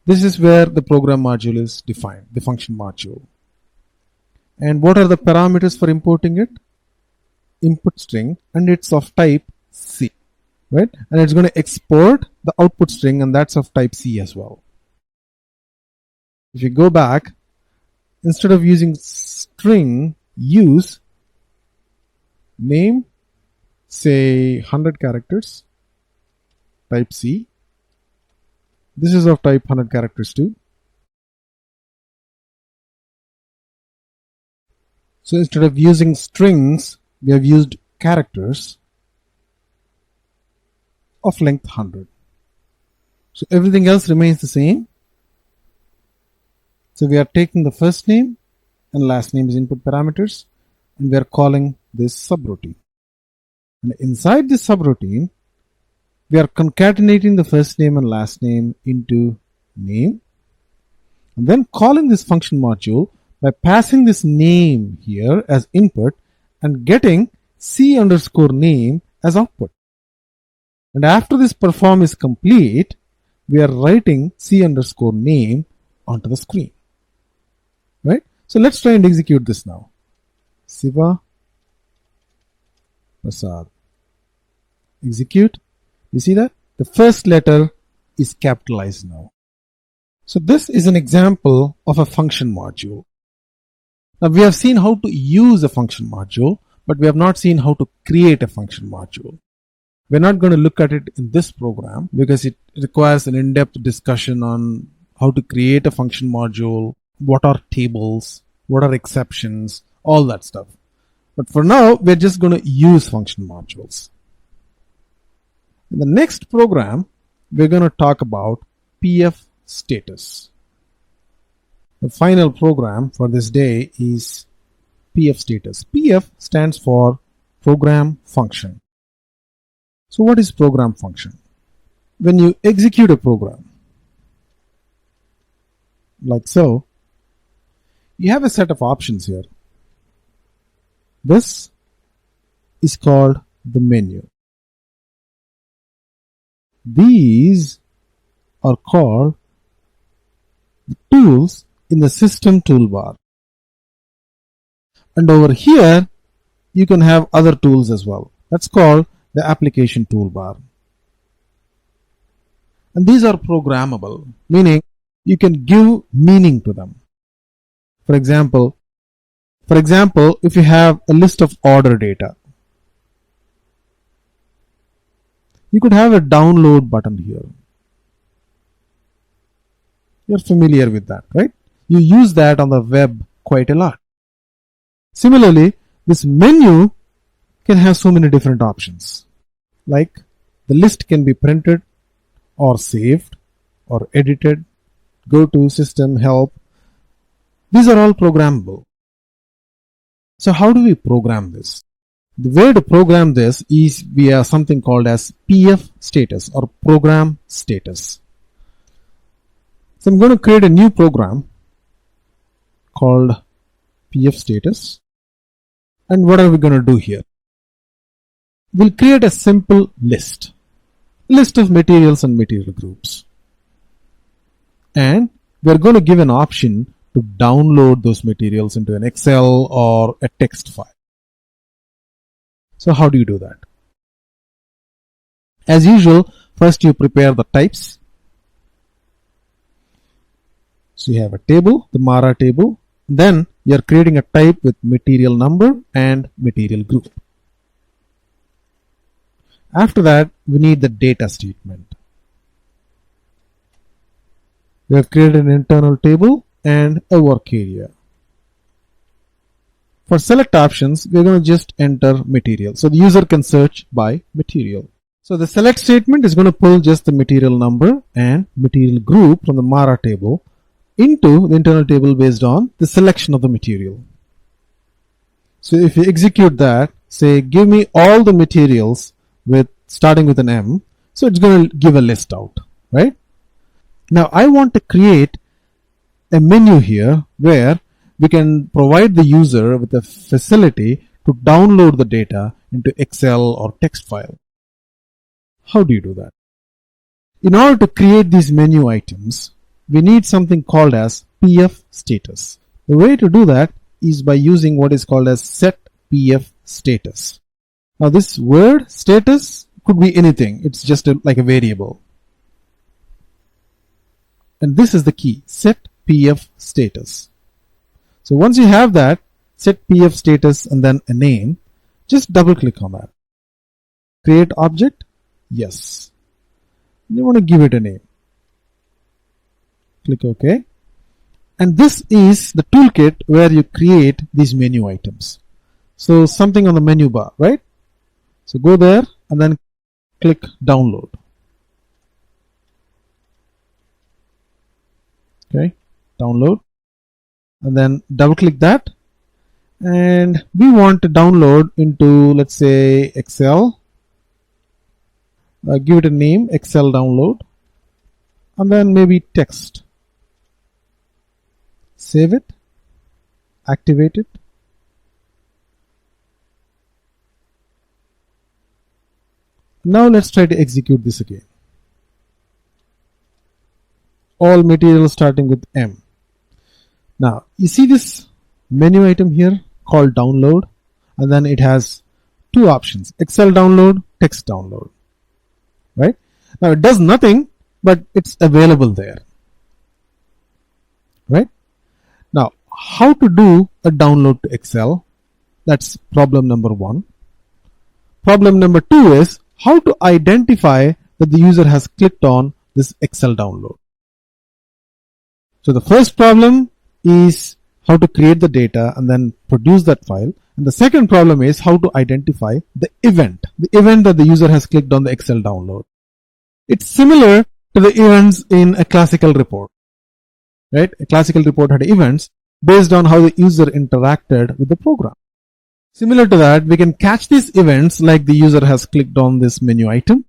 Speaker 1: this is where the program module is defined, the function module. And what are the parameters for importing it? Input string, and it's of type C, right? And it's going to export the output string, and that's of type C as well. If you go back, instead of using string, use name, say 100 characters, type C. This is of type 100 characters too. So instead of using strings, we have used characters of length 100. So everything else remains the same. So we are taking the first name and last name as input parameters, and we are calling this subroutine. And inside this subroutine, we are concatenating the first name and last name into name, and then calling this function module by passing this name here as input and getting C underscore name as output. And after this perform is complete, we are writing C underscore name onto the screen. Right? So let's try and execute this now. Siva Prasad. Execute. You see that? The first letter is capitalized now. So this is an example of a function module. Now we have seen how to use a function module, but we have not seen how to create a function module. We're not going to look at it in this program because it requires an in-depth discussion on how to create a function module, what are tables, what are exceptions, all that stuff. But for now, we're just going to use function modules. In the next program, we're going to talk about PF status. The final program for this day is PF status. PF stands for program function. So what is program function? When you execute a program, like so, you have a set of options here. This is called the menu. These are called the tools
Speaker 2: in the system toolbar. And over here, you can have other tools as well. That's called the application toolbar. And these are programmable, meaning you can give meaning to them. For example, if you have a list of order data, you could have a download button here. You're familiar with that, right? You use that on the web quite a lot. Similarly, this menu can have so many different options. Like the list can be printed or saved or edited, go to, system, help. These are all programmable. So how do we program this? The way to program this is via something called as PF status or program status. So I'm going to create a new program called PF status. And what are we going to do here? We'll create a simple list of materials and material groups. And we're going to give an option to download those materials into an Excel or a text file. So how do you do that? As usual, first you prepare the types. So you have a table, the Mara table. Then you're creating a type with material number and material group. After that, we need the data statement. We have created an internal table and a work area. For select options, we're going to just enter material. So the user can search by material. So the select statement is going to pull just the material number and material group from the Mara table into the internal table based on the selection of the material. So if you execute that, say give me all the materials with starting with an M, so it's going to give a list out, right? Now I want to create a menu here where we can provide the user with a facility to download the data into Excel or text file. How do you do that? In order to create these menu items, we need something called as PF status. The way to do that is by using what is called as set PF status. Now this word status could be anything. It's just like a variable. And this is the key, set PF status. So once you have that, set PF status and then a name, just double click on that. Create object, yes. You want to give it a name. Click OK. And this is the toolkit where you create these menu items. So something on the menu bar, right? So go there and then click download. Okay, download. And then double click that. And we want to download into, let's say, Excel. Give it a name, Excel download. And then maybe text. Save it. Activate it. Now let's try to execute this again. All materials starting with M. Now you see this menu item here called download, and then it has two options, Excel download, text download. Right? Now it does nothing, but it's available there. Right? Now how to do a download to Excel? That's problem number one. Problem number two is how to identify that the user has clicked on this Excel download. So the first problem is how to create the data and then produce that file. And the second problem is how to identify the event that the user has clicked on the Excel download. It's similar to the events in a classical report. Right? A classical report had events based on how the user interacted with the program. Similar to that, we can catch these events like the user has clicked on this menu item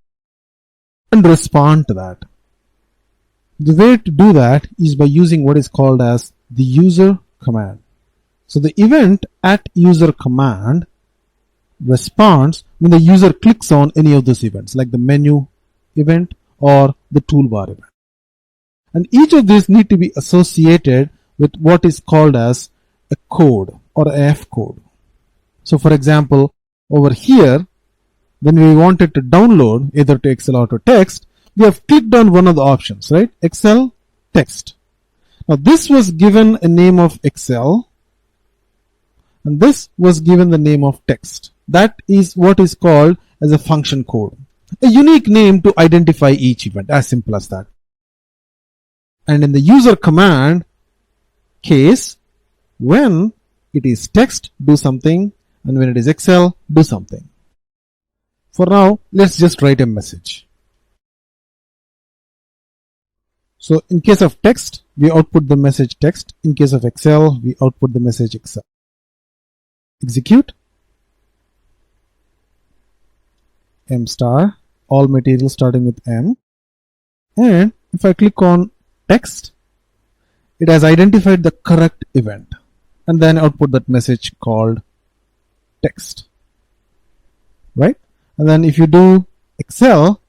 Speaker 2: and respond to that. The way to do that is by using what is called as the user command. So the event at user command responds when the user clicks on any of those events, like the menu event or the toolbar event. And each of these need to be associated
Speaker 1: with what is called as a code or a F code. So for example, over here, when we wanted to download either to Excel or to text, we have clicked on one of the options, right? Excel, text. Now this was given a name of Excel and this was given the name of text. That is what is called as a function code. A unique name to identify each event, as simple as that. And in the user command case, when it is text, do something, and when it is Excel, do something. For now, let's just write a message. So in case of text, we output the message text. In case of Excel, we output the message Excel. Execute. M star, all material starting with M. And if I click on text, it has identified the correct event and then output that message called text, right? And then if you do Excel,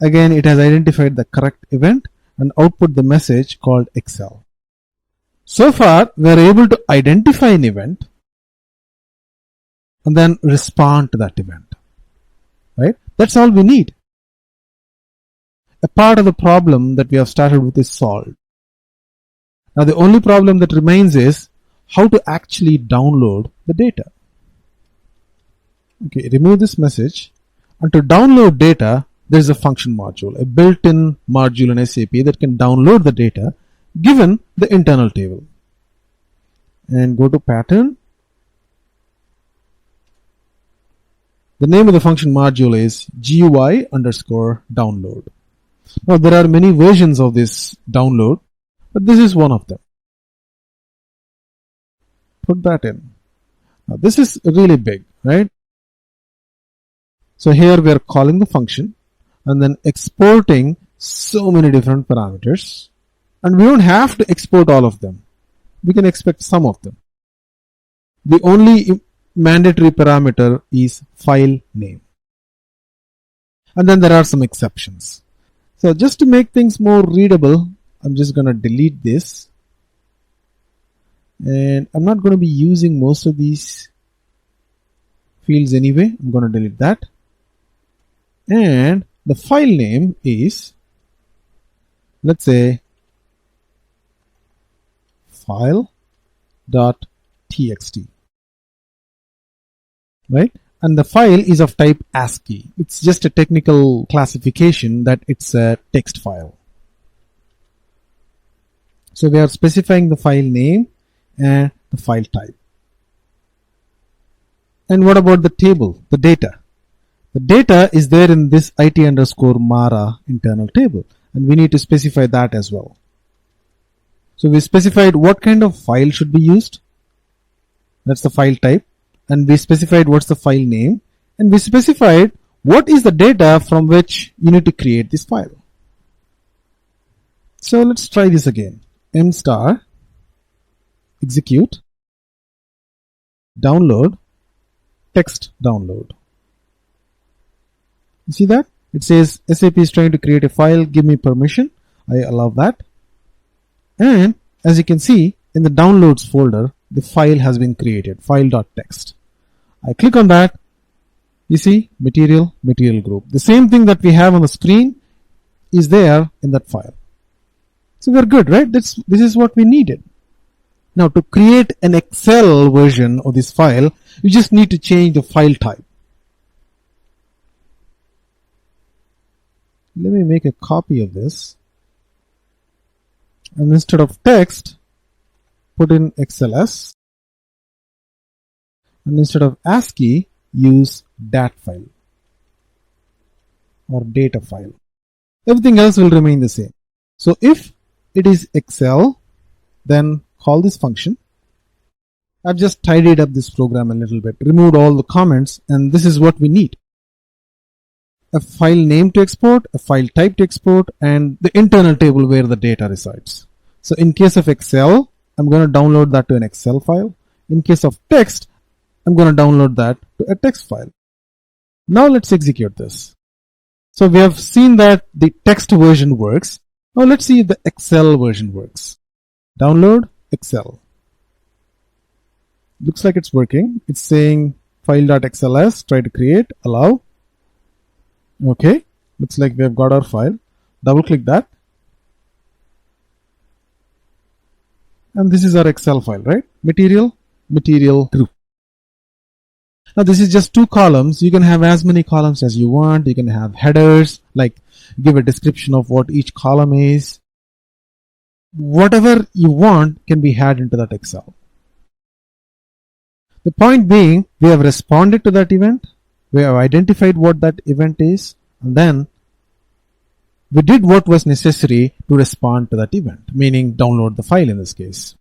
Speaker 1: again it has identified the correct event and output the message called Excel. So far we are able to identify an event and then respond to that event, right? That's all we need. A part of the problem that we have started with is solved. Now the only problem that remains is how to actually download the data. Okay, remove this message, and to download data there is a function module, a built-in module in SAP that can download the data given the internal table. And go to pattern. The name of the function module is GUI_download. Now there are many versions of this download, but this is one of them. Put that in. Now this is really big, right? So here we are calling the function and then exporting so many different parameters, and we don't have to export all of them. We can expect some of them. The only mandatory parameter is file name. And then there are some exceptions. So just to make things more readable, I'm just going to delete this. And I'm not going to be using most of these fields anyway. I'm going to delete that. And the file name is, let's say, file.txt, right? And the file is of type ASCII. It's just a technical classification that it's a text file. So we are specifying the file name and the file type. And what about the table, the data? The data is there in this IT_Mara internal table, and we need to specify that as well. So we specified what kind of file should be used. That's the file type. And we specified what's the file name. And we specified what is the data from which you need to create this file. So let's try this again. M star, execute, download, text download. You see that? It says SAP is trying to create a file, give me permission. I allow that. And as you can see, in the downloads folder, the file has been created, file.txt. I click on that. You see, material group. The same thing that we have on the screen is there in that file. So we're good, right? This is what we needed. Now to create an Excel version of this file, you just need to change the file type. Let me make a copy of this. And instead of text, put in XLS. And instead of ASCII, use DAT file or data file. Everything else will remain the same. So if it is Excel, then call this function. I've just tidied up this program a little bit, removed all the comments, and this is what we need. A file name to export, a file type to export, and the internal table where the data resides. So in case of Excel, I'm going to download that to an Excel file. In case of text, I'm going to download that to a text file. Now let's execute this. So we have seen that the text version works. Now let's see if the Excel version works. download Excel. Looks like it's working. It's saying file.xls, try to create, allow. Okay, looks like we have got our file. Double click that. And this is our Excel file, right? Material group. Now this is just 2 columns. You can have as many columns as you want. You can have headers, like give a description of what each column is. Whatever you want can be had into that Excel. The point being, we have responded to that event. We have identified what that event is, and then we did what was necessary to respond to that event, meaning download the file in this case.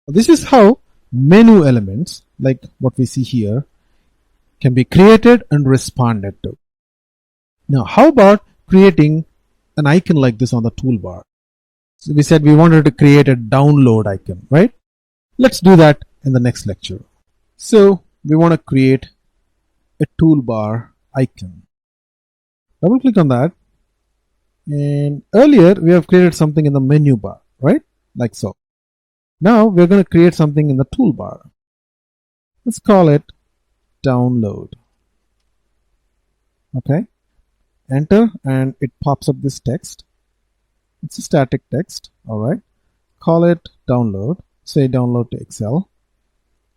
Speaker 1: This is how menu elements, like what we see here, can be created and responded to. Now, how about creating an icon like this on the toolbar? So we said we wanted to create a download icon, right? Let's do that in the next lecture. So we want to create a toolbar icon. Double click on that. And earlier we have created something in the menu bar, right? Like so. Now we're going to create something in the toolbar. Let's call it download. Okay. Enter and it pops up this text. It's a static text. All right. Call it download. Say download to Excel.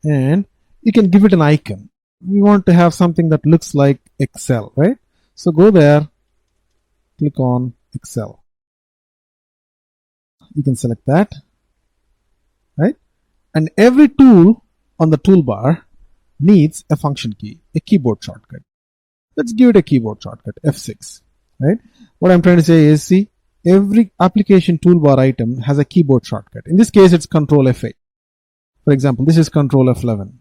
Speaker 1: And you can give it an icon. We want to have something that looks like Excel, right? So go there, click on Excel. You can select that, right? And every tool on the toolbar needs a function key, a keyboard shortcut. Let's give it a keyboard shortcut, F6, right? What I'm trying to say is, see, every application toolbar item has a keyboard shortcut. In this case, it's Control F8. For example, this is Control F11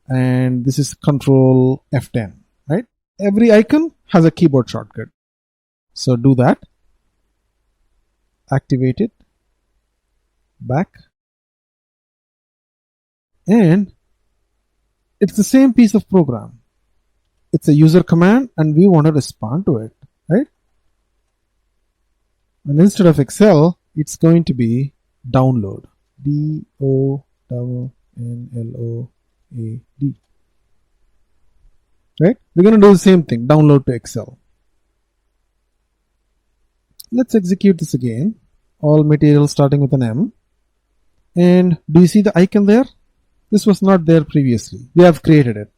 Speaker 1: and this is Control F10, right? Every icon has a keyboard shortcut. So do that. Activate it. Back. And it's the same piece of program. It's a user command and we want to respond to it, right? And instead of Excel, it's going to be download. D-O-N-L-O-A-D. Right? We're going to do the same thing, download to Excel. Let's execute this again. All materials starting with an M. And do you see the icon there? This was not there previously. We have created it.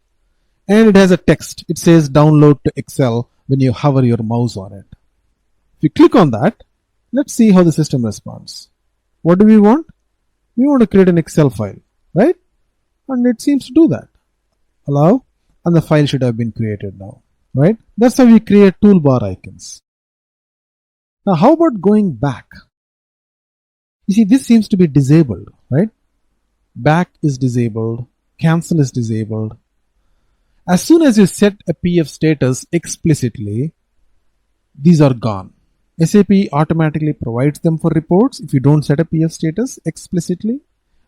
Speaker 1: And it has a text. It says download to Excel when you hover your mouse on it. If you click on that, let's see how the system responds. What do we want? We want to create an Excel file, right? And it seems to do that. Allow, and the file should have been created now, right? That's how we create toolbar icons. Now, how about going back? You see, this seems to be disabled, right? Back is disabled, cancel is disabled. As soon as you set a PF status explicitly, these are gone. SAP automatically provides them for reports if you don't set a PF status explicitly.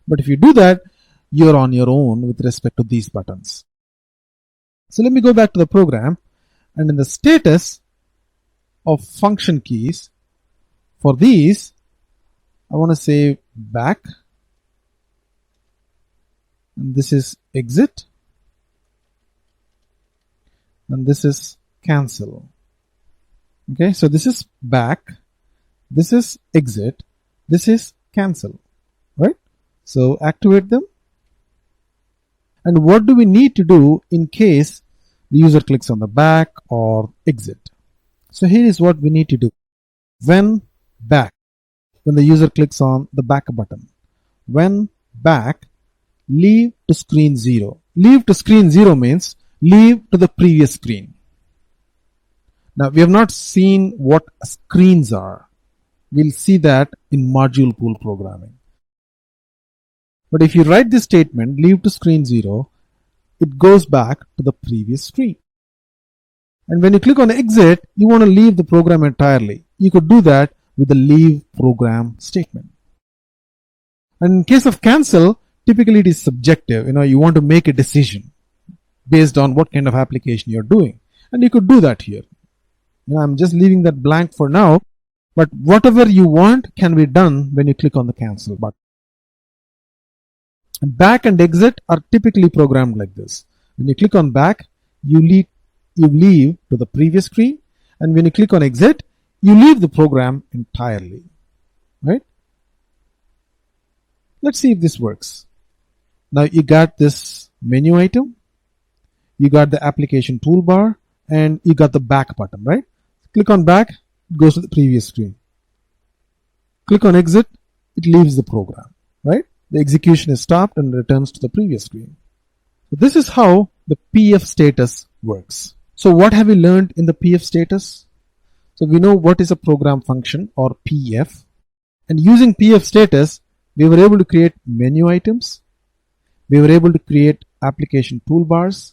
Speaker 1: But if you do that, you're on your own with respect to these buttons. So let me go back to the program, and in the status of function keys, for these, I want to say back, and this is exit, and this is cancel. Okay, so this is back, this is exit, this is cancel, right? So activate them. And what do we need to do in case the user clicks on the back or exit? So here is what we need to do. When back, when the user clicks on the back button, when back, leave to screen 0. Leave to screen 0 means leave to the previous screen. Now, we have not seen what screens are. We'll see that in module pool programming. But if you write this statement, leave to screen 0, it goes back to the previous screen. And when you click on exit, you want to leave the program entirely. You could do that with the leave program statement. And in case of cancel, typically it is subjective. You want to make a decision based on what kind of application you're doing. And you could do that here. I'm just leaving that blank for now. But whatever you want can be done when you click on the cancel button. Back and exit are typically programmed like this. When you click on back, you leave to the previous screen, and when you click on exit, you leave the program entirely. Right? Let's see if this works. Now you got this menu item, you got the application toolbar, and you got the back button, right? Click on back, it goes to the previous screen. Click on exit, it leaves the program, right? The execution is stopped and returns to the previous screen. So this is how the PF status works. So what have we learned in the PF status? So we know what is a program function, or PF. And using PF status, we were able to create menu items. We were able to create application toolbars.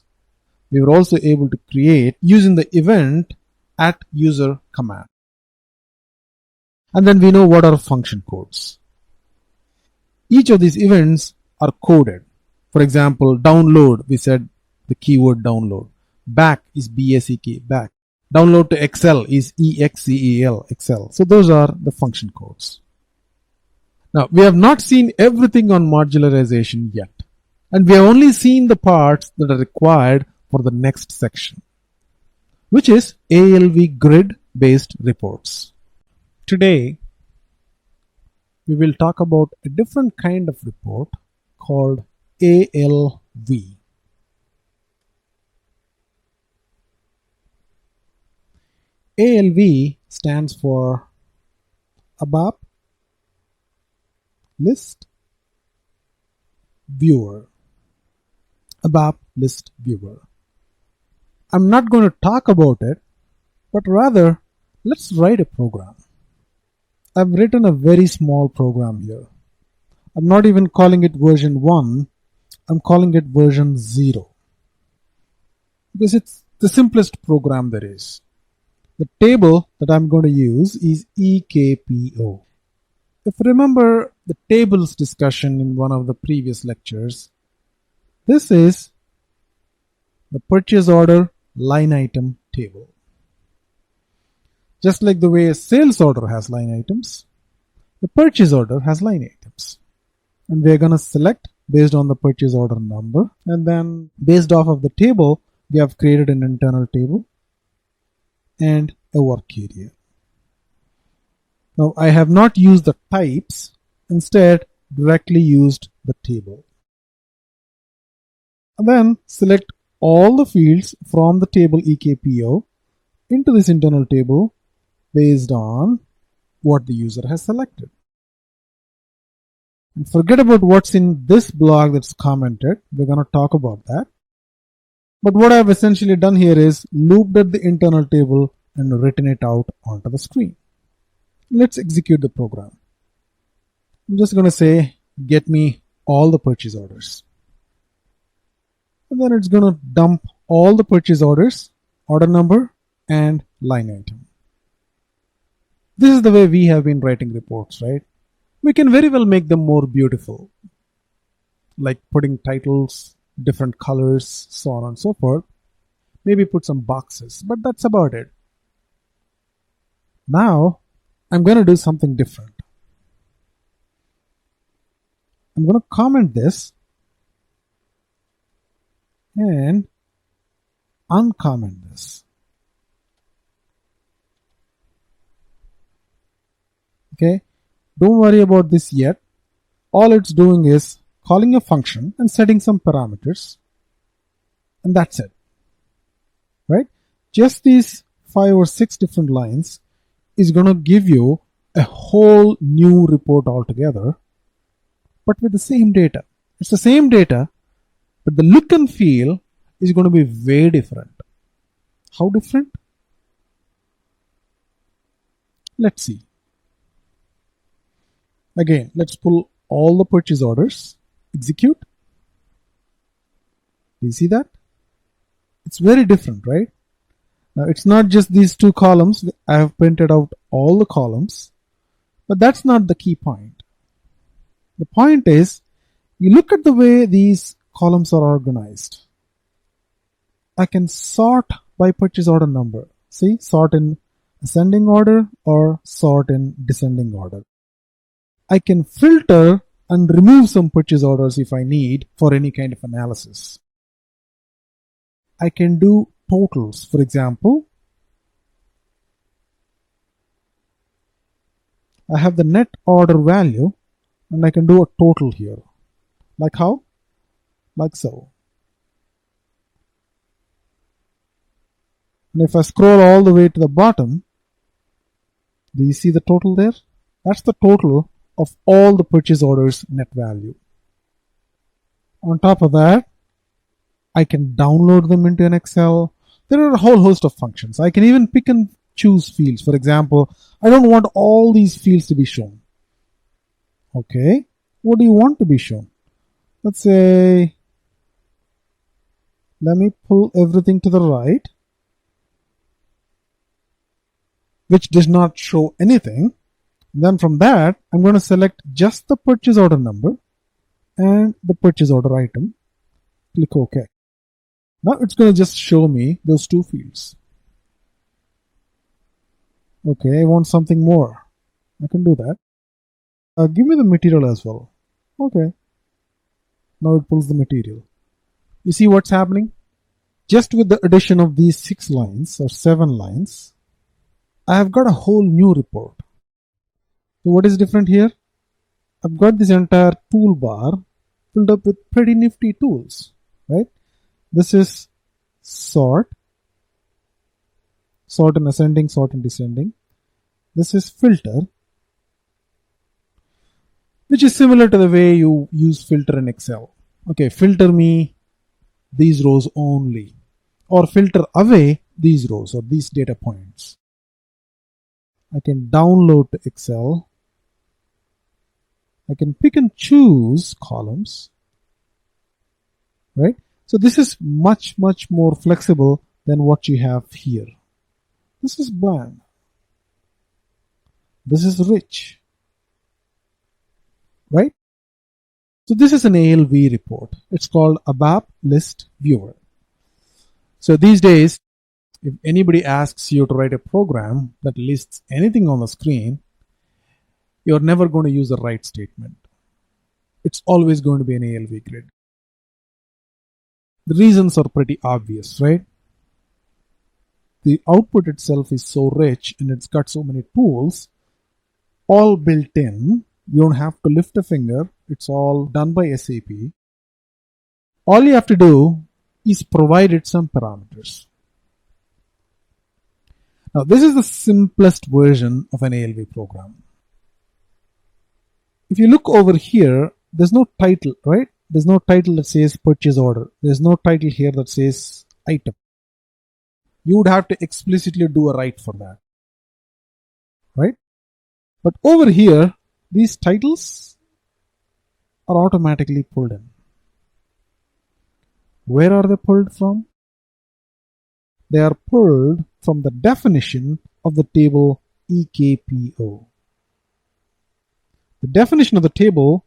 Speaker 1: We were also able to create using the event @user command. And then we know what are function codes. Each of these events are coded. For example, download, we said the keyword download. Back is BACK, back. Download to Excel is EXCEL, Excel. So those are the function codes. Now, we have not seen everything on modularization yet. And we have only seen the parts that are required for the next section, which is ALV grid based reports. Today, we will talk about a different kind of report called ALV. ALV stands for Abap List Viewer. Abap List Viewer. I'm not going to talk about it, but rather let's write a program. I've written a very small program here. I'm not even calling it version 1, I'm calling it version 0. Because it's the simplest program there is. The table that I'm going to use is EKPO. If you remember the tables discussion in one of the previous lectures, this is the purchase order line item table. Just like the way a sales order has line items, the purchase order has line items. And we're going to select based on the purchase order number, and then based off of the table, we have created an internal table and a work area. Now I have not used the types, instead directly used the table. And then select all the fields from the table EKPO into this internal table based on what the user has selected. And forget about what's in this block that's commented. We're going to talk about that. But what I've essentially done here is looped at the internal table and written it out onto the screen. Let's execute the program. I'm just going to say, get me all the purchase orders. And then it's going to dump all the purchase orders, order number, and line item. This is the way we have been writing reports, right? We can very well make them more beautiful, like putting titles, different colors, so on and so forth. Maybe put some boxes, but that's about it. Now, I'm going to do something different. I'm going to comment this and uncomment this. Okay, don't worry about this yet. All it's doing is calling a function and setting some parameters, and that's it. Right? Just these 5 or 6 different lines is going to give you a whole new report altogether, but with the same data. It's the same data, but the look and feel is going to be very different. How different? Let's see. Again, let's pull all the purchase orders, execute. Do you see that? It's very different, right? Now, it's not just these 2 columns. I have printed out all the columns, but that's not the key point. The point is, you look at the way these columns are organized. I can sort by purchase order number. See, sort in ascending order or sort in descending order. I can filter and remove some purchase orders if I need for any kind of analysis. I can do totals. For example, I have the net order value and I can do a total here. Like how? Like so. And if I scroll all the way to the bottom, do you see the total there? That's the total of all the purchase orders net value. On top of that, I can download them into an Excel. There are a whole host of functions. I can even pick and choose fields. For example, I don't want all these fields to be shown. Okay, what do you want to be shown? Let's say, let me pull everything to the right, which does not show anything. Then from that, I'm going to select just the purchase order number and the purchase order item. Click OK. Now it's going to just show me those two fields. Okay, I want something more. I can do that. Give me the material as well. Okay. Now it pulls the material. You see what's happening? Just with the addition of these 6 lines or 7 lines, I have got a whole new report. So what is different here? I've got this entire toolbar filled up with pretty nifty tools, right? This is sort in ascending, sort in descending. This is filter, which is similar to the way you use filter in Excel. Okay, filter me these rows only, or filter away these rows or these data points. I can download to Excel. I can pick and choose columns, right? So this is much more flexible than what you have here. This is bland. This is rich, right? So this is an ALV report. It's called Abap List Viewer. So these days, if anybody asks you to write a program that lists anything on the screen, you're never going to use the right statement. It's always going to be an ALV grid. The reasons are pretty obvious, right? The output itself is so rich and it's got so many tools, all built in. You don't have to lift a finger. It's all done by SAP. All you have to do is provide it some parameters. Now, this is the simplest version of an ALV program. If you look over here, there's no title, right? There's no title that says purchase order. There's no title here that says item. You would have to explicitly do a write for that, right? But over here, these titles are automatically pulled in. Where are they pulled from? They are pulled from the definition of the table EKPO. The definition of the table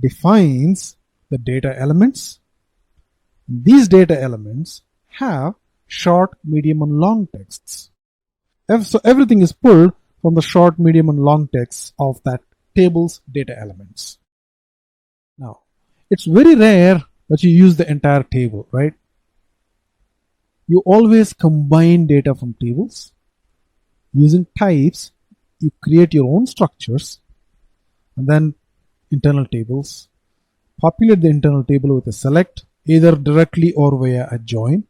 Speaker 1: defines the data elements. These data elements have short, medium, and long texts. So everything is pulled from the short, medium, and long texts of that table's data elements. Now, it's very rare that you use the entire table, right? You always combine data from tables. Using types, you create your own structures and then internal tables. Populate the internal table with a select, either directly or via a join.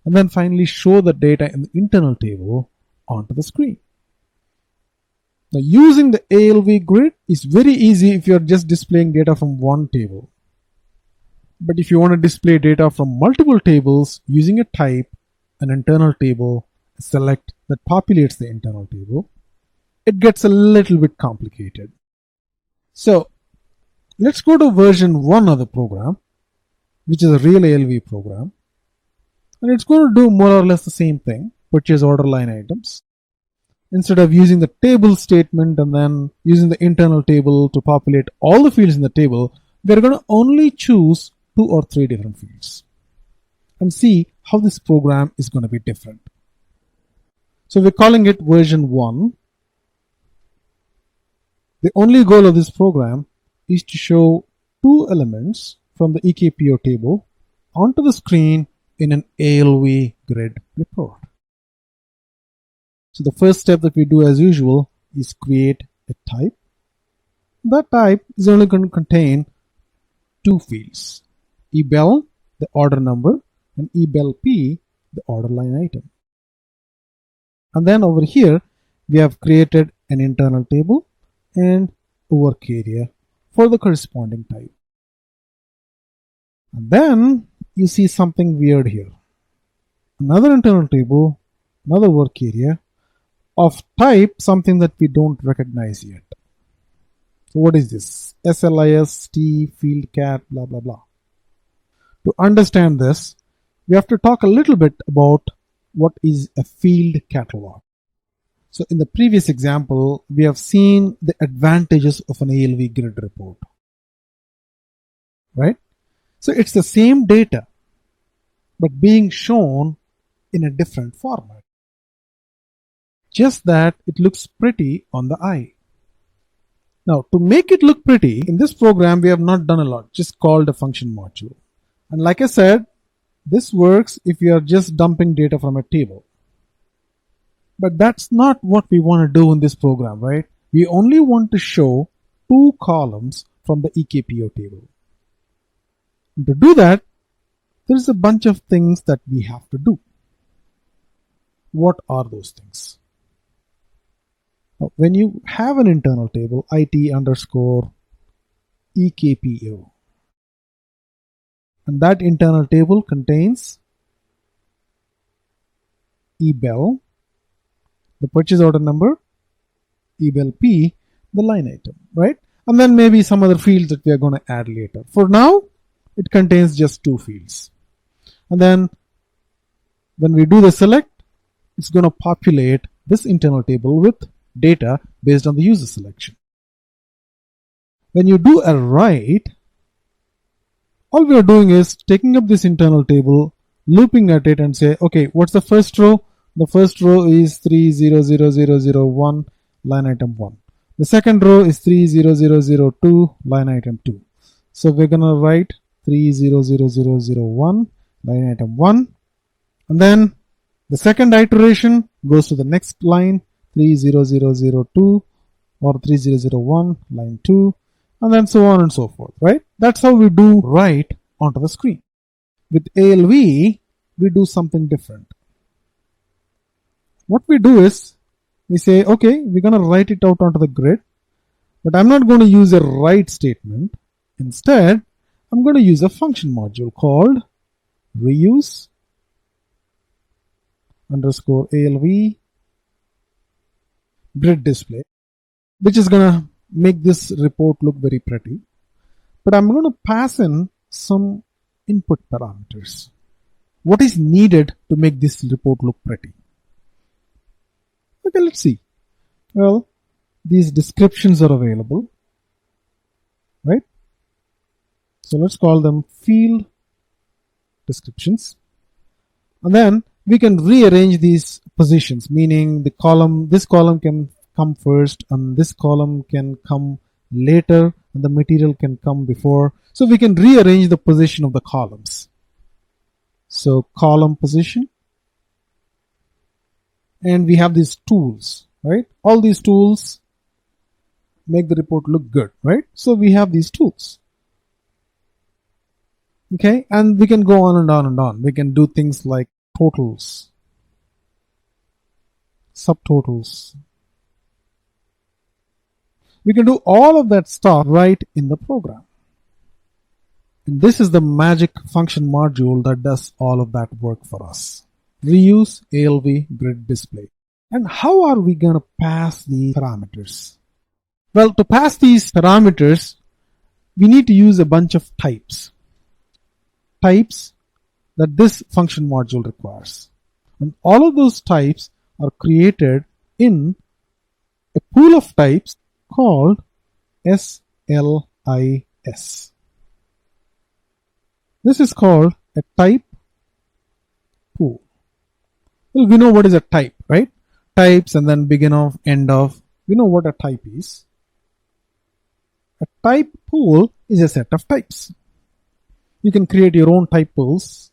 Speaker 1: And then finally show the data in the internal table onto the screen. Now, using the ALV grid is very easy if you're just displaying data from one table. But if you want to display data from multiple tables using a type, an internal table, a select that populates the internal table, it gets a little bit complicated. So let's go to version 1 of the program, which is a real ALV program. And it's going to do more or less the same thing, purchase order line items. Instead of using the table statement and then using the internal table to populate all the fields in the table, we're going to only choose 2 or 3 different fields and see how this program is going to be different. So we're calling it version 1. The only goal of this program is to show two elements from the EKPO table onto the screen in an ALV grid report. So the first step that we do as usual is create a type. That type is only going to contain two fields, ebel, the order number, and ebelp, the order line item. And then over here, we have created an internal table and a work area for the corresponding type. And then you see something weird here. Another internal table, another work area of type something that we don't recognize yet. So what is this? SLIS, T, field cat, blah, blah, blah. To understand this, we have to talk a little bit about what is a field catalog. So in the previous example, we have seen the advantages of an ALV grid report, right? So it's the same data, but being shown in a different format. Just that it looks pretty on the eye. Now, to make it look pretty, in this program, we have not done a lot, just called a function module. And like I said, this works if you are just dumping data from a table. But that's not what we want to do in this program, right? We only want to show two columns from the EKPO table. And to do that, there's a bunch of things that we have to do. What are those things? Now, when you have an internal table, IT underscore EKPO, and that internal table contains ebel, the purchase order number, ebelp, the line item, right? And then maybe some other fields that we are going to add later. For now, it contains just two fields. And then when we do the select, it's going to populate this internal table with data based on the user selection. When you do a write, all we are doing is taking up this internal table, looping at it and say, okay, what's the first row? The first row is 300001, line item 1. The second row is 30002, line item 2. So we're going to write 300001, line item 1. And then the second iteration goes to the next line, 30002 or 3001, line 2, and then so on and so forth, right? That's how we do write onto the screen. With ALV, we do something different. What we do is, we say, okay, we're going to write it out onto the grid, but I'm not going to use a write statement. Instead, I'm going to use a function module called reuse underscore ALV grid display, which is going to make this report look very pretty. But I'm going to pass in some input parameters. What is needed to make this report look pretty? Okay, let's see. Well, these descriptions are available, right? So let's call them field descriptions. And then we can rearrange these positions, meaning the column, this column can come first and this column can come later and the material can come before. So we can rearrange the position of the columns. So column position. And we have these tools, right? All these tools make the report look good, right? So we have these tools. Okay, and we can go on and on and on. We can do things like totals, subtotals. We can do all of that stuff right in the program. And this is the magic function module that does all of that work for us. Reuse ALV grid display. And how are we going to pass these parameters? Well, to pass these parameters, we need to use a bunch of types. Types that this function module requires. And all of those types are created in a pool of types called SLIS. This is called a type pool. Well, we know what is a type, right? types and then begin of, end of. We know what a type is. A type pool is a set of types. You can create your own type pools,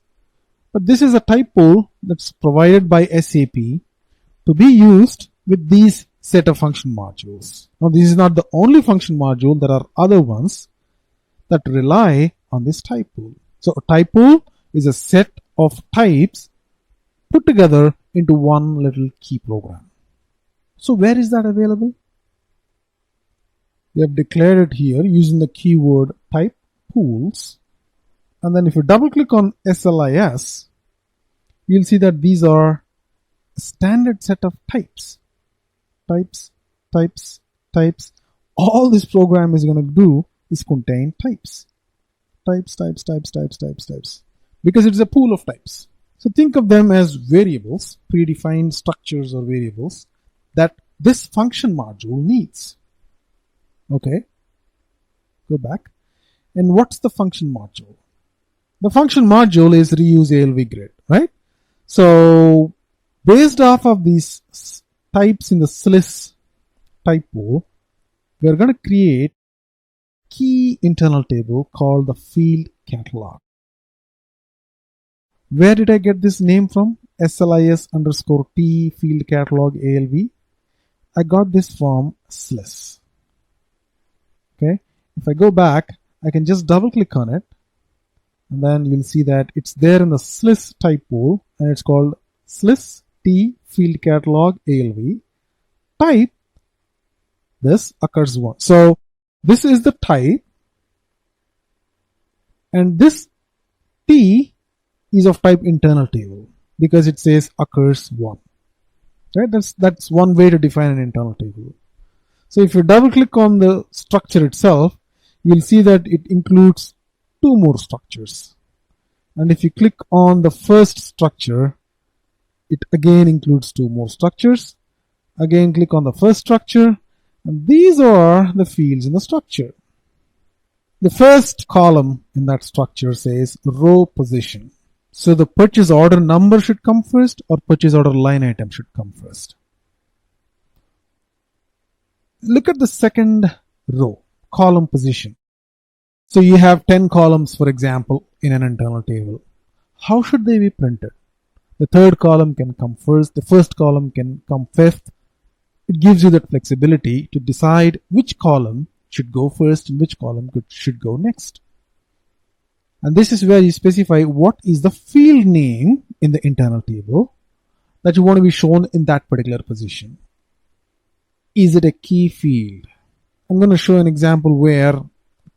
Speaker 1: but this is a type pool that's provided by SAP to be used with these set of function modules. Now, this is not the only function module. There are other ones that rely on this type pool. So a type pool is a set of types put together into one little key program. So where is that available? We have declared it here using the keyword type pools. And then if you double click on SLIS, you'll see that these are a standard set of types. Types, types, types. All this program is going to do is contain types. Types, types, types, types, types, types. Because it's a pool of types. So think of them as variables, predefined structures or variables that this function module needs. Okay, go back. And what's the function module? The function module is reuse ALV grid, right? So based off of these types in the SLIS type pool, we're going to create key internal table called the field catalog. Where did I get this name from? SLIS_T field catalog ALV. I got this from SLIS. Okay, if I go back, I can just double click on it, and then you'll see that it's there in the SLIS type pool, and it's called SLIS T field catalog ALV. Type, this occurs one. So this is the type, and this T is of type internal table because it says occurs one. Right? That's one way to define an internal table. So if you double click on the structure itself, you'll see that it includes two more structures. And if you click on the first structure, it again includes two more structures. Again, click on the first structure, and these are the fields in the structure. The first column in that structure says row position. So the purchase order number should come first, or purchase order line item should come first. Look at the second row, column position. So you have 10 columns, for example, in an internal table. How should they be printed? The third column can come first, the first column can come fifth. It gives you that flexibility to decide which column should go first and which column should go next. And this is where you specify what is the field name in the internal table that you want to be shown in that particular position. Is it a key field? I'm going to show an example where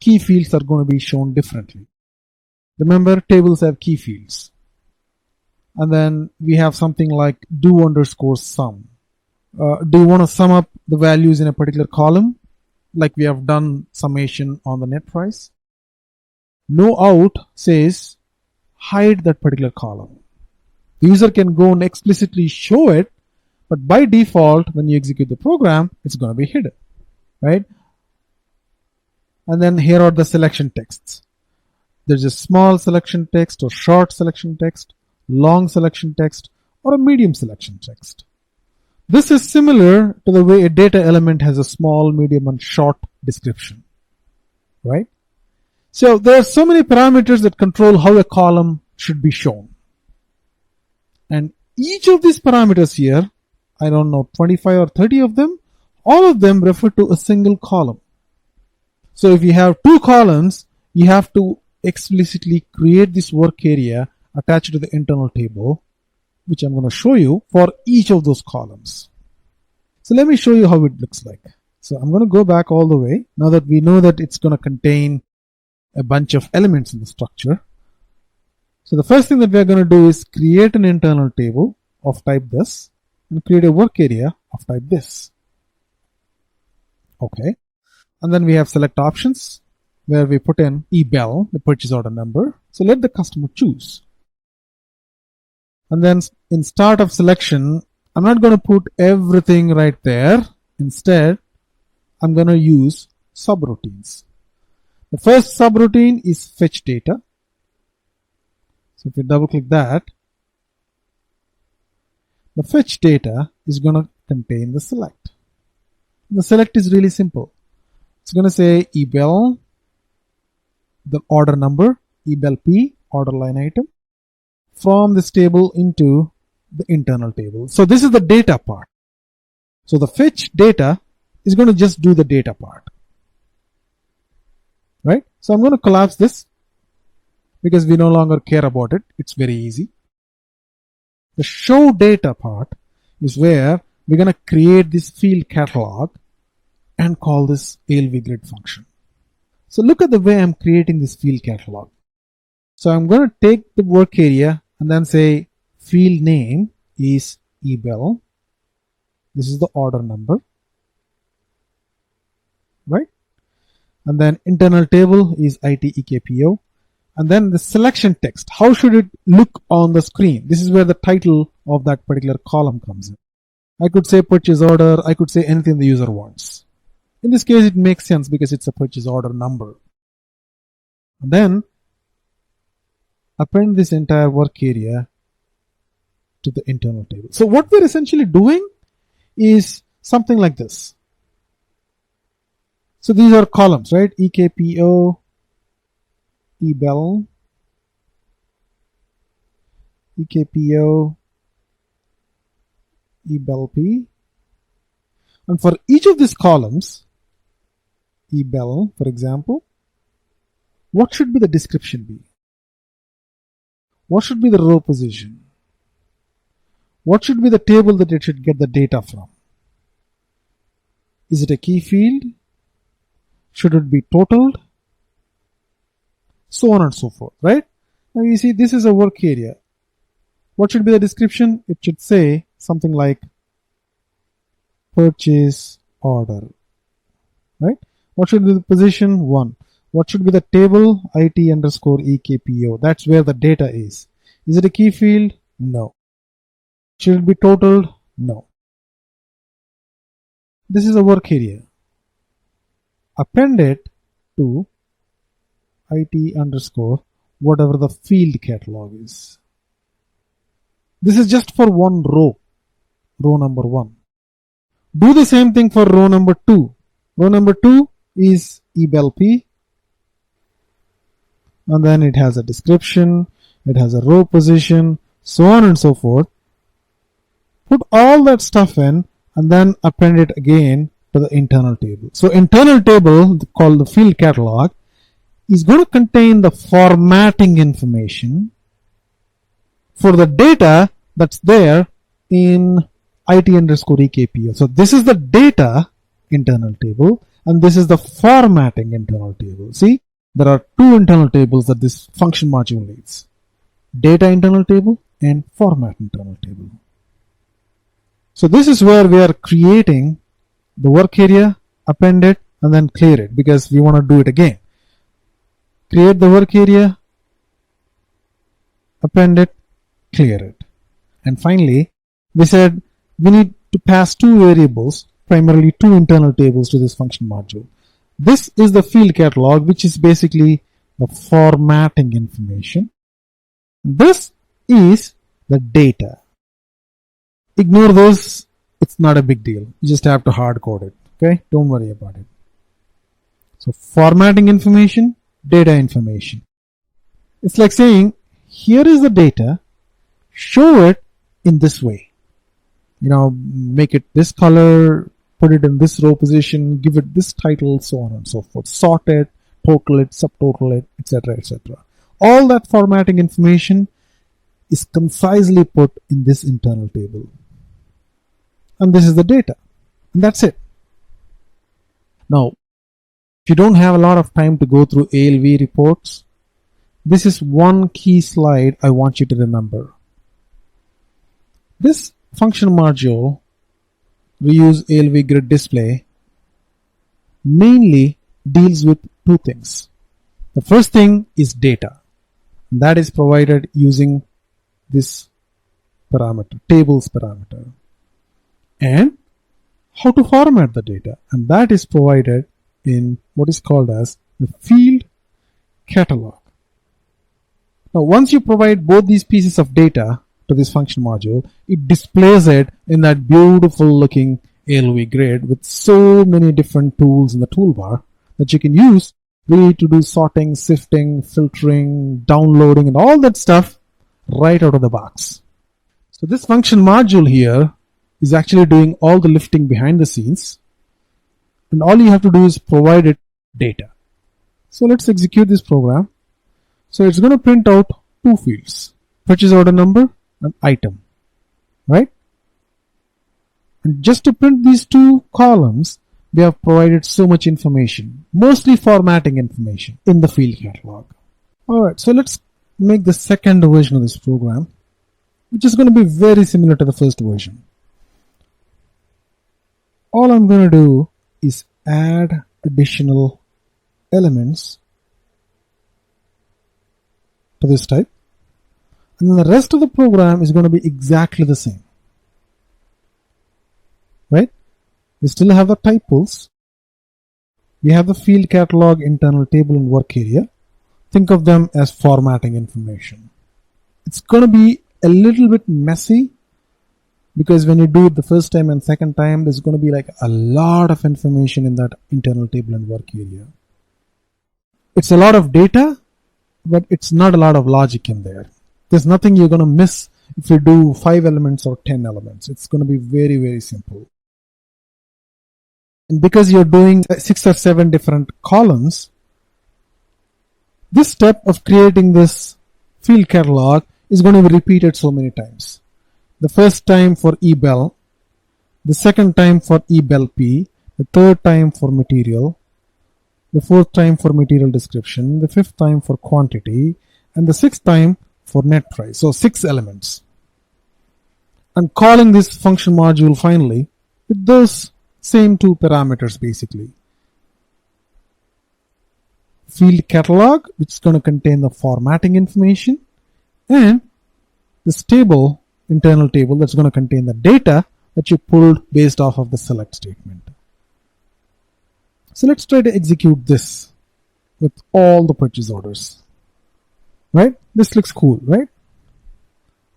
Speaker 1: key fields are going to be shown differently. Remember, tables have key fields. And then we have something like do_sum. Do you want to sum up the values in a particular column, like we have done summation on the net price? No out says hide that particular column. The user can go and explicitly show it, but by default, when you execute the program, it's going to be hidden, right? And then here are the selection texts. There's a small selection text or short selection text, long selection text, or a medium selection text. This is similar to the way a data element has a small, medium, and short description, right? So there are so many parameters that control how a column should be shown. And each of these parameters here, I don't know, 25 or 30 of them, all of them refer to a single column. So if you have two columns, you have to explicitly create this work area attached to the internal table, which I'm going to show you for each of those columns. So let me show you how it looks like. So I'm going to go back all the way. Now that we know that it's going to contain a bunch of elements in the structure. So the first thing that we're going to do is create an internal table of type this and create a work area of type this. Okay. And then we have select options where we put in eBell, the purchase order number. So let the customer choose. And then in start of selection, I'm not going to put everything right there. Instead, I'm going to use subroutines. The first subroutine is fetch data. So if you double click that, the fetch data is going to contain the select. The select is really simple. It's going to say ebel, the order number, ebel p, order line item, from this table into the internal table. So this is the data part. So the fetch data is going to just do the data part. Right? So I'm going to collapse this because we no longer care about it. It's very easy. The show data part is where we're going to create this field catalog and call this alvgrid function. So look at the way I'm creating this field catalog. So I'm going to take the work area and then say field name is ebel. This is the order number, right? And then internal table is ITEKPO. And then the selection text. How should it look on the screen? This is where the title of that particular column comes in. I could say purchase order. I could say anything the user wants. In this case, it makes sense because it's a purchase order number. And then append this entire work area to the internal table. So what we're essentially doing is something like this. So these are columns, right? EKPO, ebel, EKPO, ebelp. And for each of these columns, ebel, for example, what should be the description be? What should be the row position? What should be the table that it should get the data from? Is it a key field? Should it be totaled? So on and so forth, right? Now you see this is a work area. What should be the description? It should say something like purchase order, right? What should be the position? 1. What should be the table? IT underscore EKPO. That's where the data is. Is it a key field? No. Should it be totaled? No. This is a work area. Append it to IT underscore whatever the field catalog is. This is just for one row, row number 1. Do the same thing for row number 2. Row number 2 is ebelp, and then it has a description, it has a row position, so on and so forth. Put all that stuff in and then append it again to the internal table. So internal table called the field catalog is going to contain the formatting information for the data that's there in IT underscore EKPO. So this is the data internal table and this is the formatting internal table. See, there are 2 internal tables that this function module needs. Data internal table and format internal table. So this is where we are creating the work area, append it, and then clear it because we want to do it again. Create the work area, append it, clear it. And finally, we said we need to pass 2 variables, primarily 2 internal tables to this function module. This is the field catalog, which is basically the formatting information. This is the data. Ignore those. It's not a big deal. You just have to hard code it. Okay? Don't worry about it. So formatting information, data information. It's like saying, here is the data, show it in this way. You know, make it this color, put it in this row position, give it this title, so on and so forth. Sort it, total it, subtotal it, etc., etc. All that formatting information is concisely put in this internal table. And this is the data. And that's it. Now, if you don't have a lot of time to go through ALV reports, this is one key slide I want you to remember. This function module, we use ALV grid display, mainly deals with 2 things. The first thing is data. That is provided using this parameter, tables parameter. And how to format the data. And that is provided in what is called as the field catalog. Now, once you provide both these pieces of data, to this function module, it displays it in that beautiful looking ALV grid with so many different tools in the toolbar that you can use really to do sorting, sifting, filtering, downloading, and all that stuff right out of the box. So this function module here is actually doing all the lifting behind the scenes, and all you have to do is provide it data. So let's execute this program. So it's going to print out two fields, purchase order number and item, right? And just to print these two columns, we have provided so much information, mostly formatting information in the field catalog. Alright, so let's make the second version of this program, which is going to be very similar to the first version. All I'm going to do is add additional elements to this type, and then the rest of the program is going to be exactly the same, right? We still have the tuples, we have the field catalog, internal table, and work area. Think of them as formatting information. It's going to be a little bit messy because when you do it the first time and second time, there's going to be like a lot of information in that internal table and work area. It's a lot of data, but it's not a lot of logic in there. There's nothing you're going to miss if you do 5 elements or 10 elements. It's going to be very, very simple. And because you're doing 6 or 7 different columns, this step of creating this field catalog is going to be repeated so many times. The first time for eBell, the second time for eBellP, the third time for material, the fourth time for material description, the fifth time for quantity, and the sixth time for net price. So 6 elements. And calling this function module finally with those same 2 parameters basically. Field catalog, which is going to contain the formatting information, and this table, internal table, that's going to contain the data that you pulled based off of the select statement. So let's try to execute this with all the purchase orders. Right? This looks cool, right?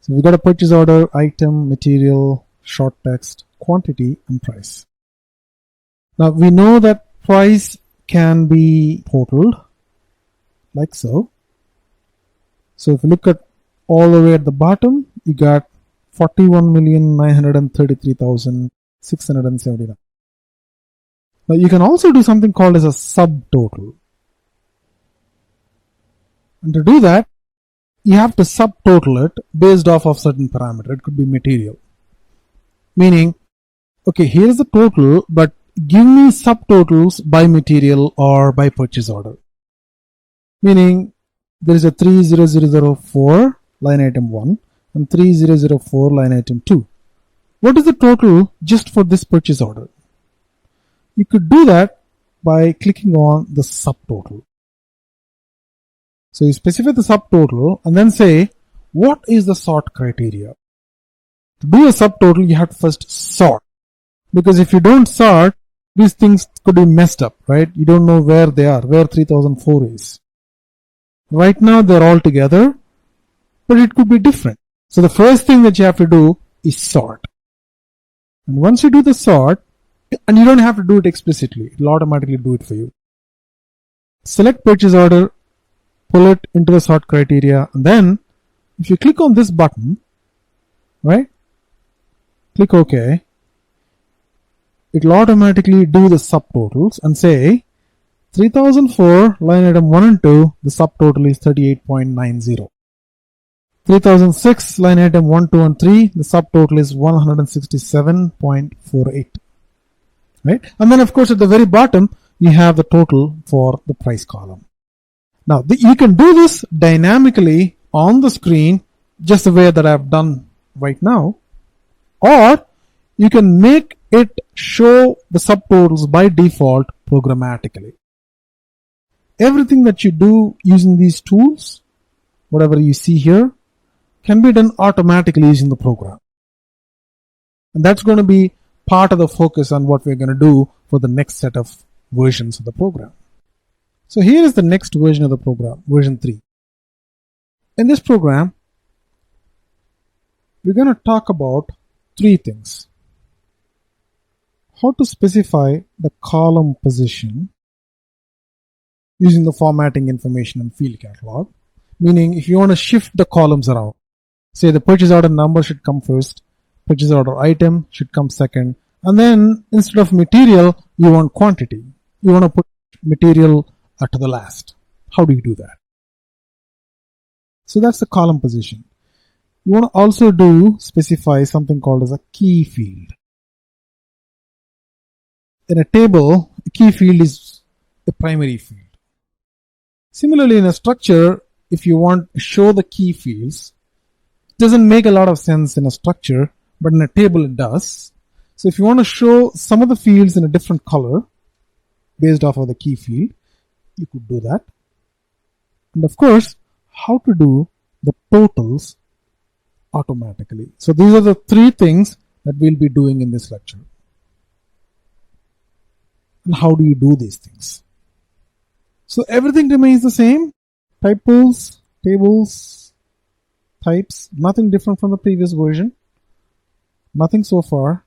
Speaker 1: So we've got a purchase order, item, material, short text, quantity, and price. Now we know that price can be totaled like so. So if you look at all the way at the bottom, you got 41,933,679. Now you can also do something called as a subtotal. And to do that, you have to subtotal it based off of certain parameter. It could be material. Meaning, okay, here's the total, but give me subtotals by material or by purchase order. Meaning, there is a 30004 line item 1 and 3004 line item 2. What is the total just for this purchase order? You could do that by clicking on the subtotal. So you specify the subtotal and then say, what is the sort criteria? To do a subtotal, you have to first sort. Because if you don't sort, these things could be messed up, right? You don't know where they are, where 3004 is. Right now they're all together, but it could be different. So the first thing that you have to do is sort. And once you do the sort, and you don't have to do it explicitly, it'll automatically do it for you. Select purchase order, pull it into the sort criteria, and then if you click on this button, right, click OK, it'll automatically do the subtotals and say 3004 line item 1 and 2, the subtotal is 38.90. 3006 line item 1, 2 and 3, the subtotal is 167.48. Right? And then of course at the very bottom you have the total for the price column. Now you can do this dynamically on the screen just the way that I've done right now, or you can make it show the subtotals by default programmatically. Everything that you do using these tools, whatever you see here, can be done automatically using the program. And that's going to be part of the focus on what we're going to do for the next set of versions of the program. So here is the next version of the program, version 3. In this program, we're going to talk about three things. How to specify the column position using the formatting information and field catalog. Meaning if you want to shift the columns around, say the purchase order number should come first, purchase order item should come second, and then instead of material, you want quantity. You want to put material to the last. How do you do that? So that's the column position. You want to also specify something called as a key field. In a table, a key field is a primary field. Similarly, in a structure, if you want to show the key fields, it doesn't make a lot of sense in a structure, but in a table it does. So if you want to show some of the fields in a different color based off of the key field, you could do that. And of course, how to do the totals automatically. So these are the three things that we'll be doing in this lecture. And how do you do these things? So everything remains the same. Typos, tables, types, nothing different from the previous version. Nothing so far.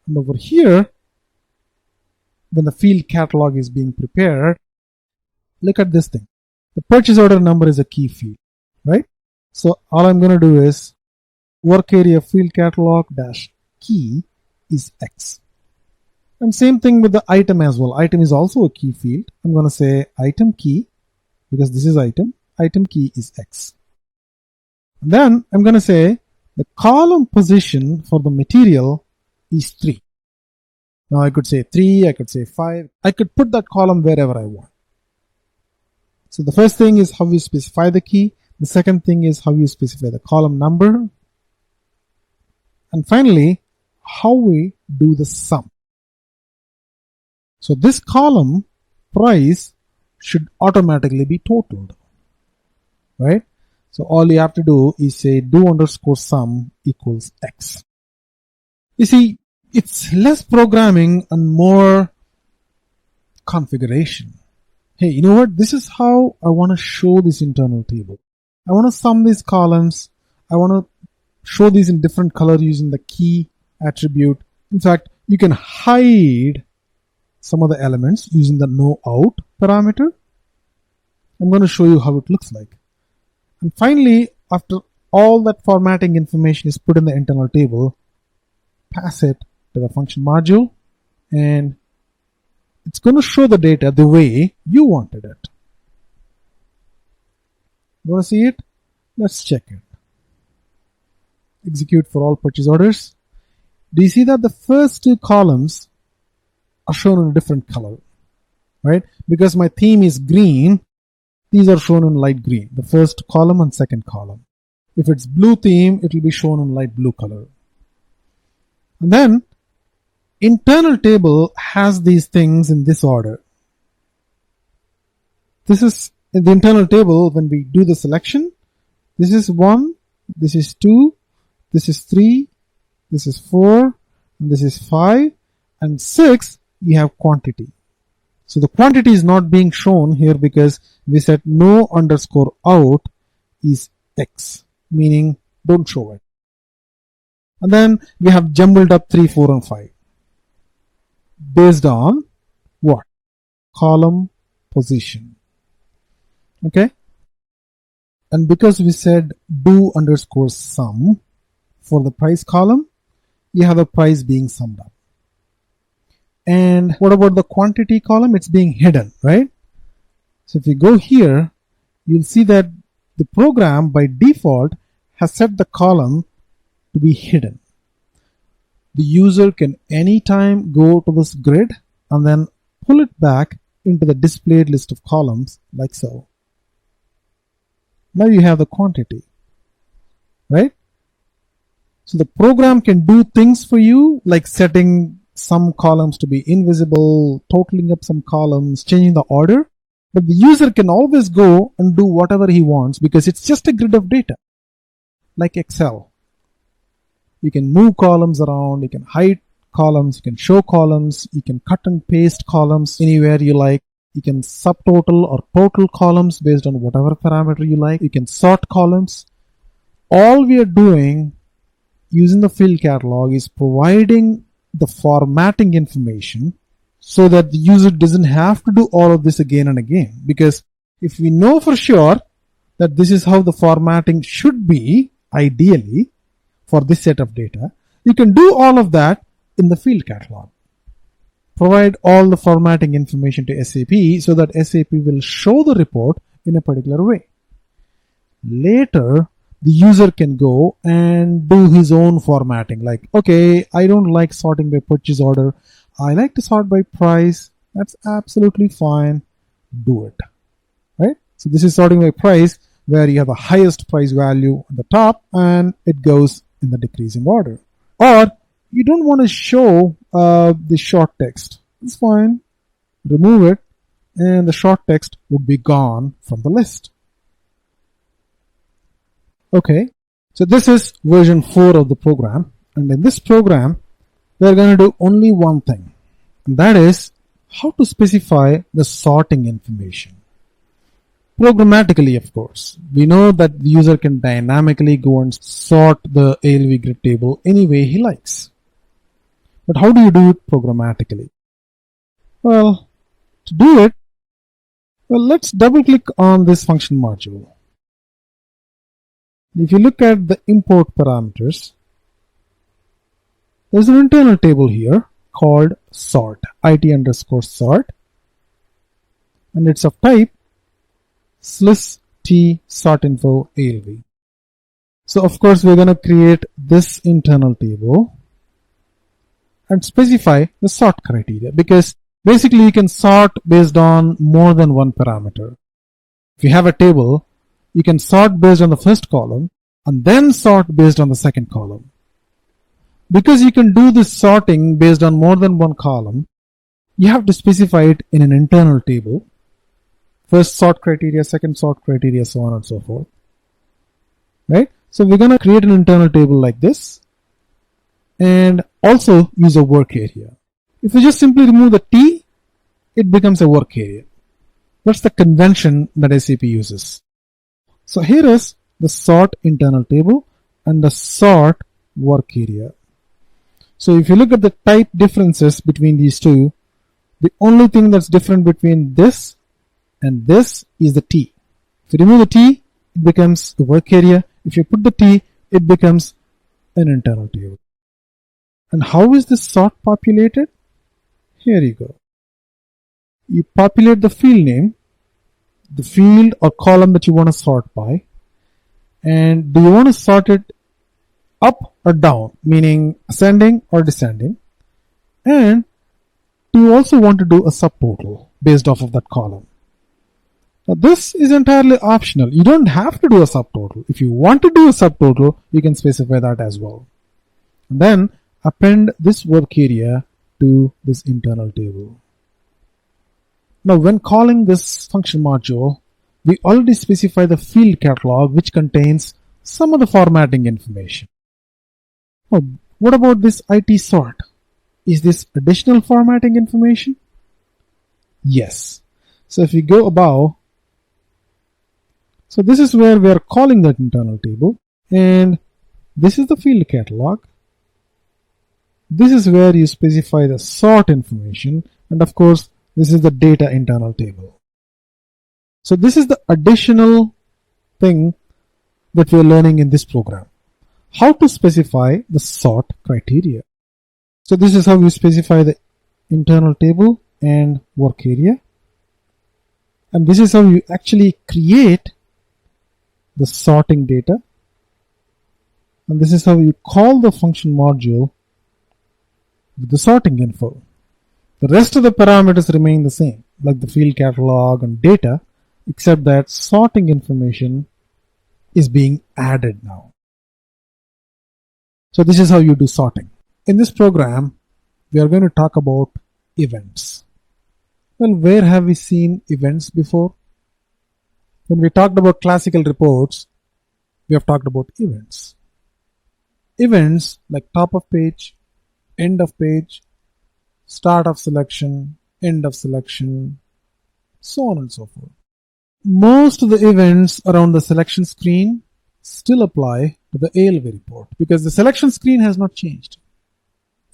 Speaker 1: And over here, when the field catalog is being prepared, look at this thing. The purchase order number is a key field, right? So all I'm going to do is work area field catalog dash key is X. And same thing with the item as well. Item is also a key field. I'm going to say item key, because this is item. Item key is X. And then I'm going to say the column position for the material is 3. Now I could say 3, I could say 5. I could put that column wherever I want. So the first thing is how you specify the key. The second thing is how you specify the column number. And finally, how we do the sum. So this column price should automatically be totaled, right? So all you have to do is say do underscore sum equals X. You see, it's less programming and more configuration. Hey, you know what? This is how I want to show this internal table. I want to sum these columns. I want to show these in different color using the key attribute. In fact, you can hide some of the elements using the no out parameter. I'm going to show you how it looks like. And finally, after all that formatting information is put in the internal table, pass it to the function module, and it's going to show the data the way you wanted it. You want to see it? Let's check it. Execute for all purchase orders. Do you see that the first two columns are shown in a different color, right? Because my theme is green, these are shown in light green, the first column and second column. If it's blue theme, it will be shown in light blue color. And then internal table has these things in this order. This is in the internal table when we do the selection. This is 1, this is 2, this is 3, this is 4, and this is 5, and 6 you have quantity. So the quantity is not being shown here because we said no underscore out is X, meaning don't show it. And then we have jumbled up 3, 4, and 5 based on what? Column position. Okay? And because we said do underscore sum for the price column, you have the price being summed up. And what about the quantity column? It's being hidden, right? So if you go here, you'll see that the program by default has set the column to be hidden. The user can anytime go to this grid and then pull it back into the displayed list of columns like so. Now you have the quantity, right? So the program can do things for you like setting some columns to be invisible, totaling up some columns, changing the order. But the user can always go and do whatever he wants because it's just a grid of data, like Excel. You can move columns around, you can hide columns, you can show columns, you can cut and paste columns anywhere you like. You can subtotal or total columns based on whatever parameter you like. You can sort columns. all we are doing using the field catalog is providing the formatting information so that the user doesn't have to do all of this again and again. Because if we know for sure that this is how the formatting should be, ideally, for this set of data, you can do all of that in the field catalog. Provide all the formatting information to SAP so that SAP will show the report in a particular way. Later, the user can go and do his own formatting. Like, okay, I don't like sorting by purchase order. I like to sort by price. That's absolutely fine. Do it. Right? So this is sorting by price, where you have the highest price value at the top and it goes in the decreasing order. Or you don't want to show the short text. It's fine. Remove it and the short text would be gone from the list. Okay, so this is version 4 of the program, and in this program we're going to do only one thing, and that is how to specify the sorting information. Programmatically, of course. We know that the user can dynamically go and sort the ALV grid table any way he likes. But how do you do it programmatically? Well, to do it, let's double click on this function module. If you look at the import parameters, there's an internal table here called sort, it_sort, and it's of type sys t sortinfo ALV. So of course we're going to create this internal table and specify the sort criteria, because basically you can sort based on more than one parameter. If you have a table, you can sort based on the first column and then sort based on the second column. Because you can do this sorting based on more than one column, you have to specify it in an internal table. First sort criteria, second sort criteria, so on and so forth. Right? So we're going to create an internal table like this and also use a work area. If you just simply remove the T, it becomes a work area. That's the convention that SAP uses. So here is the sort internal table and the sort work area. So if you look at the type differences between these two, the only thing that's different between this and this is the T. If you remove the T, it becomes the work area. If you put the T, it becomes an internal table. And how is this sort populated? Here you go. You populate the field name, the field or column that you want to sort by, and do you want to sort it up or down, meaning ascending or descending, and do you also want to do a subtotal based off of that column. Now this is entirely optional. You don't have to do a subtotal. If you want to do a subtotal, you can specify that as well. And then append this work area to this internal table. Now when calling this function module, we already specify the field catalog which contains some of the formatting information. Now, what about this IT sort? Is this additional formatting information? Yes. So if we go above, so this is where we are calling that internal table, and this is the field catalog. This is where you specify the sort information, and of course this is the data internal table. So this is the additional thing that we are learning in this program. How to specify the sort criteria. So this is how you specify the internal table and work area. And this is how you actually create the sorting data. And this is how you call the function module with the sorting info. The rest of the parameters remain the same, like the field catalog and data, except that sorting information is being added now. So this is how you do sorting. In this program, we are going to talk about events. Well, where have we seen events before? When we talked about classical reports, we have talked about events. Events like top of page, end of page, start of selection, end of selection, so on and so forth. Most of the events are on the selection screen, still apply to the ALV report because the selection screen has not changed.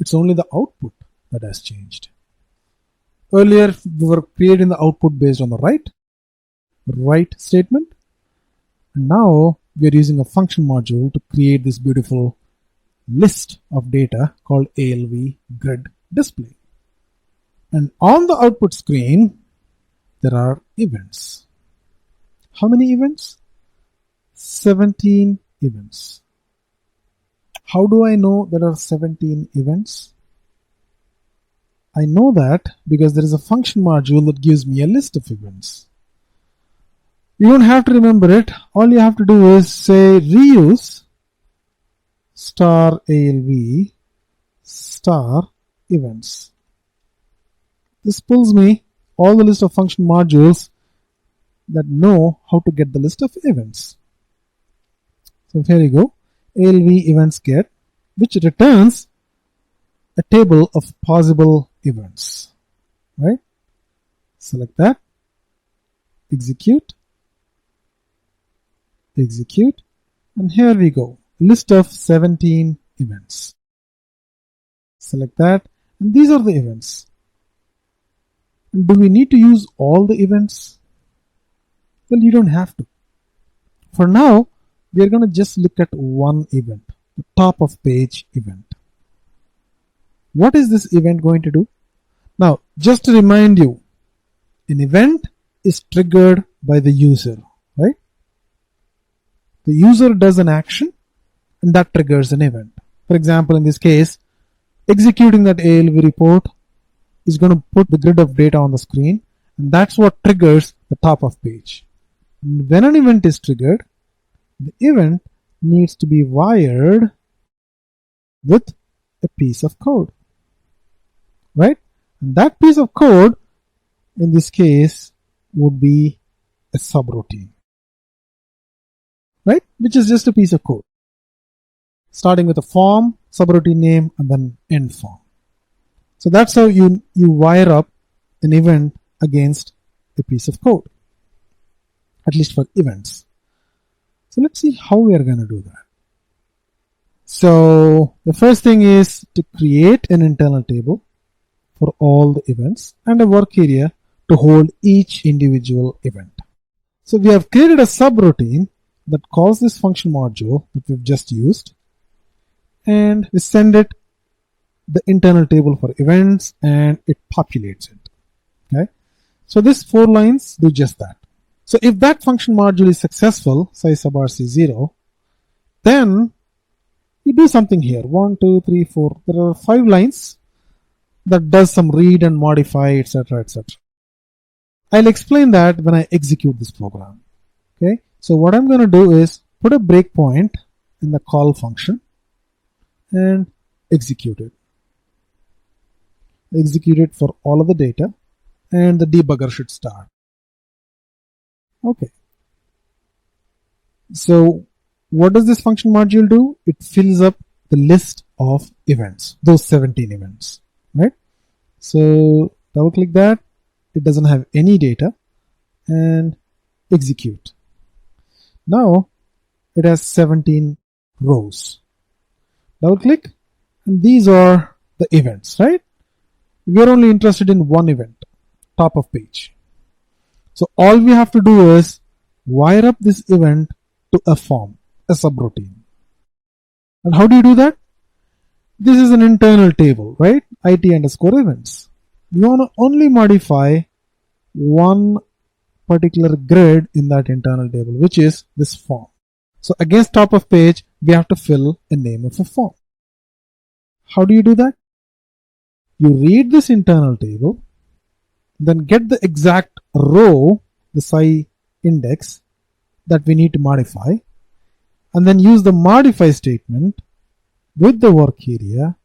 Speaker 1: It's only the output that has changed. Earlier, we were creating the output based on the write statement. And now we are using a function module to create this beautiful list of data called ALV grid display. And on the output screen, there are events. How many events? 17 events. How do I know there are 17 events? I know that because there is a function module that gives me a list of events. You don't have to remember it. All you have to do is say reuse star ALV star events. This pulls me all the list of function modules that know how to get the list of events. So here you go, ALV events get, which returns a table of possible events, right? Select that, execute, and here we go, list of 17 events. Select that, and these are the events. And do we need to use all the events? Well, you don't have to. For now, we are going to just look at one event, the top of page event. What is this event going to do? Now, just to remind you, an event is triggered by the user, right? The user does an action and that triggers an event. For example, in this case, executing that ALV report is going to put the grid of data on the screen, and that's what triggers the top of page. And when an event is triggered, the event needs to be wired with a piece of code, right? And that piece of code, in this case, would be a subroutine, right? Which is just a piece of code, starting with a form, subroutine name, and then end form. So that's how you wire up an event against a piece of code, at least for events. So let's see how we are going to do that. So the first thing is to create an internal table for all the events and a work area to hold each individual event. So we have created a subroutine that calls this function module that we've just used, and we send it the internal table for events and it populates it. Okay, so these 4 lines do just that. So if that function module is successful, say sub RC0, then you do something here. 1, 2, 3, 4. There are 5 lines that does some read and modify, etc., etc. I'll explain that when I execute this program. Okay, so what I'm going to do is put a breakpoint in the call function and execute it. Execute it for all of the data, and the debugger should start. Okay. So what does this function module do? It fills up the list of events, those 17 events, right? So double click that. It doesn't have any data, and execute. Now it has 17 rows. Double click, and these are the events, right? We are only interested in one event, top of page. So all we have to do is wire up this event to a form, a subroutine. And how do you do that? This is an internal table, right? IT_events. We want to only modify one particular grid in that internal table, which is this form. So against top of page, we have to fill a name of a form. How do you do that? You read this internal table, then get the exact row, the psi index that we need to modify, and then use the modify statement with the work area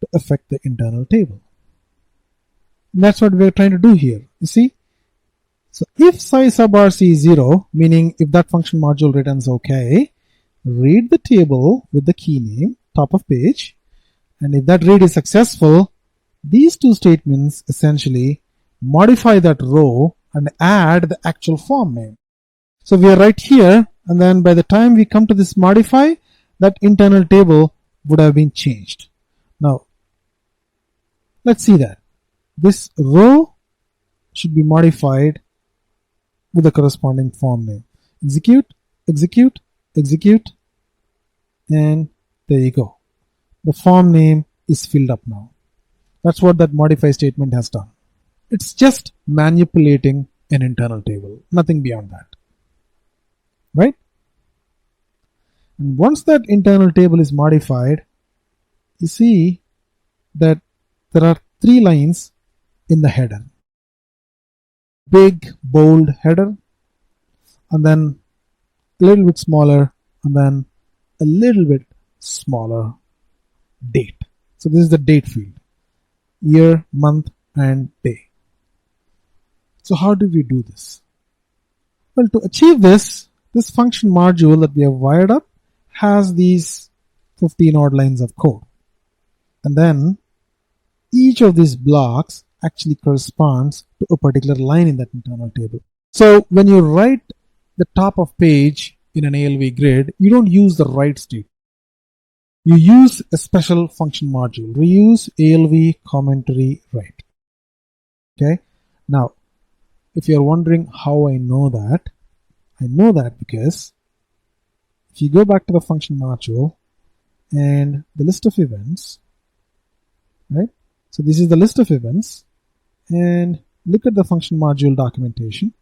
Speaker 1: to affect the internal table. And that's what we're trying to do here. You see? So if psi sub RC is 0, meaning if that function module returns OK, read the table with the key name, top of page, and if that read is successful, these 2 statements essentially modify that row and add the actual form name. So we are right here And then by the time we come to this modify, that internal table would have been changed. Now, let's see that. This row should be modified with the corresponding form name. Execute, execute, execute, and there you go. The form name is filled up now. That's what that modify statement has done. It's just manipulating an internal table, nothing beyond that. Right? And once that internal table is modified, you see that there are 3 lines in the header. Big, bold header, and then a little bit smaller, and then a little bit smaller date. So this is the date field. Year, month, and day. So how do we do this? Well, to achieve this function module that we have wired up has these 15 odd lines of code. And then each of these blocks actually corresponds to a particular line in that internal table. So when you write the top of page in an ALV grid, you don't use the write state. You use a special function module, reuse ALV commentary write. Okay. Now, if you're wondering how I know that because if you go back to the function module and the list of events, right? So this is the list of events, and look at the function module documentation,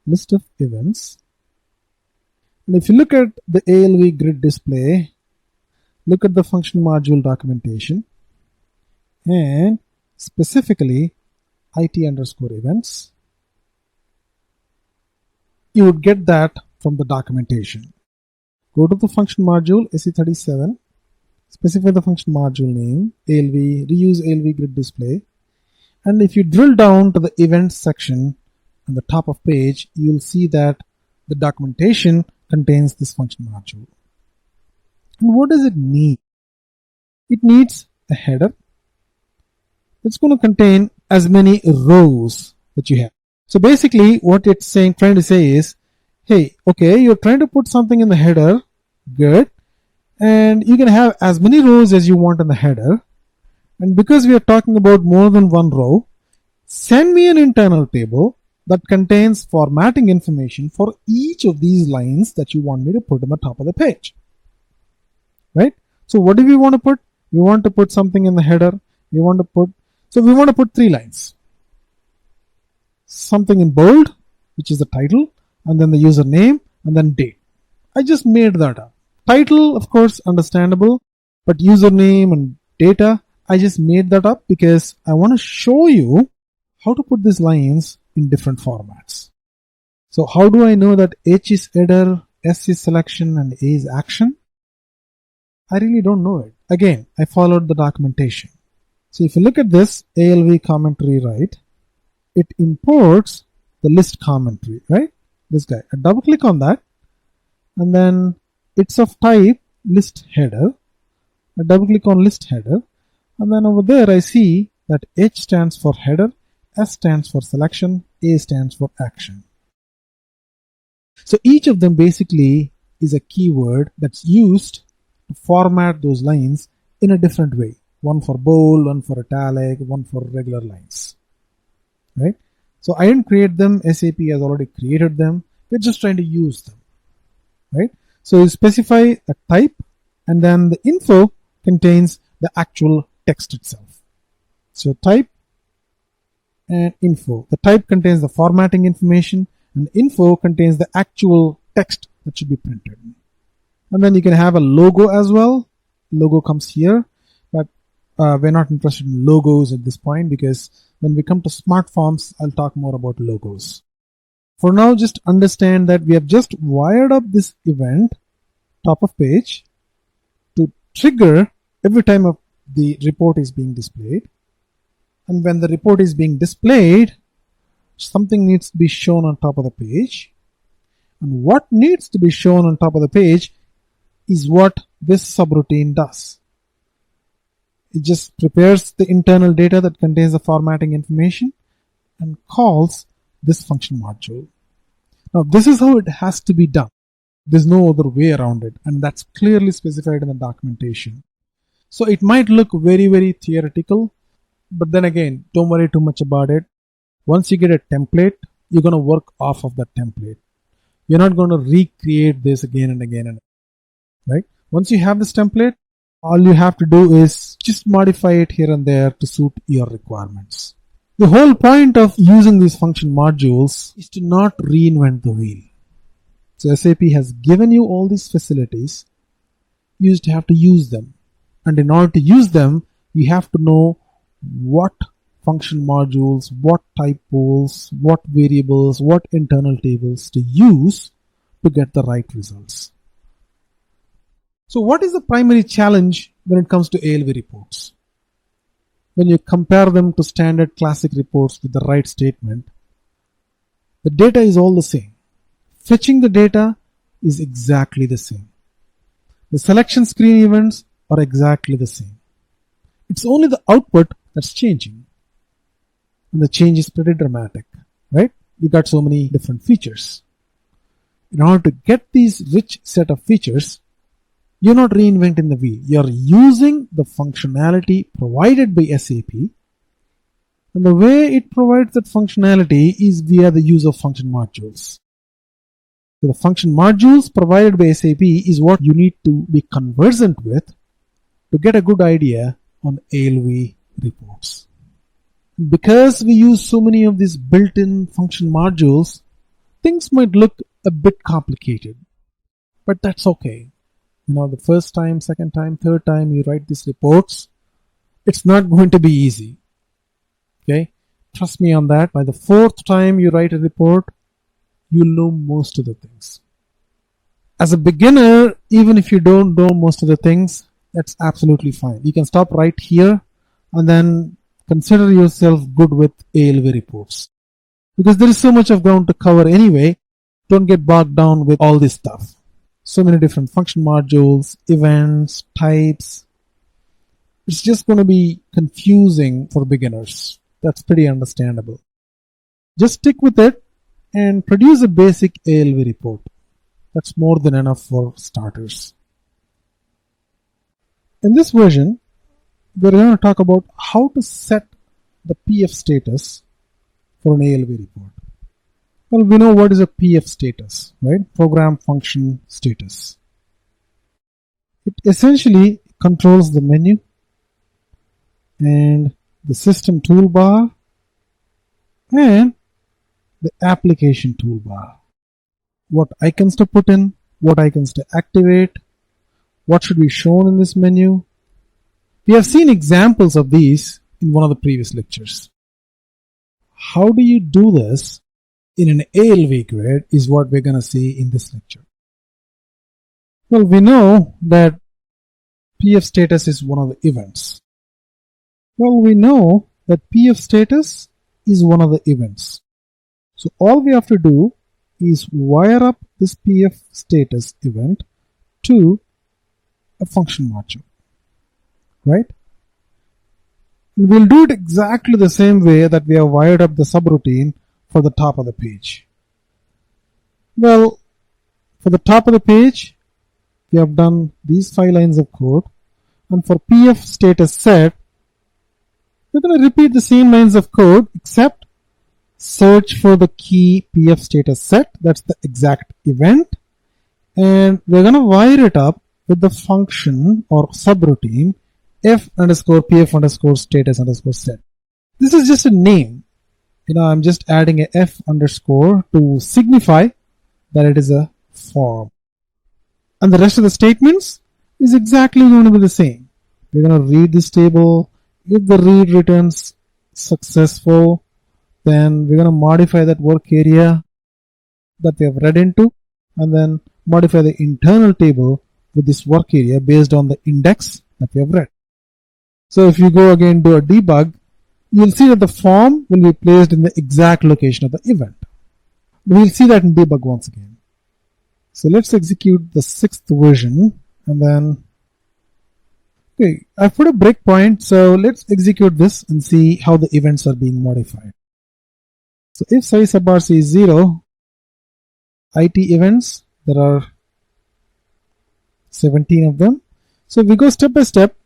Speaker 1: list of events. And if you look at the ALV grid display, look at the function module documentation, and specifically IT_events, you would get that from the documentation. Go to the function module SE37, specify the function module name, ALV, reuse ALV grid display, and if you drill down to the events section on the top of page, you'll see that the documentation contains this function module. And what does it need? It needs a header. It's going to contain as many rows that you have. So basically what it's trying to say is, hey, okay, you're trying to put something in the header, good, and you can have as many rows as you want in the header. And because we are talking about more than one row, send me an internal table that contains formatting information for each of these lines that you want me to put on the top of the page. Right? So what do we want to put? We want to put something in the header. We want to put 3 lines. Something in bold, which is the title, and then the username, and then date. I just made that up. Title, of course, understandable, but username and data, I just made that up because I want to show you how to put these lines in different formats. So how do I know that H is header, S is selection, and A is action? I really don't know it. Again, I followed the documentation. So if you look at this ALV commentary, right, it imports the list commentary, right? This guy. I double click on that, and then it's of type list header. I double click on list header, and then over there I see that H stands for header, S stands for selection, A stands for action. So each of them basically is a keyword that's used to format those lines in a different way. One for bold, one for italic, one for regular lines. Right? So I didn't create them. SAP has already created them. We're just trying to use them. Right? So you specify a type, and then the info contains the actual text itself. So type and info. The type contains the formatting information, and the info contains the actual text that should be printed. And then you can have a logo as well. Logo comes here, but we're not interested in logos at this point because when we come to smart forms, I'll talk more about logos. For now, just understand that we have just wired up this event, top of page, to trigger every time the report is being displayed. And when the report is being displayed, something needs to be shown on top of the page. And what needs to be shown on top of the page is what this subroutine does. It just prepares the internal data that contains the formatting information and calls this function module. Now this is how it has to be done. There's no other way around it, and that's clearly specified in the documentation. So it might look very, very theoretical, but then again, don't worry too much about it. Once you get a template, you're going to work off of that template. You're not going to recreate this again and again and again, right? Once you have this template, all you have to do is just modify it here and there to suit your requirements. The whole point of using these function modules is to not reinvent the wheel. So SAP has given you all these facilities. You just have to use them. And in order to use them, you have to know what function modules, what typos, what variables, what internal tables to use to get the right results. So what is the primary challenge when it comes to ALV reports? When you compare them to standard classic reports with the right statement, the data is all the same. Fetching the data is exactly the same. The selection screen events are exactly the same. It's only the output that's changing. And the change is pretty dramatic, right? You got so many different features. In order to get these rich set of features, you're not reinventing the wheel. You're using the functionality provided by SAP. And the way it provides that functionality is via the use of function modules. So the function modules provided by SAP is what you need to be conversant with to get a good idea on ALV reports. Because we use so many of these built-in function modules, things might look a bit complicated, but that's okay. The first time, second time, third time you write these reports, it's not going to be easy. Okay? Trust me on that. By the fourth time you write a report, you'll know most of the things. As a beginner, even if you don't know most of the things, that's absolutely fine. You can stop right here and then consider yourself good with ALV reports. Because there is so much of ground to cover anyway, don't get bogged down with all this stuff. So many different function modules, events, types. It's just going to be confusing for beginners. That's pretty understandable. Just stick with it and produce a basic ALV report. That's more than enough for starters. In this version, we're going to talk about how to set the PF status for an ALV report. Well, we know what is a PF status, right? Program function status. It essentially controls the menu and the system toolbar and the application toolbar. What icons to put in, what icons to activate, what should be shown in this menu. We have seen examples of these in one of the previous lectures. How do you do this in an ALV grid is what we're going to see in this lecture. Well, we know that PF status is one of the events. Well, we know that PF status is one of the events. So all we have to do is wire up this PF status event to a function module, right? And we'll do it exactly the same way that we have wired up the subroutine for the top of the page. Well, for the top of the page, we have done these 5 lines of code, and for PF status set, we're going to repeat the same lines of code except search for the key PF status set, that's the exact event, and we're going to wire it up with the function or subroutine f underscore pf underscore status underscore set. This is just a name. I'm just adding a f underscore to signify that it is a form. And the rest of the statements is exactly going to be the same. We're going to read this table. If the read returns successful, then we're going to modify that work area that we have read into, and then modify the internal table with this work area based on the index that we have read. So if you go again do a debug, you'll see that the form will be placed in the exact location of the event. We'll see that in debug once again. So let's execute the 6th version, and then okay, I've put a breakpoint, so let's execute this and see how the events are being modified. So if size bar is 0, IT events. There are 17 of them. So we go step by step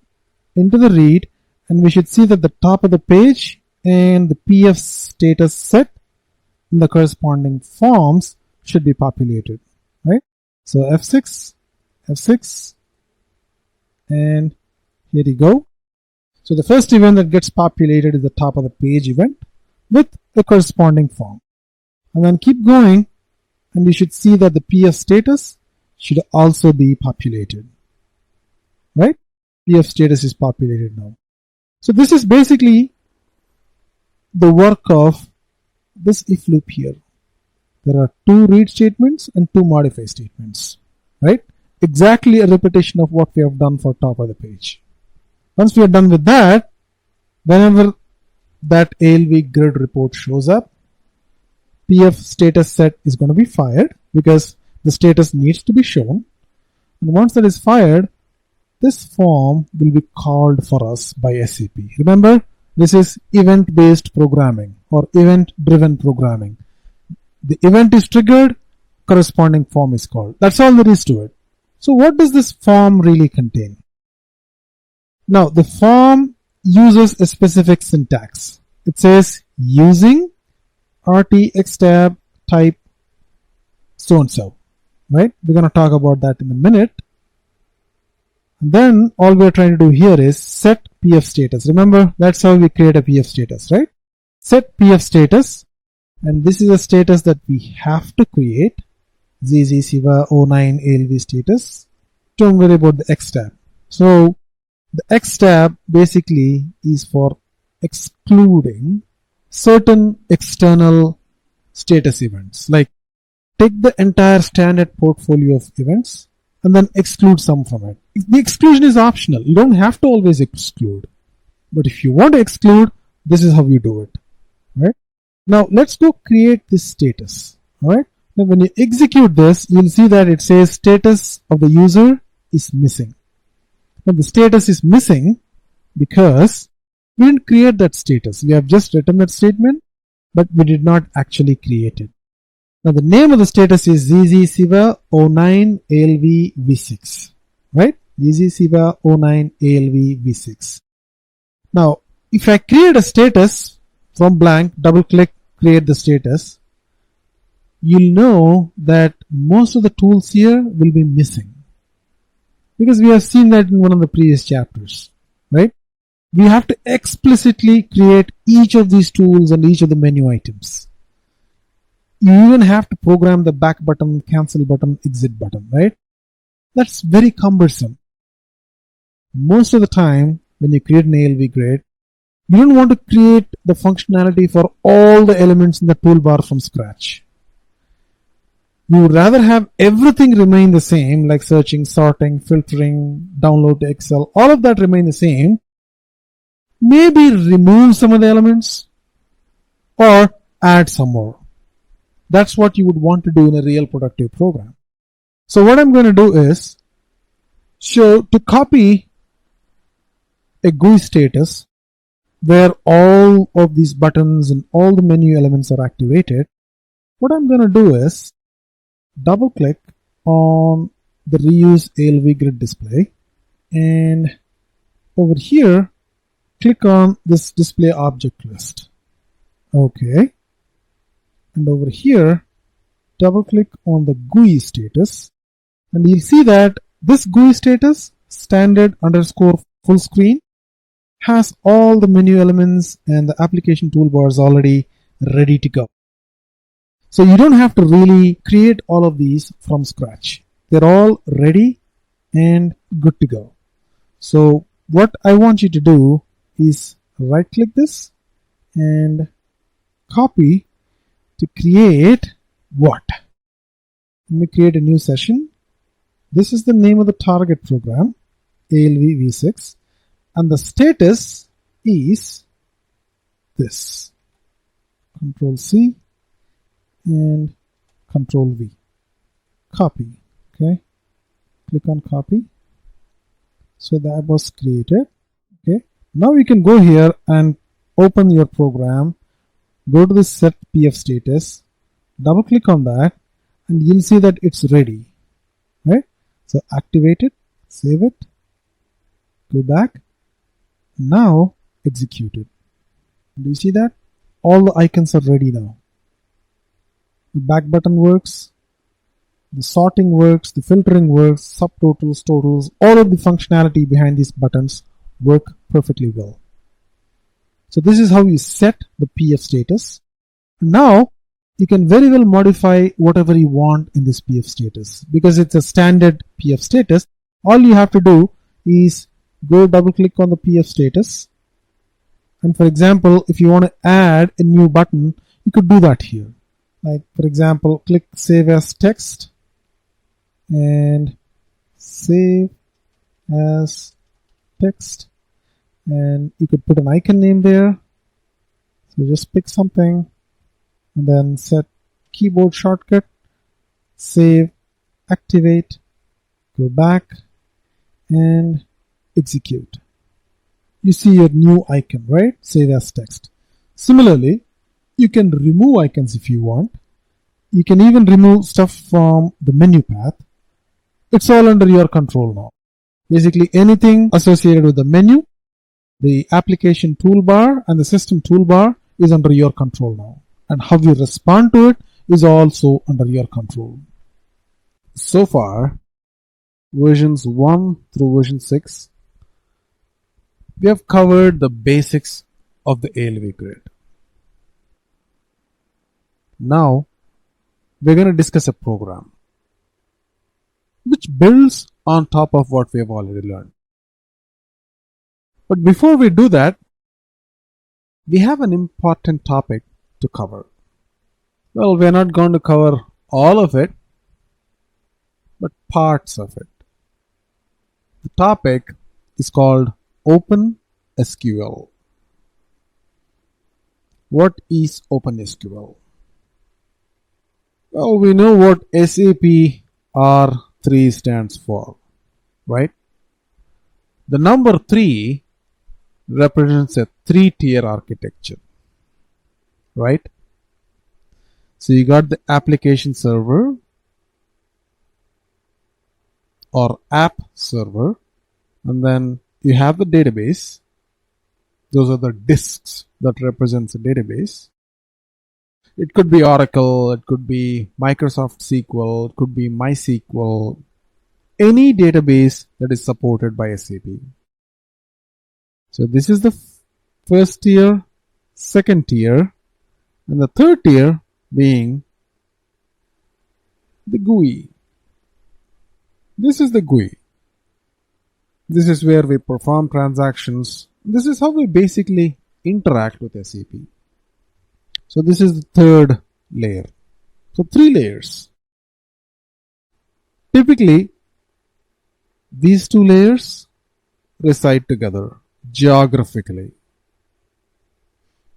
Speaker 1: into the read, and we should see that the top of the page and the PF status set and the corresponding forms should be populated, right? So F6, F6, and here you go. So the first event that gets populated is the top of the page event with the corresponding form. And then keep going, and you should see that the PF status should also be populated, right? PF status is populated now. So this is basically the work of this if loop here. There are 2 read statements and 2 modify statements, right? Exactly a repetition of what we have done for top of the page. Once we are done with that, whenever that ALV grid report shows up, PF status set is going to be fired because the status needs to be shown. And once that is fired, this form will be called for us by SAP. Remember, this is event-based programming or event-driven programming. The event is triggered, corresponding form is called. That's all there is to it. So what does this form really contain? Now, the form uses a specific syntax. It says using RTXTab type so-and-so, right? We're going to talk about that in a minute. And then all we're trying to do here is set PF status. Remember, that's how we create a PF status, right? Set PF status, and this is a status that we have to create. ZZ Siva 09 ALV status. Don't worry about the X tab. So the X tab basically is for excluding certain external status events. Like take the entire standard portfolio of events and then exclude some from it. The exclusion is optional. You don't have to always exclude. But if you want to exclude, this is how you do it. Right? Now let's go create this status. Alright? Now when you execute this, you'll see that it says status of the user is missing. Now the status is missing because we didn't create that status. We have just written that statement, but we did not actually create it. Now the name of the status is ZZ Siva 09 ALV V6. Right? ZZ Siva 09 ALV V6. Now if I create a status from blank, double click, create the status, you'll know that most of the tools here will be missing. Because we have seen that in one of the previous chapters, right? We have to explicitly create each of these tools and each of the menu items. You even have to program the back button, cancel button, exit button, right? That's very cumbersome. Most of the time, when you create an ALV grid, you don't want to create the functionality for all the elements in the toolbar from scratch. You would rather have everything remain the same, like searching, sorting, filtering, download to Excel, all of that remain the same. Maybe remove some of the elements or add some more. That's what you would want to do in a real productive program. So what I'm going to do is, to copy a GUI status where all of these buttons and all the menu elements are activated, what I'm going to do is double click on the reuse ALV grid display, and over here click on this display object list. Okay, and over here double click on the GUI status, and you'll see that this GUI status standard underscore full screen has all the menu elements and the application toolbars already ready to go. So you don't have to really create all of these from scratch. They're all ready and good to go. So what I want you to do is right click this and copy to create what? Let me create a new session. This is the name of the target program, ALV V6, and the status is this. Control C and Control V. Copy. Okay. Click on copy. So that was created. Okay. Now you can go here and open your program. Go to the set PF status. Double click on that and you'll see that it's ready, right? So activate it, save it, go back, now execute it. Do you see that? All the icons are ready now. The back button works, the sorting works, the filtering works, subtotals, totals, all of the functionality behind these buttons work perfectly well. So this is how you set the PF status. Now you can very well modify whatever you want in this PF status. Because it's a standard PF status, all you have to do is go double click on the PF status. And for example, if you want to add a new button, you could do that here. Like for example, click save as text and save as text, and you could put an icon name there. So just pick something and then set keyboard shortcut, save, activate, go back and execute. You see your new icon, right? Save as text. Similarly, you can remove icons if you want. You can even remove stuff from the menu path. It's all under your control now. Basically anything associated with the menu, the application toolbar and the system toolbar is under your control now. And how you respond to it is also under your control. So far, versions 1 through version 6, we have covered the basics of the ALV grid. Now, we're going to discuss a program which builds on top of what we have already learned. But before we do that, we have an important topic to cover. Well, we're not going to cover all of it, but parts of it. The topic is called OpenSQL. What is OpenSQL? Well, we know what SAP R3 stands for, right? The number 3 represents a 3-tier architecture, right? So you got the application server or app server, and then you have the database. Those are the disks that represents a database. It could be Oracle, it could be Microsoft SQL, it could be MySQL, any database that is supported by SAP. So this is the first tier, second tier, and the third tier being the GUI. This is the GUI. This is where we perform transactions. This is how we basically interact with SAP. So this is the third layer. So 3 layers. Typically, these 2 layers reside together geographically.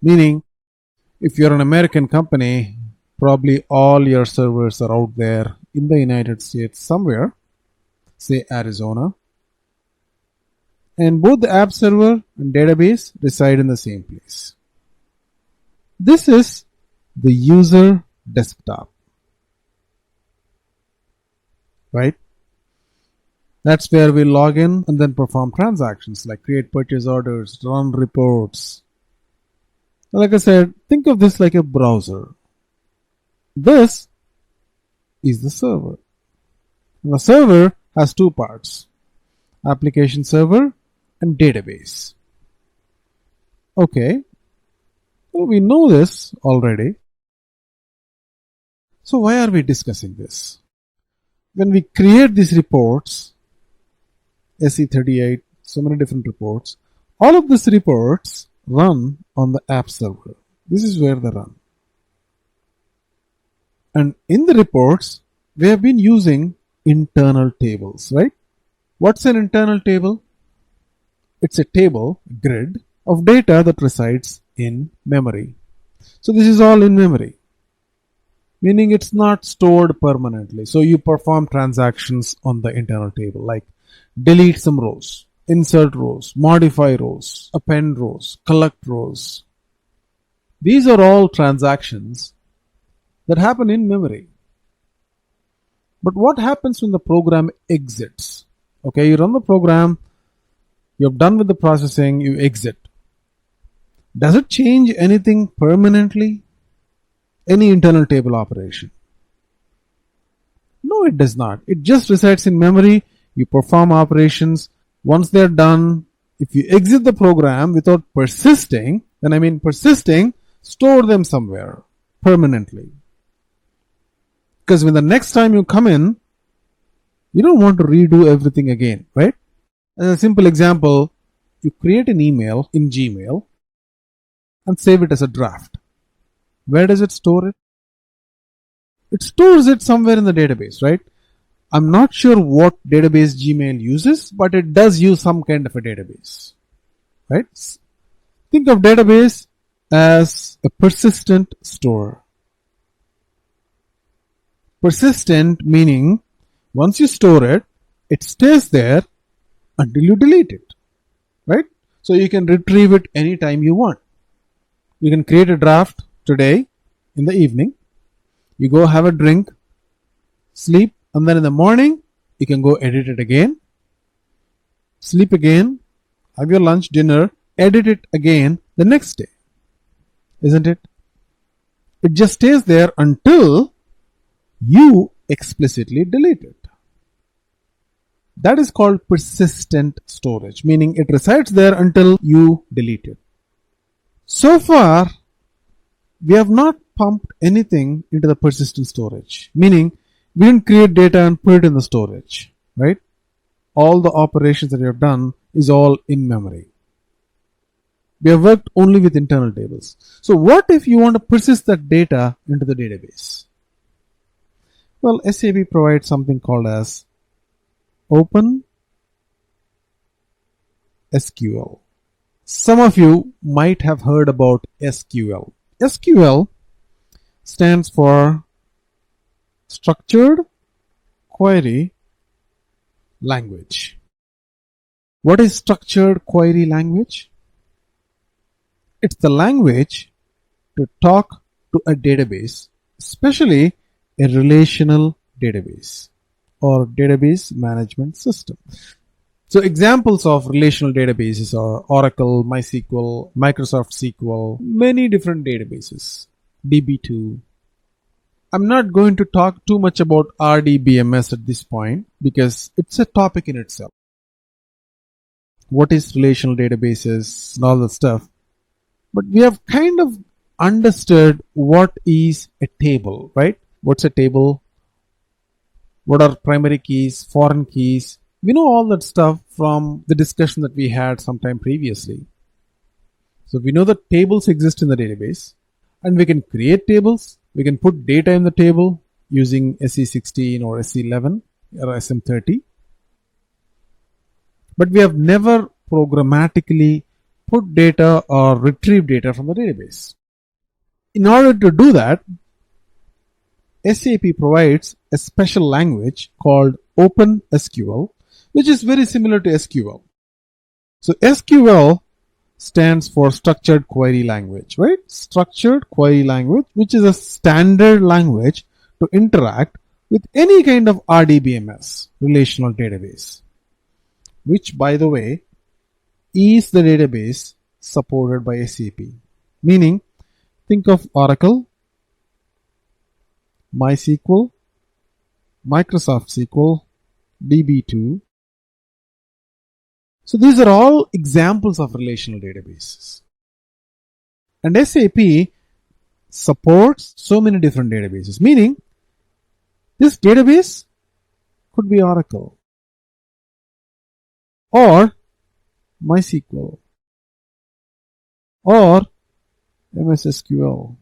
Speaker 1: Meaning, if you're an American company, probably all your servers are out there in the United States somewhere, say Arizona. And both the app server and database reside in the same place. This is the user desktop, right? That's where we log in and then perform transactions like create purchase orders, run reports. Like I said, think of this like a browser. This is the server. The server has 2 parts, application server and database. Okay. Well, we know this already. So why are we discussing this? When we create these reports, SE38, so many different reports, all of these reports run on the app server. This is where they run. And in the reports, we have been using internal tables, right? What's an internal table? It's a table, grid, of data that resides in memory. So this is all in memory, meaning it's not stored permanently. So you perform transactions on the internal table, like delete some rows, insert rows, modify rows, append rows, collect rows. These are all transactions that happen in memory. But what happens when the program exits? Okay, you run the program, you're done with the processing, you exit. Does it change anything permanently? Any internal table operation? No, it does not. It just resides in memory. You perform operations. Once they're done, if you exit the program without persisting, when I mean persisting, store them somewhere permanently. Because when the next time you come in, you don't want to redo everything again, right? As a simple example, you create an email in Gmail and save it as a draft. Where does it store it? It stores it somewhere in the database, right? I'm not sure what database Gmail uses, but it does use some kind of a database, right? Think of database as a persistent store. Persistent meaning once you store it, it stays there until you delete it, right? So you can retrieve it anytime you want. You can create a draft today in the evening. You go have a drink, sleep, and then in the morning, you can go edit it again, sleep again, have your lunch, dinner, edit it again the next day. Isn't it? It just stays there until you explicitly delete it. That is called persistent storage, meaning it resides there until you delete it. So far, we have not pumped anything into the persistent storage, meaning we didn't create data and put it in the storage, right? All the operations that we have done is all in memory. We have worked only with internal tables. So what if you want to persist that data into the database? Well, SAP provides something called as Open SQL. Some of you might have heard about SQL. SQL stands for Structured Query Language. What is Structured Query Language? It's the language to talk to a database, especially a relational database or database management system. So examples of relational databases are Oracle, MySQL, Microsoft SQL, many different databases, DB2. I'm not going to talk too much about RDBMS at this point because it's a topic in itself. What is relational databases and all that stuff. But we have kind of understood what is a table, right? What's a table? What are primary keys, foreign keys? We know all that stuff from the discussion that we had sometime previously. So we know that tables exist in the database and we can create tables. We can put data in the table using SE16 or SE11 or SM30. But we have never programmatically put data or retrieve data from the database. In order to do that, SAP provides a special language called OpenSQL, which is very similar to SQL. So SQL stands for Structured Query Language, right? Structured Query Language, which is a standard language to interact with any kind of RDBMS, relational database, which, by the way, is the database supported by SAP. Meaning, think of Oracle, MySQL, Microsoft SQL, DB2. So these are all examples of relational databases. And SAP supports so many different databases, meaning this database could be Oracle or MySQL or MS SQL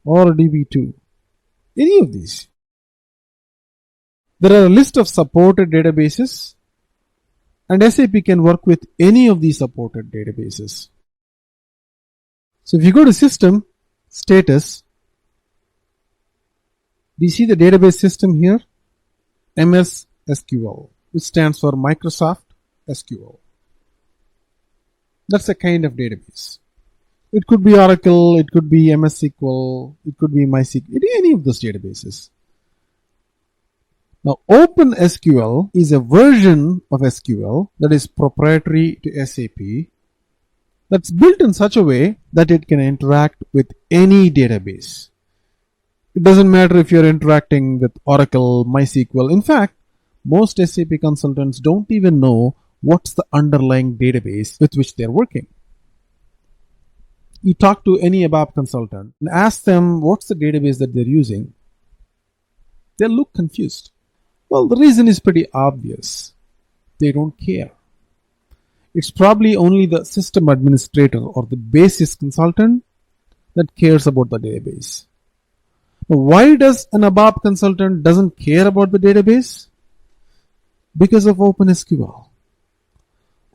Speaker 1: or DB2. Any of these. There are a list of supported databases and SAP can work with any of these supported databases. So if you go to System, Status, do you see the database system here? MS SQL, which stands for Microsoft SQL. That's a kind of database. It could be Oracle, it could be MS SQL, it could be MySQL, any of those databases. Now, OpenSQL is a version of SQL that is proprietary to SAP that's built in such a way that it can interact with any database. It doesn't matter if you're interacting with Oracle, MySQL. In fact, most SAP consultants don't even know what's the underlying database with which they're working. You talk to any ABAP consultant and ask them what's the database that they're using. They'll look confused. Well, the reason is pretty obvious. They don't care. It's probably only the system administrator or the basis consultant that cares about the database. Now, why does an ABAP consultant doesn't care about the database? Because of OpenSQL.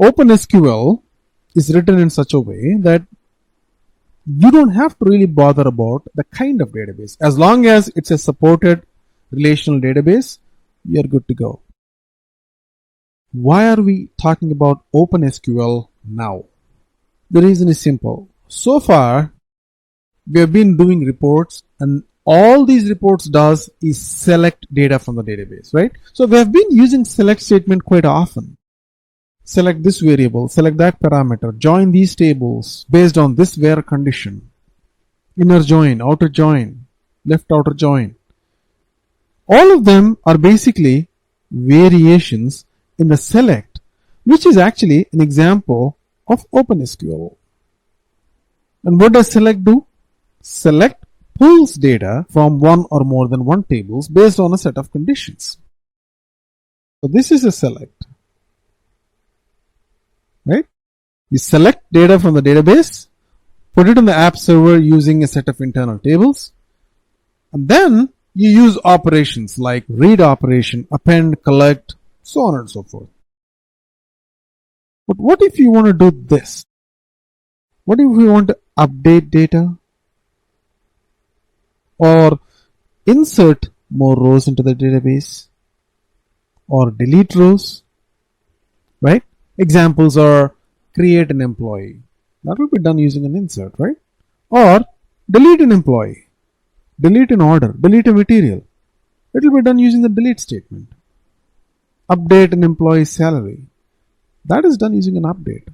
Speaker 1: OpenSQL is written in such a way that you don't have to really bother about the kind of database. As long as it's a supported relational database, you're good to go. Why are we talking about OpenSQL now? The reason is simple. So far, we have been doing reports, and all these reports does is select data from the database, right? So we have been using select statement quite often. Select this variable, select that parameter, join these tables based on this where condition. Inner join, outer join, left outer join. All of them are basically variations in the select, which is actually an example of OpenSQL. And what does select do? Select pulls data from one or more than one tables based on a set of conditions. So this is a select, right? You select data from the database, put it on the app server using a set of internal tables, and then you use operations like read operation, append, collect, so on and so forth. But what if you want to do this? What if we want to update data or insert more rows into the database or delete rows, right? Examples are create an employee. That will be done using an insert, right? Or delete an employee, delete an order, delete a material. It will be done using the delete statement. Update an employee's salary. That is done using an update.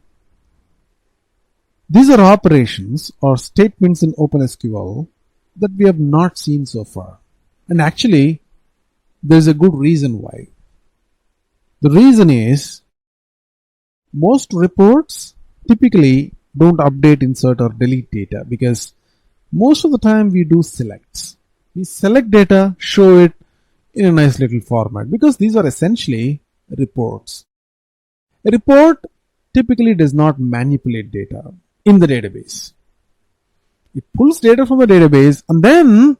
Speaker 1: These are operations or statements in OpenSQL that we have not seen so far. And actually, there's a good reason why. The reason is most reports typically don't update, insert, or delete data because most of the time we do selects. We select data, show it in a nice little format because these are essentially reports. A report typically does not manipulate data in the database. It pulls data from the database and then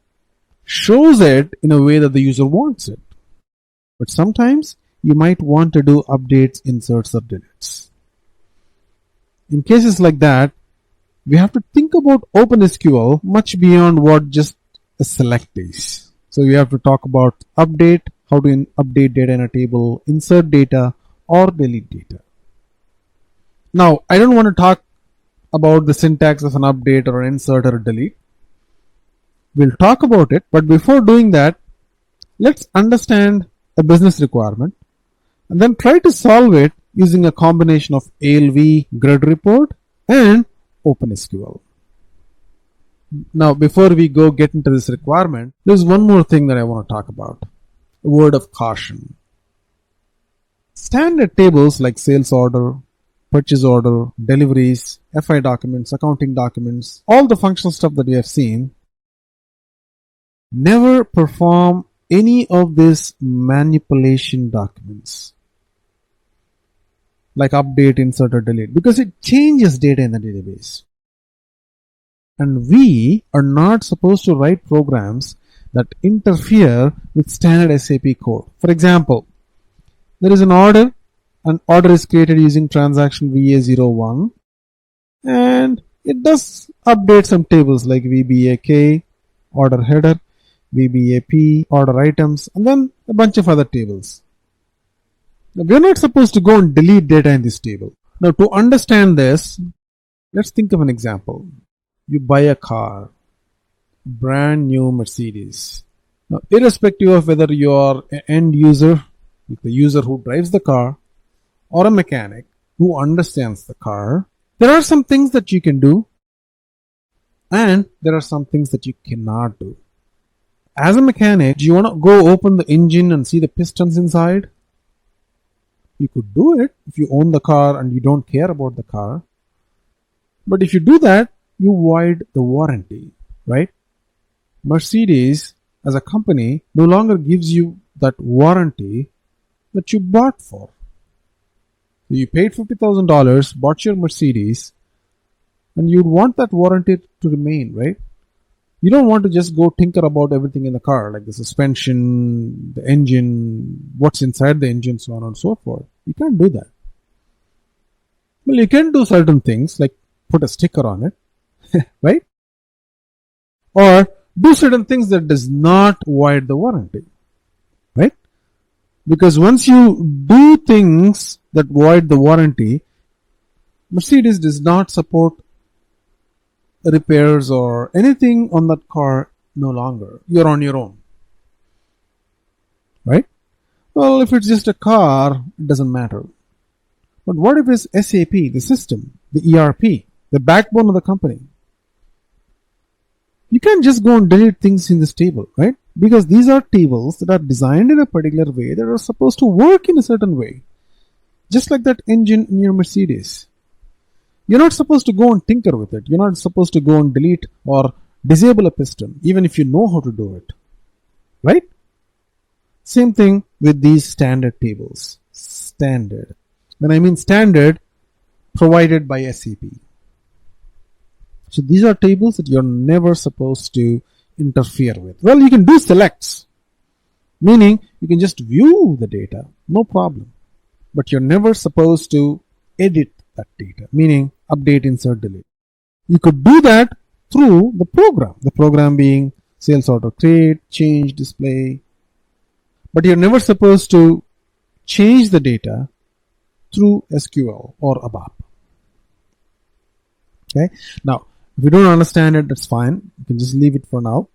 Speaker 1: shows it in a way that the user wants it. But sometimes you might want to do updates, inserts, or deletes. In cases like that, we have to think about OpenSQL much beyond what just a select is. So we have to talk about update, how to update data in a table, insert data, or delete data. Now, I don't want to talk about the syntax of an update or an insert or a delete. We'll talk about it, but before doing that, let's understand a business requirement and then try to solve it using a combination of ALV grid report and OpenSQL. Now, before we go get into this requirement, there's one more thing that I want to talk about. A word of caution. Standard tables like sales order, purchase order, deliveries, FI documents, accounting documents, all the functional stuff that we have seen, never perform any of these manipulation documents like update, insert, or delete because it changes data in the database. And we are not supposed to write programs that interfere with standard SAP code. For example, there is an order. An order is created using transaction VA01 and it does update some tables like VBAK, order header, VBAP, order items, and then a bunch of other tables. Now, we are not supposed to go and delete data in this table. Now, to understand this, let's think of an example. You buy a car, brand new Mercedes. Now, irrespective of whether you are an end user, the user who drives the car, or a mechanic who understands the car, there are some things that you can do and there are some things that you cannot do. As a mechanic, do you want to go open the engine and see the pistons inside? You could do it if you own the car and you don't care about the car. But if you do that, you void the warranty, right? Mercedes, as a company, no longer gives you that warranty that you bought for. So you paid $50,000, bought your Mercedes, and you'd want that warranty to remain, right? You don't want to just go tinker about everything in the car, like the suspension, the engine, what's inside the engine, so on and so forth. You can't do that. Well, you can do certain things, like put a sticker on it, right? Or do certain things that does not void the warranty, right? Because once you do things that void the warranty, Mercedes does not support repairs or anything on that car no longer. You're on your own, right? Well, if it's just a car, it doesn't matter. But what if it's SAP, the system, the ERP, the backbone of the company? You can't just go and delete things in this table, right? Because these are tables that are designed in a particular way that are supposed to work in a certain way. Just like that engine in your Mercedes. You're not supposed to go and tinker with it. You're not supposed to go and delete or disable a piston, even if you know how to do it. Right? Same thing with these standard tables. Standard. When I mean standard, provided by SAP. So these are tables that you're never supposed to interfere with. Well, you can do selects, meaning you can just view the data, no problem. But you're never supposed to edit that data, meaning update, insert, delete. You could do that through the program being sales order create, change, display. But you're never supposed to change the data through SQL or ABAP. Okay. Now, if you don't understand it, that's fine. You can just leave it for now.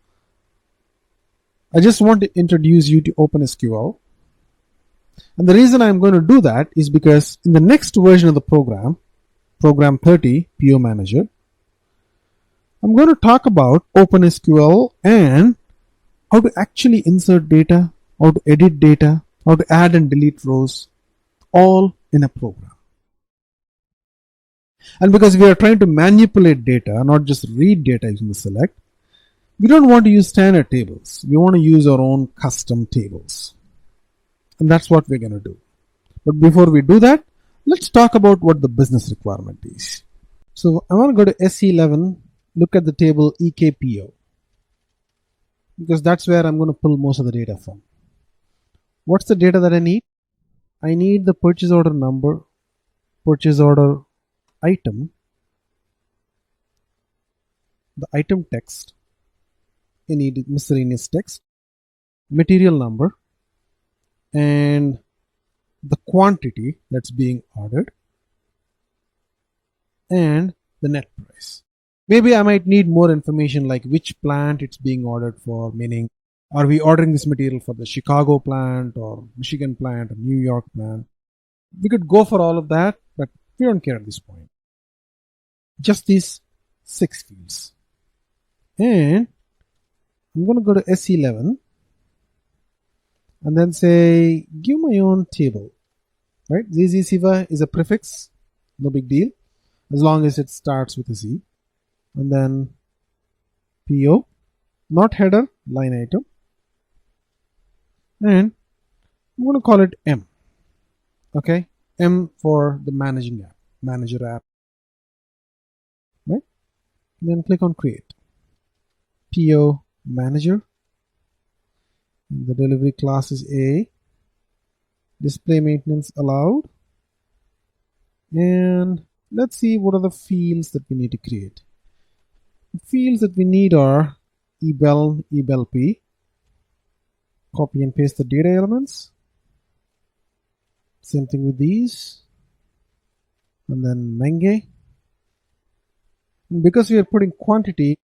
Speaker 1: I just want to introduce you to OpenSQL. And the reason I'm going to do that is because in the next version of the program, Program 30, PO Manager, I'm going to talk about OpenSQL and how to actually insert data, how to edit data, how to add and delete rows, all in a program. And because we are trying to manipulate data, not just read data using the select, we don't want to use standard tables. We want to use our own custom tables. And that's what we're going to do. But before we do that, let's talk about what the business requirement is. So I want to go to SE11, look at the table EKPO, because that's where I'm going to pull most of the data from. What's the data that I need? I need the purchase order number, purchase order item, the item text, I need miscellaneous text, material number, and the quantity that's being ordered, and the net price. Maybe I might need more information like which plant it's being ordered for, meaning are we ordering this material for the Chicago plant or Michigan plant or New York plant? We could go for all of that, but we don't care at this point. Just these 6 fields. And I'm going to go to SE11 and then say give my own table. Right? ZZ Siva is a prefix, no big deal, as long as it starts with a Z. And then PO, not header, line item. And I'm going to call it M. Okay? M for the manager app. Right? And then click on create. PO manager. And the delivery class is A. Display maintenance allowed. And let's see what are the fields that we need to create. The fields that we need are ebel, ebelp. Copy and paste the data elements. Same thing with these. And then menge. And because we are putting quantity,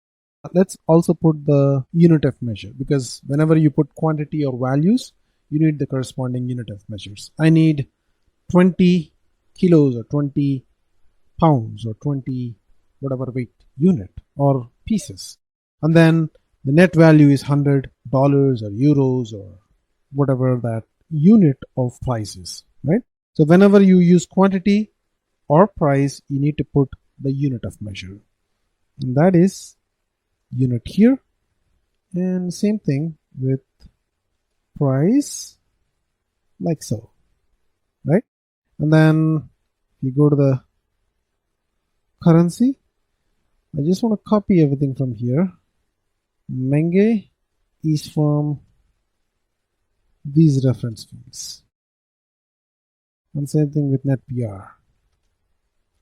Speaker 1: Let's also put the unit of measure, because whenever you put quantity or values, you need the corresponding unit of measures. I need 20 kilos or 20 pounds or 20 whatever weight unit or pieces. And then the net value is $100 or euros or whatever that unit of price is, right? So whenever you use quantity or price, you need to put the unit of measure. And that is unit here. And same thing with price, like so, right? And then you go to the currency. I just want to copy everything from here. Menge is from these reference fields. And same thing with net PR.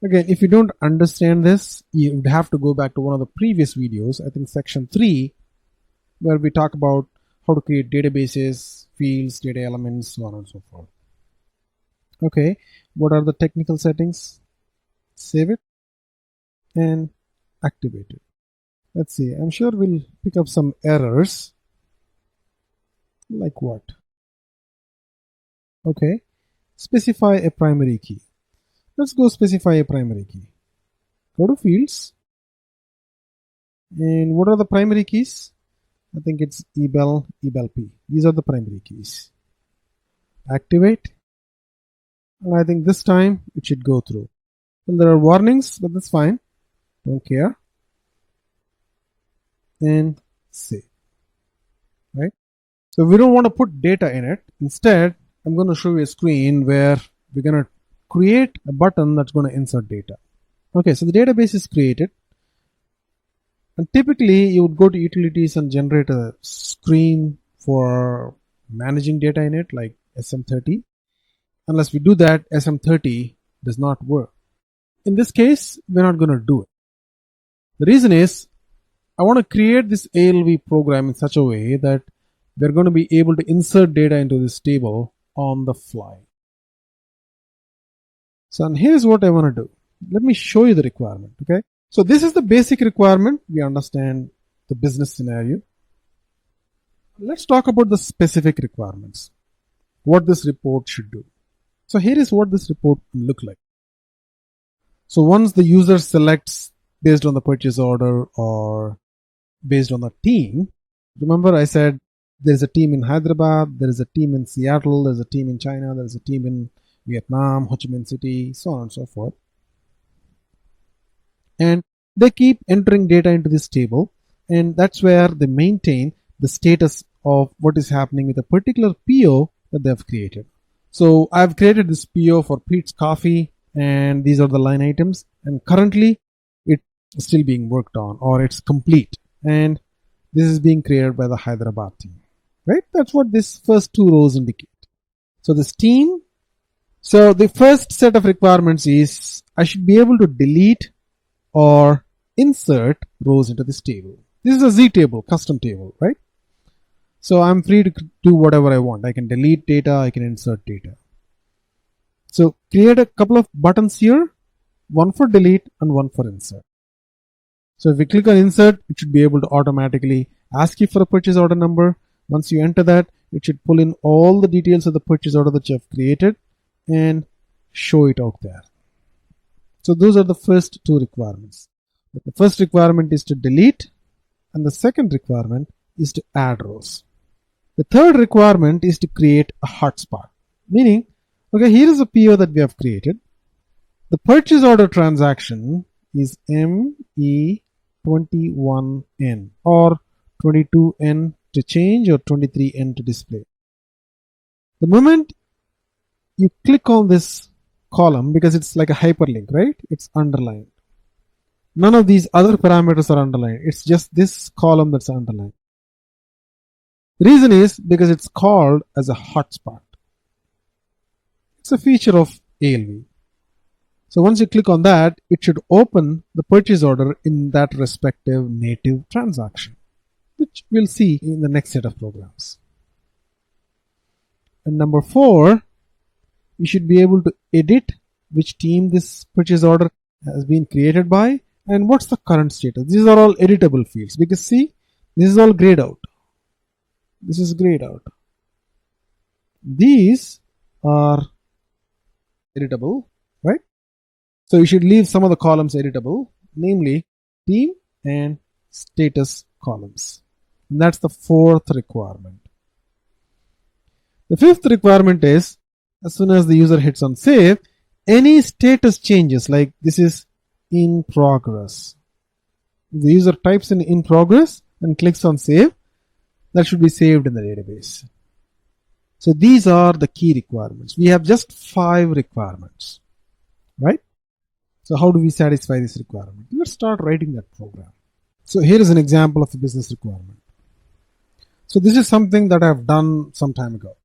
Speaker 1: Again, if you don't understand this, you would have to go back to one of the previous videos, I think section 3, where we talk about how to create databases, fields, data elements, so on and so forth. Okay, what are the technical settings? Save it and activate it. Let's see, I'm sure we'll pick up some errors. Like what? Okay, specify a primary key. Let's go specify a primary key. Go to fields. And what are the primary keys? I think it's ebel, ebelp. These are the primary keys. Activate. And I think this time it should go through. Well, there are warnings, but that's fine. Don't care. And save. Right? So we don't want to put data in it. Instead, I'm going to show you a screen where we're going to create a button that's going to insert data. Okay, so the database is created. And typically, you would go to utilities and generate a screen for managing data in it, like SM30. Unless we do that, SM30 does not work. In this case, we're not going to do it. The reason is, I want to create this ALV program in such a way that we're going to be able to insert data into this table on the fly. So and here's what I want to do. Let me show you the requirement. Okay. So this is the basic requirement. We understand the business scenario. Let's talk about the specific requirements. What this report should do. So here is what this report will look like. So once the user selects based on the purchase order or based on the team, remember I said there's a team in Hyderabad, there is a team in Seattle, there's a team in China, there's a team in Vietnam, Ho Chi Minh City, so on and so forth. And they keep entering data into this table, and that's where they maintain the status of what is happening with a particular PO that they've created. So I've created this PO for Pete's Coffee, and these are the line items, and currently it's still being worked on, or it's complete, and this is being created by the Hyderabad team, right? That's what this first two rows indicate. So this team. So the first set of requirements is I should be able to delete or insert rows into this table. This is a Z table, custom table, right? So I'm free to do whatever I want. I can delete data, I can insert data. So create a couple of buttons here, one for delete and one for insert. So if we click on insert, it should be able to automatically ask you for a purchase order number. Once you enter that, it should pull in all the details of the purchase order that you have created and show it out there. So those are the first two requirements. The first requirement is to delete, and the second requirement is to add rows. The third requirement is to create a hotspot, meaning, okay, here is a PO that we have created. The purchase order transaction is ME21N or 22N to change or 23N to display. The moment you click on this column, because it's like a hyperlink, right? It's underlined. None of these other parameters are underlined. It's just this column that's underlined. The reason is because it's called as a hotspot. It's a feature of ALV. So once you click on that, it should open the purchase order in that respective native transaction, which we'll see in the next set of programs. And number 4, you should be able to edit which team this purchase order has been created by And what's the current status? These are all editable fields because see, this is all grayed out. This is grayed out. These are editable, right? So you should leave some of the columns editable, namely team and status columns. And that's the fourth requirement. The fifth requirement is, as soon as the user hits on save, any status changes, like this is in progress. If the user types in progress and clicks on save, that should be saved in the database. So these are the key requirements. We have just 5 requirements, right? So how do we satisfy this requirement? Let's start writing that program. So here is an example of a business requirement. So this is something that I've done some time ago.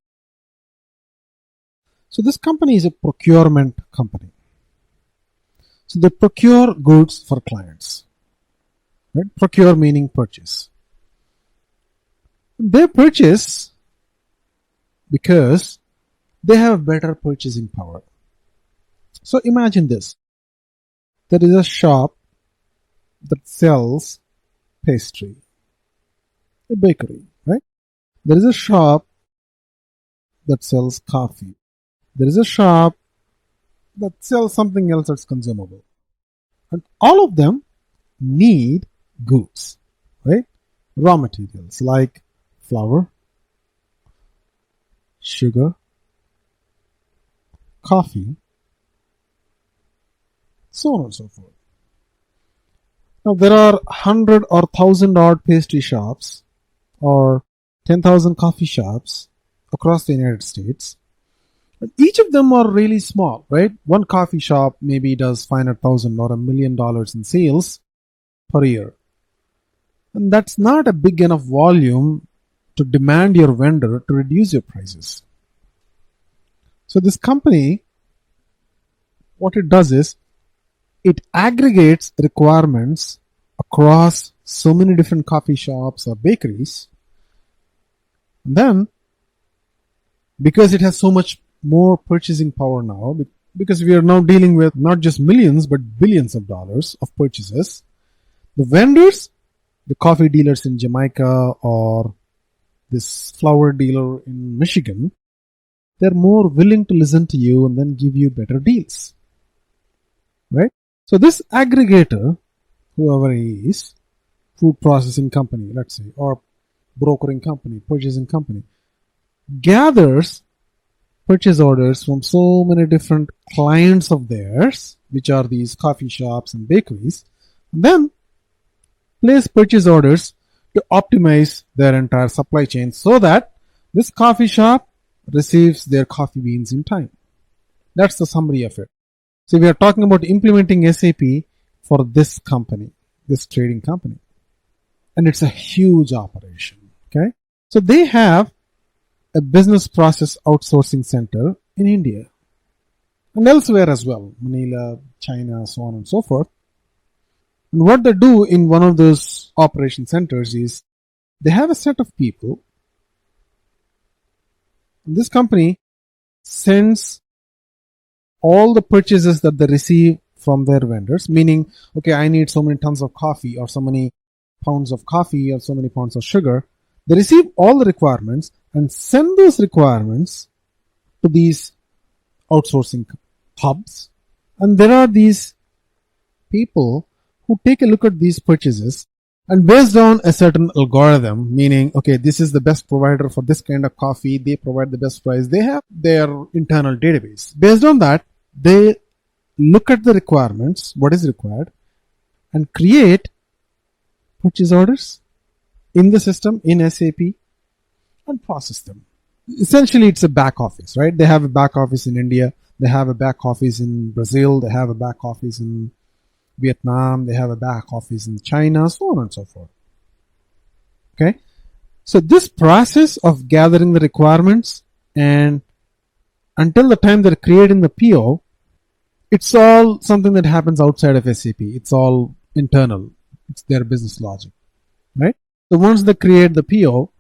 Speaker 1: So this company is a procurement company. So they procure goods for clients. Right? Procure meaning purchase. They purchase because they have better purchasing power. So imagine this. There is a shop that sells pastry, a bakery, right? There is a shop that sells coffee. There is a shop that sells something else that's consumable. And all of them need goods, right? Raw materials like flour, sugar, coffee, so on and so forth. Now there are 100 or 1,000 odd pastry shops or 10,000 coffee shops across the United States. But each of them are really small, right? One coffee shop maybe does 500,000 or $1 million in sales per year. And that's not a big enough volume to demand your vendor to reduce your prices. So this company, what it does is, it aggregates requirements across so many different coffee shops or bakeries. And then, because it has so much more purchasing power now, because we are now dealing with not just millions but billions of dollars of purchases, the vendors, the coffee dealers in Jamaica or this flour dealer in Michigan, they're more willing to listen to you and then give you better deals, right? So this aggregator, whoever he is, food processing company, let's say, or brokering company, purchasing company, gathers purchase orders from so many different clients of theirs, which are these coffee shops and bakeries, and then place purchase orders to optimize their entire supply chain so that this coffee shop receives their coffee beans in time. That's the summary of it. So we are talking about implementing SAP for this company, this trading company. And it's a huge operation. Okay. So they have a business process outsourcing center in India and elsewhere as well, Manila, China, so on and so forth. And what they do in one of those operation centers is they have a set of people. This company sends all the purchases that they receive from their vendors, meaning, okay, I need so many tons of coffee or so many pounds of coffee or so many pounds of sugar. They receive all the requirements and send those requirements to these outsourcing hubs. And there are these people who take a look at these purchases and based on a certain algorithm, meaning, okay, this is the best provider for this kind of coffee, they provide the best price, they have their internal database. Based on that, they look at the requirements, what is required, and create purchase orders in the system, in SAP, and process them. Essentially, it's a back office, right? They have a back office in India, they have a back office in Brazil, they have a back office in Vietnam, they have a back office in China, so on and so forth. Okay? So this process of gathering the requirements and until the time they're creating the PO, it's all something that happens outside of SAP. It's all internal. It's their business logic, right? So once they create the PO,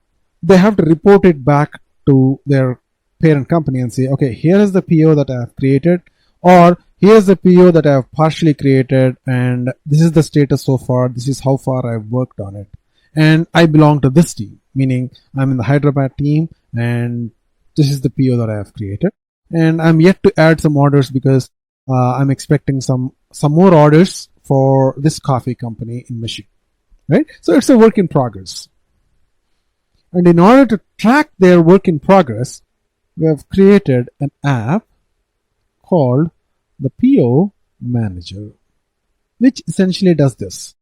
Speaker 1: they have to report it back to their parent company and say, okay, here is the PO that I have created, or here's the PO that I have partially created, and this is the status so far. This is how far I've worked on it. And I belong to this team, meaning I'm in the Hyderabad team, and this is the PO that I have created. And I'm yet to add some orders because I'm expecting some more orders for this coffee company in Michigan, right? So it's a work in progress. And in order to track their work in progress, we have created an app called the PO Manager, which essentially does this.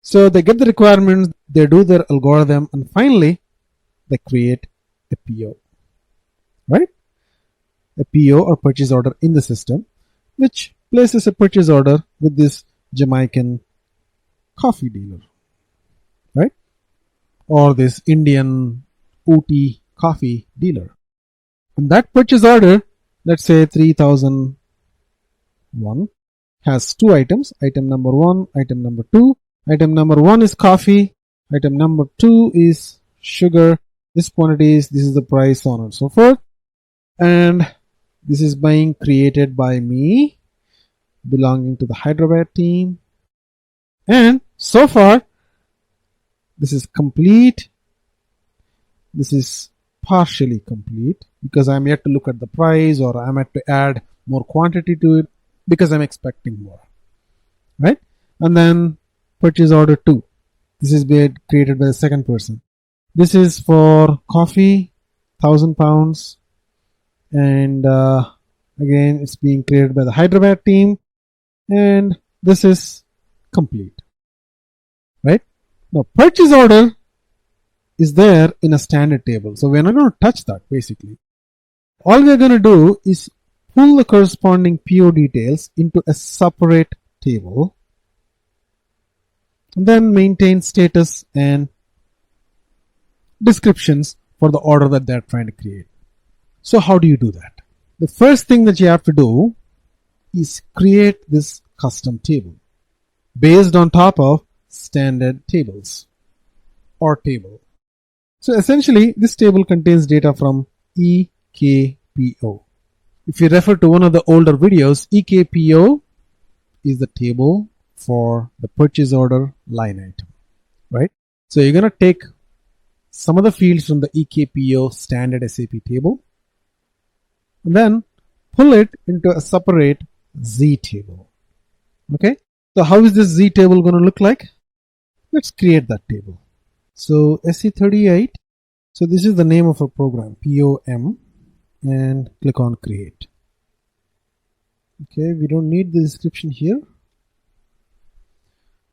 Speaker 1: So they get the requirements, they do their algorithm, and finally they create a PO, right? A PO or purchase order in the system, which places a purchase order with this Jamaican coffee dealer, right? Or this Indian Ooty coffee dealer. And that purchase order, let's say 3001, has two items, item number 1, item number 2. Item number 1 is coffee, item number 2 is sugar, this quantity is, this is the price, so on and so forth. And this is being created by me, belonging to the Hyderabad team. And so far, this is complete. This is partially complete because I'm yet to look at the price, or I'm yet to add more quantity to it because I'm expecting more, right? And then purchase order 2. This is being created by the second person. This is for coffee, 1,000 pounds. And again, it's being created by the Hyderabad team. And this is complete, right? Now, purchase order is there in a standard table. So we're not going to touch that basically. All we're going to do is pull the corresponding PO details into a separate table and then maintain status and descriptions for the order that they're trying to create. So how do you do that? The first thing that you have to do is create this custom table based on top of standard tables or table. So essentially, this table contains data from EKPO. If you refer to one of the older videos, EKPO is the table for the purchase order line item, right? So you're going to take some of the fields from the EKPO standard SAP table and then pull it into a separate Z table. Okay, so how is this Z table going to look like? Let's create that table. So SE38, so this is the name of our program, POM, and click on create. Okay, we don't need the description here.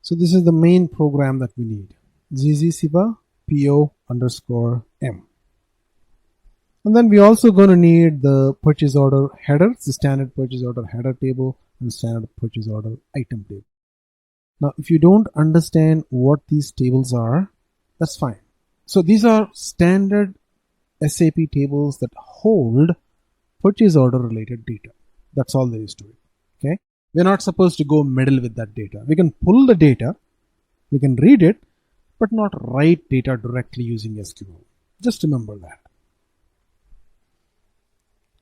Speaker 1: So this is the main program that we need, ZZSiba PO_M. And then we also going to need the purchase order header, the standard purchase order header table and standard purchase order item table. Now, if you don't understand what these tables are, that's fine. So these are standard SAP tables that hold purchase order related data. That's all there is to it. Okay, we're not supposed to go meddle with that data. We can pull the data, we can read it, but not write data directly using SQL. Just remember that.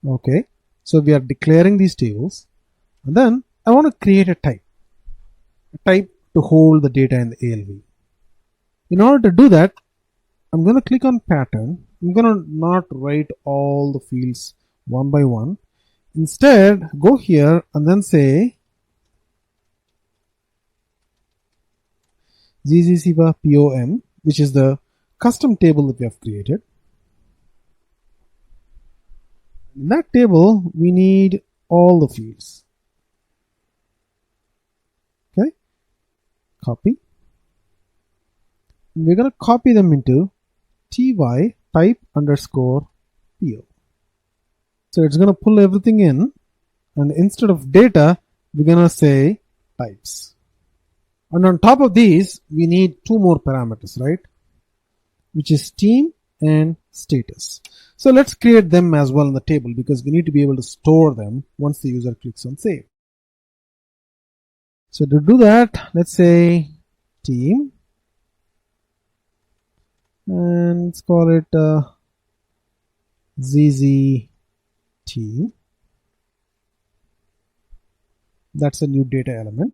Speaker 1: Okay, so we are declaring these tables, and then I want to create a type to hold the data in the ALV. In order to do that, I'm going to click on pattern. I'm going to not write all the fields one by one. Instead, go here and then say ZZSiba POM, which is the custom table that we have created. In that table, we need all the fields. Okay, copy. And we're going to copy them into ty type_PO. So it's going to pull everything in, and instead of data, we're going to say types. And on top of these, we need two more parameters, right? Which is team and status. So let's create them as well in the table because we need to be able to store them once the user clicks on save. So to do that, let's say team, and let's call it ZZ team. That's a new data element.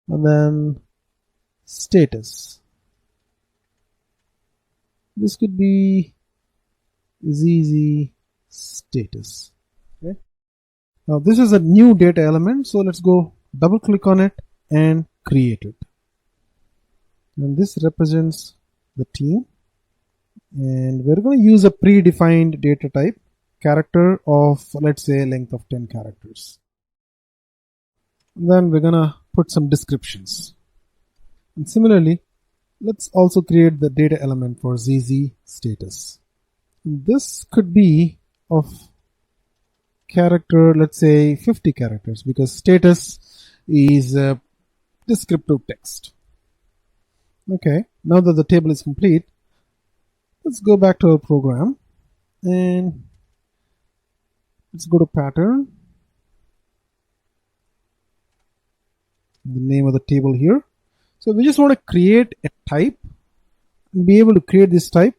Speaker 1: And then status. This could be ZZ status. Okay. Now this is a new data element, so let's go double click on it and create it. And this represents the team, and we're going to use a predefined data type character of, let's say, length of 10 characters. And then we're going to put some descriptions. And similarly, let's also create the data element for ZZ status. This could be of character, let's say 50 characters, because status is a descriptive text. Okay, now that the table is complete, let's go back to our program and let's go to pattern, the name of the table here. So we just want to create a type and be able to create this type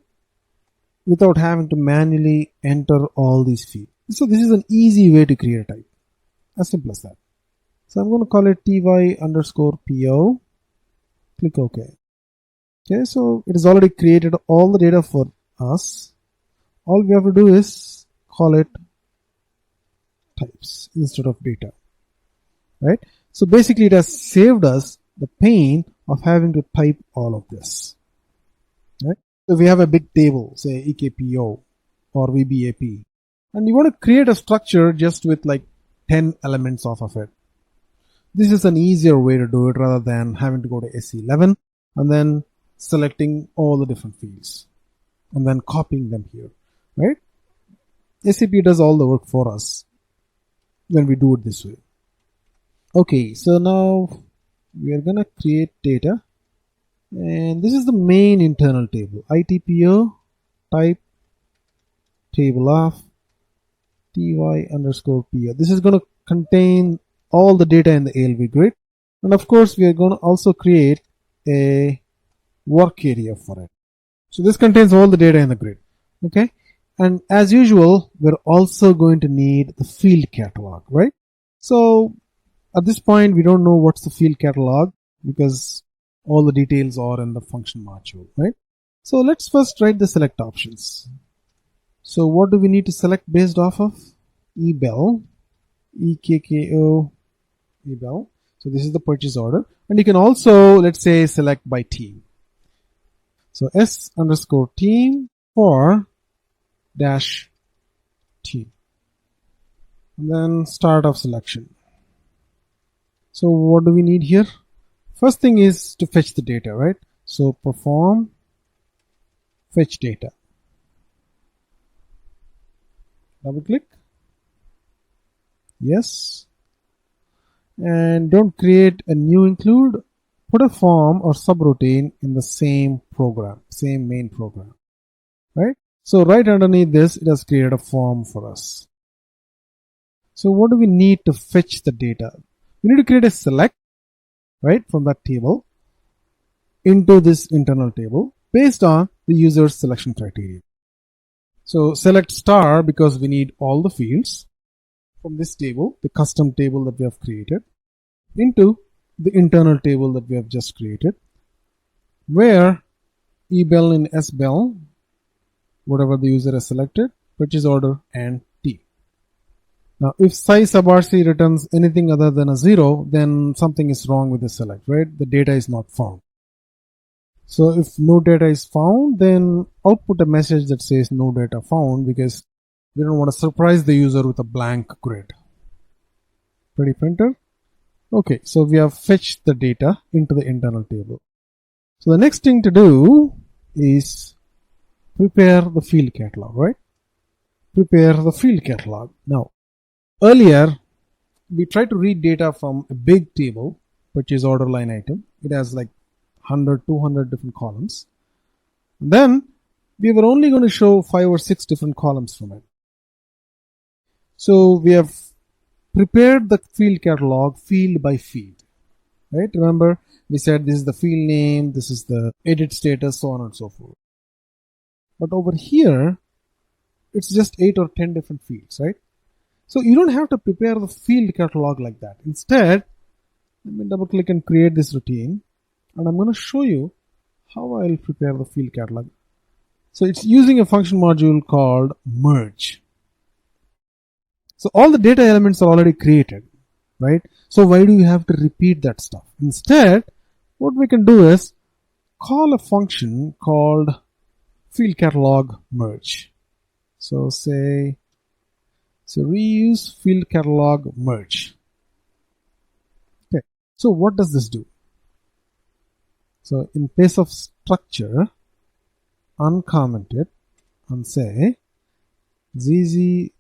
Speaker 1: without having to manually enter all these fields. So this is an easy way to create a type, as simple as that. So I'm going to call it ty_po, click OK. Okay, so it has already created all the data for us. All we have to do is call it types instead of data, right? So basically it has saved us the pain of having to type all of this, right? So we have a big table, say EKPO or VBAP, and you want to create a structure just with like 10 elements off of it. This is an easier way to do it rather than having to go to SE11 and then selecting all the different fields and then copying them here, right? SAP does all the work for us when we do it this way. Okay, so now we are going to create data, and this is the main internal table, ITPO type table of ty_po. This is going to contain all the data in the ALV grid, and of course we are going to also create a work area for it. So this contains all the data in the grid. Okay, and as usual we're also going to need the field catalog, right? So at this point we don't know what's the field catalog because all the details are in the function module, right? So let's first write the select options. So what do we need to select based off of? EBEL, EKKO, EBEL. So this is the purchase order, and you can also, let's say, select by team. So S_team for dash team, and then start of selection. So what do we need here? First thing is to fetch the data, right? So perform fetch data. Double click. Yes. And don't create a new include. Put a form or subroutine in the same program, same main program, right? So right underneath this, it has created a form for us. So what do we need to fetch the data? We need to create a select, right, from that table into this internal table based on the user's selection criteria. So select star because we need all the fields from this table, the custom table that we have created, into the internal table that we have just created, where EBEL and SBEL, whatever the user has selected, purchase order, and T. Now, if size sub RC returns anything other than a 0, then something is wrong with the select, right? The data is not found. So if no data is found, then output a message that says no data found, because we don't want to surprise the user with a blank grid. Pretty printer. Okay, so we have fetched the data into the internal table. So the next thing to do is prepare the field catalog, right? Prepare the field catalog. Now, earlier, we tried to read data from a big table, purchase order line item. It has like 100, 200 different columns. And then we were only going to show 5 or 6 different columns from it. So we have prepared the field catalog field by field, right? Remember, we said this is the field name, this is the edit status, so on and so forth. But over here, it's just 8 or 10 different fields, right? So you don't have to prepare the field catalog like that. Instead, let me double click and create this routine, and I'm going to show you how I'll prepare the field catalog. So it's using a function module called merge. So all the data elements are already created, right? So why do you have to repeat that stuff? Instead, what we can do is call a function called field catalog merge. So reuse field catalog merge. Okay. So what does this do? So in place of structure, uncomment it and say ZZ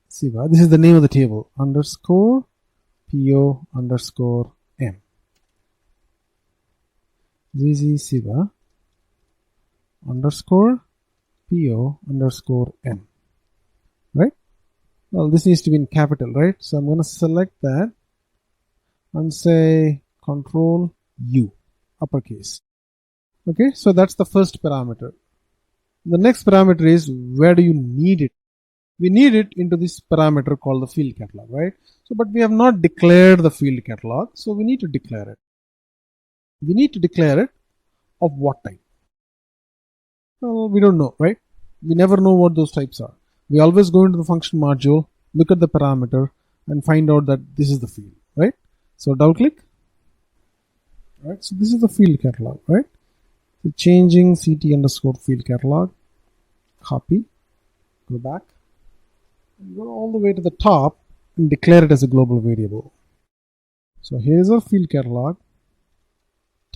Speaker 1: Siva, this is the name of the table, underscore PO underscore M. ZZ Siva underscore PO underscore M. Right? Well, this needs to be in capital, right? So I'm going to select that and say Control U, uppercase. Okay, so that's the first parameter. The next parameter is where do you need it? We need it into this parameter called the field catalog, right? So, but we have not declared the field catalog, so we need to declare it. We need to declare it of what type? Well, we don't know, right? We never know what those types are. We always go into the function module, look at the parameter, and find out that this is the field, right? So double click. Right, so this is the field catalog, right? So changing CT underscore field catalog, copy, go back, and go all the way to the top and declare it as a global variable. So here's our field catalog,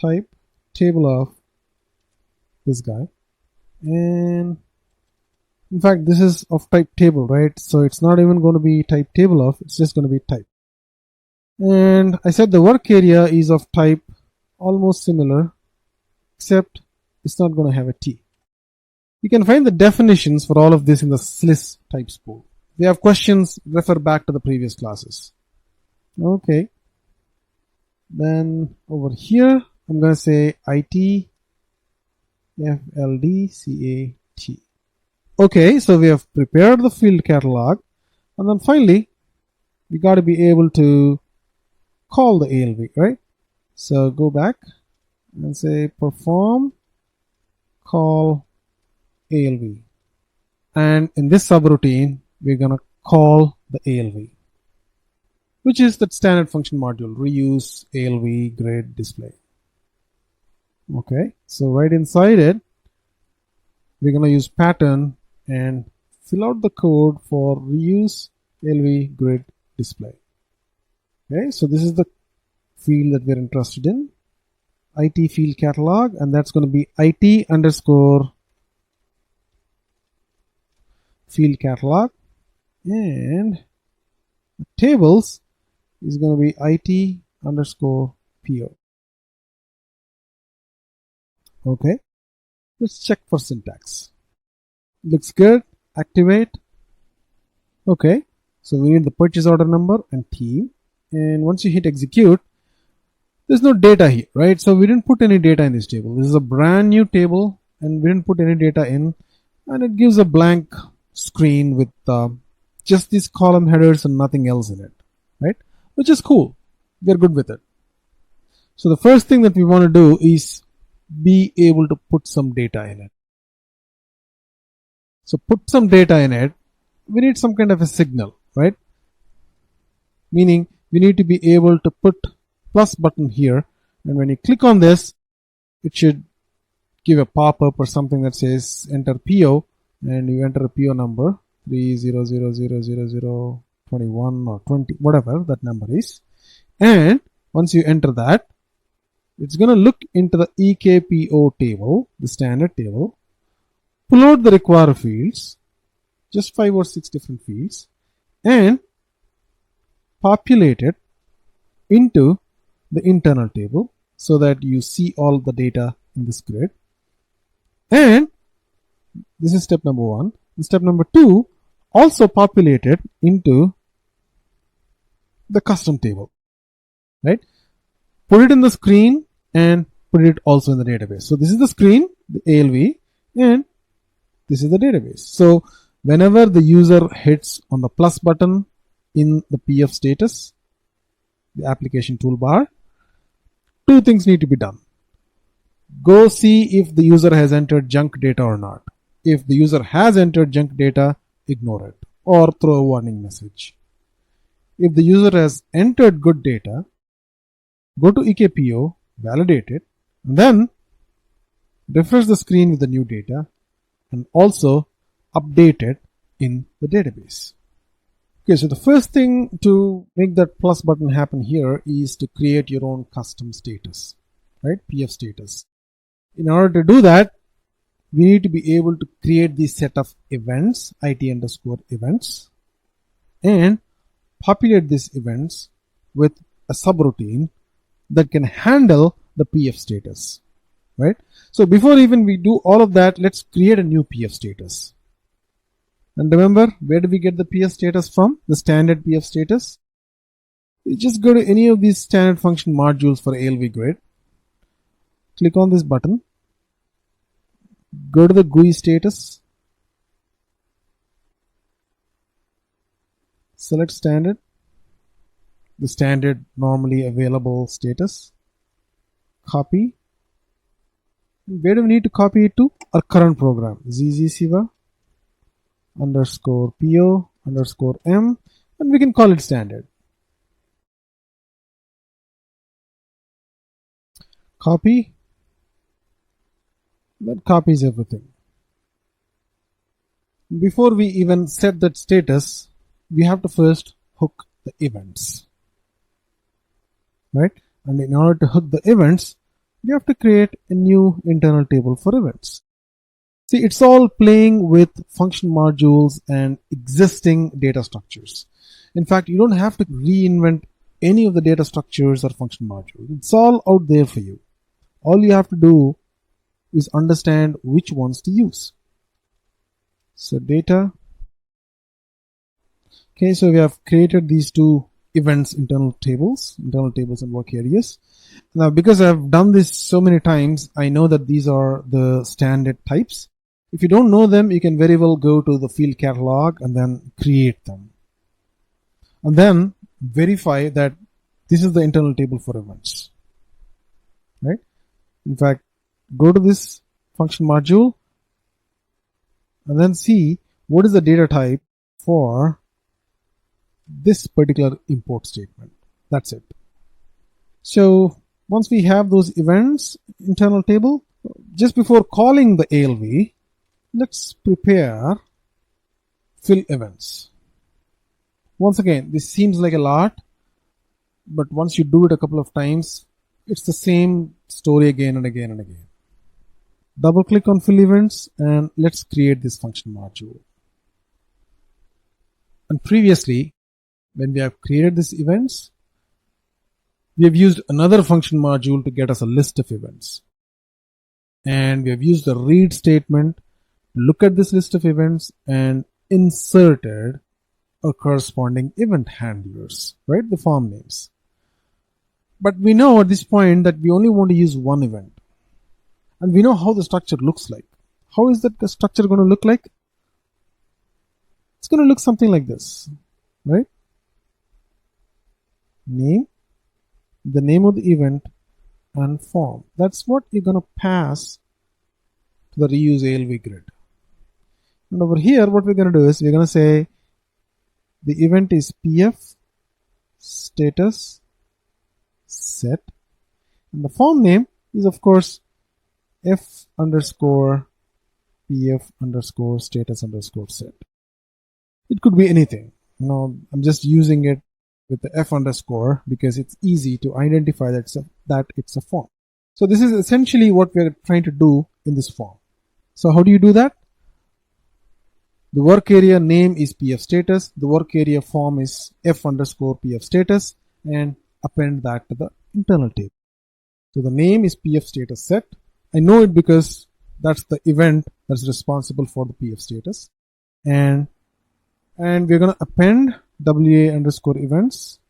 Speaker 1: type table of this guy, and in fact this is of type table, right? So it's not even going to be type table of, it's just going to be type. And I said the work area is of type almost similar, except it's not going to have a T. You can find the definitions for all of this in the SLIS types pool. If you have questions, refer back to the previous classes. Okay. Then over here, I'm going to say IT FLDCAT. Okay, so we have prepared the field catalog, and then finally, we got to be able to call the ALV, right? So go back and say perform call ALV, and in this subroutine we're gonna call the ALV, which is that standard function module, reuse ALV grid display. Okay, so right inside it we're gonna use pattern and fill out the code for reuse ALV grid display. Okay, so this is the field that we're interested in, IT field catalog, and that's going to be IT underscore field catalog, and the tables is going to be IT underscore PO. Okay, let's check for syntax. Looks good. Activate. Okay, so we need the purchase order number and team, and once you hit execute, there's no data here, right? So we didn't put any data in this table. This is a brand new table and we didn't put any data in, and it gives a blank screen with just these column headers and nothing else in it, right? Which is cool. We're good with it. So the first thing that we want to do is be able to put some data in it. So put some data in it, we need some kind of a signal, right? Meaning we need to be able to put plus button here, and when you click on this, it should give a pop-up or something that says enter PO, and you enter a PO number 3000021 or 20, whatever that number is. And once you enter that, it's going to look into the EKPO table, the standard table, pull out the required fields, just 5 or 6 different fields, and populate it into the internal table so that you see all the data in this grid. And this is step number 1. And step number 2, also populate it into the custom table, right? Put it in the screen and put it also in the database. So this is the screen, the ALV, and this is the database. So whenever the user hits on the plus button in the PF status, the application toolbar, two things need to be done. Go see if the user has entered junk data or not. If the user has entered junk data, ignore it or throw a warning message. If the user has entered good data, go to EKPO, validate it, and then refresh the screen with the new data and also update it in the database. Okay, so the first thing to make that plus button happen here is to create your own custom status, right? PF status. In order to do that, we need to be able to create the set of events, IT_events, and populate these events with a subroutine that can handle the PF status, right? So before even we do all of that, let's create a new PF status. And remember, where do we get the PF status from? The standard PF status. You just go to any of these standard function modules for ALV grid. Click on this button. Go to the GUI status. Select standard. The standard normally available status. Copy. Where do we need to copy it to? Our current program. ZZSiva _PO _M, and we can call it standard. Copy. That copies everything. Before we even set that status, we have to first hook the events, right? And in order to hook the events, we have to create a new internal table for events. See, it's all playing with function modules and existing data structures. In fact, you don't have to reinvent any of the data structures or function modules. It's all out there for you. All you have to do is understand which ones to use. So data. Okay, so we have created these two events internal tables and work areas. Now, because I've done this so many times, I know that these are the standard types. If you don't know them, you can very well go to the field catalog and then create them. And then verify that this is the internal table for events, right? In fact, go to this function module and then see what is the data type for this particular import statement. That's it. So once we have those events internal table, just before calling the ALV, let's prepare fill events. Once again, this seems like a lot, but once you do it a couple of times, it's the same story again and again and again. Double click on fill events and let's create this function module. And previously, when we have created these events, we have used another function module to get us a list of events. And we have used the read statement to look at this list of events and inserted a corresponding event handlers, right? The form names. But we know at this point that we only want to use one event. And we know how the structure looks like. How is that structure going to look like? It's going to look something like this, right? Name, the name of the event, and form. That's what you're going to pass to the reuse ALV grid. And over here, what we're going to do is we're going to say the event is PF status set, and the form name is of course F underscore PF underscore status underscore set. It could be anything. I'm just using it with the F underscore because it's easy to identify that it's a form. So this is essentially what we're trying to do in this form. So how do you do that? The work area name is PF status. The work area form is F underscore PF status, and append that to the internal table. So the name is PF status set. I know it because that's the event that's responsible for the PF status. And we're going to append WA underscore events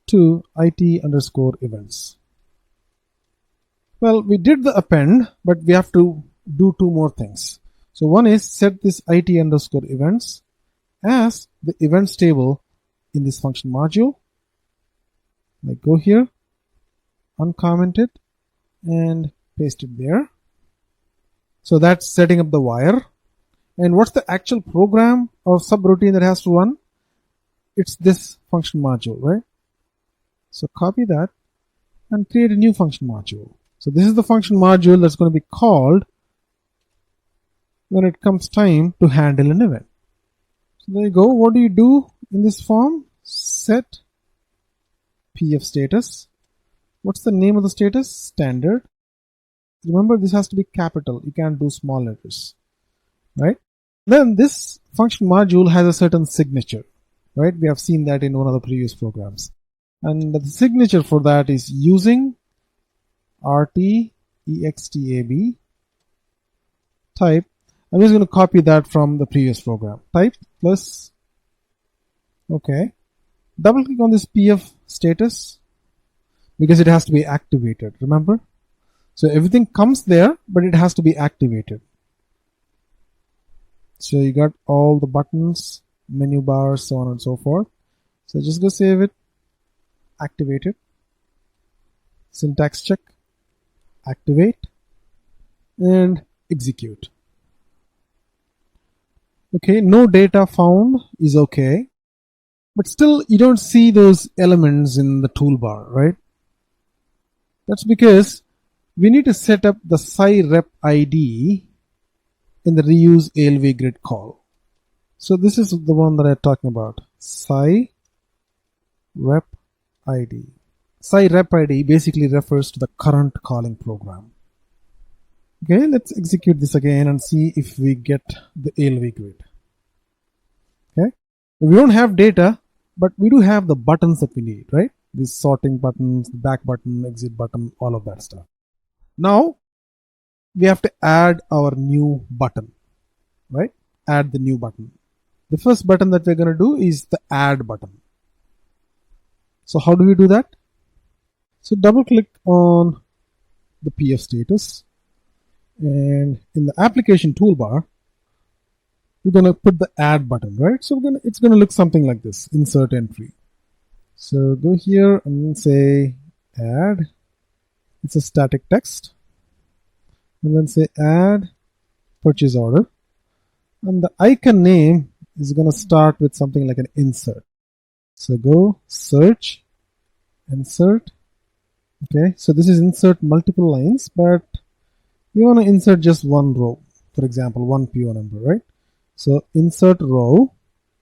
Speaker 1: to IT underscore events. Well, we did the append, but we have to do two more things. So one is set this it underscore events as the events table in this function module. Like go here, uncomment it, and paste it there. So that's setting up the wire. And what's the actual program or subroutine that has to run? It's this function module, right? So copy that and create a new function module. So this is the function module that's going to be called when it comes time to handle an event. So there you go. What do you do in this form? Set PF status. What's the name of the status? Standard. Remember, this has to be capital. You can't do small letters, right? Then this function module has a certain signature, right? We have seen that in one of the previous programs. And the signature for that is using RTEXTAB type. I'm just going to copy that from the previous program. Type plus, okay. Double click on this PF status because it has to be activated, remember? So everything comes there, but it has to be activated. So you got all the buttons, menu bars, so on and so forth. So just go save it, activate it, syntax check, activate, and execute. Okay, no data found is okay, but still you don't see those elements in the toolbar, right? That's because we need to set up the scirep ID in the reuse ALV grid call. So this is the one that I'm talking about, scirep ID. Scirep ID basically refers to the current calling program. Okay, let's execute this again and see if we get the ALV grid. Okay, we don't have data, but we do have the buttons that we need, right? These sorting buttons, the back button, exit button, all of that stuff. Now we have to add our new button, right? Add the new button. The first button that we're going to do is the add button. So how do we do that? So double click on the PF status, and in the application toolbar, we're going to put the add button, right? So it's going to look something like this, insert entry. So go here and say add. It's a static text. And then say add purchase order. And the icon name is going to start with something like an insert. So go search, insert. Okay, so this is insert multiple lines, but you want to insert just one row. For example, one PO number, right? So insert row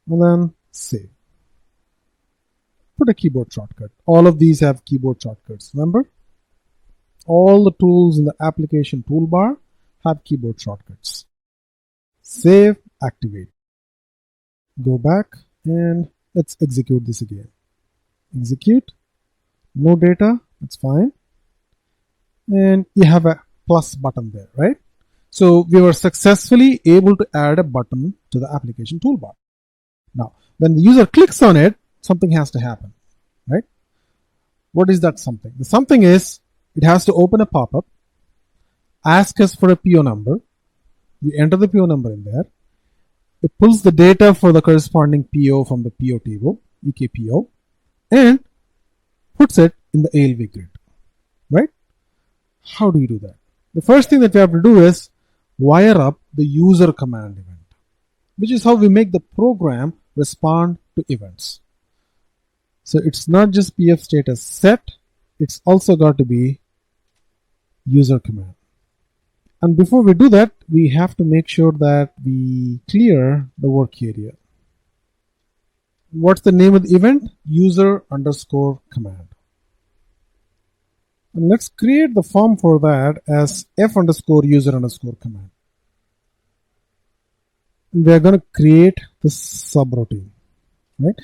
Speaker 1: and then save. Put a keyboard shortcut. All of these have keyboard shortcuts, remember? All the tools in the application toolbar have keyboard shortcuts. Save, activate. Go back and let's execute this again. Execute. No data, that's fine. And you have a plus button there, right? So we were successfully able to add a button to the application toolbar. Now, when the user clicks on it, something has to happen, right? What is that something? The something is it has to open a pop-up, ask us for a PO number. We enter the PO number in there. It pulls the data for the corresponding PO from the PO table, EKPO, and puts it in the ALV grid, right? How do you do that? The first thing that we have to do is wire up the user command event, which is how we make the program respond to events. So it's not just PF status set, it's also got to be user command. And before we do that, we have to make sure that we clear the work area. What's the name of the event? User underscore command. And let's create the form for that as f underscore user underscore command. And we're going to create the subroutine, right?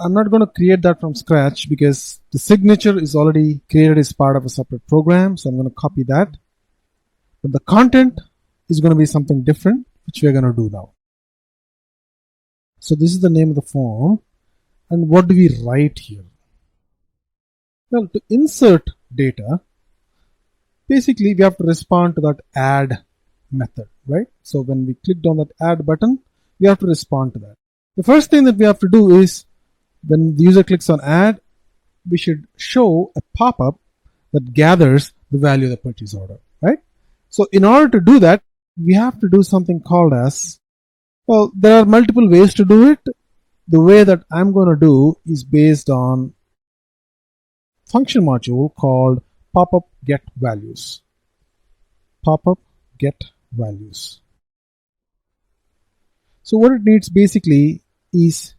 Speaker 1: I'm not going to create that from scratch because the signature is already created as part of a separate program. So I'm going to copy that. But the content is going to be something different, which we're going to do now. So this is the name of the form. And what do we write here? Well, to insert data, basically we have to respond to that add method, right? So when we clicked on that add button, we have to respond to that. The first thing that we have to do is when the user clicks on add, we should show a pop-up that gathers the value of the purchase order, right? So in order to do that, we have to do something called as, well, there are multiple ways to do it. The way that I'm going to do is based on function module called pop-up get values. Pop-up get values. So what it needs basically is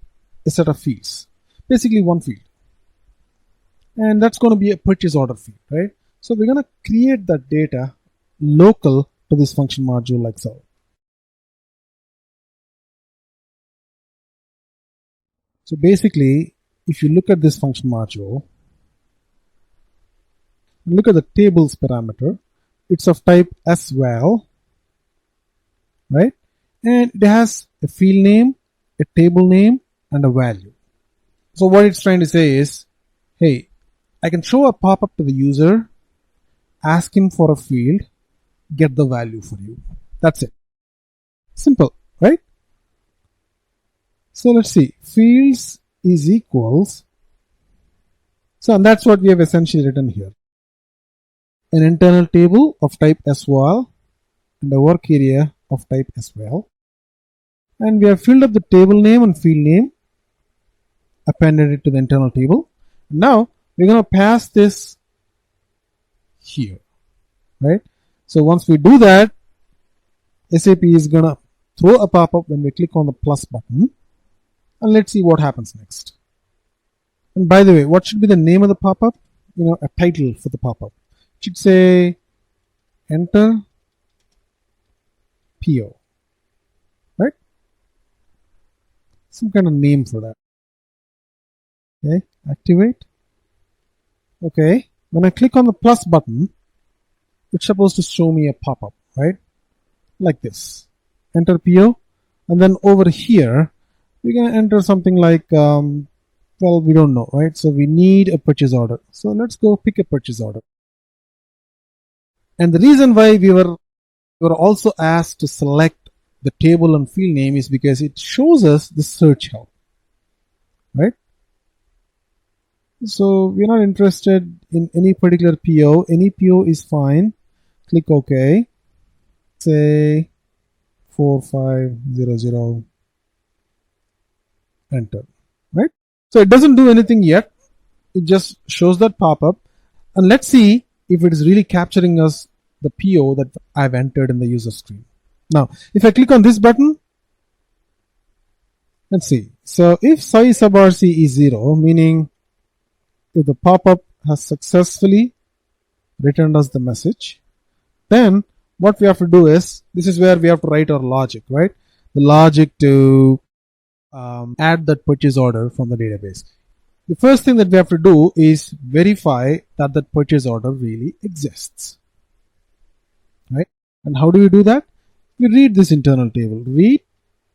Speaker 1: a set of fields, basically one field, and that's going to be a purchase order field, right? So we're going to create that data local to this function module like so. So basically, if you look at this function module, look at the tables parameter, it's of type as_val, right? And it has a field name, a table name, and a value. So what it's trying to say is, hey, I can show a pop-up to the user, ask him for a field, get the value for you. That's it. Simple, right? So let's see, fields is equals, so and that's what we have essentially written here. An internal table of type as_val and a work area of type as_val. And we have filled up the table name and field name, appended it to the internal table. Now we're going to pass this here, right? So once we do that, SAP is going to throw a pop-up when we click on the plus button. And let's see what happens next. And by the way, what should be the name of the pop-up? A title for the pop-up. It should say enter PO, right? Some kind of name for that. Okay, activate. Okay, when I click on the plus button, it's supposed to show me a pop-up, right? Like this. Enter PO. And then over here, we're going to enter something like, well, we don't know, right? So we need a purchase order. So let's go pick a purchase order. And the reason why we were also asked to select the table and field name is because it shows us the search help, right? So we're not interested in any particular PO. Any PO is fine. Click OK. Say 4500. Enter, right? So it doesn't do anything yet. It just shows that pop-up. And let's see if it is really capturing us the PO that I've entered in the user screen. Now, if I click on this button, let's see. So if size sub RC is 0, meaning if the pop-up has successfully returned us the message, then what we have to do is, this is where we have to write our logic, right? The logic to add that purchase order from the database. The first thing that we have to do is verify that that purchase order really exists, right? And how do we do that? We read this internal table. Read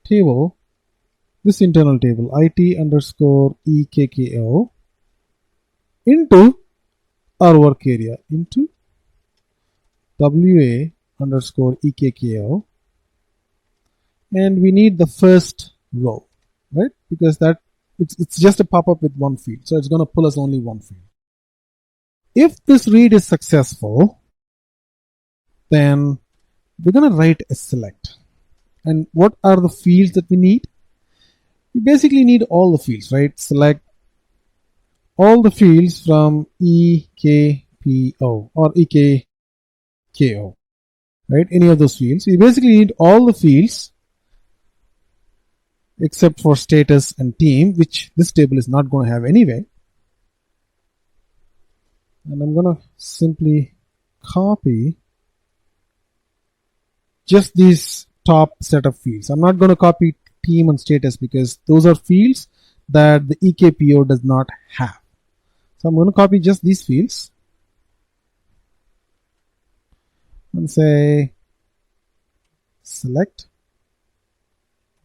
Speaker 1: table, this internal table, IT_EKKO into our work area, into WA_EKKO, and we need the first row, right? Because that it's just a pop-up with one field, so it's going to pull us only one field. If this read is successful, then we're going to write a select. And what are the fields that we need? We basically need all the fields, right? Select all the fields from EKPO or EKKO, right? Any of those fields. We basically need all the fields except for status and team, which this table is not going to have anyway. And I'm going to simply copy just these top set of fields. I'm not going to copy team and status because those are fields that the EKPO does not have. So I'm going to copy just these fields and say select,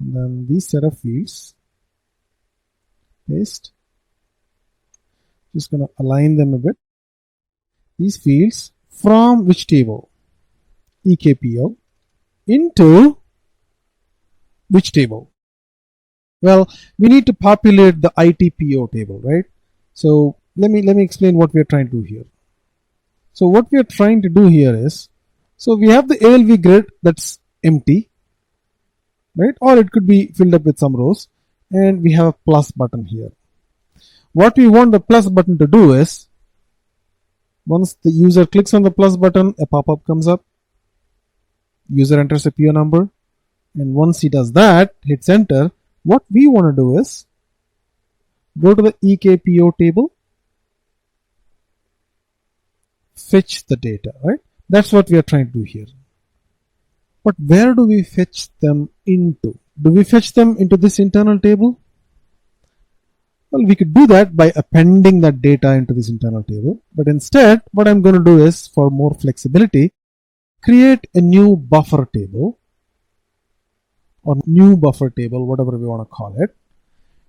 Speaker 1: and then these set of fields, paste. Just going to align them a bit. These fields from which table? EKPO. into which table? Well, we need to populate the ITPO table, right? So let me explain what we are trying to do here. So what we are trying to do here is, so we have the ALV grid that's empty, right? Or it could be filled up with some rows, and we have a plus button here. What we want the plus button to do is, once the user clicks on the plus button, a pop-up comes up. User enters a PO number, and once he does that, hits enter. What we want to do is go to the EKPO table, fetch the data, right? That's what we are trying to do here. But where do we fetch them into? Do we fetch them into this internal table? Well, we could do that by appending that data into this internal table. But instead, what I'm going to do is, for more flexibility, create a new buffer table, or new buffer table, whatever we want to call it.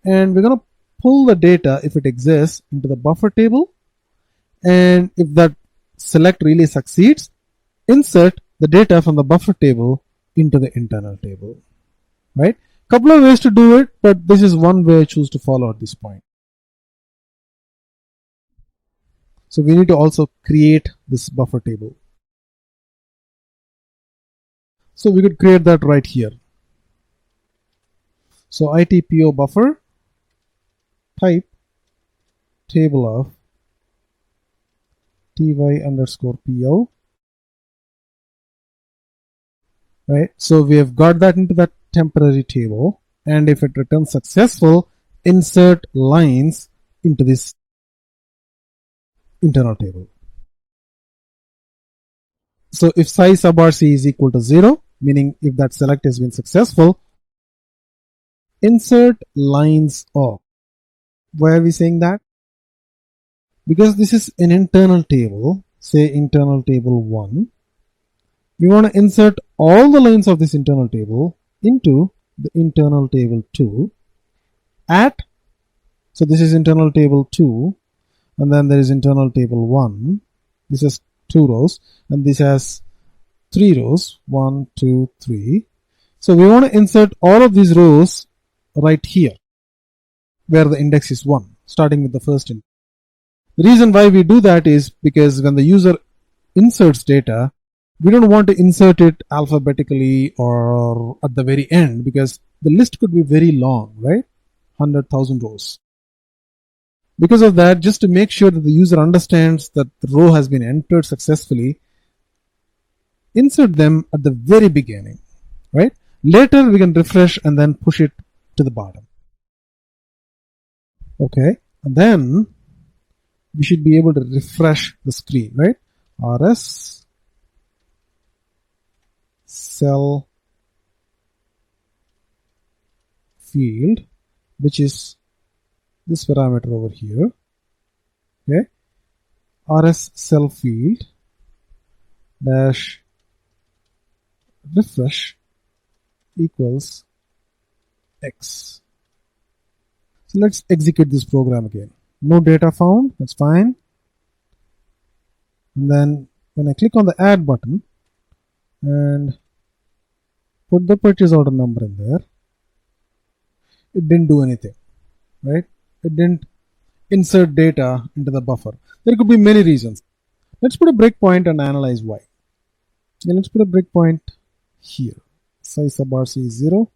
Speaker 1: And we're going to pull the data, if it exists, into the buffer table. And if that select really succeeds, insert the data from the buffer table into the internal table, right? Couple of ways to do it, but this is one way I choose to follow at this point. So we need to also create this buffer table. So we could create that right here. So ITPO buffer type table of ty_PO, right? So we have got that into that temporary table, and if it returns successful, insert lines into this internal table. So if size sub RC is equal to 0, meaning if that select has been successful, insert lines of. Why are we saying that? Because this is an internal table, say internal table 1, we want to insert all the lines of this internal table into the internal table 2 at, so this is internal table 2, and then there is internal table 1, this has 2 rows, and this has 3 rows, 1, 2, 3. So we want to insert all of these rows right here, where the index is 1, starting with the first index. The reason why we do that is because when the user inserts data, we don't want to insert it alphabetically or at the very end, because the list could be very long, right? 100,000 rows. Because of that, just to make sure that the user understands that the row has been entered successfully, insert them at the very beginning, right? Later we can refresh and then push it to the bottom. Okay, and then we should be able to refresh the screen, right? RS cell field, which is this parameter over here. Okay, RS cell field dash refresh equals X. So let's execute this program again. No data found, that's fine. And then when I click on the add button and put the purchase order number in there, it didn't do anything, right? It didn't insert data into the buffer. There could be many reasons. Let's put a breakpoint and analyze why. Yeah, let's put a breakpoint here. Size sub RC is 0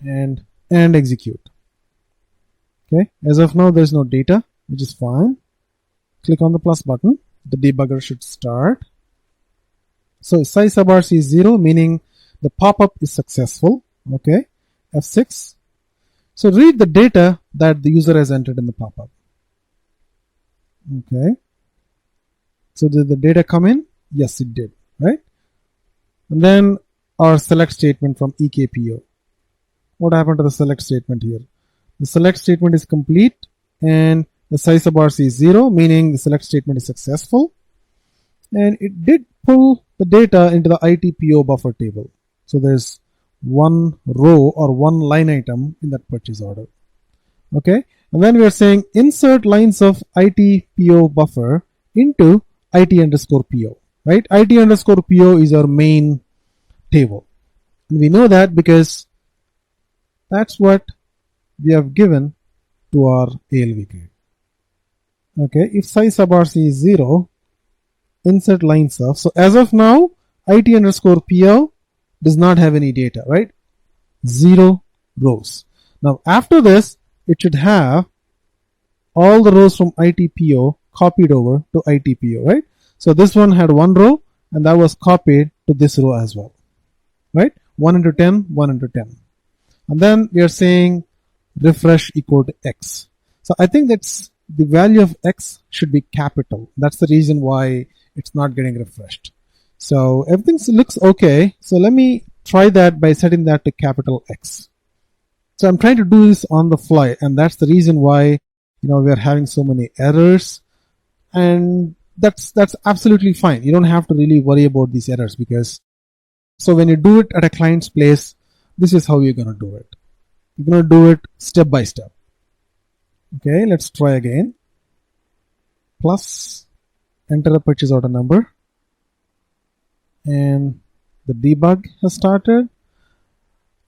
Speaker 1: and execute. Okay, as of now there's no data, which is fine. Click on the plus button, the debugger should start. So size sub RC is 0, meaning the pop-up is successful. Okay, F6. So read the data that the user has entered in the pop-up. Okay, so did the data come in? Yes, it did, right? And then our select statement from EKPO. What happened to the select statement here? The select statement is complete and the size sub RC is 0, meaning the select statement is successful. And it did pull the data into the ITPO buffer table. So there's one row or one line item in that purchase order. Okay, and then we are saying insert lines of ITPO buffer into IT_PO, right? IT_PO is our main table. And we know that because that's what we have given to our ALV grid. Okay, if size sub RC is 0, insert lines of. So as of now, IT underscore PO does not have any data, right? 0 rows. Now after this, it should have all the rows from ITPO copied over to ITPO, right? So this one had 1 row and that was copied to this row as well, right? 1 into 10, 1 into 10. And then we are saying refresh equal to X. So I think that's the value of X should be capital. That's the reason why it's not getting refreshed. So everything looks okay. So let me try that by setting that to capital X. So I'm trying to do this on the fly, and that's the reason why we're having so many errors, and that's absolutely fine. You don't have to really worry about these errors, because so when you do it at a client's place, this is how you're going to do it. You're going to do it step by step. Okay, let's try again. Plus, enter a purchase order number, and the debug has started.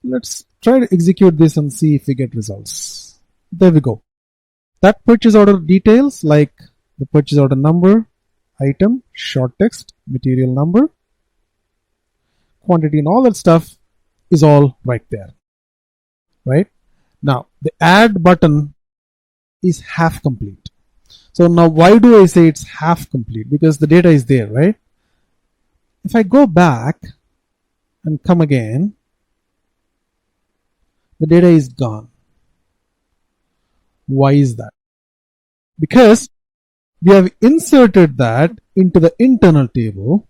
Speaker 1: Let's try to execute this and see if we get results. There we go. That purchase order details, like the purchase order number, item, short text, material number, quantity, and all that stuff is all right there. Right? Now, the add button is half complete. So now why do I say it's half complete? Because the data is there, right? If I go back and come again, the data is gone. Why is that? Because we have inserted that into the internal table,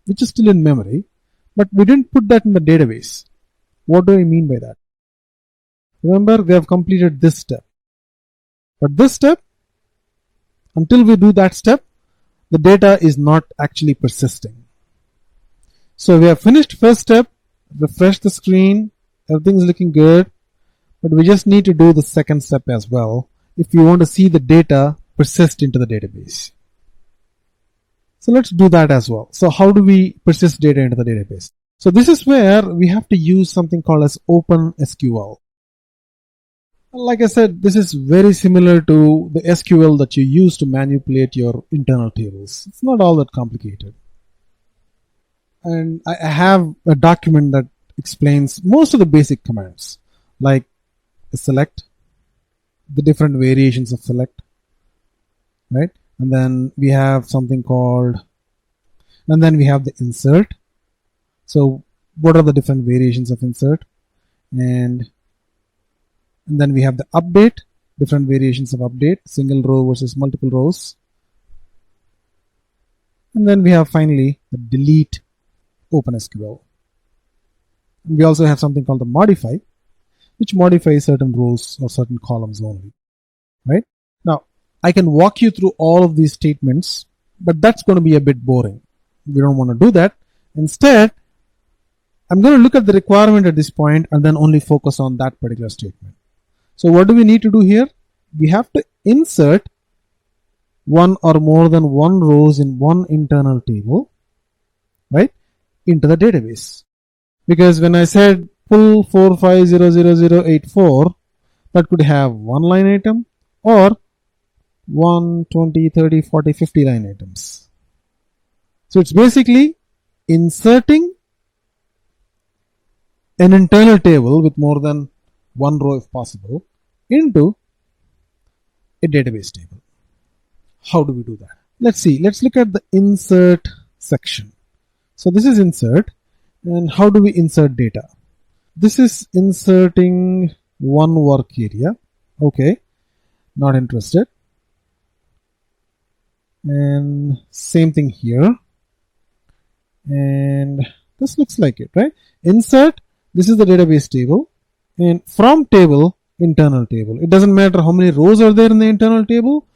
Speaker 1: which is still in memory, but we didn't put that in the database. What do I mean by that? Remember, we have completed this step. But this step, until we do that step, the data is not actually persisting. So we have finished first step, refresh the screen, everything is looking good, but we just need to do the second step as well if you want to see the data persist into the database. So let's do that as well. So how do we persist data into the database? So this is where we have to use something called as OpenSQL. Like I said, this is very similar to the SQL that you use to manipulate your internal tables. It's not all that complicated. And I have a document that explains most of the basic commands, like select, the different variations of select, right? And then we have something called, and then we have the insert. So what are the different variations of insert? And then we have the update, different variations of update, single row versus multiple rows. And then we have finally the delete OpenSQL. And we also have something called the modify, which modifies certain rows or certain columns only, right? Now, I can walk you through all of these statements, but that's going to be a bit boring. We don't want to do that. Instead, I'm going to look at the requirement at this point and then only focus on that particular statement. So what do we need to do here? We have to insert one or more than one rows in one internal table, right, into the database. Because when I said pull 45000084, that could have one line item or 1, 20, 30, 40, 50 line items. So it's basically inserting an internal table with more than one row if possible into a database table. How do we do that? Let's see. Let's look at the insert section. So this is insert. And how do we insert data? This is inserting one work area. Okay. Not interested. And same thing here. And this looks like it, right? Insert. This is the database table. And from table, internal table. It doesn't matter how many rows are there in the internal table.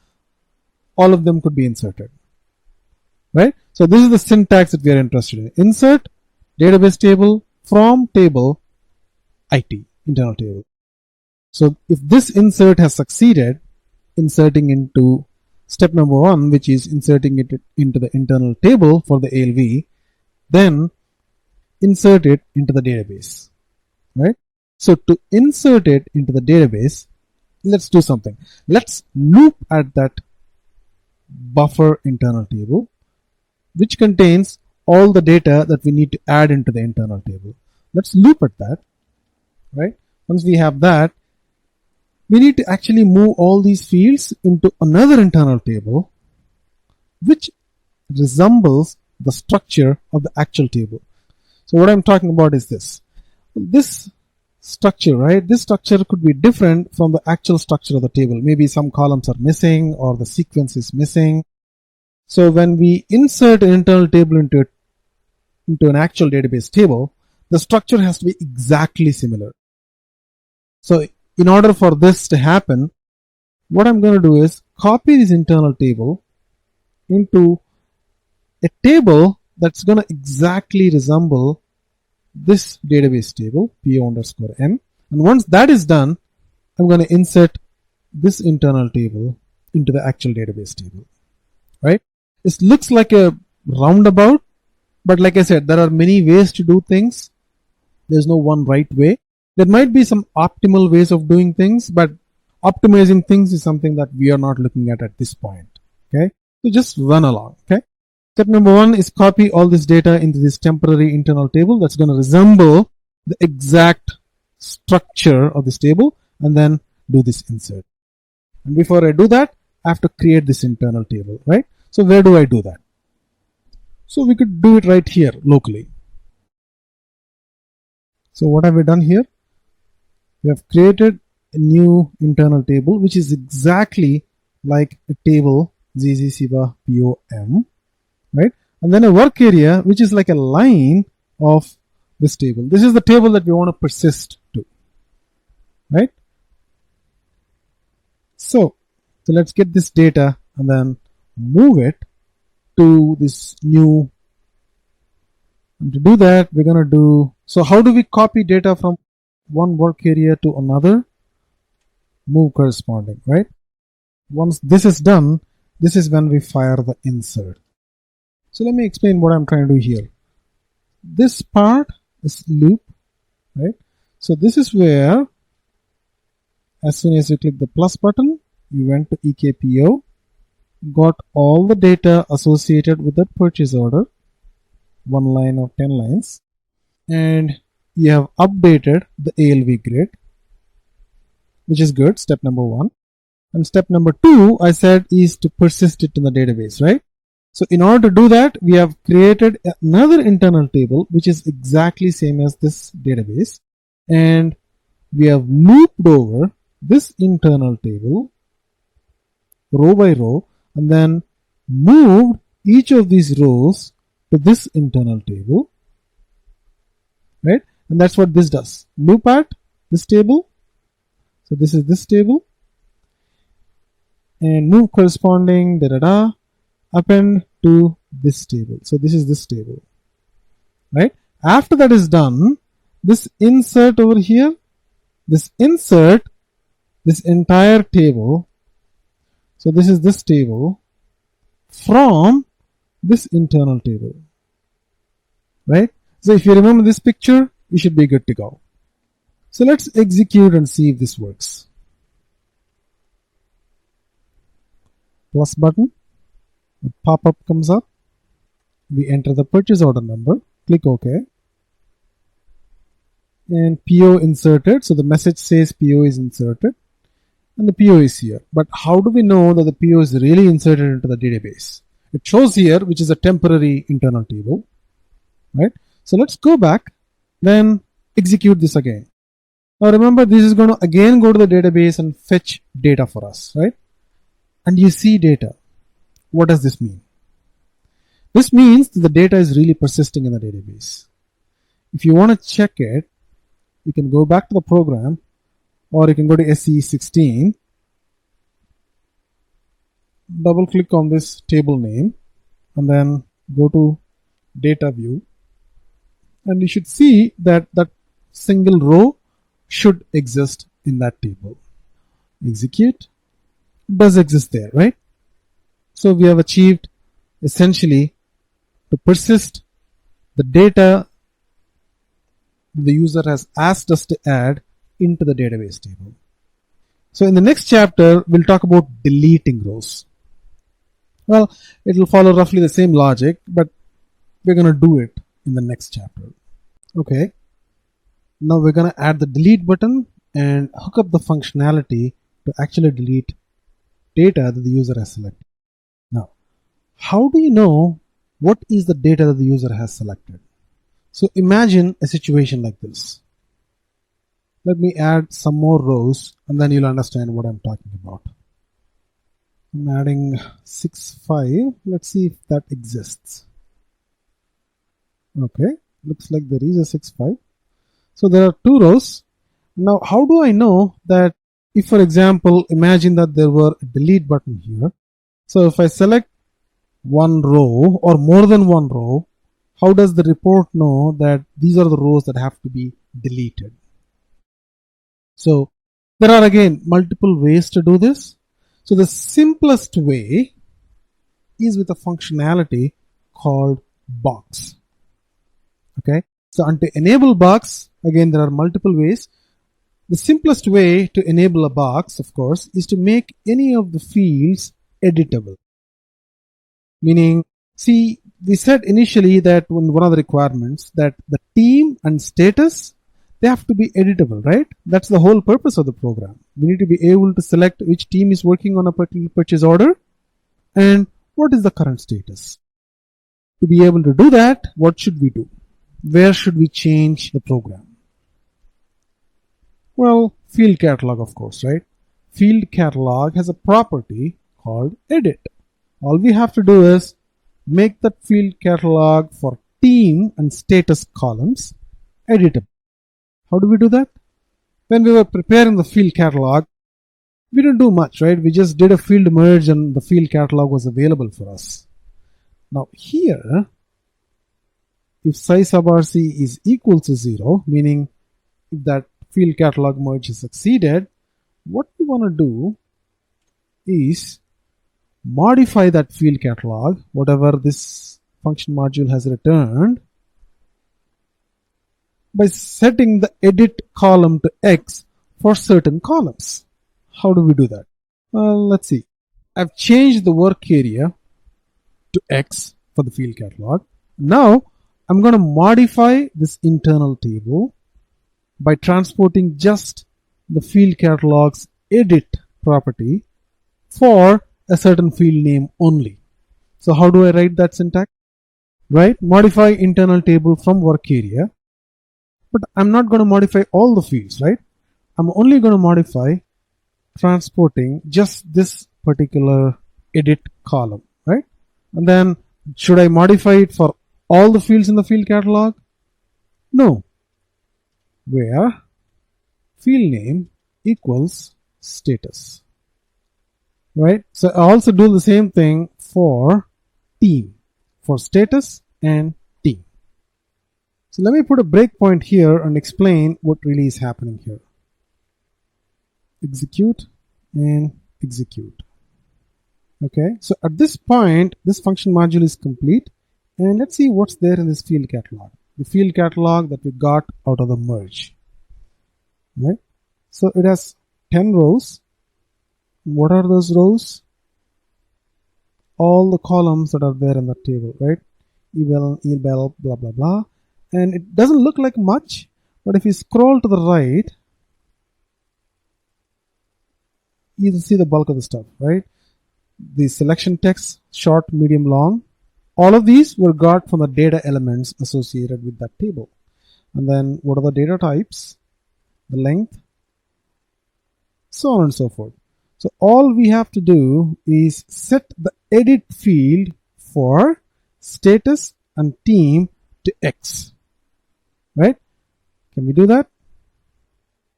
Speaker 1: All of them could be inserted, right? So this is the syntax that we are interested in. Insert, database table, from table, IT, internal table. So if this insert has succeeded, inserting into step number 1, which is inserting it into the internal table for the ALV, then insert it into the database, right? So to insert it into the database, let's do something. Let's loop at that buffer internal table, which contains all the data that we need to add into the internal table. Let's loop at that, right? Once we have that, we need to actually move all these fields into another internal table, which resembles the structure of the actual table. So what I'm talking about is this structure, right? This structure could be different from the actual structure of the table. Maybe some columns are missing or the sequence is missing. So when we insert an internal table into an actual database table, the structure has to be exactly similar. So in order for this to happen, what I'm going to do is copy this internal table into a table that's going to exactly resemble this database table, PO_M. And once that is done, I'm going to insert this internal table into the actual database table, right? This looks like a roundabout, but like I said, there are many ways to do things. There's no one right way. There might be some optimal ways of doing things, but optimizing things is something that we are not looking at this point. Okay, so just run along. Okay, step number 1 is copy all this data into this temporary internal table that's going to resemble the exact structure of this table, and then do this insert. And before I do that, I have to create this internal table, right? So where do I do that? So we could do it right here locally. So what have we done here? We have created a new internal table which is exactly like a table ZZ Siva POM, right? And then a work area which is like a line of this table. This is the table that we want to persist to, right? So let's get this data and then move it to this new. And to do that, we're going to do, so how do we copy data from one work area to another? Move corresponding, right? Once this is done, this is when we fire the insert. So let me explain what I'm trying to do here. This part is loop, right? So this is where, as soon as you click the plus button, you went to EKPO, got all the data associated with that purchase order, 1 line of 10 lines, and you have updated the ALV grid, which is good, step number 1. And step number 2, I said, is to persist it in the database, right? So in order to do that, we have created another internal table which is exactly same as this database, and we have looped over this internal table row by row and then moved each of these rows to this internal table, right? And that's what this does. Loop at this table. So this is this table, and move corresponding append to this table. So this is this table, right? After that is done, this insert over here, this insert this entire table. So this is this table from this internal table, right? So if you remember this picture, you should be good to go. So let's execute and see if this works. Plus button, a pop-up comes up. We enter the purchase order number, click OK, and PO inserted. So the message says PO is inserted, and the PO is here. But how do we know that the PO is really inserted into the database? It shows here, which is a temporary internal table, right? So let's go back, then execute this again. Now remember, this is going to again go to the database and fetch data for us, right? And you see data. What does this mean? This means that the data is really persisting in the database. If you want to check it, you can go back to the program, or you can go to SE16, double click on this table name, and then go to data view, and you should see that that single row should exist in that table. Execute. It does exist there, right? So we have achieved essentially to persist the data the user has asked us to add into the database table. So in the next chapter, we'll talk about deleting rows. Well, it will follow roughly the same logic, but we're going to do it in the next chapter. Okay. Now we're going to add the delete button and hook up the functionality to actually delete data that the user has selected. Now, how do you know what is the data that the user has selected? So imagine a situation like this. Let me add some more rows and then you'll understand what I'm talking about. I'm adding 6, 5. Let's see if that exists. Okay, looks like there is a 6, 5. So there are 2 rows. Now, how do I know that if, for example, imagine that there were a delete button here. So if I select one row or more than one row, how does the report know that these are the rows that have to be deleted? So there are again multiple ways to do this. So the simplest way is with a functionality called box. Okay. So to enable box, again, there are multiple ways. The simplest way to enable a box, of course, is to make any of the fields editable. Meaning, see, we said initially that one of the requirements that the team and status, they have to be editable, right? That's the whole purpose of the program. We need to be able to select which team is working on a particular purchase order and what is the current status. To be able to do that, what should we do? Where should we change the program? Well, field catalog, of course, right? Field catalog has a property called edit. All we have to do is make that field catalog for team and status columns editable. How do we do that? When we were preparing the field catalog, we didn't do much, right? We just did a field merge and the field catalog was available for us. Now here, if size sub RC is equal to 0, meaning if that field catalog merge is succeeded, what we want to do is modify that field catalog, whatever this function module has returned, by setting the edit column to X for certain columns. How do we do that? Well, let's see. I've changed the work area to X for the field catalog. Now I'm going to modify this internal table by transporting just the field catalog's edit property for a certain field name only. So how do I write that syntax? Right? Modify internal table from work area. But I'm not going to modify all the fields, right? I'm only going to modify transporting just this particular edit column, right? And then should I modify it for all the fields in the field catalog? No. Where field name equals status, right? So I also do the same thing for team, for status and team. So let me put a breakpoint here and explain what really is happening here. Execute and execute. Okay, so at this point, this function module is complete. And let's see what's there in this field catalog. The field catalog that we got out of the merge. Right? So it has 10 rows. What are those rows? All the columns that are there in the table, right? Eval, blah, blah, blah. And it doesn't look like much, but if you scroll to the right, you see the bulk of the stuff, right? The selection text, short, medium, long. All of these were got from the data elements associated with that table. And then what are the data types, the length, so on and so forth. So all we have to do is set the edit field for status and team to X. Right? Can we do that?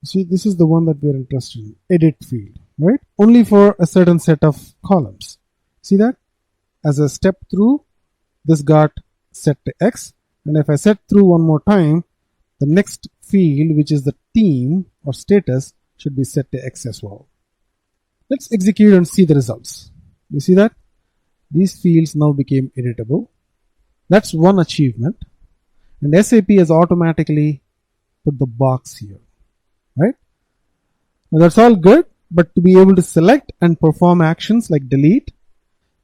Speaker 1: See, this is the one that we're interested in, edit field, right? Only for a certain set of columns. See that? As a step through, this got set to X. And if I set through one more time, the next field, which is the team or status, should be set to X as well. Let's execute and see the results. You see that? These fields now became editable. That's one achievement. And SAP has automatically put the box here, right? Now that's all good, but to be able to select and perform actions like delete,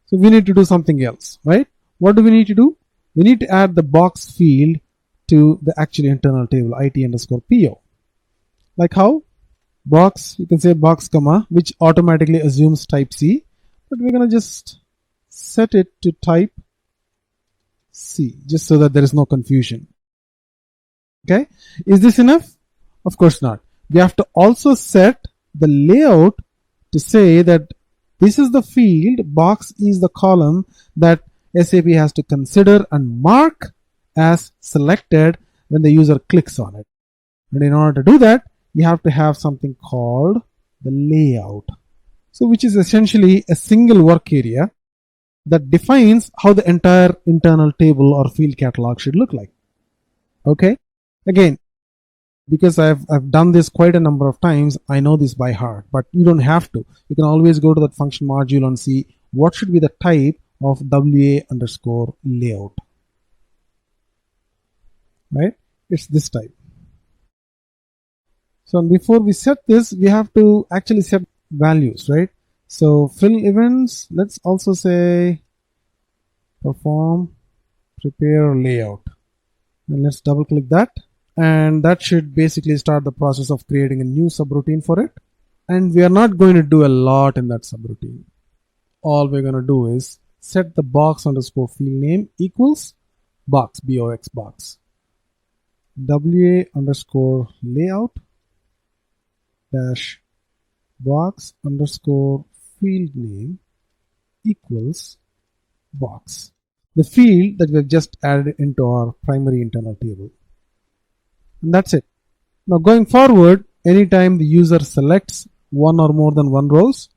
Speaker 1: so we need to do something else, right? What do we need to do? We need to add the box field to the actual internal table, IT_PO. Like how? Box, you can say box comma, which automatically assumes type C, but we're going to just set it to type C, just so that there is no confusion. Okay, is this enough? Of course not. We have to also set the layout to say that this is the field, box is the column that SAP has to consider and mark as selected when the user clicks on it. And in order to do that, you have to have something called the layout. So which is essentially a single work area that defines how the entire internal table or field catalog should look like. Okay, again, because I've done this quite a number of times, I know this by heart, but you don't have to. You can always go to that function module and see what should be the type of WA_layout. Right? It's this type. So before we set this, we have to actually set values, right? So fill events, let's also say perform prepare layout. And let's double click that. And that should basically start the process of creating a new subroutine for it. And we are not going to do a lot in that subroutine. All we're going to do is set the box_field name equals box, box box. WA_layout dash box_field name equals box, the field that we've just added into our primary internal table. And that's it. Now going forward, anytime the user selects one or more than one rows,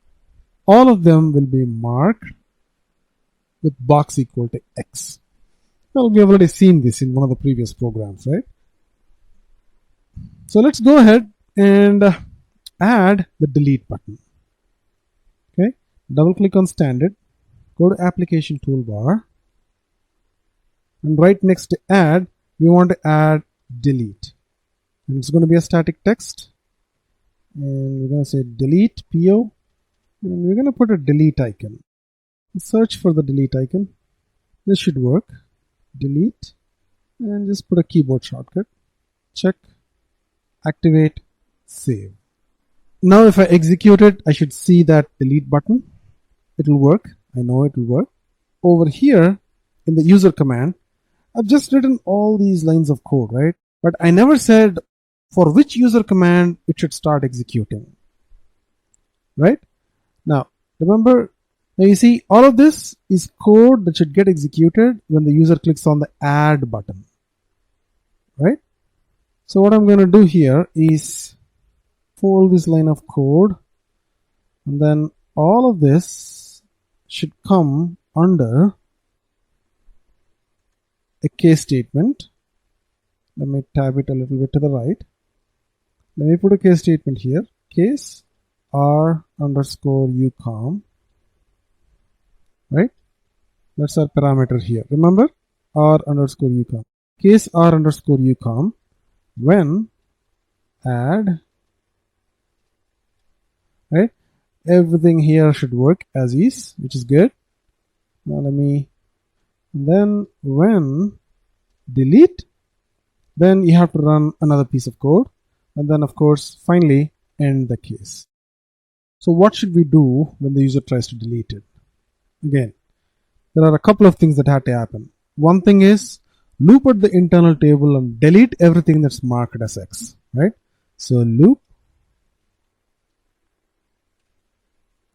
Speaker 1: all of them will be marked with box equal to X. Well, we have already seen this in one of the previous programs, right? So let's go ahead and add the delete button. Okay, double click on standard, go to application toolbar, and right next to add, we want to add delete. And it's going to be a static text. And we're going to say delete PO. And we're going to put a delete icon. Search for the delete icon. This should work. Delete. And just put a keyboard shortcut. Check. Activate. Save. Now if I execute it, I should see that delete button. It will work. I know it will work. Over here in the user command, I've just written all these lines of code, right? But I never said for which user command it should start executing, right? Now, remember, now you see all of this is code that should get executed when the user clicks on the add button, right? So what I'm going to do here is fold this line of code, and then all of this should come under a case statement. Let me tab it a little bit to the right. Let me put a case statement here. Case r_ucom, right? That's our parameter here. Remember, r_ucom. Case r_ucom when add, right? Everything here should work as is, which is good. Now let me, then when delete, then you have to run another piece of code, and then of course finally end the case. So what should we do when the user tries to delete it? Again, there are a couple of things that had to happen. One thing is loop at the internal table and delete everything that's marked as X, right? So loop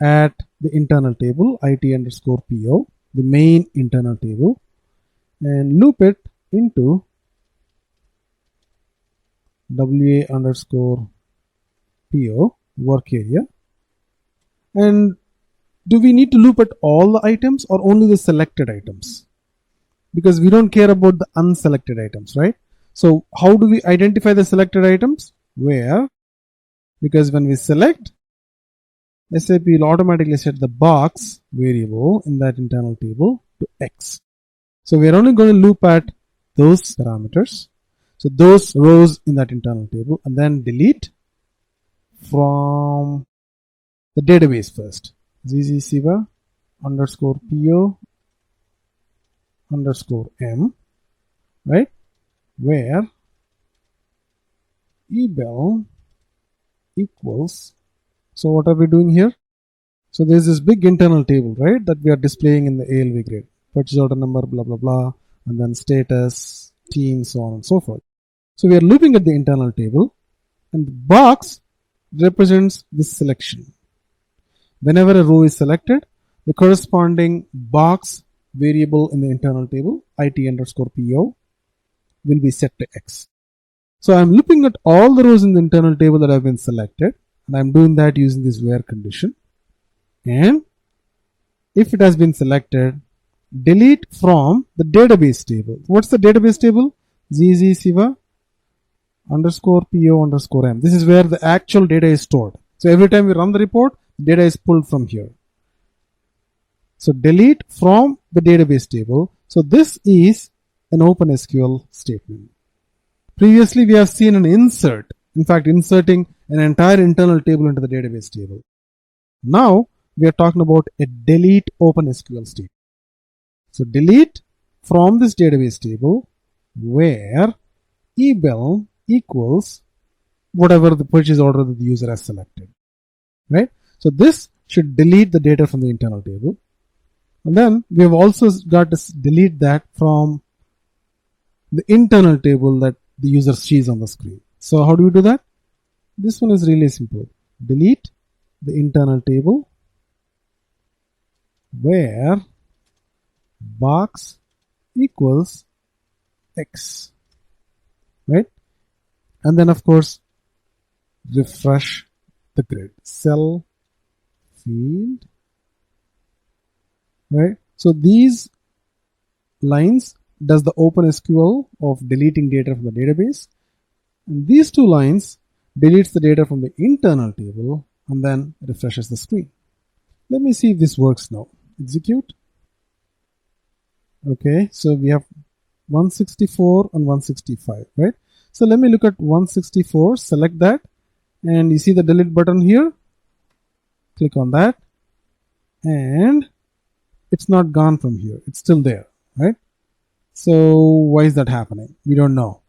Speaker 1: at the internal table, IT_PO, the main internal table, and loop it into WA_PO work area. And do we need to loop at all the items or only the selected items? Because we don't care about the unselected items, right? So how do we identify the selected items? Where? Because when we select, SAP will automatically set the box variable in that internal table to X. So we're only going to loop at those parameters. So those rows in that internal table, and then delete from the database first. ZZSiva underscore PO underscore M, right? Where ebel equals, so what are we doing here? So there's this big internal table, right, that we are displaying in the ALV grid. Purchase order number, blah, blah, blah, and then status, team, so on and so forth. So we are looking at the internal table, and the box represents this selection. Whenever a row is selected, the corresponding box variable in the internal table, IT underscore PO, will be set to X. So I'm looking at all the rows in the internal table that have been selected, and I'm doing that using this where condition. And if it has been selected, delete from the database table. What's the database table? ZZSiva underscore PO underscore M. This is where the actual data is stored. So every time we run the report, data is pulled from here. So delete from the database table. So this is an OpenSQL statement. Previously, we have seen an insert. In fact, inserting an entire internal table into the database table. Now, we are talking about a delete OpenSQL statement. So delete from this database table where ebel equals whatever the purchase order that the user has selected, right? So this should delete the data from the internal table. And then we have also got to delete that from the internal table that the user sees on the screen. So how do we do that? This one is really simple. Delete the internal table where box equals X, right? And then of course refresh the grid. Cell field, right? So these lines does the OpenSQL of deleting data from the database, and these two lines deletes the data from the internal table and then refreshes the screen. Let me see if this works now. Execute. Okay, so we have 164 and 165, right? So let me look at 164, select that, and you see the delete button here. Click on that, and it's not gone from here. It's still there, right? So why is that happening? We don't know.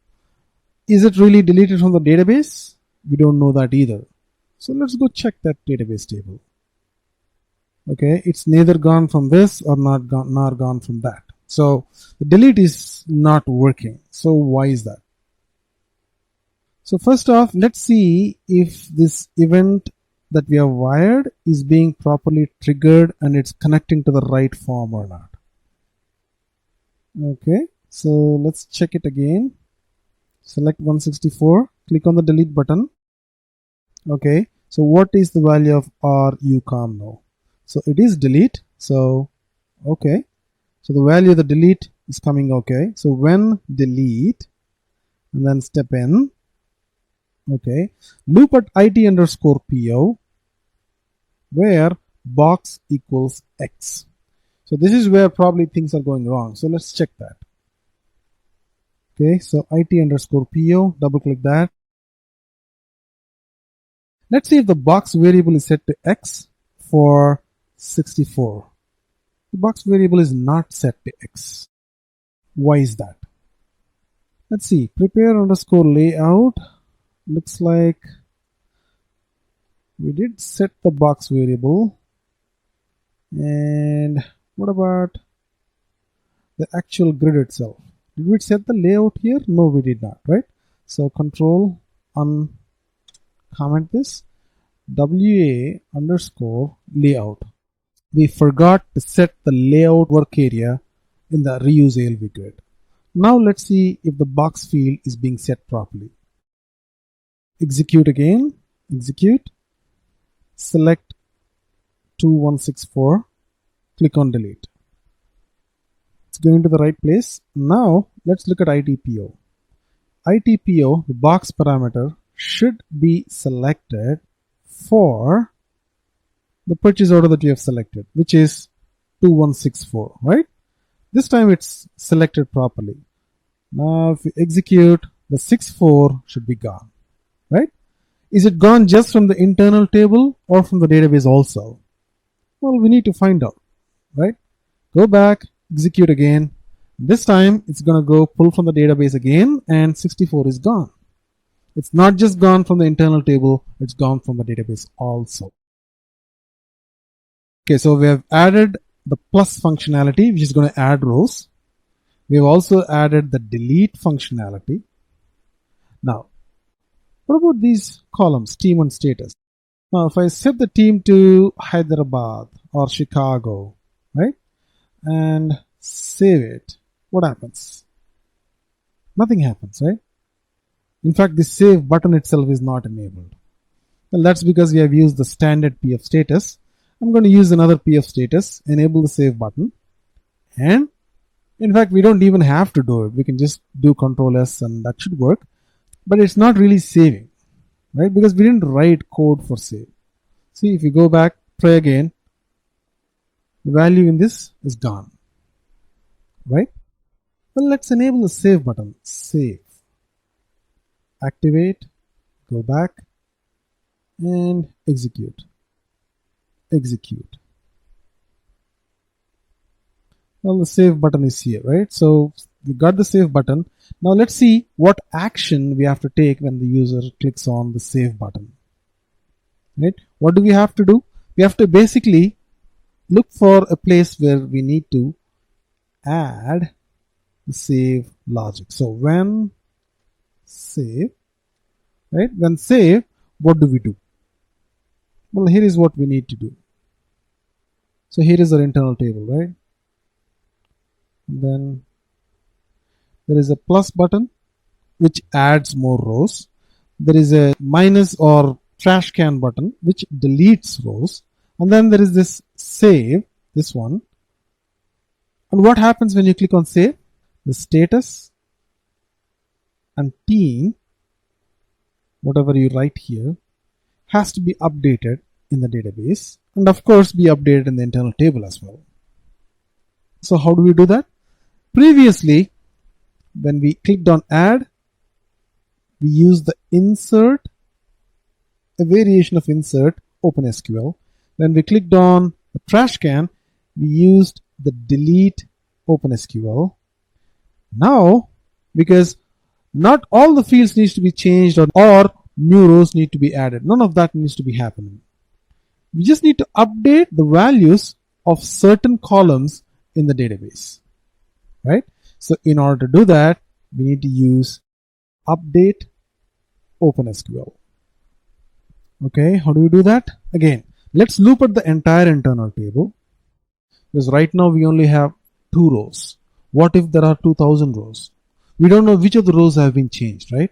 Speaker 1: Is it really deleted from the database? We don't know that either. So let's go check that database table. Okay, it's neither gone from this or not gone from that. So the delete is not working. So why is that? So first off, let's see if this event that we have wired is being properly triggered and it's connecting to the right form or not. Okay, so let's check it again. Select 164, click on the delete button. Okay, so what is the value of RUCOM now? So it is delete. So okay, so the value of the delete is coming. Okay, so when delete and then step in. Okay, loop at IT underscore PO where box equals X. So this is where probably things are going wrong. So let's check that. Okay, so IT underscore PO, double click that. Let's see if the box variable is set to X for 64. The box variable is not set to X. Why is that? Let's see, prepare underscore layout. Looks like we did set the box variable. And what about the actual grid itself? Did we set the layout here? No, we did not, right? So control uncomment this. WA underscore layout. We forgot to set the layout work area in the reuse ALV grid. Now let's see if the box field is being set properly. Execute again. Execute. Select 2164. Click on delete. It's going to the right place. Now let's look at ITPO. ITPO, the box parameter, should be selected for the purchase order that you have selected, which is 2164, right? This time it's selected properly. Now if we execute, the 6.4 should be gone, right? Is it gone just from the internal table or from the database also? Well, we need to find out, right? Go back, execute again. This time it's going to go pull from the database again, and 64 is gone. It's not just gone from the internal table, it's gone from the database also. Okay, so we have added the plus functionality, which is going to add rows. We have also added the delete functionality. Now, what about these columns, team and status? Now, if I set the team to Hyderabad or Chicago, right, and save it, what happens? Nothing happens, right? In fact, the save button itself is not enabled. Well, that's because we have used the standard PF status. I'm going to use another PF status, enable the save button, and in fact, we don't even have to do it. We can just do Control S and that should work, but it's not really saving, right? Because we didn't write code for save. See, if you go back, try again, the value in this is gone, right? Well, let's enable the save button. Save. Activate. Go back and execute. Execute. Well, the save button is here, right? So we got the save button. Now let's see what action we have to take when the user clicks on the save button, right? What do we have to do? We have to basically look for a place where we need to add the save logic. So when save, right? When save, what do we do? Well, here is what we need to do. So here is our internal table, right? And then there is a plus button which adds more rows. There is a minus or trash can button which deletes rows. And then there is this save, this one. And what happens when you click on save? The status and team, whatever you write here, has to be updated in the database and of course be updated in the internal table as well. So how do we do that? Previously, when we clicked on add, we used the insert, a variation of insert, OpenSQL. When we clicked on the trash can, we used the delete OpenSQL. Now, because not all the fields needs to be changed or new rows need to be added. None of that needs to be happening. We just need to update the values of certain columns in the database, right? So in order to do that, we need to use update OpenSQL. Okay, how do we do that? Again, let's loop at the entire internal table, because right now we only have 2 rows. What if there are 2000 rows? We don't know which of the rows have been changed, right?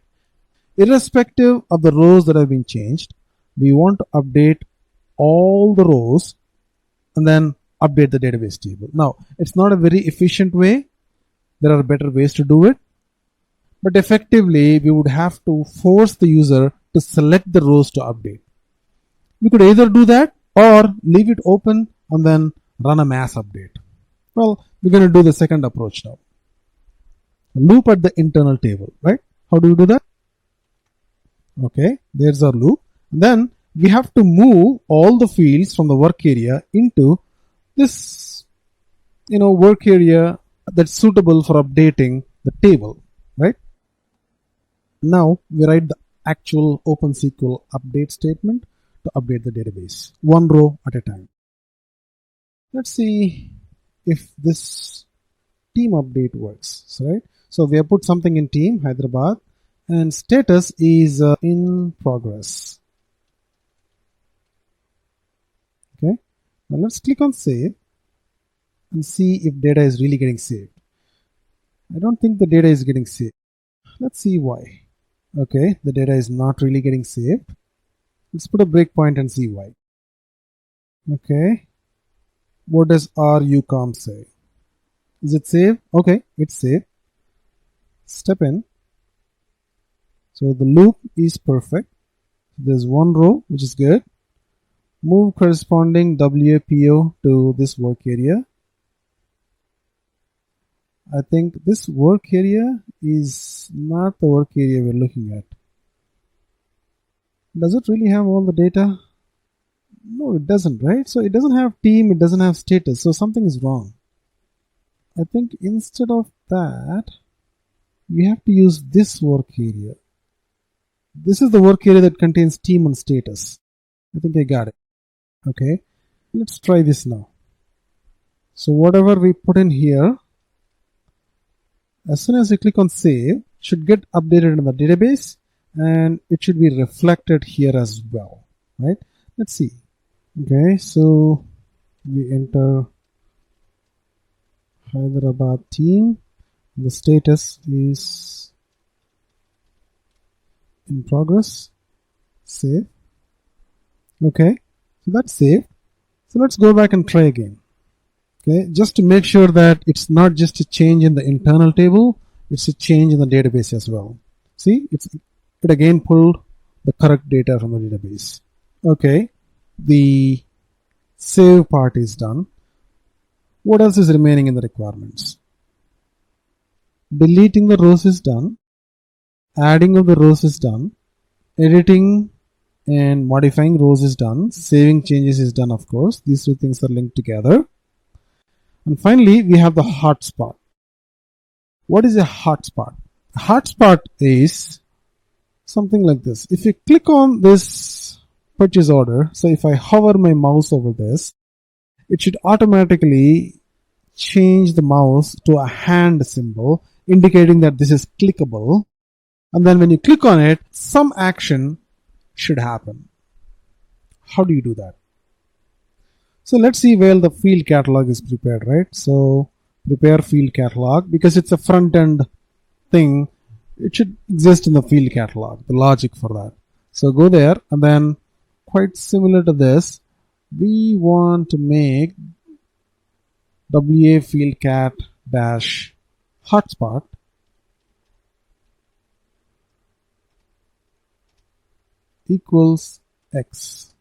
Speaker 1: Irrespective of the rows that have been changed, we want to update all the rows and then update the database table. Now, it's not a very efficient way. There are better ways to do it. But effectively, we would have to force the user to select the rows to update. We could either do that or leave it open and then run a mass update. Well, we're going to do the second approach now. Loop at the internal table, right? How do we do that? Okay, there's our loop. Then we have to move all the fields from the work area into this, work area that's suitable for updating the table, right? Now we write the actual OpenSQL update statement to update the database, 1 row at a time. Let's see if this team update works, right? So we have put something in team, Hyderabad, and status is in progress. Okay, now let's click on save and see if data is really getting saved. I don't think the data is getting saved. Let's see why. Okay, the data is not really getting saved. Let's put a breakpoint and see why. Okay, what does rucom say? Is it saved? Okay, it's saved. Step in. So the loop is perfect. There's 1 row, which is good. Move corresponding WAPO to this work area. I think this work area is not the work area we're looking at. Does it really have all the data? No, it doesn't, right? So it doesn't have team, it doesn't have status, so something is wrong. I think instead of that, we have to use this work area. This is the work area that contains team and status. I think I got it. Okay, let's try this now. So whatever we put in here, as soon as we click on save, it should get updated in the database and it should be reflected here as well, right? Let's see. Okay, so we enter Hyderabad team. The status is in progress. Save. Okay, so that's saved. So let's go back and try again. Okay, just to make sure that it's not just a change in the internal table, it's a change in the database as well. See, it again pulled the correct data from the database. Okay, the save part is done. What else is remaining in the requirements? Deleting the rows is done. Adding of the rows is done. Editing and modifying rows is done. Saving changes is done, of course. These two things are linked together. And finally, we have the hotspot. What is a hotspot? A hotspot is something like this. If you click on this purchase order, so if I hover my mouse over this, it should automatically change the mouse to a hand symbol, indicating that this is clickable. And then when you click on it, some action should happen. How do you do that? So let's see where the field catalog is prepared, right? So prepare field catalog, because it's a front end thing, it should exist in the field catalog, the logic for that. So go there, and then quite similar to this, we want to make WA field cat dash hotspot equals X,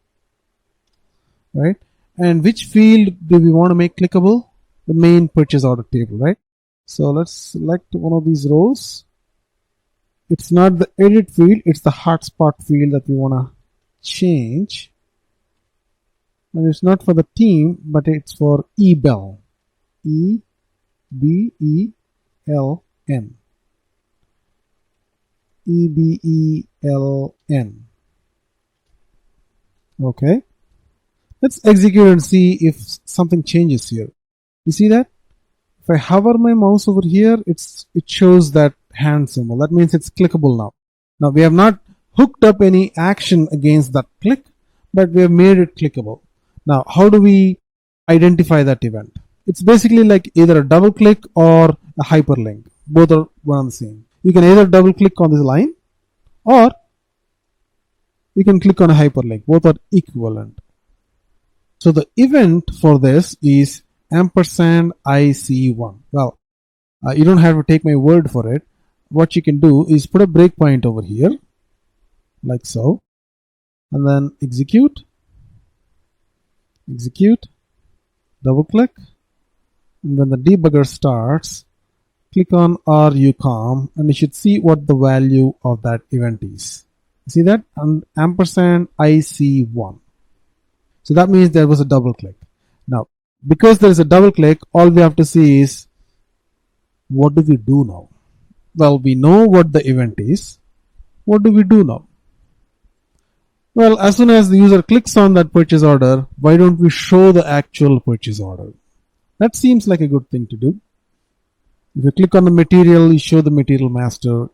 Speaker 1: right? And which field do we want to make clickable? The main purchase order table, right? So let's select one of these rows. It's not the edit field, it's the hotspot field that we want to change. And it's not for the team, but it's for eBell. E-B-E-L-N. E-B-E-L-N. Okay. Let's execute and see if something changes here. You see that? If I hover my mouse over here, it shows that hand symbol. That means it's clickable now. Now we have not hooked up any action against that click, but we have made it clickable. Now, how do we identify that event? It's basically like either a double click or a hyperlink. Both are one and the same. You can either double click on this line or you can click on a hyperlink. Both are equivalent. So the event for this is ampersand IC1. Well, you don't have to take my word for it. What you can do is put a breakpoint over here, like so, and then execute, double click, and when the debugger starts, click on RUCOM, and you should see what the value of that event is. See that? And ampersand IC1. So that means there was a double click. Now, because there is a double click, all we have to see is, what do we do now? Well, we know what the event is. What do we do now? Well, as soon as the user clicks on that purchase order, why don't we show the actual purchase order? That seems like a good thing to do. If you click on the material, you show the material master.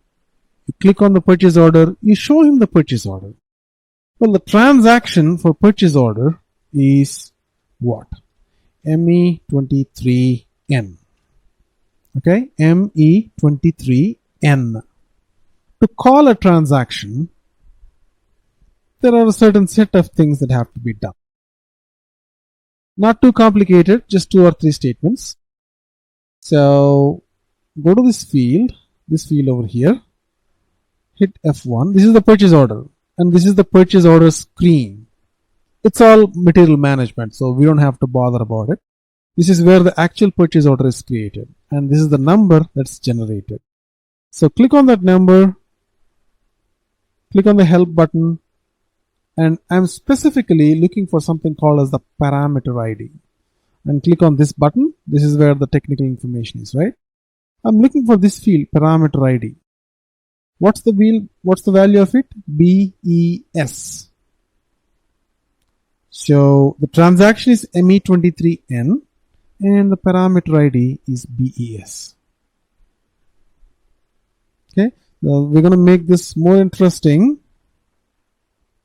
Speaker 1: You click on the purchase order, you show him the purchase order. Well, the transaction for purchase order is what? ME23N. Okay, ME23N. To call a transaction, there are a certain set of things that have to be done. Not too complicated, just 2 or 3 statements. So go to this field over here, hit F1. This is the purchase order, and this is the purchase order screen. It's all material management, so we don't have to bother about it. This is where the actual purchase order is created. and this is the number that's generated. So click on that number, click on the help button, and I'm specifically looking for something called as the parameter ID. And click on this button. This is where the technical information is, right? I'm looking for this field, parameter ID. What's the value of it? BES. So the transaction is ME23N and the parameter ID is BES. Okay, so we're going to make this more interesting.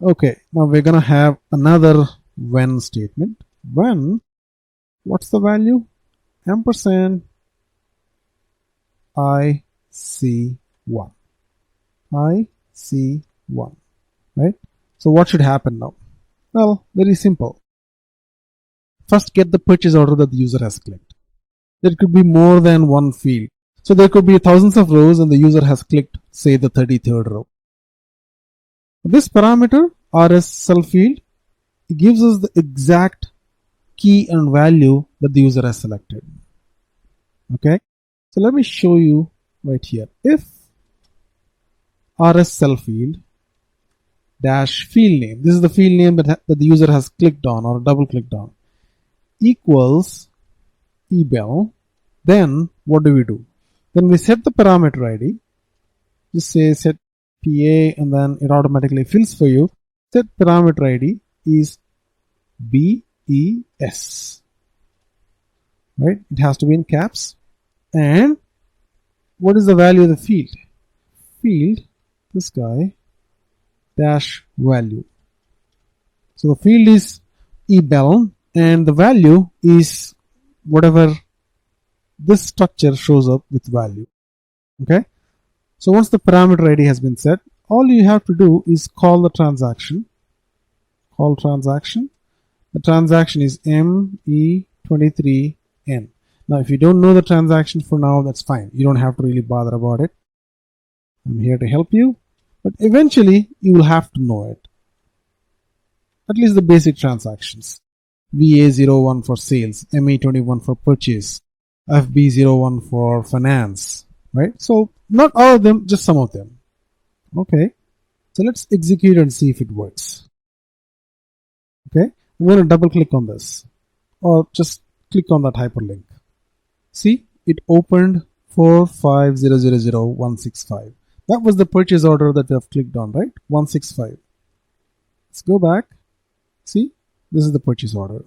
Speaker 1: Okay, now we're going to have another when statement. When, what's the value? Ampersand IC1. IC1, right? So what should happen now? Well, very simple. First, get the purchase order that the user has clicked. There could be more than one field. So there could be thousands of rows and the user has clicked, say, the 33rd row. This parameter, RS cell field, it gives us the exact key and value that the user has selected. Okay, so let me show you right here. If RS cell field dash field name, this is the field name that the user has clicked on or double clicked on, equals ebel, then what do? Then we set the parameter ID. Just say set PA and then it automatically fills for you. Set parameter ID is BES. Right? It has to be in caps. And what is the value of the field? Field, this guy, dash value. So the field is ebel and the value is whatever this structure shows up with value. Okay. So once the parameter ID has been set, all you have to do is call the transaction. Call transaction. The transaction is ME23N. Now, if you don't know the transaction for now, that's fine. You don't have to really bother about it. I'm here to help you. But eventually, you will have to know it. At least the basic transactions. VA01 for sales, ME21 for purchase, FB01 for finance, right? So not all of them, just some of them. Okay, so let's execute and see if it works. Okay, I'm going to double click on this or just click on that hyperlink. See, it opened 450000165. That was the purchase order that we have clicked on, right? 165. Let's go back. See, this is the purchase order.